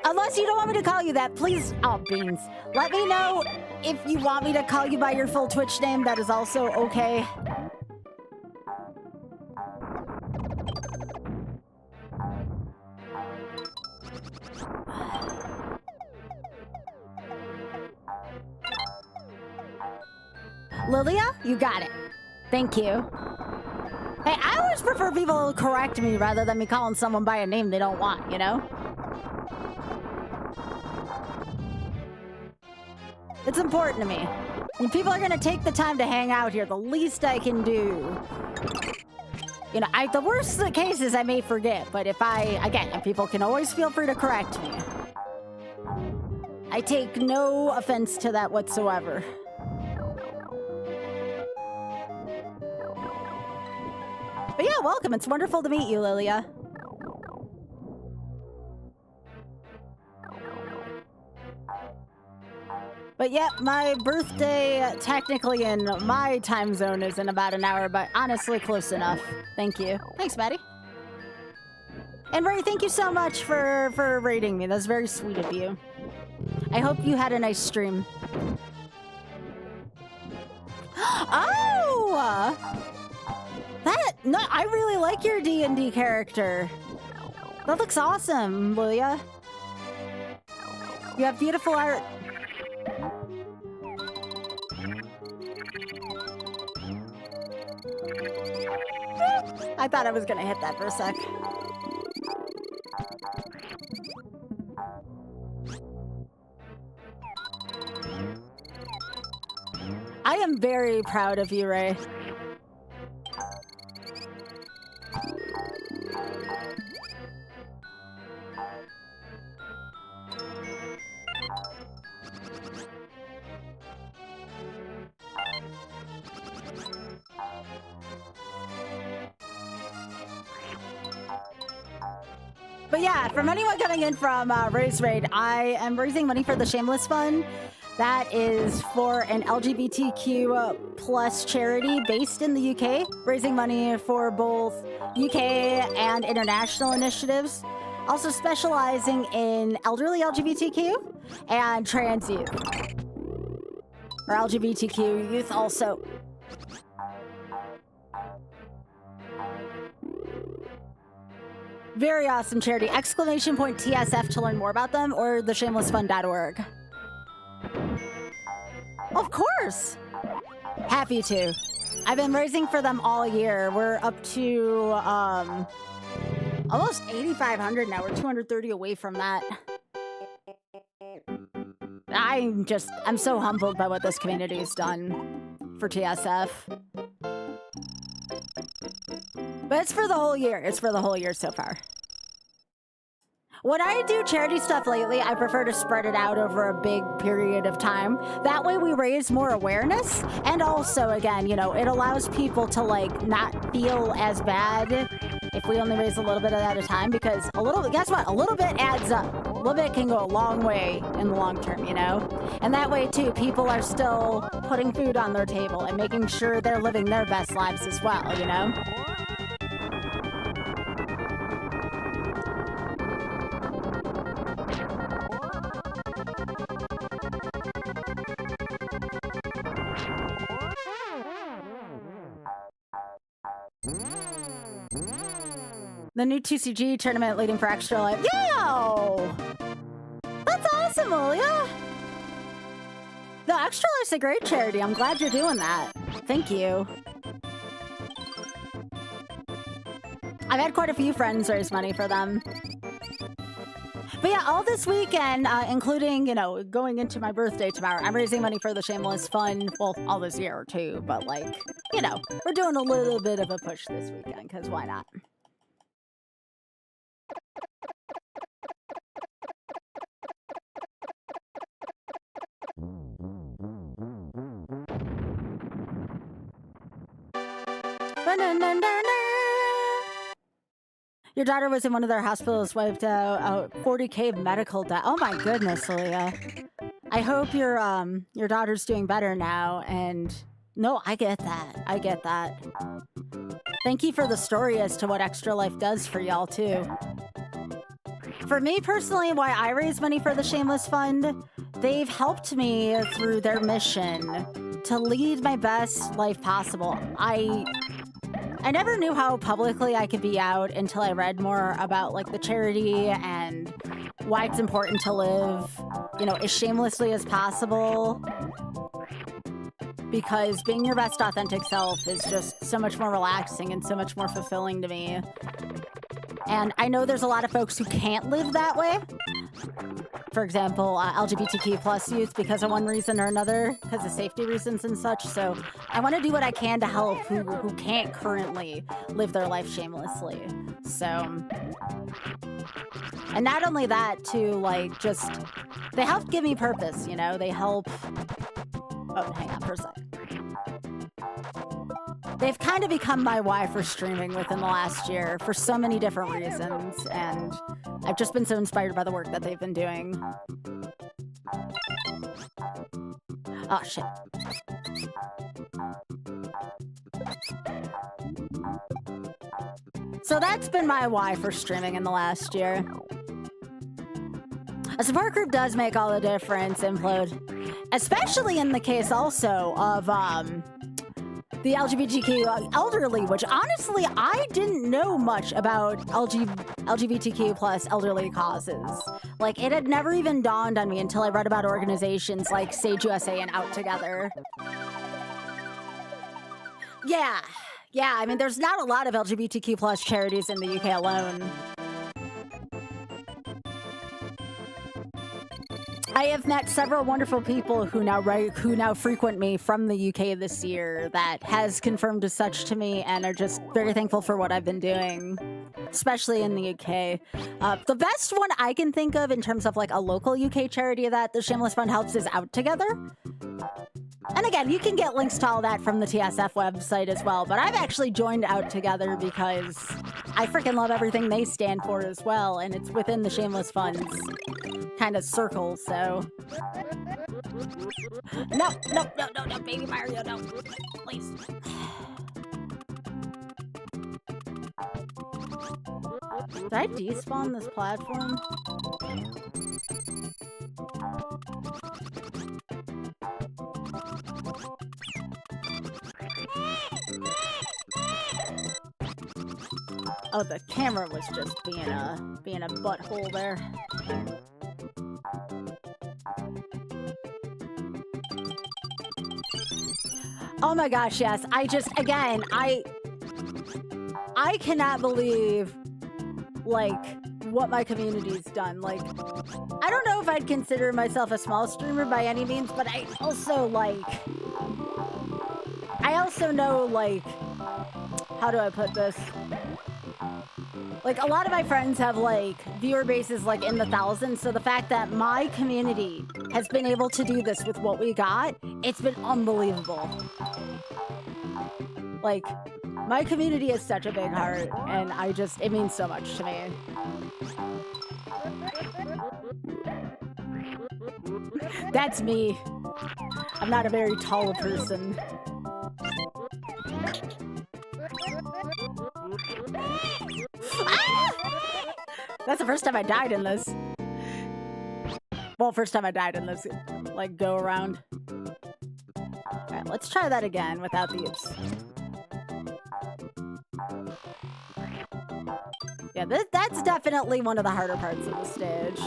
Unless you don't want me to call you that, please. Oh, Beans. Let me know if you want me to call you by your full Twitch name. That is also okay. Lilia, you got it. Thank you. Hey, I always prefer people correct me rather than me calling someone by a name they don't want, you know? It's important to me. When people are gonna take the time to hang out here, the least I can do... You know, the worst of the cases I may forget, but if people can always feel free to correct me. I take no offense to that whatsoever. But yeah, welcome. It's wonderful to meet you, Lilia. But yeah, my birthday, technically in my time zone, is in about an hour, but honestly, close enough. Thank you. Thanks, Maddie. And Ray, thank you so much for rating me. That's very sweet of you. I hope you had a nice stream. Oh! No, I really like your D&D character. That looks awesome, Lilia. You have beautiful art. I thought I was gonna hit that for a sec. I am very proud of you, Ray. But yeah, from anyone coming in from Raise Raid, I am raising money for the Shameless Fund. That is for an LGBTQ plus charity based in the UK, raising money for both UK and international initiatives. Also specializing in elderly LGBTQ and trans youth. Or LGBTQ youth also. Very awesome charity. Exclamation point TSF to learn more about them, or theshamelessfund.org. Of course! Happy to. I've been raising for them all year. We're up to almost 8,500 now. We're 230 away from that. I'm so humbled by what this community has done for TSF. But it's for the whole year. It's for the whole year so far. When I do charity stuff lately, I prefer to spread it out over a big period of time. That way we raise more awareness. And also, again, you know, it allows people to, like, not feel as bad if we only raise a little bit at a time. Because guess what? A little bit adds up. A little bit can go a long way in the long term, you know? And that way, too, people are still putting food on their table and making sure they're living their best lives as well, you know? The new 2CG tournament leading for Extra Life. Yo! That's awesome, Julia! The Extra Life's a great charity. I'm glad you're doing that. Thank you. I've had quite a few friends raise money for them. But yeah, all this weekend, including, you know, going into my birthday tomorrow, I'm raising money for the Shameless Fund. Well, all this year too, but like, you know, we're doing a little bit of a push this weekend, because why not? Your daughter was in one of their hospitals, wiped out 40K medical debt. Oh my goodness, Leah. I hope your daughter's doing better now. And no, I get that. I get that. Thank you for the story as to what Extra Life does for y'all too. For me personally, why I raise money for the Shameless Fund, they've helped me through their mission to lead my best life possible. I never knew how publicly I could be out until I read more about like the charity and why it's important to live, you know, as shamelessly as possible. Because being your best authentic self is just so much more relaxing and so much more fulfilling to me. And I know there's a lot of folks who can't live that way. For example, LGBTQ plus youth, because of one reason or another, because of safety reasons and such. So I want to do what I can to help who can't currently live their life shamelessly. So, and not only that, too, like, just, they help give me purpose, you know? They help, oh, hang on for a second. They've kind of become my why for streaming within the last year for so many different reasons, and I've just been so inspired by the work that they've been doing. Oh, shit. So that's been my why for streaming in the last year. A support group does make all the difference, Implode. Especially in the case also of, the LGBTQ elderly, which honestly, I didn't know much about LGBTQ plus elderly causes. Like, it had never even dawned on me until I read about organizations like Sage USA and Out Together. Yeah, I mean, there's not a lot of LGBTQ plus charities in the UK alone. I have met several wonderful people who now frequent me from the UK this year that has confirmed as such to me and are just very thankful for what I've been doing, especially in the UK. The best one I can think of in terms of like a local UK charity that the Shameless Fund helps is Out Together. And again, you can get links to all that from the TSF website as well, but I've actually joined Out Together because I freaking love everything they stand for as well, and it's within the Shameless Funds kind of circle, so... No, Baby Mario, no. Please. Did I despawn this platform? Oh, the camera was just being a butthole there. Oh my gosh, yes. I cannot believe, like, what my community's done. Like, I don't know if I'd consider myself a small streamer by any means, but I also know, like, how do I put this? Like, a lot of my friends have, like, viewer bases, like, in the thousands, so the fact that my community has been able to do this with what we got, it's been unbelievable. Like, my community is such a big heart, and it means so much to me. That's me. I'm not a very tall person. Ah! That's the first time I died in this. Well, first time I died in this, like, go around. Alright, let's try that again without the oops. Yeah, that's definitely one of the harder parts of the stage.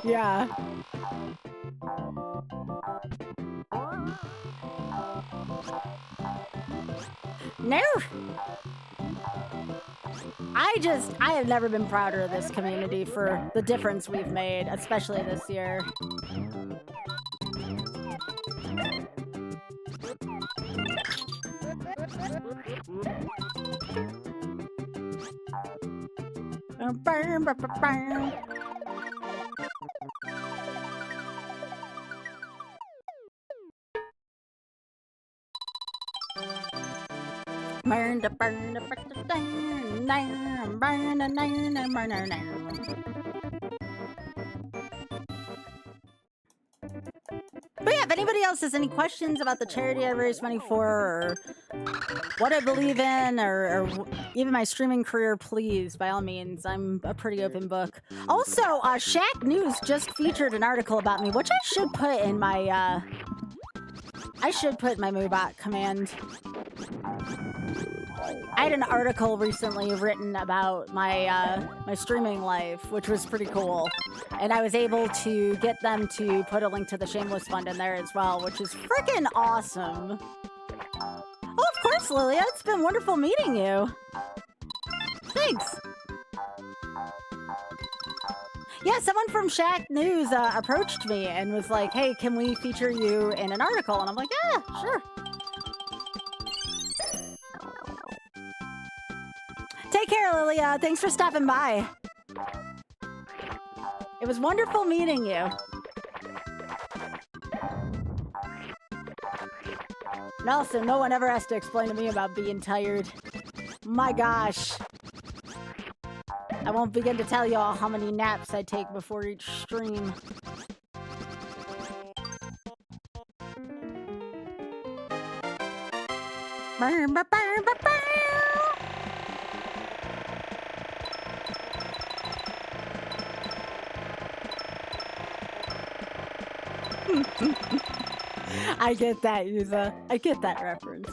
Yeah. No! I have never been prouder of this community for the difference we've made, especially this year. But yeah, if anybody else has any questions about the charity I raised money for, or what I believe in, or even my streaming career, please, by all means, I'm a pretty open book. Also, Shaq News just featured an article about me, which I should put in my, Moobot command. I had an article recently written about my my streaming life, which was pretty cool. And I was able to get them to put a link to the Shameless Fund in there as well, which is freaking awesome. Oh, of course, Lilia. It's been wonderful meeting you. Thanks. Yeah, someone from Shaq News approached me and was like, hey, can we feature you in an article? And I'm like, yeah, sure. Take care, Lilia. Thanks for stopping by. It was wonderful meeting you. And also, no one ever has to explain to me about being tired. My gosh. I won't begin to tell y'all how many naps I take before each stream. I get that, Yuza. I get that reference.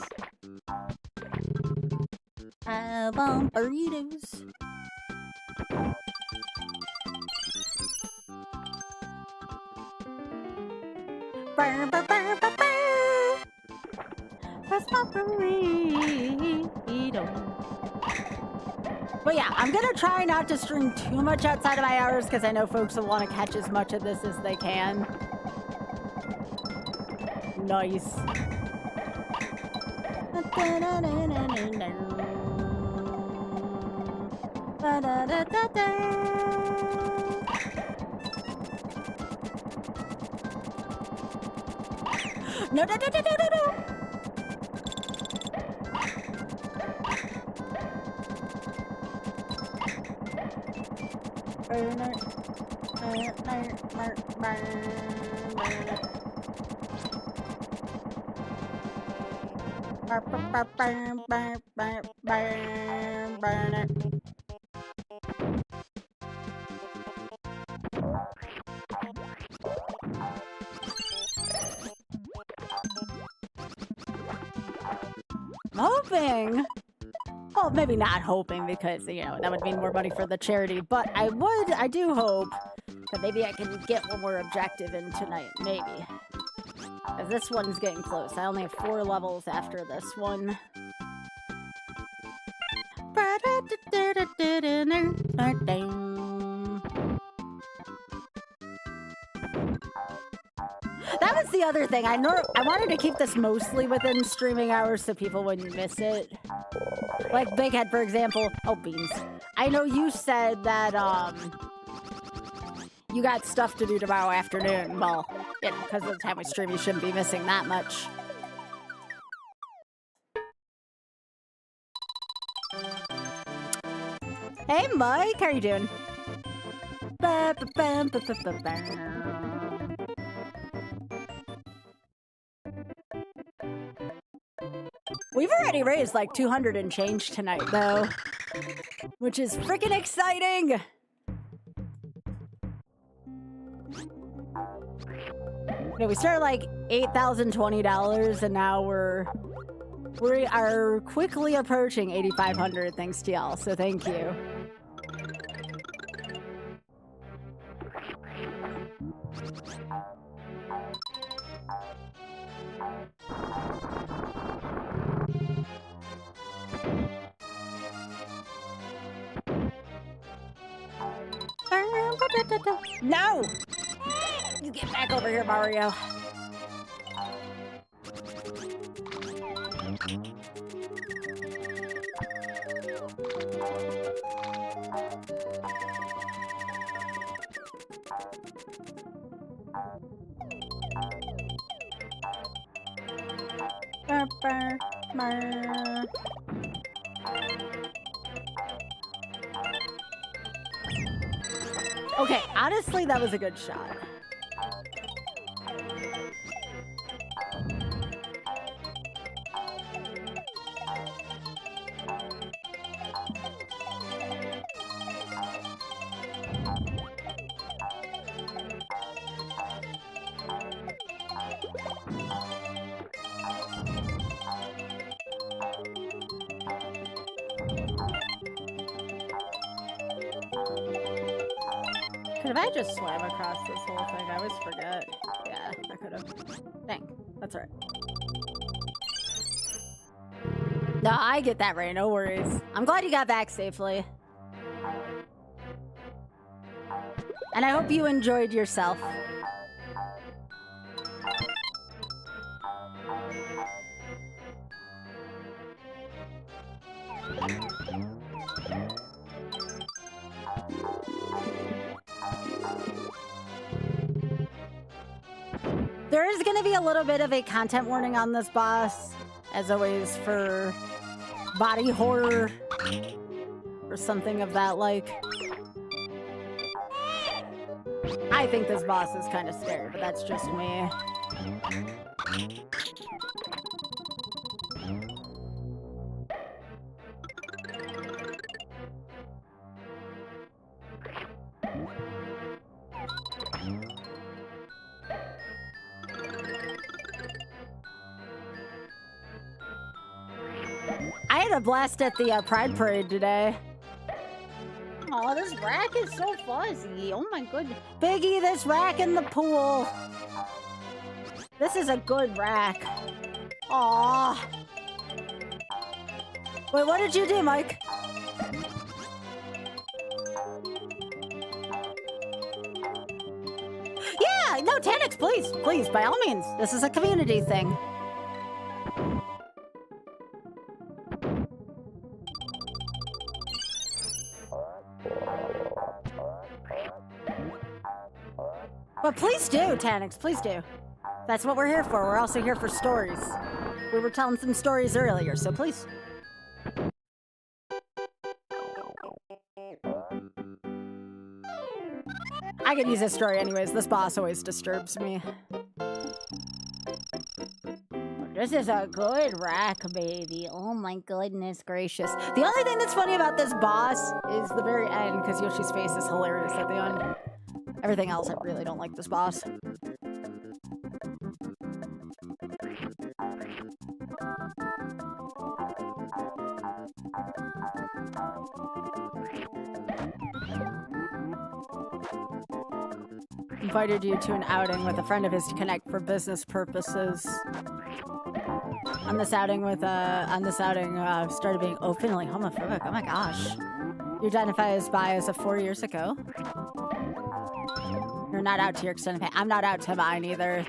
I want burritos. Burr, burr, burr, burr, burr. That's my burrito. But yeah, I'm gonna try not to stream too much outside of my hours because I know folks will want to catch as much of this as they can. Nice. No, no, no, no, no, no, no. I'm hoping. Well, maybe not hoping because, you know, that would mean more money for the charity, but I do hope that maybe I can get one more objective in tonight, maybe. Because this one's getting close. I only have 4 levels after this one. That was the other thing. I wanted to keep this mostly within streaming hours so people wouldn't miss it. Like Big Head, for example. Oh, beans. I know you said that, you got stuff to do tomorrow afternoon. Well, yeah, because of the time we stream, you shouldn't be missing that much. Hey, Mike. How are you doing? We've already raised like 200 and change tonight, though, which is freaking exciting. Okay, we started like $8,020, and now we are quickly approaching 8,500 thanks to y'all. So thank you. No! You get back over here, Mario. Okay, honestly, that was a good shot. Could I just swam across this whole thing? I always forget. Yeah, I could have. Dang, that's right. No, I get that, Ray. No worries. I'm glad you got back safely. And I hope you enjoyed yourself. There is going to be a little bit of a content warning on this boss, as always, for body horror or something of that like. I think this boss is kind of scary, but that's just me. I had a blast at the Pride Parade today. Oh, this rack is so fuzzy. Oh my goodness. Biggie, this rack in the pool. This is a good rack. Aw. Wait, what did you do, Mike? Yeah, no, Tanix, please, please, by all means. This is a community thing. Please do, Tanix, please do. That's what we're here for. We're also here for stories. We were telling some stories earlier, so please. I could use this story anyways. This boss always disturbs me. This is a good rack, baby. Oh my goodness gracious. The only thing that's funny about this boss is the very end, because Yoshi's face is hilarious at the end. Everything else, I really don't like this boss. Invited you to an outing with a friend of his to connect for business purposes. On this outing, started being openly homophobic. Oh my gosh. You identify as bi as of 4 years ago. You're not out to your extended family. I'm not out to mine either.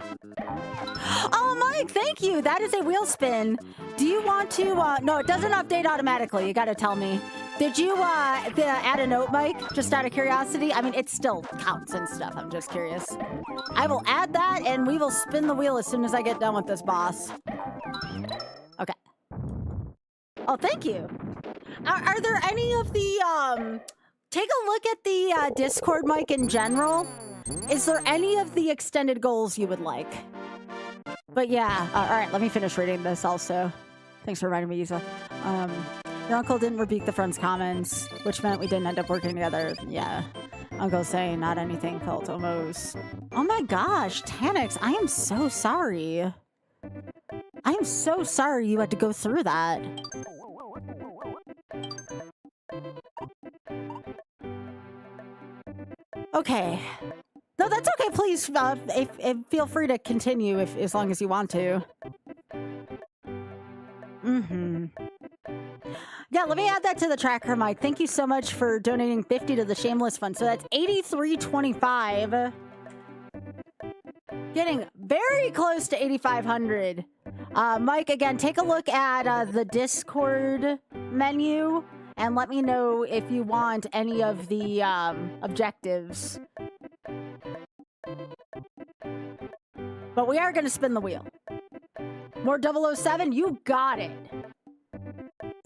Oh, Mike, thank you. That is a wheel spin. Do you want to, no, it doesn't update automatically. You gotta tell me. Did you, add a note, Mike? Just out of curiosity? I mean, it still counts and stuff. I'm just curious. I will add that, and we will spin the wheel as soon as I get done with this boss. Okay. Oh, thank you. Are there any of the, take a look at the, Discord, Mike, in general. Is there any of the extended goals you would like? But yeah, all right, let me finish reading this also. Thanks for reminding me, Yusa. Your uncle didn't rebuke the friend's comments, which meant we didn't end up working together. Yeah. Uncle saying not anything felt almost. Oh my gosh, Tanix, I am so sorry. I am so sorry you had to go through that. Okay. No, that's okay. Please, if feel free to continue as long as you want to. Yeah, let me add that to the tracker, Mike. Thank you so much for donating 50 to the Shameless Fund. So that's 83.25. Getting very close to 8,500. Mike, again, take a look at the Discord menu and let me know if you want any of the objectives. But we are going to spin the wheel. More 007? You got it.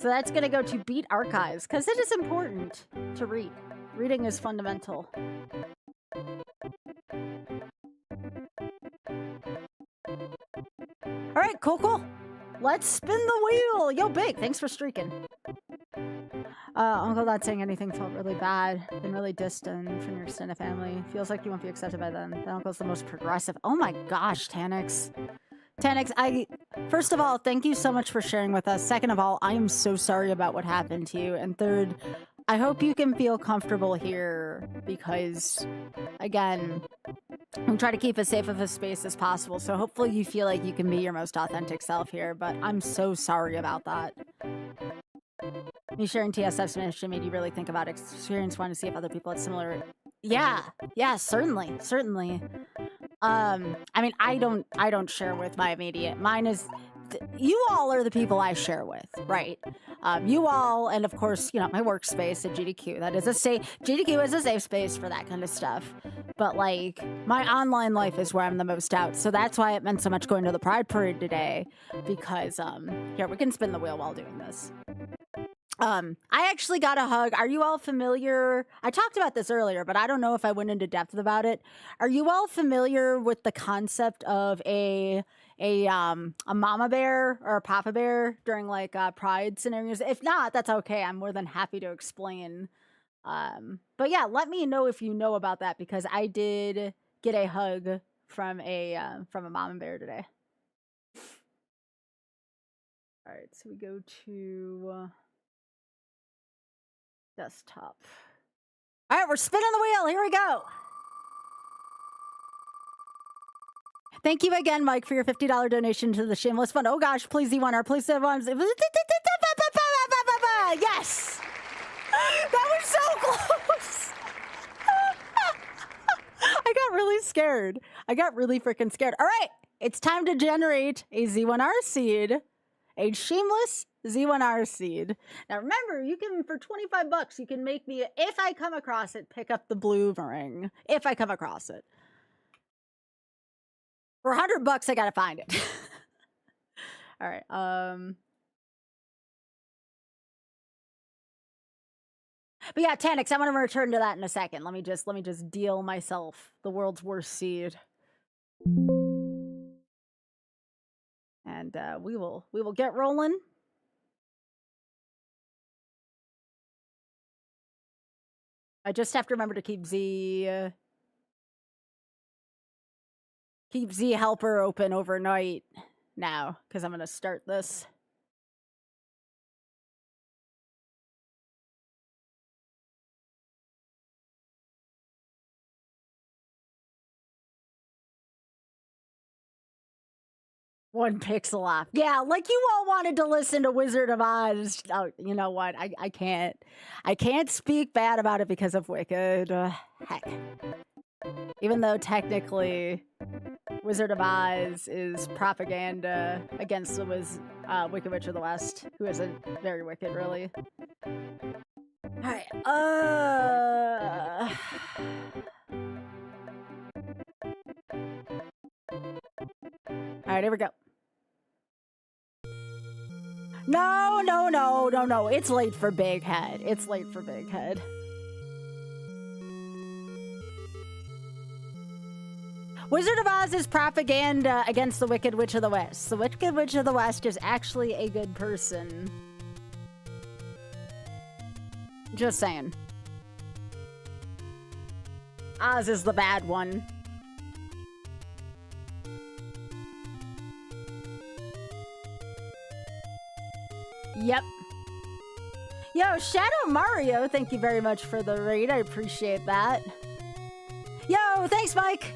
So that's going to go to Beat Archives, because it is important to read. Reading is fundamental. All right, cool. Let's spin the wheel. Yo, Big, thanks for streaking. Uncle not saying anything felt really bad. Been really distant from your extended family. Feels like you won't be accepted by them. That uncle's the most progressive. Oh my gosh, Tanix. Tanix, first of all, thank you so much for sharing with us. Second of all, I am so sorry about what happened to you. And third, I hope you can feel comfortable here because, again, we try to keep as safe of a space as possible. So hopefully you feel like you can be your most authentic self here. But I'm so sorry about that. Me sharing TSF's mission made you really think about experience, wanting to see if other people had similar. Yeah, certainly. I mean, I don't share with my immediate. Mine is, you all are the people I share with, right? You all, and of course, you know, my workspace at GDQ. That is GDQ is a safe space for that kind of stuff. But like, my online life is where I'm the most out. So that's why it meant so much going to the Pride Parade today, because here we can spin the wheel while doing this. I actually got a hug. Are you all familiar? I talked about this earlier, but I don't know if I went into depth about it. Are you all familiar with the concept of a mama bear or a papa bear during like pride scenarios? If not, that's okay. I'm more than happy to explain. But yeah, let me know if you know about that because I did get a hug from a mama bear today. All right, so we go to desktop. All right, we're spinning the wheel. Here we go. Thank you again, Mike, for your $50 donation to the Shameless Fund. Oh gosh, please Z1R, please Z1R. Yes! That was so close! I got really scared. I got really freaking scared. All right, it's time to generate a Z1R seed. A Shameless Z1R seed. Now remember, you can, for $25, you can make me, if I come across it, pick up the blue ring. If I come across it. For $100, I gotta find it. All right. But yeah, Tanix, I'm gonna return to that in a second. Let me just deal myself the world's worst seed. And we will get rolling. I just have to remember to keep Z helper open overnight now, because I'm gonna start this. One pixel off. Yeah, like you all wanted to listen to Wizard of Oz. Oh, you know what? I can't speak bad about it because of Wicked. Heck. Even though technically Wizard of Oz is propaganda against the Wicked Witch of the West, who isn't very wicked, really. Alright, Alright, here we go. No. It's late for Big Head. Wizard of Oz is propaganda against the Wicked Witch of the West. The Wicked Witch of the West is actually a good person. Just saying. Oz is the bad one. Yep. Yo, Shadow Mario, thank you very much for the raid. I appreciate that. Yo, thanks, Mike.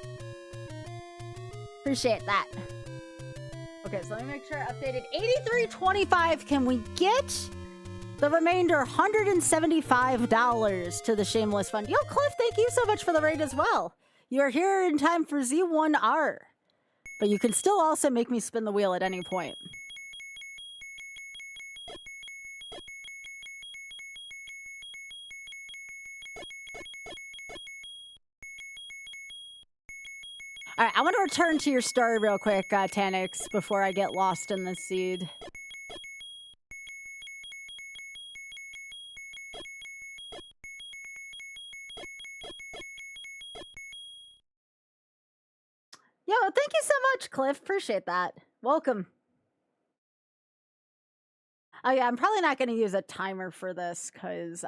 Appreciate that. Okay, so let me make sure I updated. 83.25. Can we get the remainder $175 to the Shameless Fund? Yo, Cliff, thank you so much for the raid as well. You're here in time for Z1R. But you can still also make me spin the wheel at any point. All right, I want to return to your story real quick, Tanix, before I get lost in the seed. Yo, thank you so much, Cliff. Appreciate that. Welcome. Oh yeah, I'm probably not going to use a timer for this because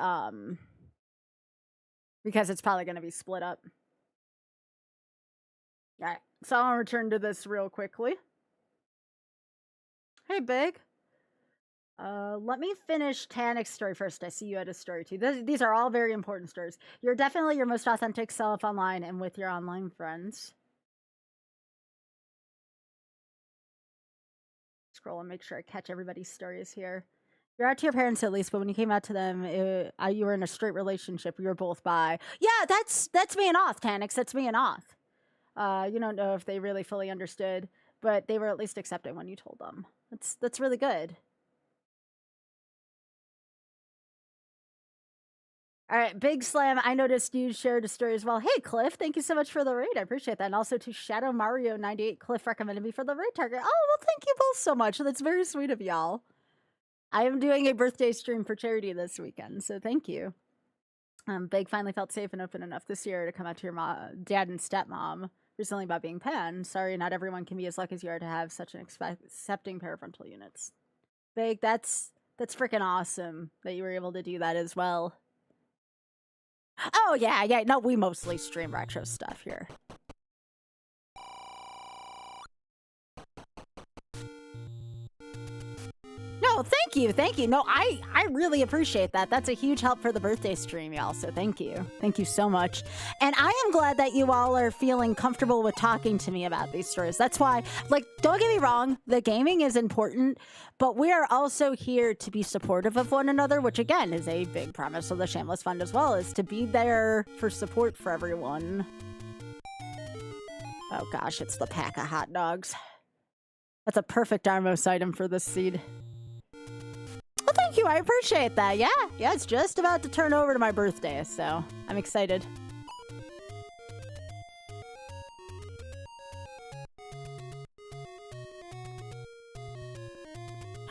it's probably going to be split up. All right, so I'll return to this real quickly. Hey, Big. Let me finish Tanix's story first. I see you had a story too. These are all very important stories. You're definitely your most authentic self online and with your online friends. Scroll and make sure I catch everybody's stories here. You're out to your parents at least, but when you came out to them, you were in a straight relationship. You were both bi. Yeah, that's me and Oth, Tanix. That's me and Oth. You don't know if they really fully understood, but they were at least accepting when you told them. That's really good. All right, Big Slam, I noticed you shared a story as well. Hey, Cliff, thank you so much for the raid. I appreciate that. And also to Shadow Mario 98, Cliff recommended me for the raid target. Oh, well, thank you both so much. That's very sweet of y'all. I am doing a birthday stream for charity this weekend, so thank you. Big finally felt safe and open enough this year to come out to your dad and stepmom recently about being pan. Sorry, not everyone can be as lucky as you are to have such an accepting parental units. Big, that's freaking awesome that you were able to do that as well. Oh, yeah. No, we mostly stream retro stuff here. No, thank you. No, I really appreciate that. That's a huge help for the birthday stream, y'all. So thank you. Thank you so much. And I am glad that you all are feeling comfortable with talking to me about these stories. That's why, like, don't get me wrong, the gaming is important, but we are also here to be supportive of one another, which again is a big premise of the Shameless Fund as well, is to be there for support for everyone. Oh gosh, it's the pack of hot dogs. That's a perfect Armos item for this seed. Well, thank you. I appreciate that. Yeah, it's just about to turn over to my birthday, so I'm excited.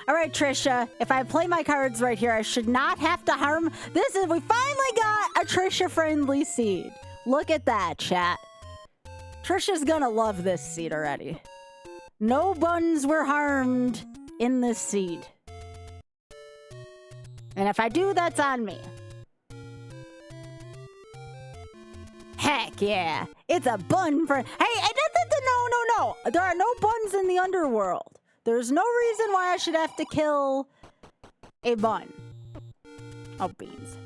All right, Trisha, if I play my cards right here, I should not have to harm. We finally got a Trisha-friendly seed. Look at that, chat. Trisha's gonna love this seed already. No buns were harmed in this seed. And if I do, that's on me. Heck yeah. It's a bun for... Hey, no. There are no buns in the underworld. There's no reason why I should have to kill a bun. Oh, beans.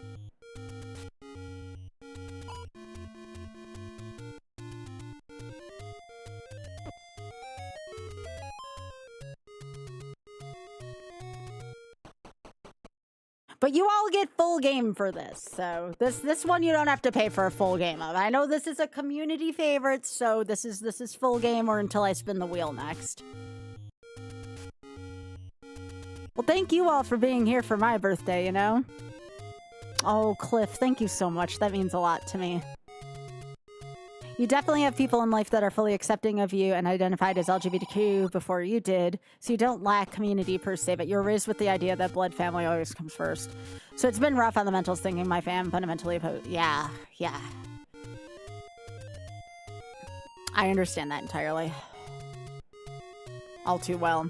But you all get full game for this, so this one you don't have to pay for a full game of. I know this is a community favorite, so this is full game or until I spin the wheel next. Well, thank you all for being here for my birthday, you know? Oh, Cliff, thank you so much. That means a lot to me. You definitely have people in life that are fully accepting of you and identified as LGBTQ before you did, so you don't lack community per se, but you're raised with the idea that blood family always comes first. So it's been rough on the mentals thinking my fam fundamentally opposed. Yeah. I understand that entirely. All too well.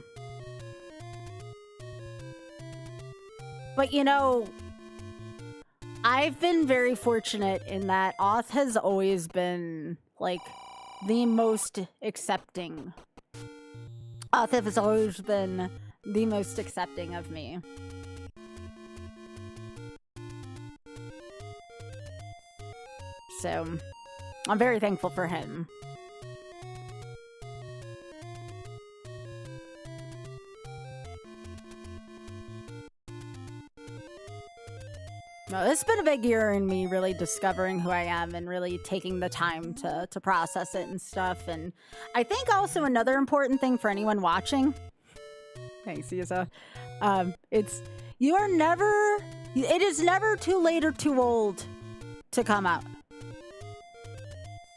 But you know, I've been very fortunate in that Oth has always been, like, the most accepting. Oth has always been the most accepting of me. So, I'm very thankful for him. No, it's been a big year in me really discovering who I am and really taking the time to process it and stuff. And I think also another important thing for anyone watching, thanks, Isa, it is never too late or too old to come out.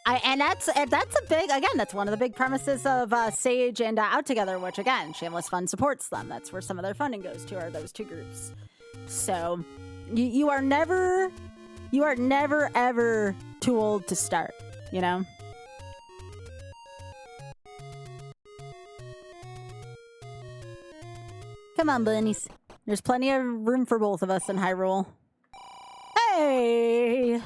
And that's a big, again, that's one of the big premises of Sage and Out Together, which again, Shameless Fun supports them. That's where some of their funding goes to, are those two groups. So you are never ever too old to start, you know? Come on, bunnies. There's plenty of room for both of us in Hyrule. Hey!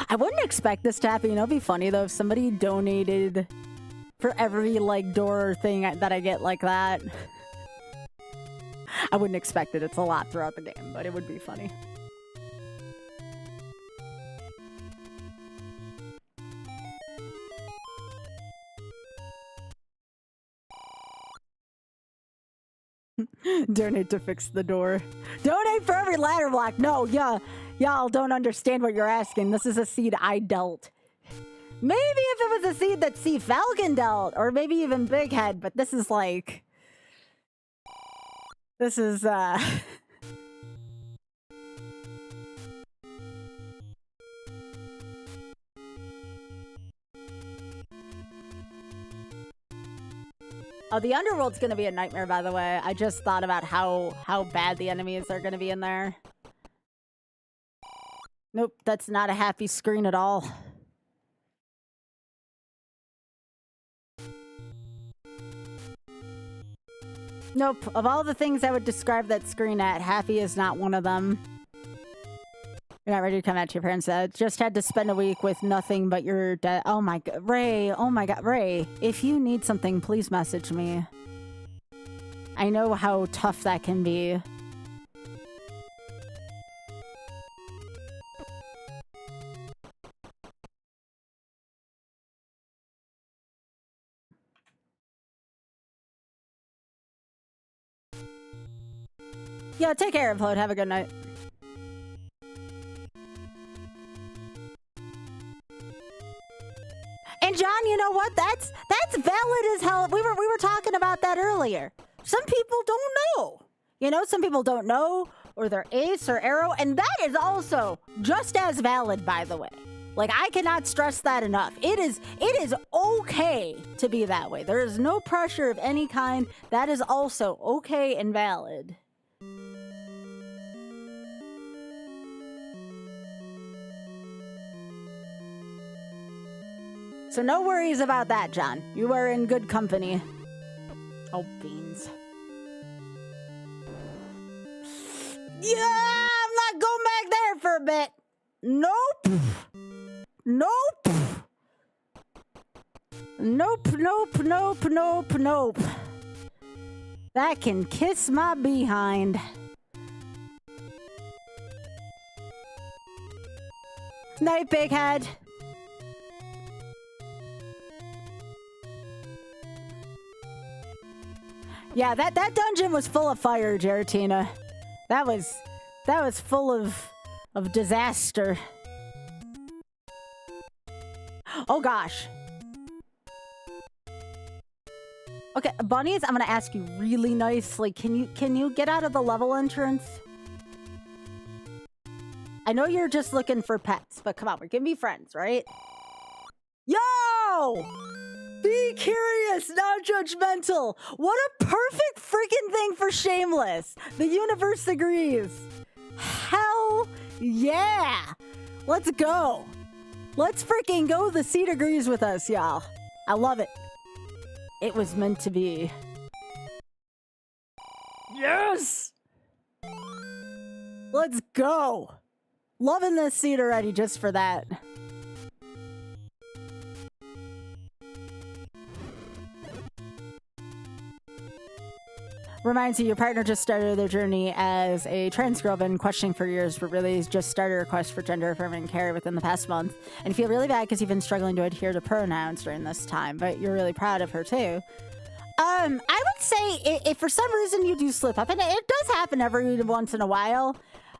I wouldn't expect this to happen. You know, it'd be funny though if somebody donated for every, like, door thing that I get like that. I wouldn't expect it. It's a lot throughout the game, but it would be funny. Donate to fix the door. Donate for every ladder block. No, y'all don't understand what you're asking. This is a seed I dealt. Maybe if it was a seed that Sea Falcon dealt, or maybe even Big Head, but this is like... This is, Oh, the Underworld's gonna be a nightmare, by the way. I just thought about how bad the enemies are gonna be in there. Nope, that's not a happy screen at all. Nope, of all the things I would describe that screen at, happy is not one of them. You're not ready to come out to your parents. Just had to spend a week with nothing but your dad. Oh my god, Ray. Oh my god, Ray. If you need something, please message me. I know how tough that can be. Yeah, take care, Upload. Have a good night. And John, you know what? That's valid as hell. We were talking about that earlier. Some people don't know. You know, some people don't know, or they're ace or arrow, and that is also just as valid, by the way. Like, I cannot stress that enough. It is okay to be that way. There is no pressure of any kind. That is also okay and valid. So no worries about that, John. You are in good company. Oh, beans. Yeah, I'm not going back there for a bit. Nope. Nope. Nope, nope, nope, nope, nope. That can kiss my behind. Night, big head. Yeah, that dungeon was full of fire, Geratina. That was full of disaster. Oh gosh. Okay, bunnies, I'm gonna ask you really nicely. Can you get out of the level entrance? I know you're just looking for pets, but come on, we're gonna be friends, right? Yo! Be curious, not judgmental. What a perfect freaking thing for Shameless. The universe agrees. Hell yeah. Let's go. Let's freaking go. The seat agrees with us, y'all. I love it. It was meant to be. Yes. Let's go. Loving this seat already just for that. Reminds you, your partner just started their journey as a trans girl, been questioning for years, but really just started a request for gender affirming care within the past month. And you feel really bad because you've been struggling to adhere to pronouns during this time, but you're really proud of her too. I would say if for some reason you do slip up, and it does happen every once in a while,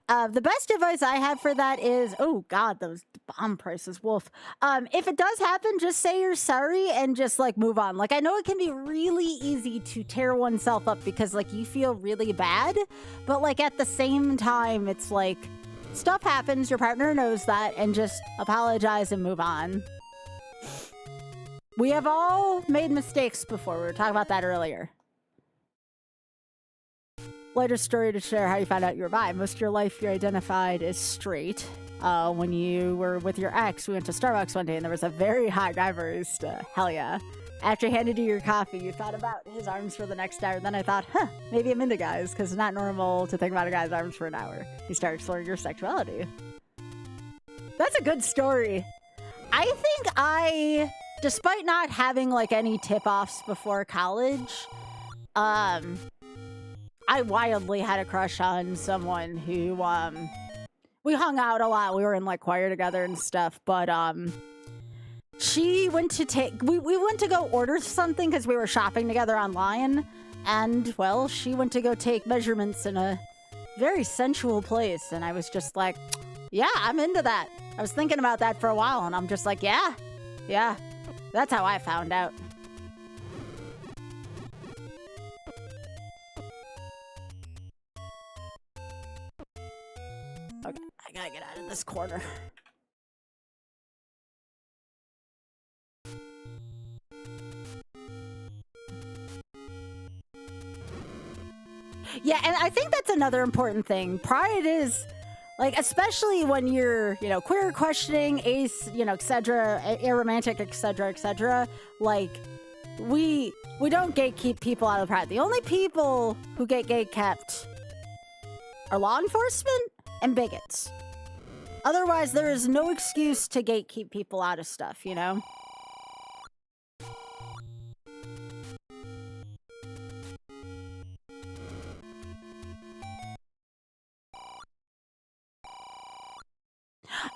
the best advice I have for that is, oh God, those bomb prices, wolf. If it does happen, just say you're sorry and just like move on. Like, I know it can be really easy to tear oneself up because like you feel really bad, but like at the same time, it's like stuff happens, your partner knows that, and just apologize and move on. We have all made mistakes before. We were talking about that earlier. Lighter story to share how you found out you were bi. Most of your life you identified as straight. When you were with your ex, we went to Starbucks one day and there was a very hot guy barista. Hell yeah. After he handed you your coffee, you thought about his arms for the next hour. Then I thought, maybe I'm into guys because it's not normal to think about a guy's arms for an hour. You start exploring your sexuality. That's a good story. I think despite not having like any tip-offs before college, I wildly had a crush on someone who, we hung out a lot. We were in like choir together and stuff, but, she went to we went to go order something because we were shopping together online. And well, she went to go take measurements in a very sensual place. And I was just like, yeah, I'm into that. I was thinking about that for a while and I'm just like, yeah, that's how I found out. Okay, I gotta get out of this corner. Yeah, and I think that's another important thing. Pride is, like, especially when you're, queer, questioning, ace, etc., aromantic, etc., like, we don't gatekeep people out of pride. The only people who get gatekept are law enforcement and bigots. Otherwise, there is no excuse to gatekeep people out of stuff,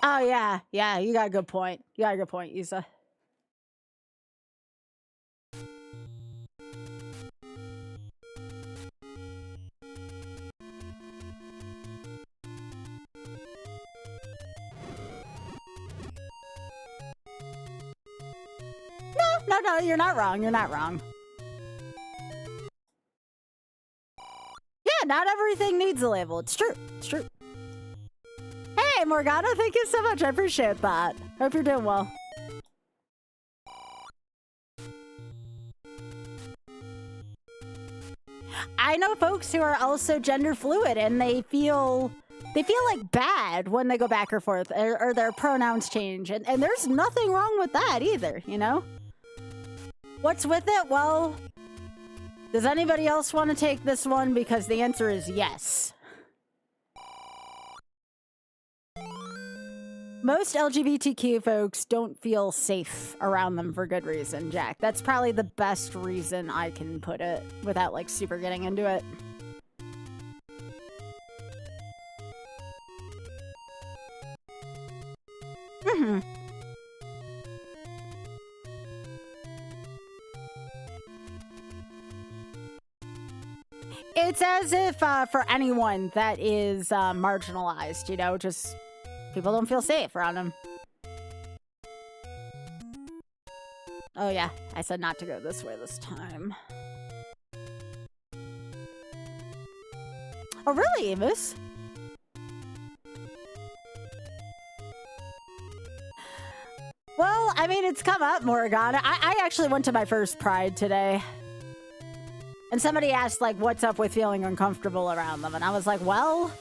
Oh, yeah, you got a good point. Isa. No, you're not wrong. Yeah, not everything needs a label. It's true. Hey, Morgana, thank you so much. I appreciate that. Hope you're doing well. I know folks who are also gender fluid, and they feel like bad when they go back or forth, or their pronouns change, and there's nothing wrong with that either, you know? What's with it? Well, does anybody else want to take this one? Because the answer is yes. Most LGBTQ folks don't feel safe around them for good reason, Jack. That's probably the best reason I can put it without, like, super getting into it. Mm-hmm. It's as if for anyone that is marginalized, you know, just people don't feel safe around them. Oh yeah, I said not to go this way this time. Oh really, Amos? Well, I mean, it's come up, Morrigan. I actually went to my first Pride today. And somebody asked, like, what's up with feeling uncomfortable around them? And I was like, well,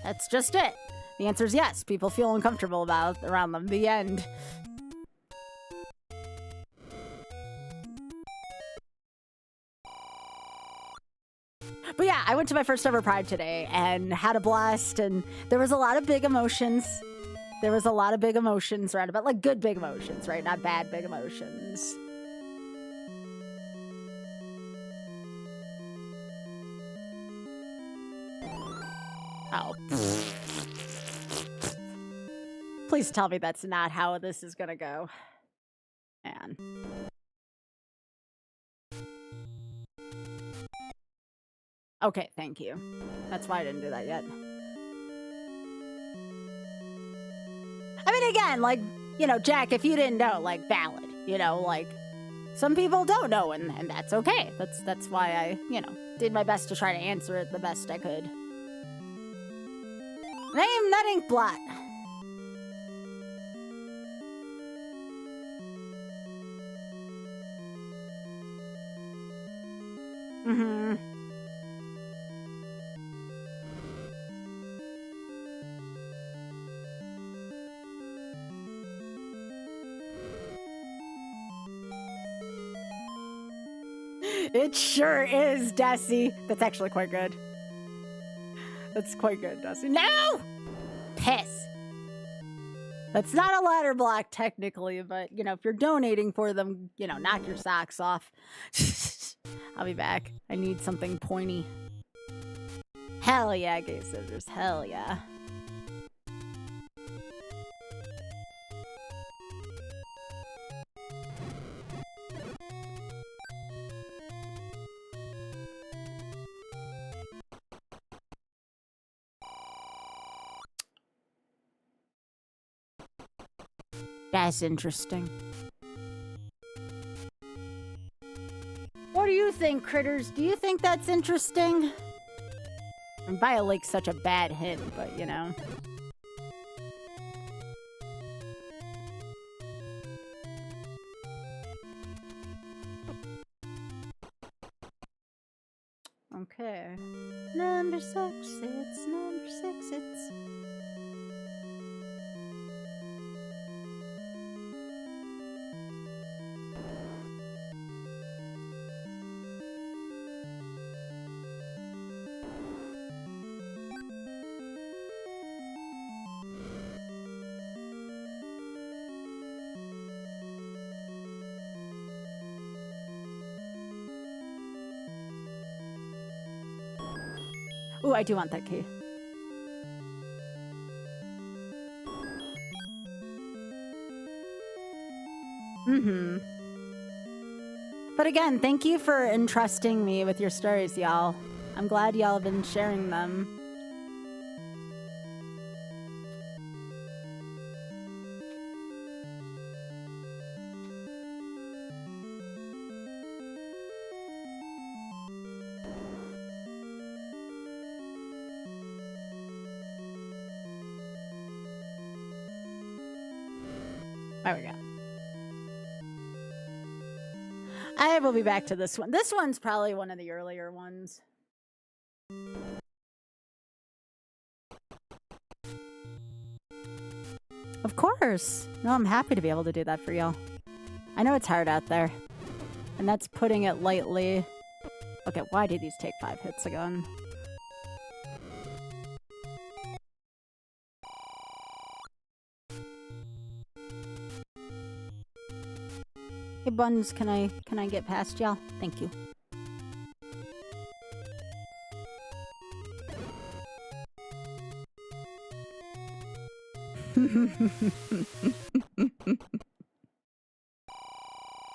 that's just it. The answer is yes. People feel uncomfortable around them. The end. But yeah, I went to my first ever Pride today and had a blast. And there was a lot of big emotions. There was a lot of big emotions around about, like, good big emotions, right? Not bad big emotions. Oh. Please tell me that's not how this is gonna go. Man. Okay, thank you. That's why I didn't do that yet. I mean, again, like, you know, Jack, if you didn't know, like, valid. You know, like, some people don't know, and that's okay. That's why I, you know, did my best to try to answer it the best I could. Name that ink blot. Mm-hmm. It sure is, Desi. That's actually quite good. That's quite good, Dusty. No! Piss. That's not a ladder block, technically, but, you know, if you're donating for them, you know, knock your socks off. I'll be back. I need something pointy. Hell yeah, gay scissors. Hell yeah. That's interesting. What do you think, critters? Do you think that's interesting? And Bio Lake's such a bad hint, but you know. Okay. Number 6, it's number 6, it's... Ooh, I do want that key. Mm-hmm. But again, thank you for entrusting me with your stories, y'all. I'm glad y'all have been sharing them. There we go. I will be back to this one. This one's probably one of the earlier ones. Of course. No, I'm happy to be able to do that for y'all. I know it's hard out there. And that's putting it lightly. Okay, why do these take 5 hits again? Hey Buns, can I get past y'all? Thank you.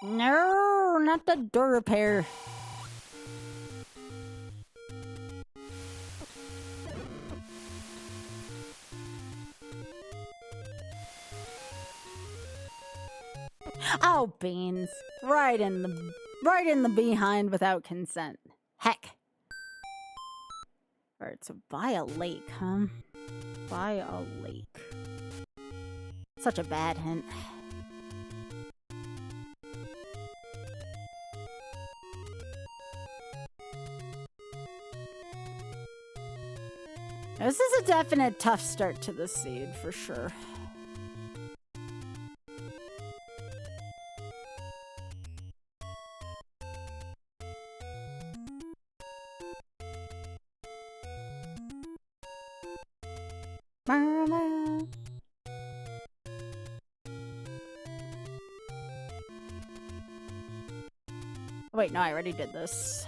No, not the door repair. Oh, beans. Right in the behind without consent. Heck. Alright, so by a lake, huh? By a lake. Such a bad hint. This is a definite tough start to the seed, for sure. Wait, no, I already did this.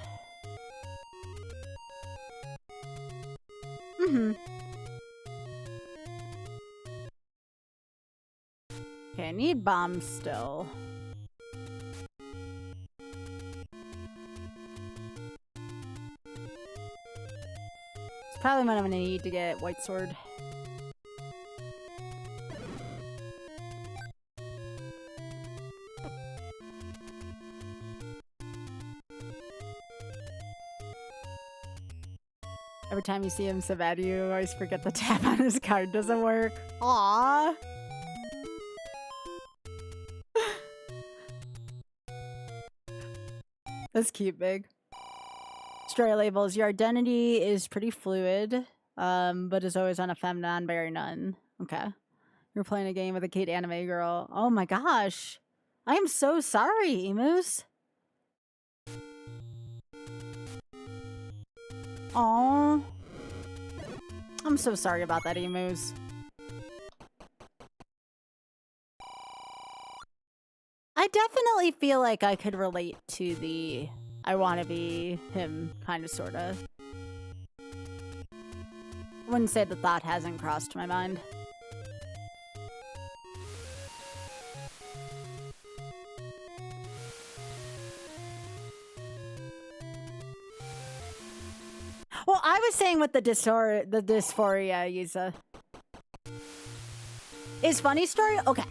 Okay, I need bombs still. It's probably what I'm gonna need to get White Sword. Every time you see him so bad, you always forget the tab on his card doesn't work. Aww. That's cute, Big. Stray labels. Your identity is pretty fluid, but is always on a femme non-binary none. Okay. You're playing a game with a cute anime girl. Oh my gosh. I am so sorry, Emus. Aww. I'm so sorry about that, Emus. I definitely feel like I could relate to the I want to be him kind of sort of. Wouldn't say the thought hasn't crossed my mind. Well, I was saying with the dysphoria, Yuza. Is funny story? Okay.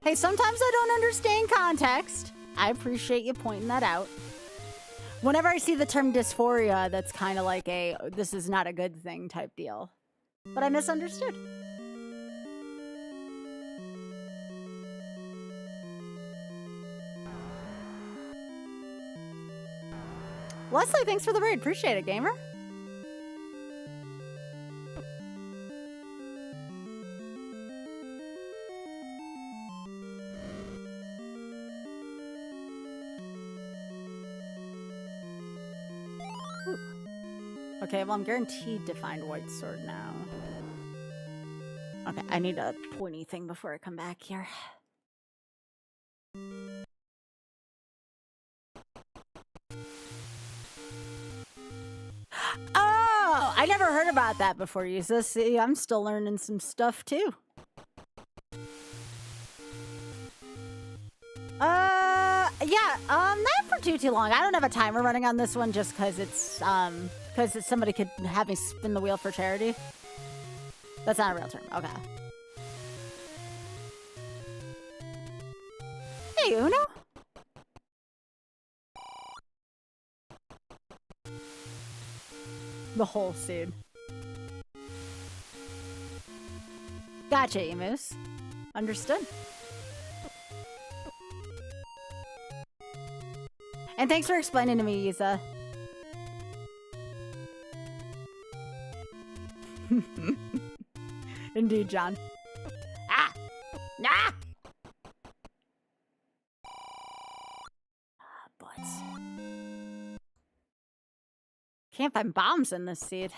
Hey, sometimes I don't understand context. I appreciate you pointing that out. Whenever I see the term dysphoria, that's kind of like a, this is not a good thing type deal. But I misunderstood. Leslie, thanks for the raid. Appreciate it, gamer. Ooh. Okay, well, I'm guaranteed to find White Sword now. Okay, I need a pointy thing before I come back here. Oh, I never heard about that before, Yusa. See, I'm still learning some stuff too. Yeah, not for too long. I don't have a timer running on this one just because it's somebody could have me spin the wheel for charity. That's not a real term. Okay. Hey, Uno. The whole seed. Gotcha, Emus. Understood. And thanks for explaining to me, Yusa. Indeed, John. Ah! Ah! Butts. Can't find bombs in this seed.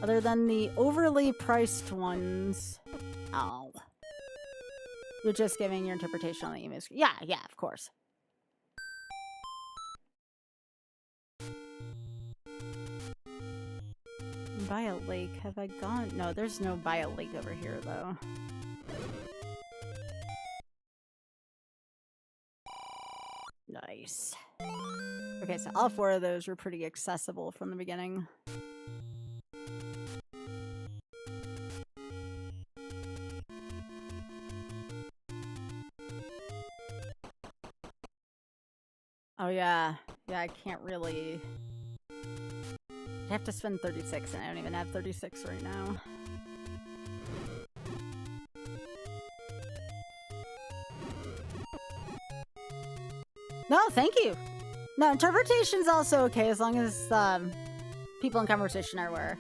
Other than the overly priced ones. Oh. You're just giving your interpretation on the email screen. Yeah, of course. By a lake, have I gone? No, there's no by a lake over here, though. Nice. Okay, so all 4 of those were pretty accessible from the beginning. Oh yeah. Yeah, I can't really... I have to spend 36 and I don't even have 36 right now. No, thank you. No, interpretation's also okay as long as people in conversation are aware.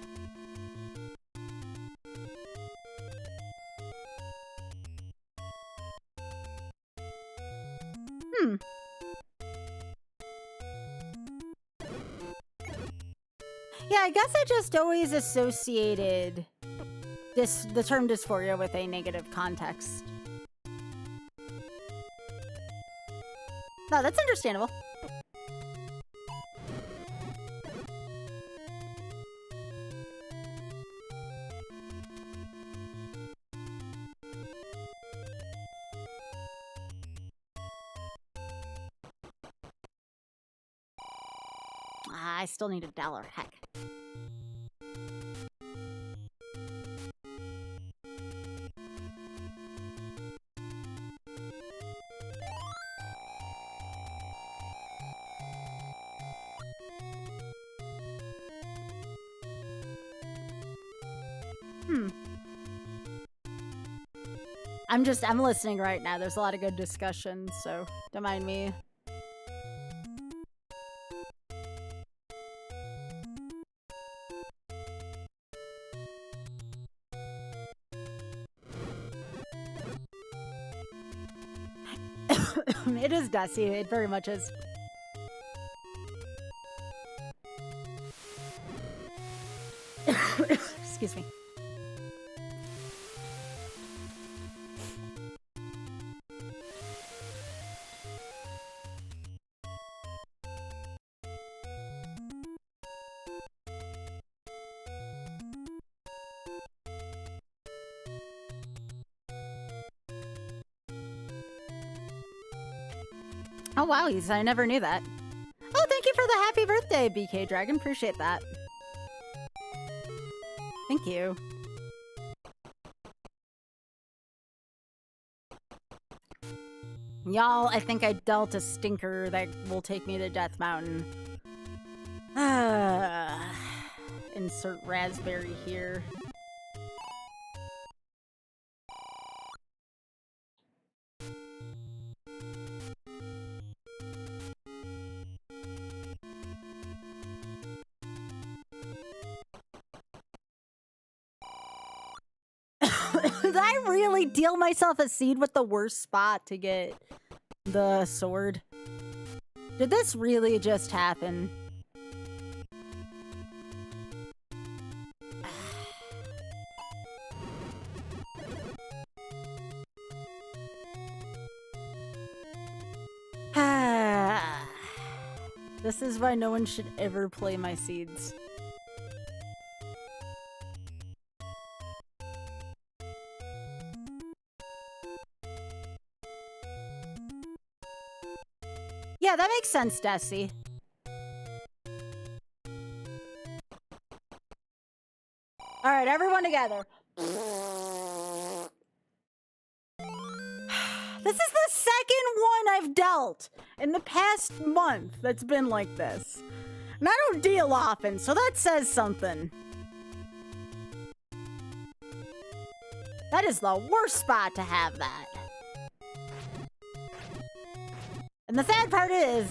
Yeah, I guess I just always associated the term dysphoria with a negative context. No, that's understandable. I still need $1. Heck. I'm listening right now. There's a lot of good discussion, so don't mind me. It is dusty. It very much is. Excuse me. Oh wow, I never knew that. Oh, thank you for the happy birthday, BK Dragon. Appreciate that. Thank you. Y'all, I think I dealt a stinker that will take me to Death Mountain. Insert raspberry here. Did I really deal myself a seed with the worst spot to get the sword? Did this really just happen? This is why no one should ever play my seeds. Yeah, that makes sense, Desi. All right, everyone together. This is the second one I've dealt in the past month that's been like this. And I don't deal often, so that says something. That is the worst spot to have that. And the sad part is,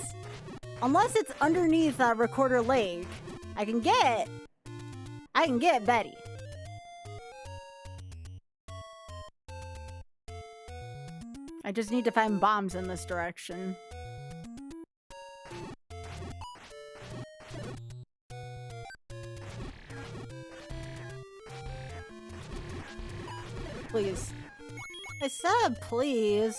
unless it's underneath Recorder Lake, I can get I can get Betty. I just need to find bombs in this direction. Please. I said please.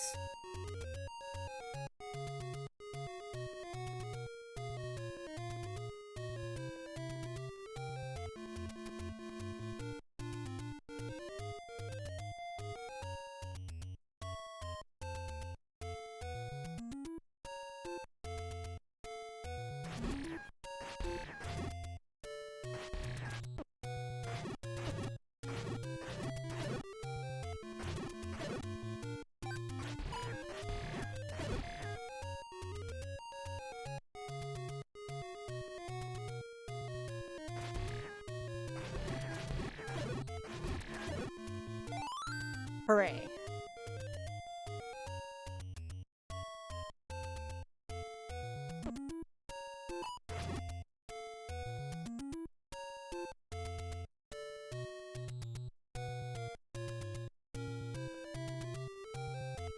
Hooray.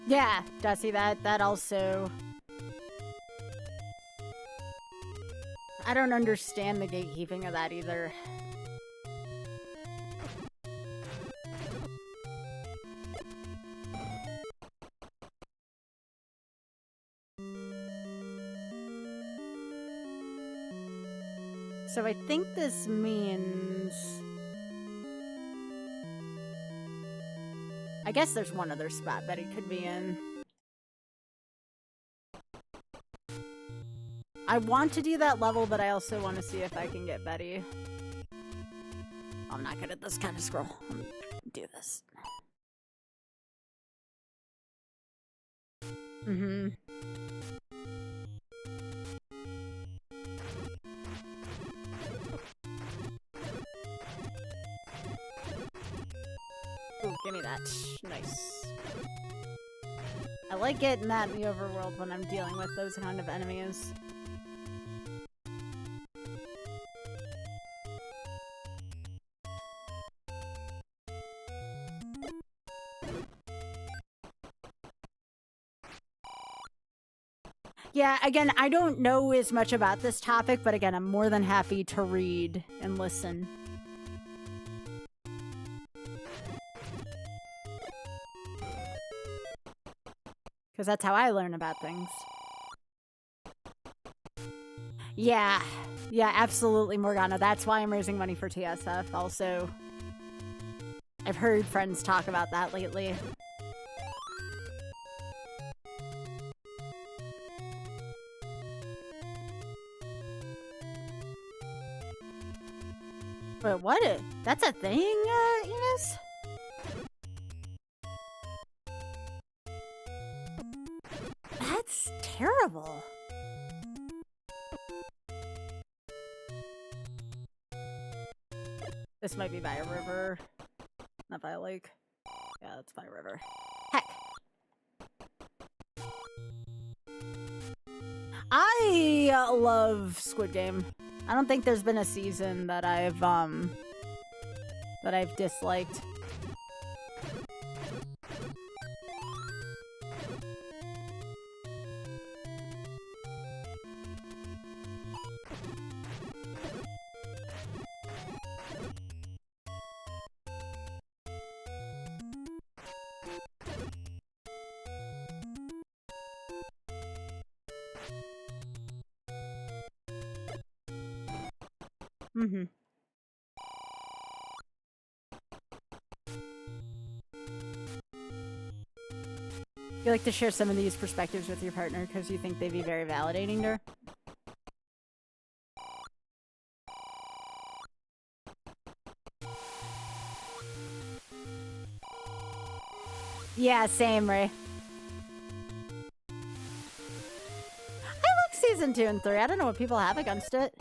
Yeah, Dusty, that also... I don't understand the gatekeeping of that either. So I think this means... I guess there's one other spot Betty could be in. I want to do that level, but I also want to see if I can get Betty. I'm not good at this kind of scroll. I'm gonna do this. Mm-hmm. Ooh, give me that. Nice. I like getting that in the overworld when I'm dealing with those kind of enemies. Yeah, again, I don't know as much about this topic, but again, I'm more than happy to read and listen. Because that's how I learn about things. Yeah. Yeah, absolutely, Morgana. That's why I'm raising money for TSF. Also, I've heard friends talk about that lately. But what? That's a thing, Enos? That's terrible. This might be by a river. Not by a lake. Yeah, that's by a river. Heck. I love Squid Game. I don't think there's been a season that I've disliked. Mm-hmm. You like to share some of these perspectives with your partner because you think they'd be very validating to her? Yeah, same, Ray. I like season 2 and 3. I don't know what people have against it.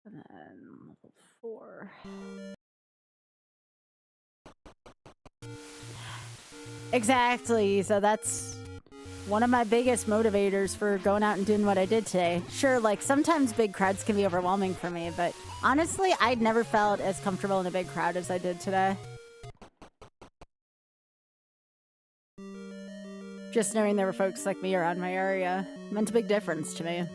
And then level 4. Exactly. So that's one of my biggest motivators for going out and doing what I did today. Sure, like sometimes big crowds can be overwhelming for me, but honestly, I'd never felt as comfortable in a big crowd as I did today. Just knowing there were folks like me around my area meant a big difference to me.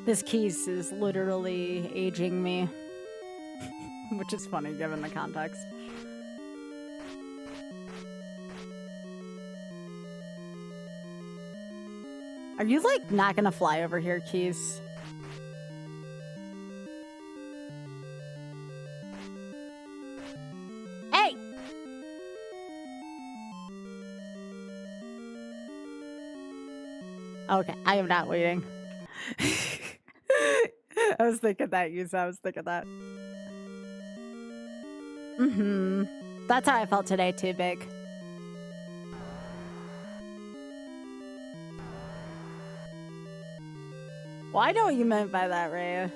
This keys is literally aging me, which is funny given the context. Are you like not gonna fly over here, Keys? Hey! Okay, I am not waiting. I was thinking that, Yusa. I was thinking that. That's how I felt today, too, Big. Well, I know what you meant by that, Rhea.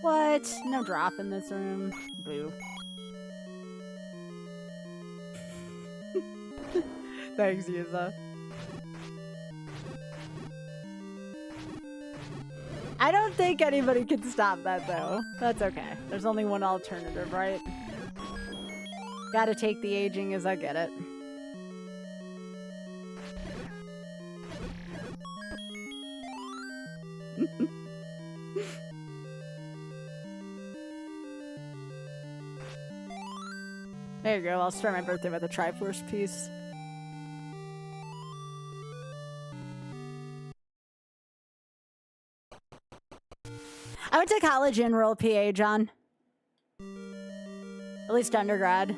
What? No drop in this room. Boo. Thanks, Yusa. I don't think anybody can stop that, though. That's okay. There's only one alternative, right? Gotta take the aging as I get it. There you go. I'll start my birthday with a Triforce piece. I went to college in rural PA, John. At least undergrad.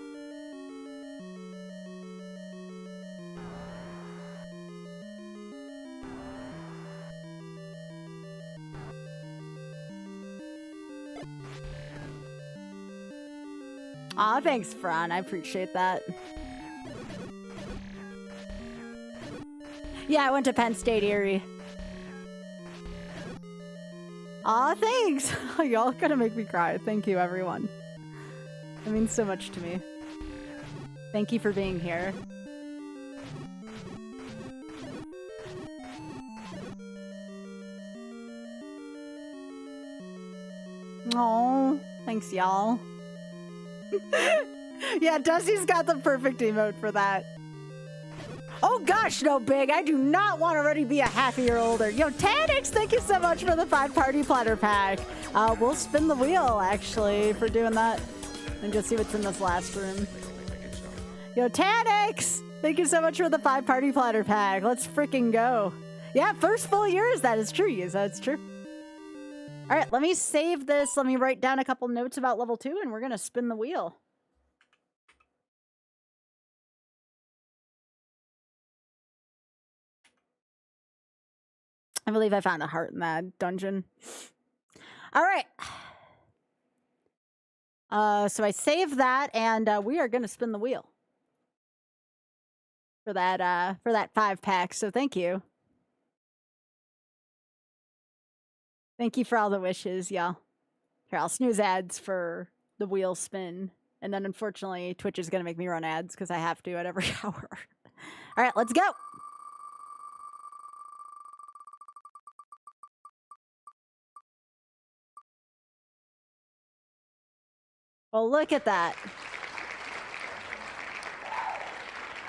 Aw, thanks, Fran. I appreciate that. Yeah, I went to Penn State Erie. Aw, thanks! Y'all gonna make me cry. Thank you, everyone. It means so much to me. Thank you for being here. Oh, thanks, y'all. Yeah, Dusty's got the perfect emote for that. Oh gosh, no, Big. I do not want to already be a half a year older. Yo, Tanix, thank you so much for the 5-party platter pack. We'll spin the wheel, actually, for doing that. And just see what's in this last room. Yo, Tanix, thank you so much for the 5-party platter pack. Let's freaking go. Yeah, first full year is that. It's true, Yuza. It's true. All right, let me save this. Let me write down a couple notes about level 2, and we're going to spin the wheel. I believe I found a heart in that dungeon. All right. So I saved that, and we are going to spin the wheel for that 5-pack. So thank you. Thank you for all the wishes, y'all. Here, I'll snooze ads for the wheel spin. And then, unfortunately, Twitch is going to make me run ads because I have to at every hour. All right, let's go. Well, look at that.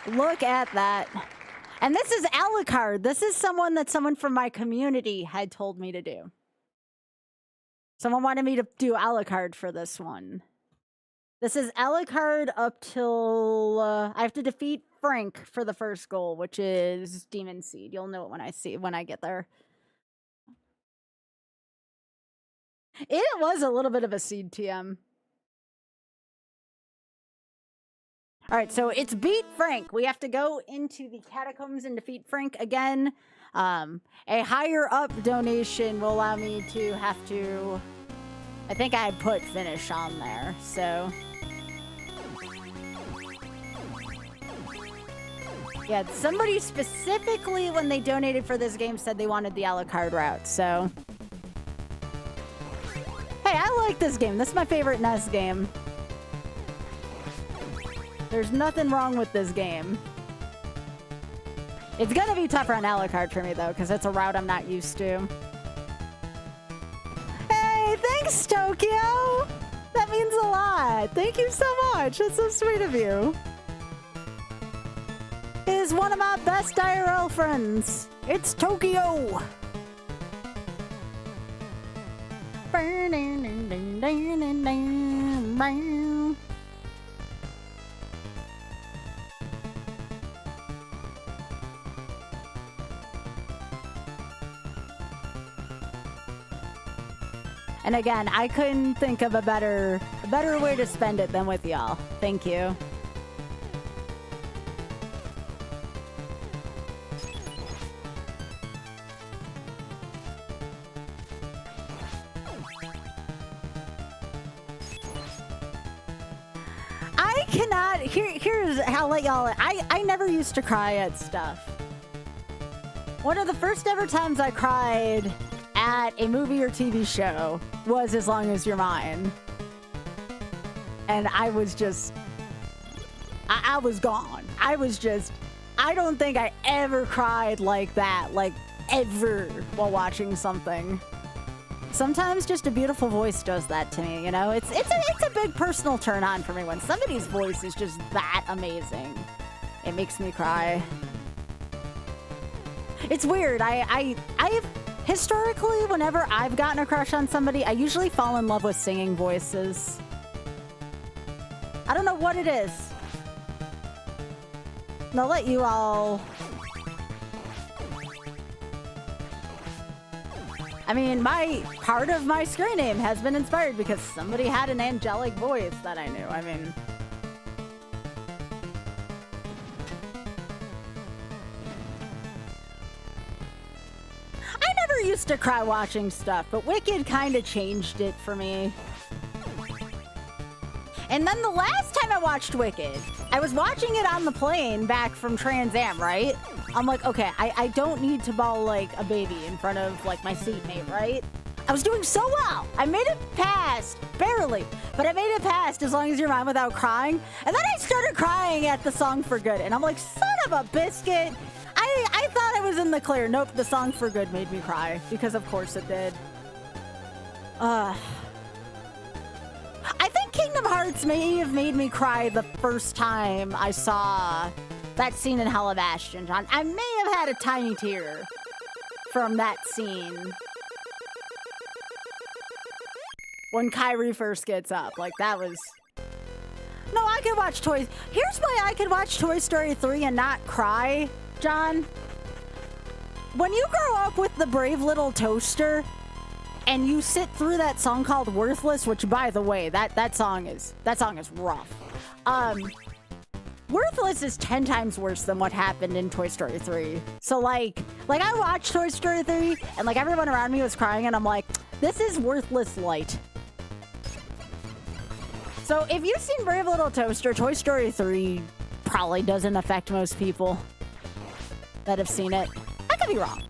Look at that. And this is Alucard. This is someone that someone from my community had told me to do. Someone wanted me to do Alucard for this one. This is Alucard up till I have to defeat Frank for the first goal, which is Demon Seed. You'll know it when I get there. It was a little bit of a seed TM. All right, so it's beat Frank. We have to go into the catacombs and defeat Frank again. A higher up donation will allow me to have to... I think I had put finish on there, so... Yeah, somebody specifically when they donated for this game said they wanted the Alucard route, so... Hey, I like this game. This is my favorite NES game. There's nothing wrong with this game. It's gonna be tougher on Alucard for me, though, because it's a route I'm not used to. Hey, thanks, Tokyo! That means a lot. Thank you so much. That's so sweet of you. Is one of my best IRL friends. It's Tokyo. And again, I couldn't think of a better way to spend it than with y'all. Thank you. I cannot, here's how I'll let y'all, I never used to cry at stuff. One of the first ever times I cried at a movie or TV show was As Long As You're Mine. And I was just, I was gone. I was just, I don't think I ever cried like that, like ever while watching something. Sometimes just a beautiful voice does that to me, you know? It's a big personal turn on for me when somebody's voice is just that amazing. It makes me cry. It's weird. I've historically, whenever I've gotten a crush on somebody, I usually fall in love with singing voices. I don't know what it is. And I'll let you all... I mean, part of my screen name has been inspired because somebody had an angelic voice that I knew. I mean... I never used to cry watching stuff, but Wicked kind of changed it for me. And then the last time I watched Wicked, I was watching it on the plane back from Trans Am, right? I'm like, okay, I don't need to bawl like a baby in front of like my seatmate, right? I was doing so well. I made it past, barely, but I made it past As Long As You're Mine without crying. And then I started crying at the song For Good. And I'm like, son of a biscuit. I thought I was in the clear. Nope, the song For Good made me cry because of course it did. I think Kingdom Hearts may have made me cry the first time I saw that scene in Hell of Bastion, John. I may have had a tiny tear from that scene. When Kyrie first gets up. Like, that was... No, I could watch Toy... Here's why I could watch Toy Story 3 and not cry, John. When you grow up with the Brave Little Toaster... and you sit through that song called Worthless, which, by the way, that song is rough. Worthless is 10 times worse than what happened in Toy Story 3. So, like I watched Toy Story 3, and, like, everyone around me was crying, and I'm like, this is Worthless light. So, if you've seen Brave Little Toaster, Toy Story 3 probably doesn't affect most people that have seen it. I could be wrong.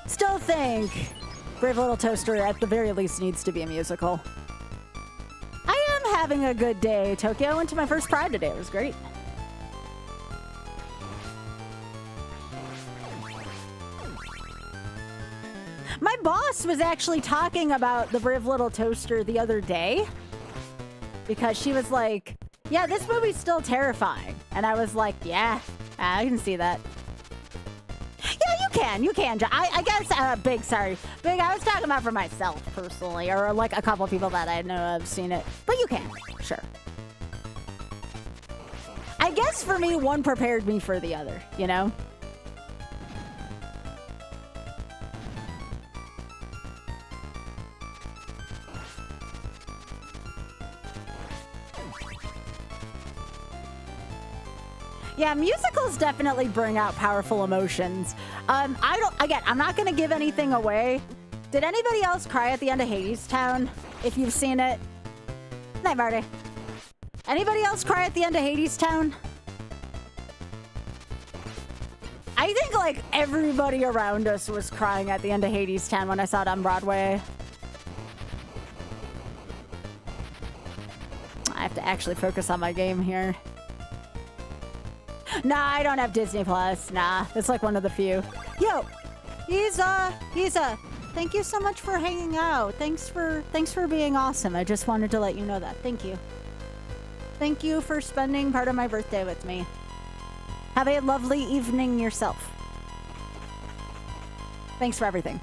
Still think Brave Little Toaster at the very least needs to be a musical. I am having a good day, Tokyo. I went to my first Pride today. It was great. My boss was actually talking about the Brave Little Toaster the other day because she was like, yeah, this movie's still terrifying. And I was like, yeah, I can see that. You can. I guess, Big, sorry. Big, I was talking about for myself, personally, or like a couple of people that I know have seen it. But you can, sure. I guess for me, one prepared me for the other, you know? Yeah, musicals definitely bring out powerful emotions. I'm not gonna give anything away. Did anybody else cry at the end of Hades Town? If you've seen it. Night, Marty. Anybody else cry at the end of Hades Town? I think like everybody around us was crying at the end of Hades Town when I saw it on Broadway. I have to actually focus on my game here. Nah, I don't have Disney Plus. Nah, it's like one of the few. Yo, Isa, thank you so much for hanging out. Thanks for being awesome. I just wanted to let you know that. Thank you. Thank you for spending part of my birthday with me. Have a lovely evening yourself. Thanks for everything.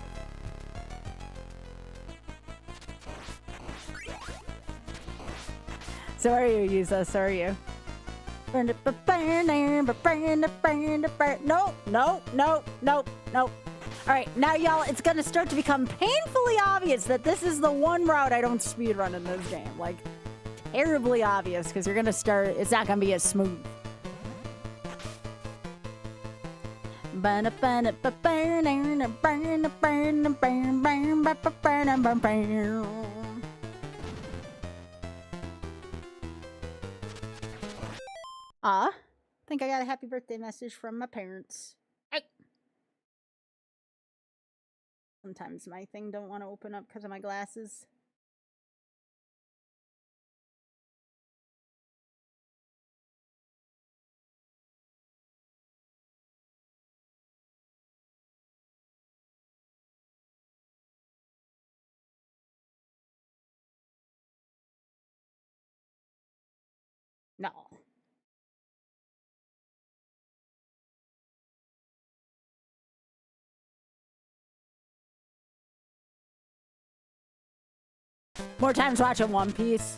So are you, Yuza? So are you. Nope. All right, now y'all, it's gonna start to become painfully obvious that this is the one route I don't speedrun in this game. Like, terribly obvious, because you're gonna start, it's not gonna be as smooth. I think I got a happy birthday message from my parents. Hey. Sometimes my thing don't want to open up because of my glasses. No. More times watching One Piece.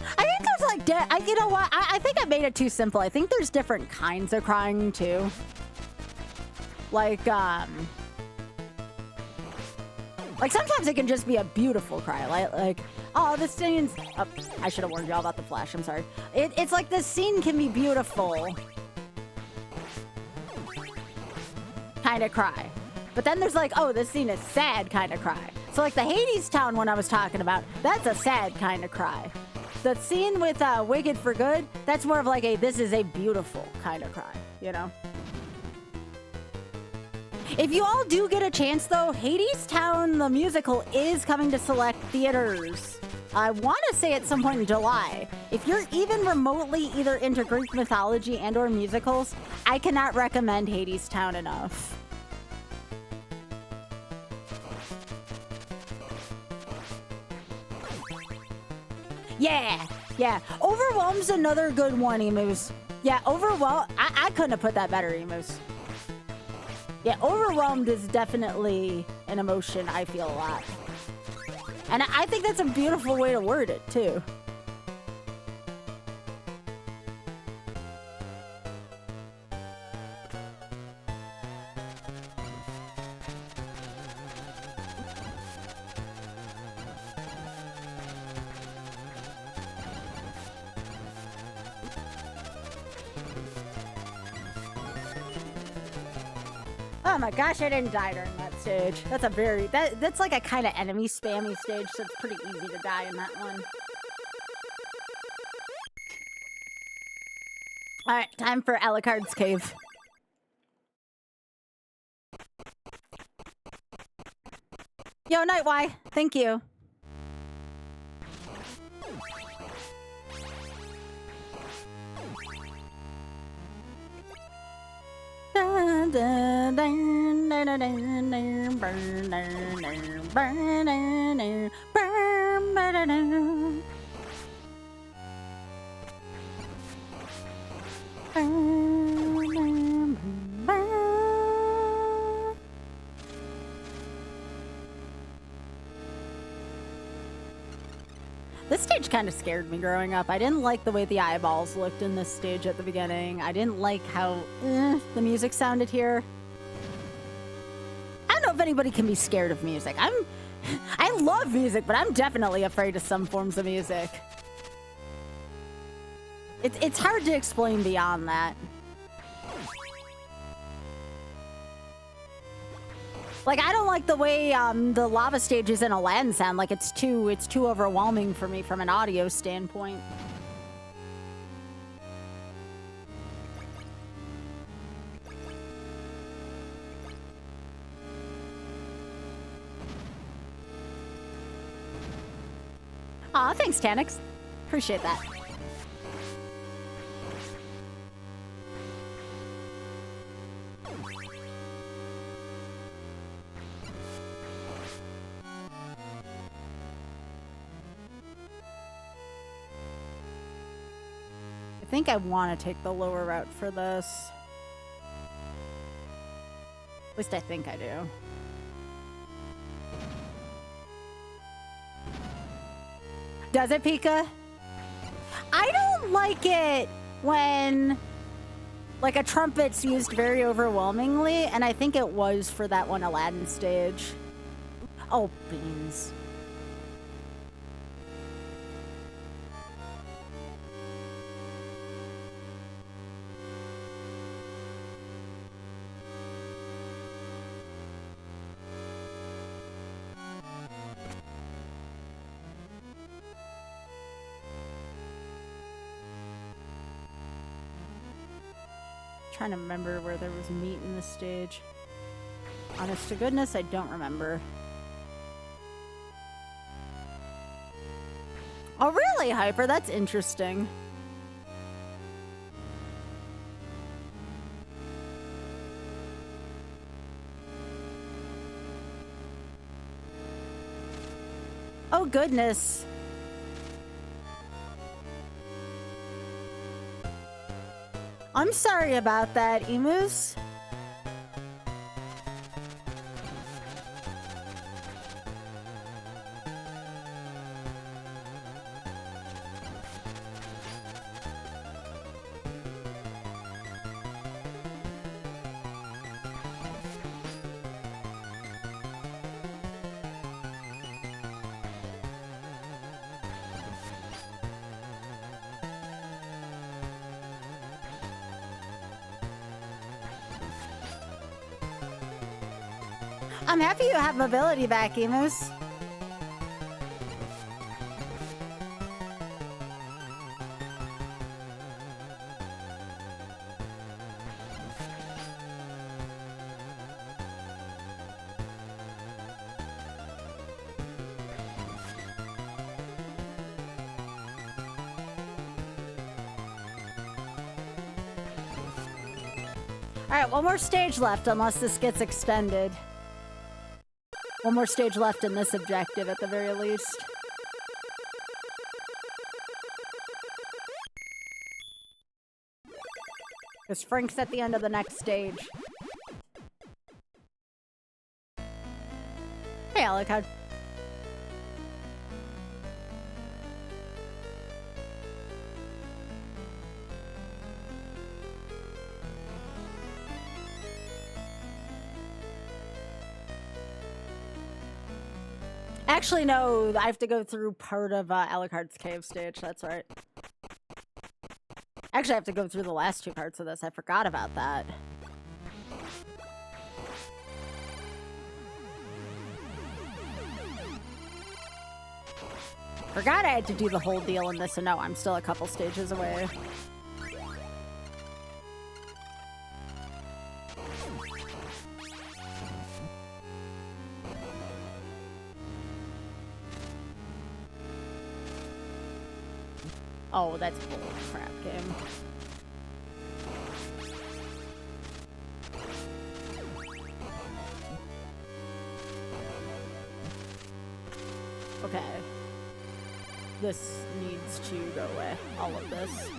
I think there's like, you know what? I think I made it too simple. I think there's different kinds of crying too. Like sometimes it can just be a beautiful cry. Like, oh, this scene's... Oh, I should have warned y'all about the flash. I'm sorry. It's like this scene can be beautiful. Kind of cry. But then there's like, oh, this scene is sad kind of cry. So like the Hades Town one I was talking about, that's a sad kind of cry. The scene with Wicked for Good, that's more of like a, this is a beautiful kind of cry, you know? If you all do get a chance though, Hades Town, the musical, is coming to select theaters. I want to say at some point in July. If you're even remotely either into Greek mythology and or musicals, I cannot recommend Hades Town enough. Yeah. Overwhelm's another good one, Emus. Yeah, Overwhelm. I couldn't have put that better, Emus. Yeah, Overwhelmed is definitely an emotion I feel a lot. And I think that's a beautiful way to word it, too. Oh my gosh, I didn't die during that stage. That's a very... That's like a kind of enemy spammy stage, so it's pretty easy to die in that one. Alright, time for Alucard's Cave. Yo, Nightwhy, thank you. This stage kind of scared me growing up. I didn't like the way the eyeballs looked in this stage at the beginning. I didn't like how the music sounded here. I don't know if anybody can be scared of music. I love music, but I'm definitely afraid of some forms of music. It's hard to explain beyond that. Like, I don't like the way the lava stages in Aladdin sound. Like, it's too overwhelming for me from an audio standpoint. Aw, thanks, Tanix. Appreciate that. I think I want to take the lower route for this. At least I think I do. Does it, Pika? I don't like it when, like, a trumpet's used very overwhelmingly, and I think it was for that one Aladdin stage. Oh, beans. Trying to remember where there was meat in this stage. Honest to goodness, I don't remember. Oh, really, Hyper? That's interesting. Oh, goodness. I'm sorry about that, Emus. I'm happy you have mobility back, Emus. Alright, one more stage left unless this gets extended. One more stage left in this objective at the very least. Because Frank's at the end of the next stage. Hey, Alucard. Actually, no, I have to go through part of Alucard's cave stage. That's right. Actually, I have to go through the last two parts of this. I forgot about that. Forgot I had to do the whole deal in this, and no, I'm still a couple stages away. Oh, that's bull crap game. Okay. This needs to go away. All of this.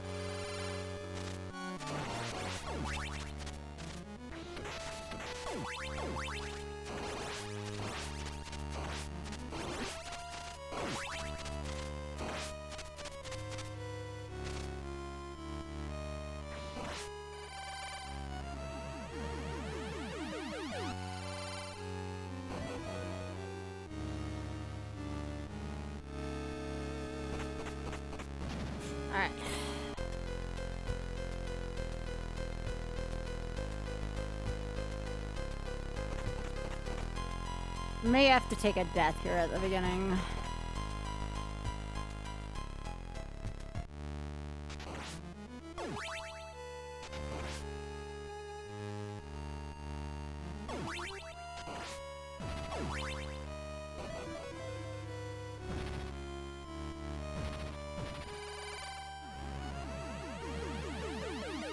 Alright. May have to take a death here at the beginning.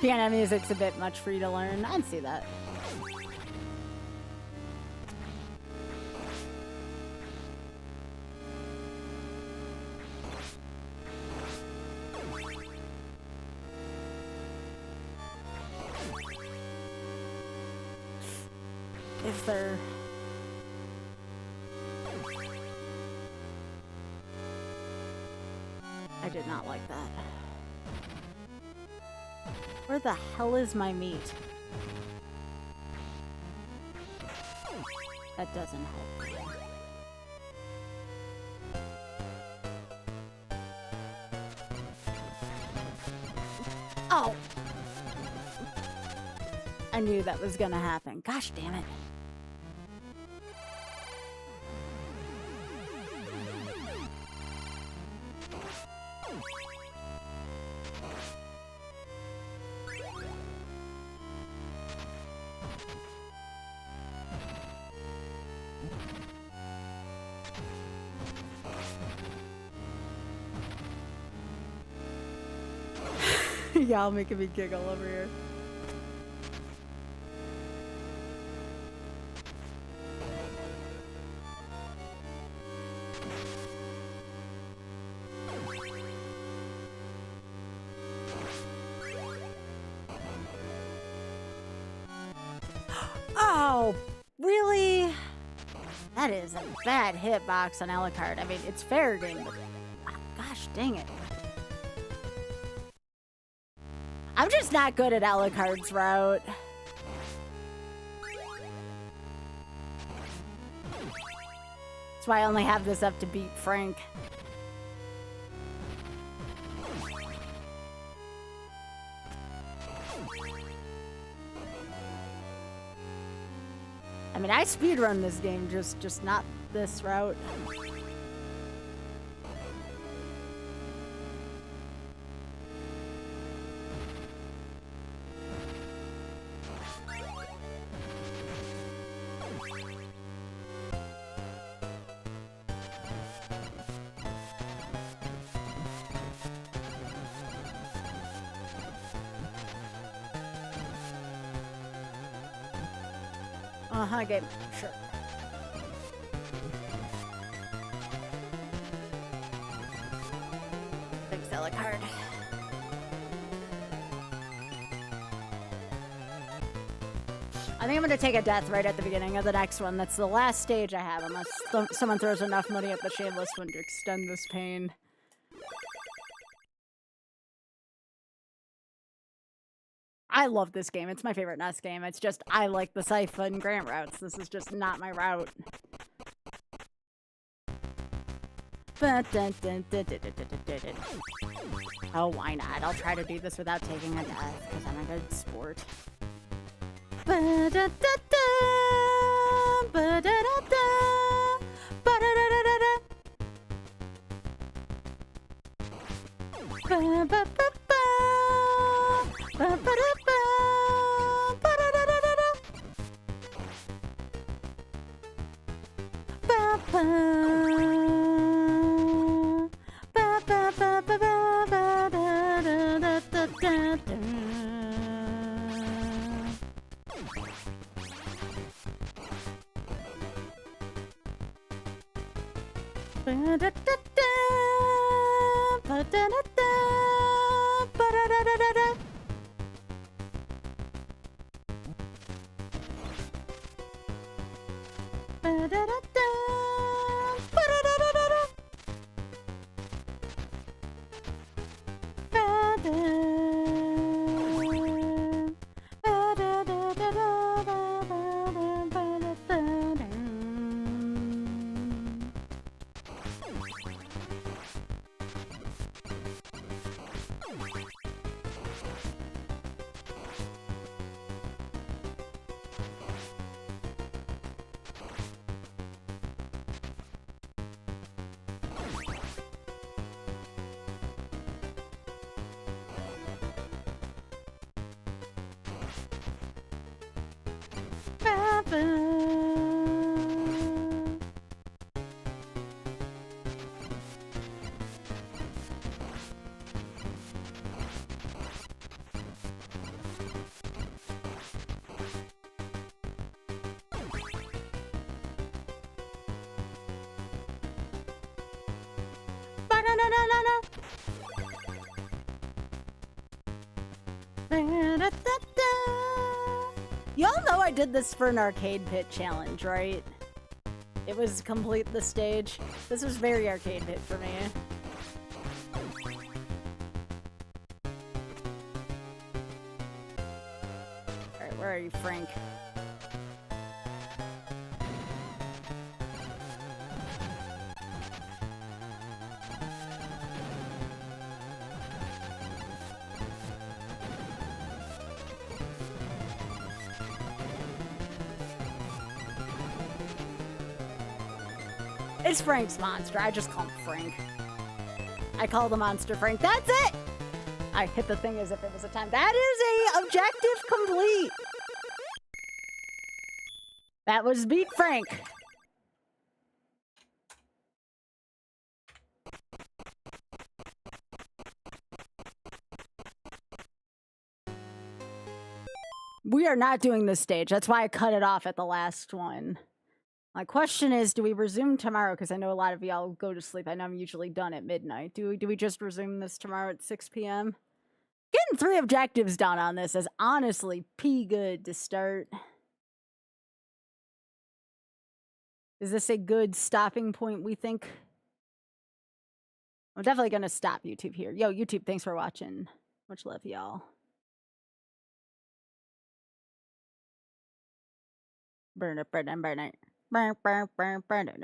Piano music's a bit much for you to learn. I'd see that. Is there... I did not like that. Where the hell is my meat? That doesn't help. Oh! I knew that was gonna happen. Gosh damn it. Y'all making me giggle over here. Oh, really? That is a bad hitbox on Alucard. I mean, it's fair game, but gosh dang it. I'm just not good at Alucard's route. That's why I only have this up to beat Frank. I mean, I speedrun this game, just not this route. Game. Sure. Thanks, Alucard. I think I'm gonna take a death right at the beginning of the next one. That's the last stage I have, unless someone throws enough money at the shameless one to extend this pain. I love this game. It's my favorite NES game. It's just, I like the Siphon Grant routes. This is just not my route. Oh, why not? I'll try to do this without taking a death, because I'm a good sport. Y'all know I did this for an arcade pit challenge, right? It was complete the stage. This was very arcade pit for me. Alright, where are you, Frank? It's Frank's monster. I just call him Frank. I call the monster Frank. That's it! I hit the thing as if it was a time. That is a objective complete. That was beat Frank. We are not doing this stage. That's why I cut it off at the last one. My question is, do we resume tomorrow? Because I know a lot of y'all go to sleep. I know I'm usually done at midnight. Do we just resume this tomorrow at 6 p.m.? Getting 3 objectives done on this is honestly good to start. Is this a good stopping point, we think? I'm definitely going to stop YouTube here. Yo, YouTube, thanks for watching. Much love, y'all. Burn it, burn it, burn it. Burn, burn, burn, burn it.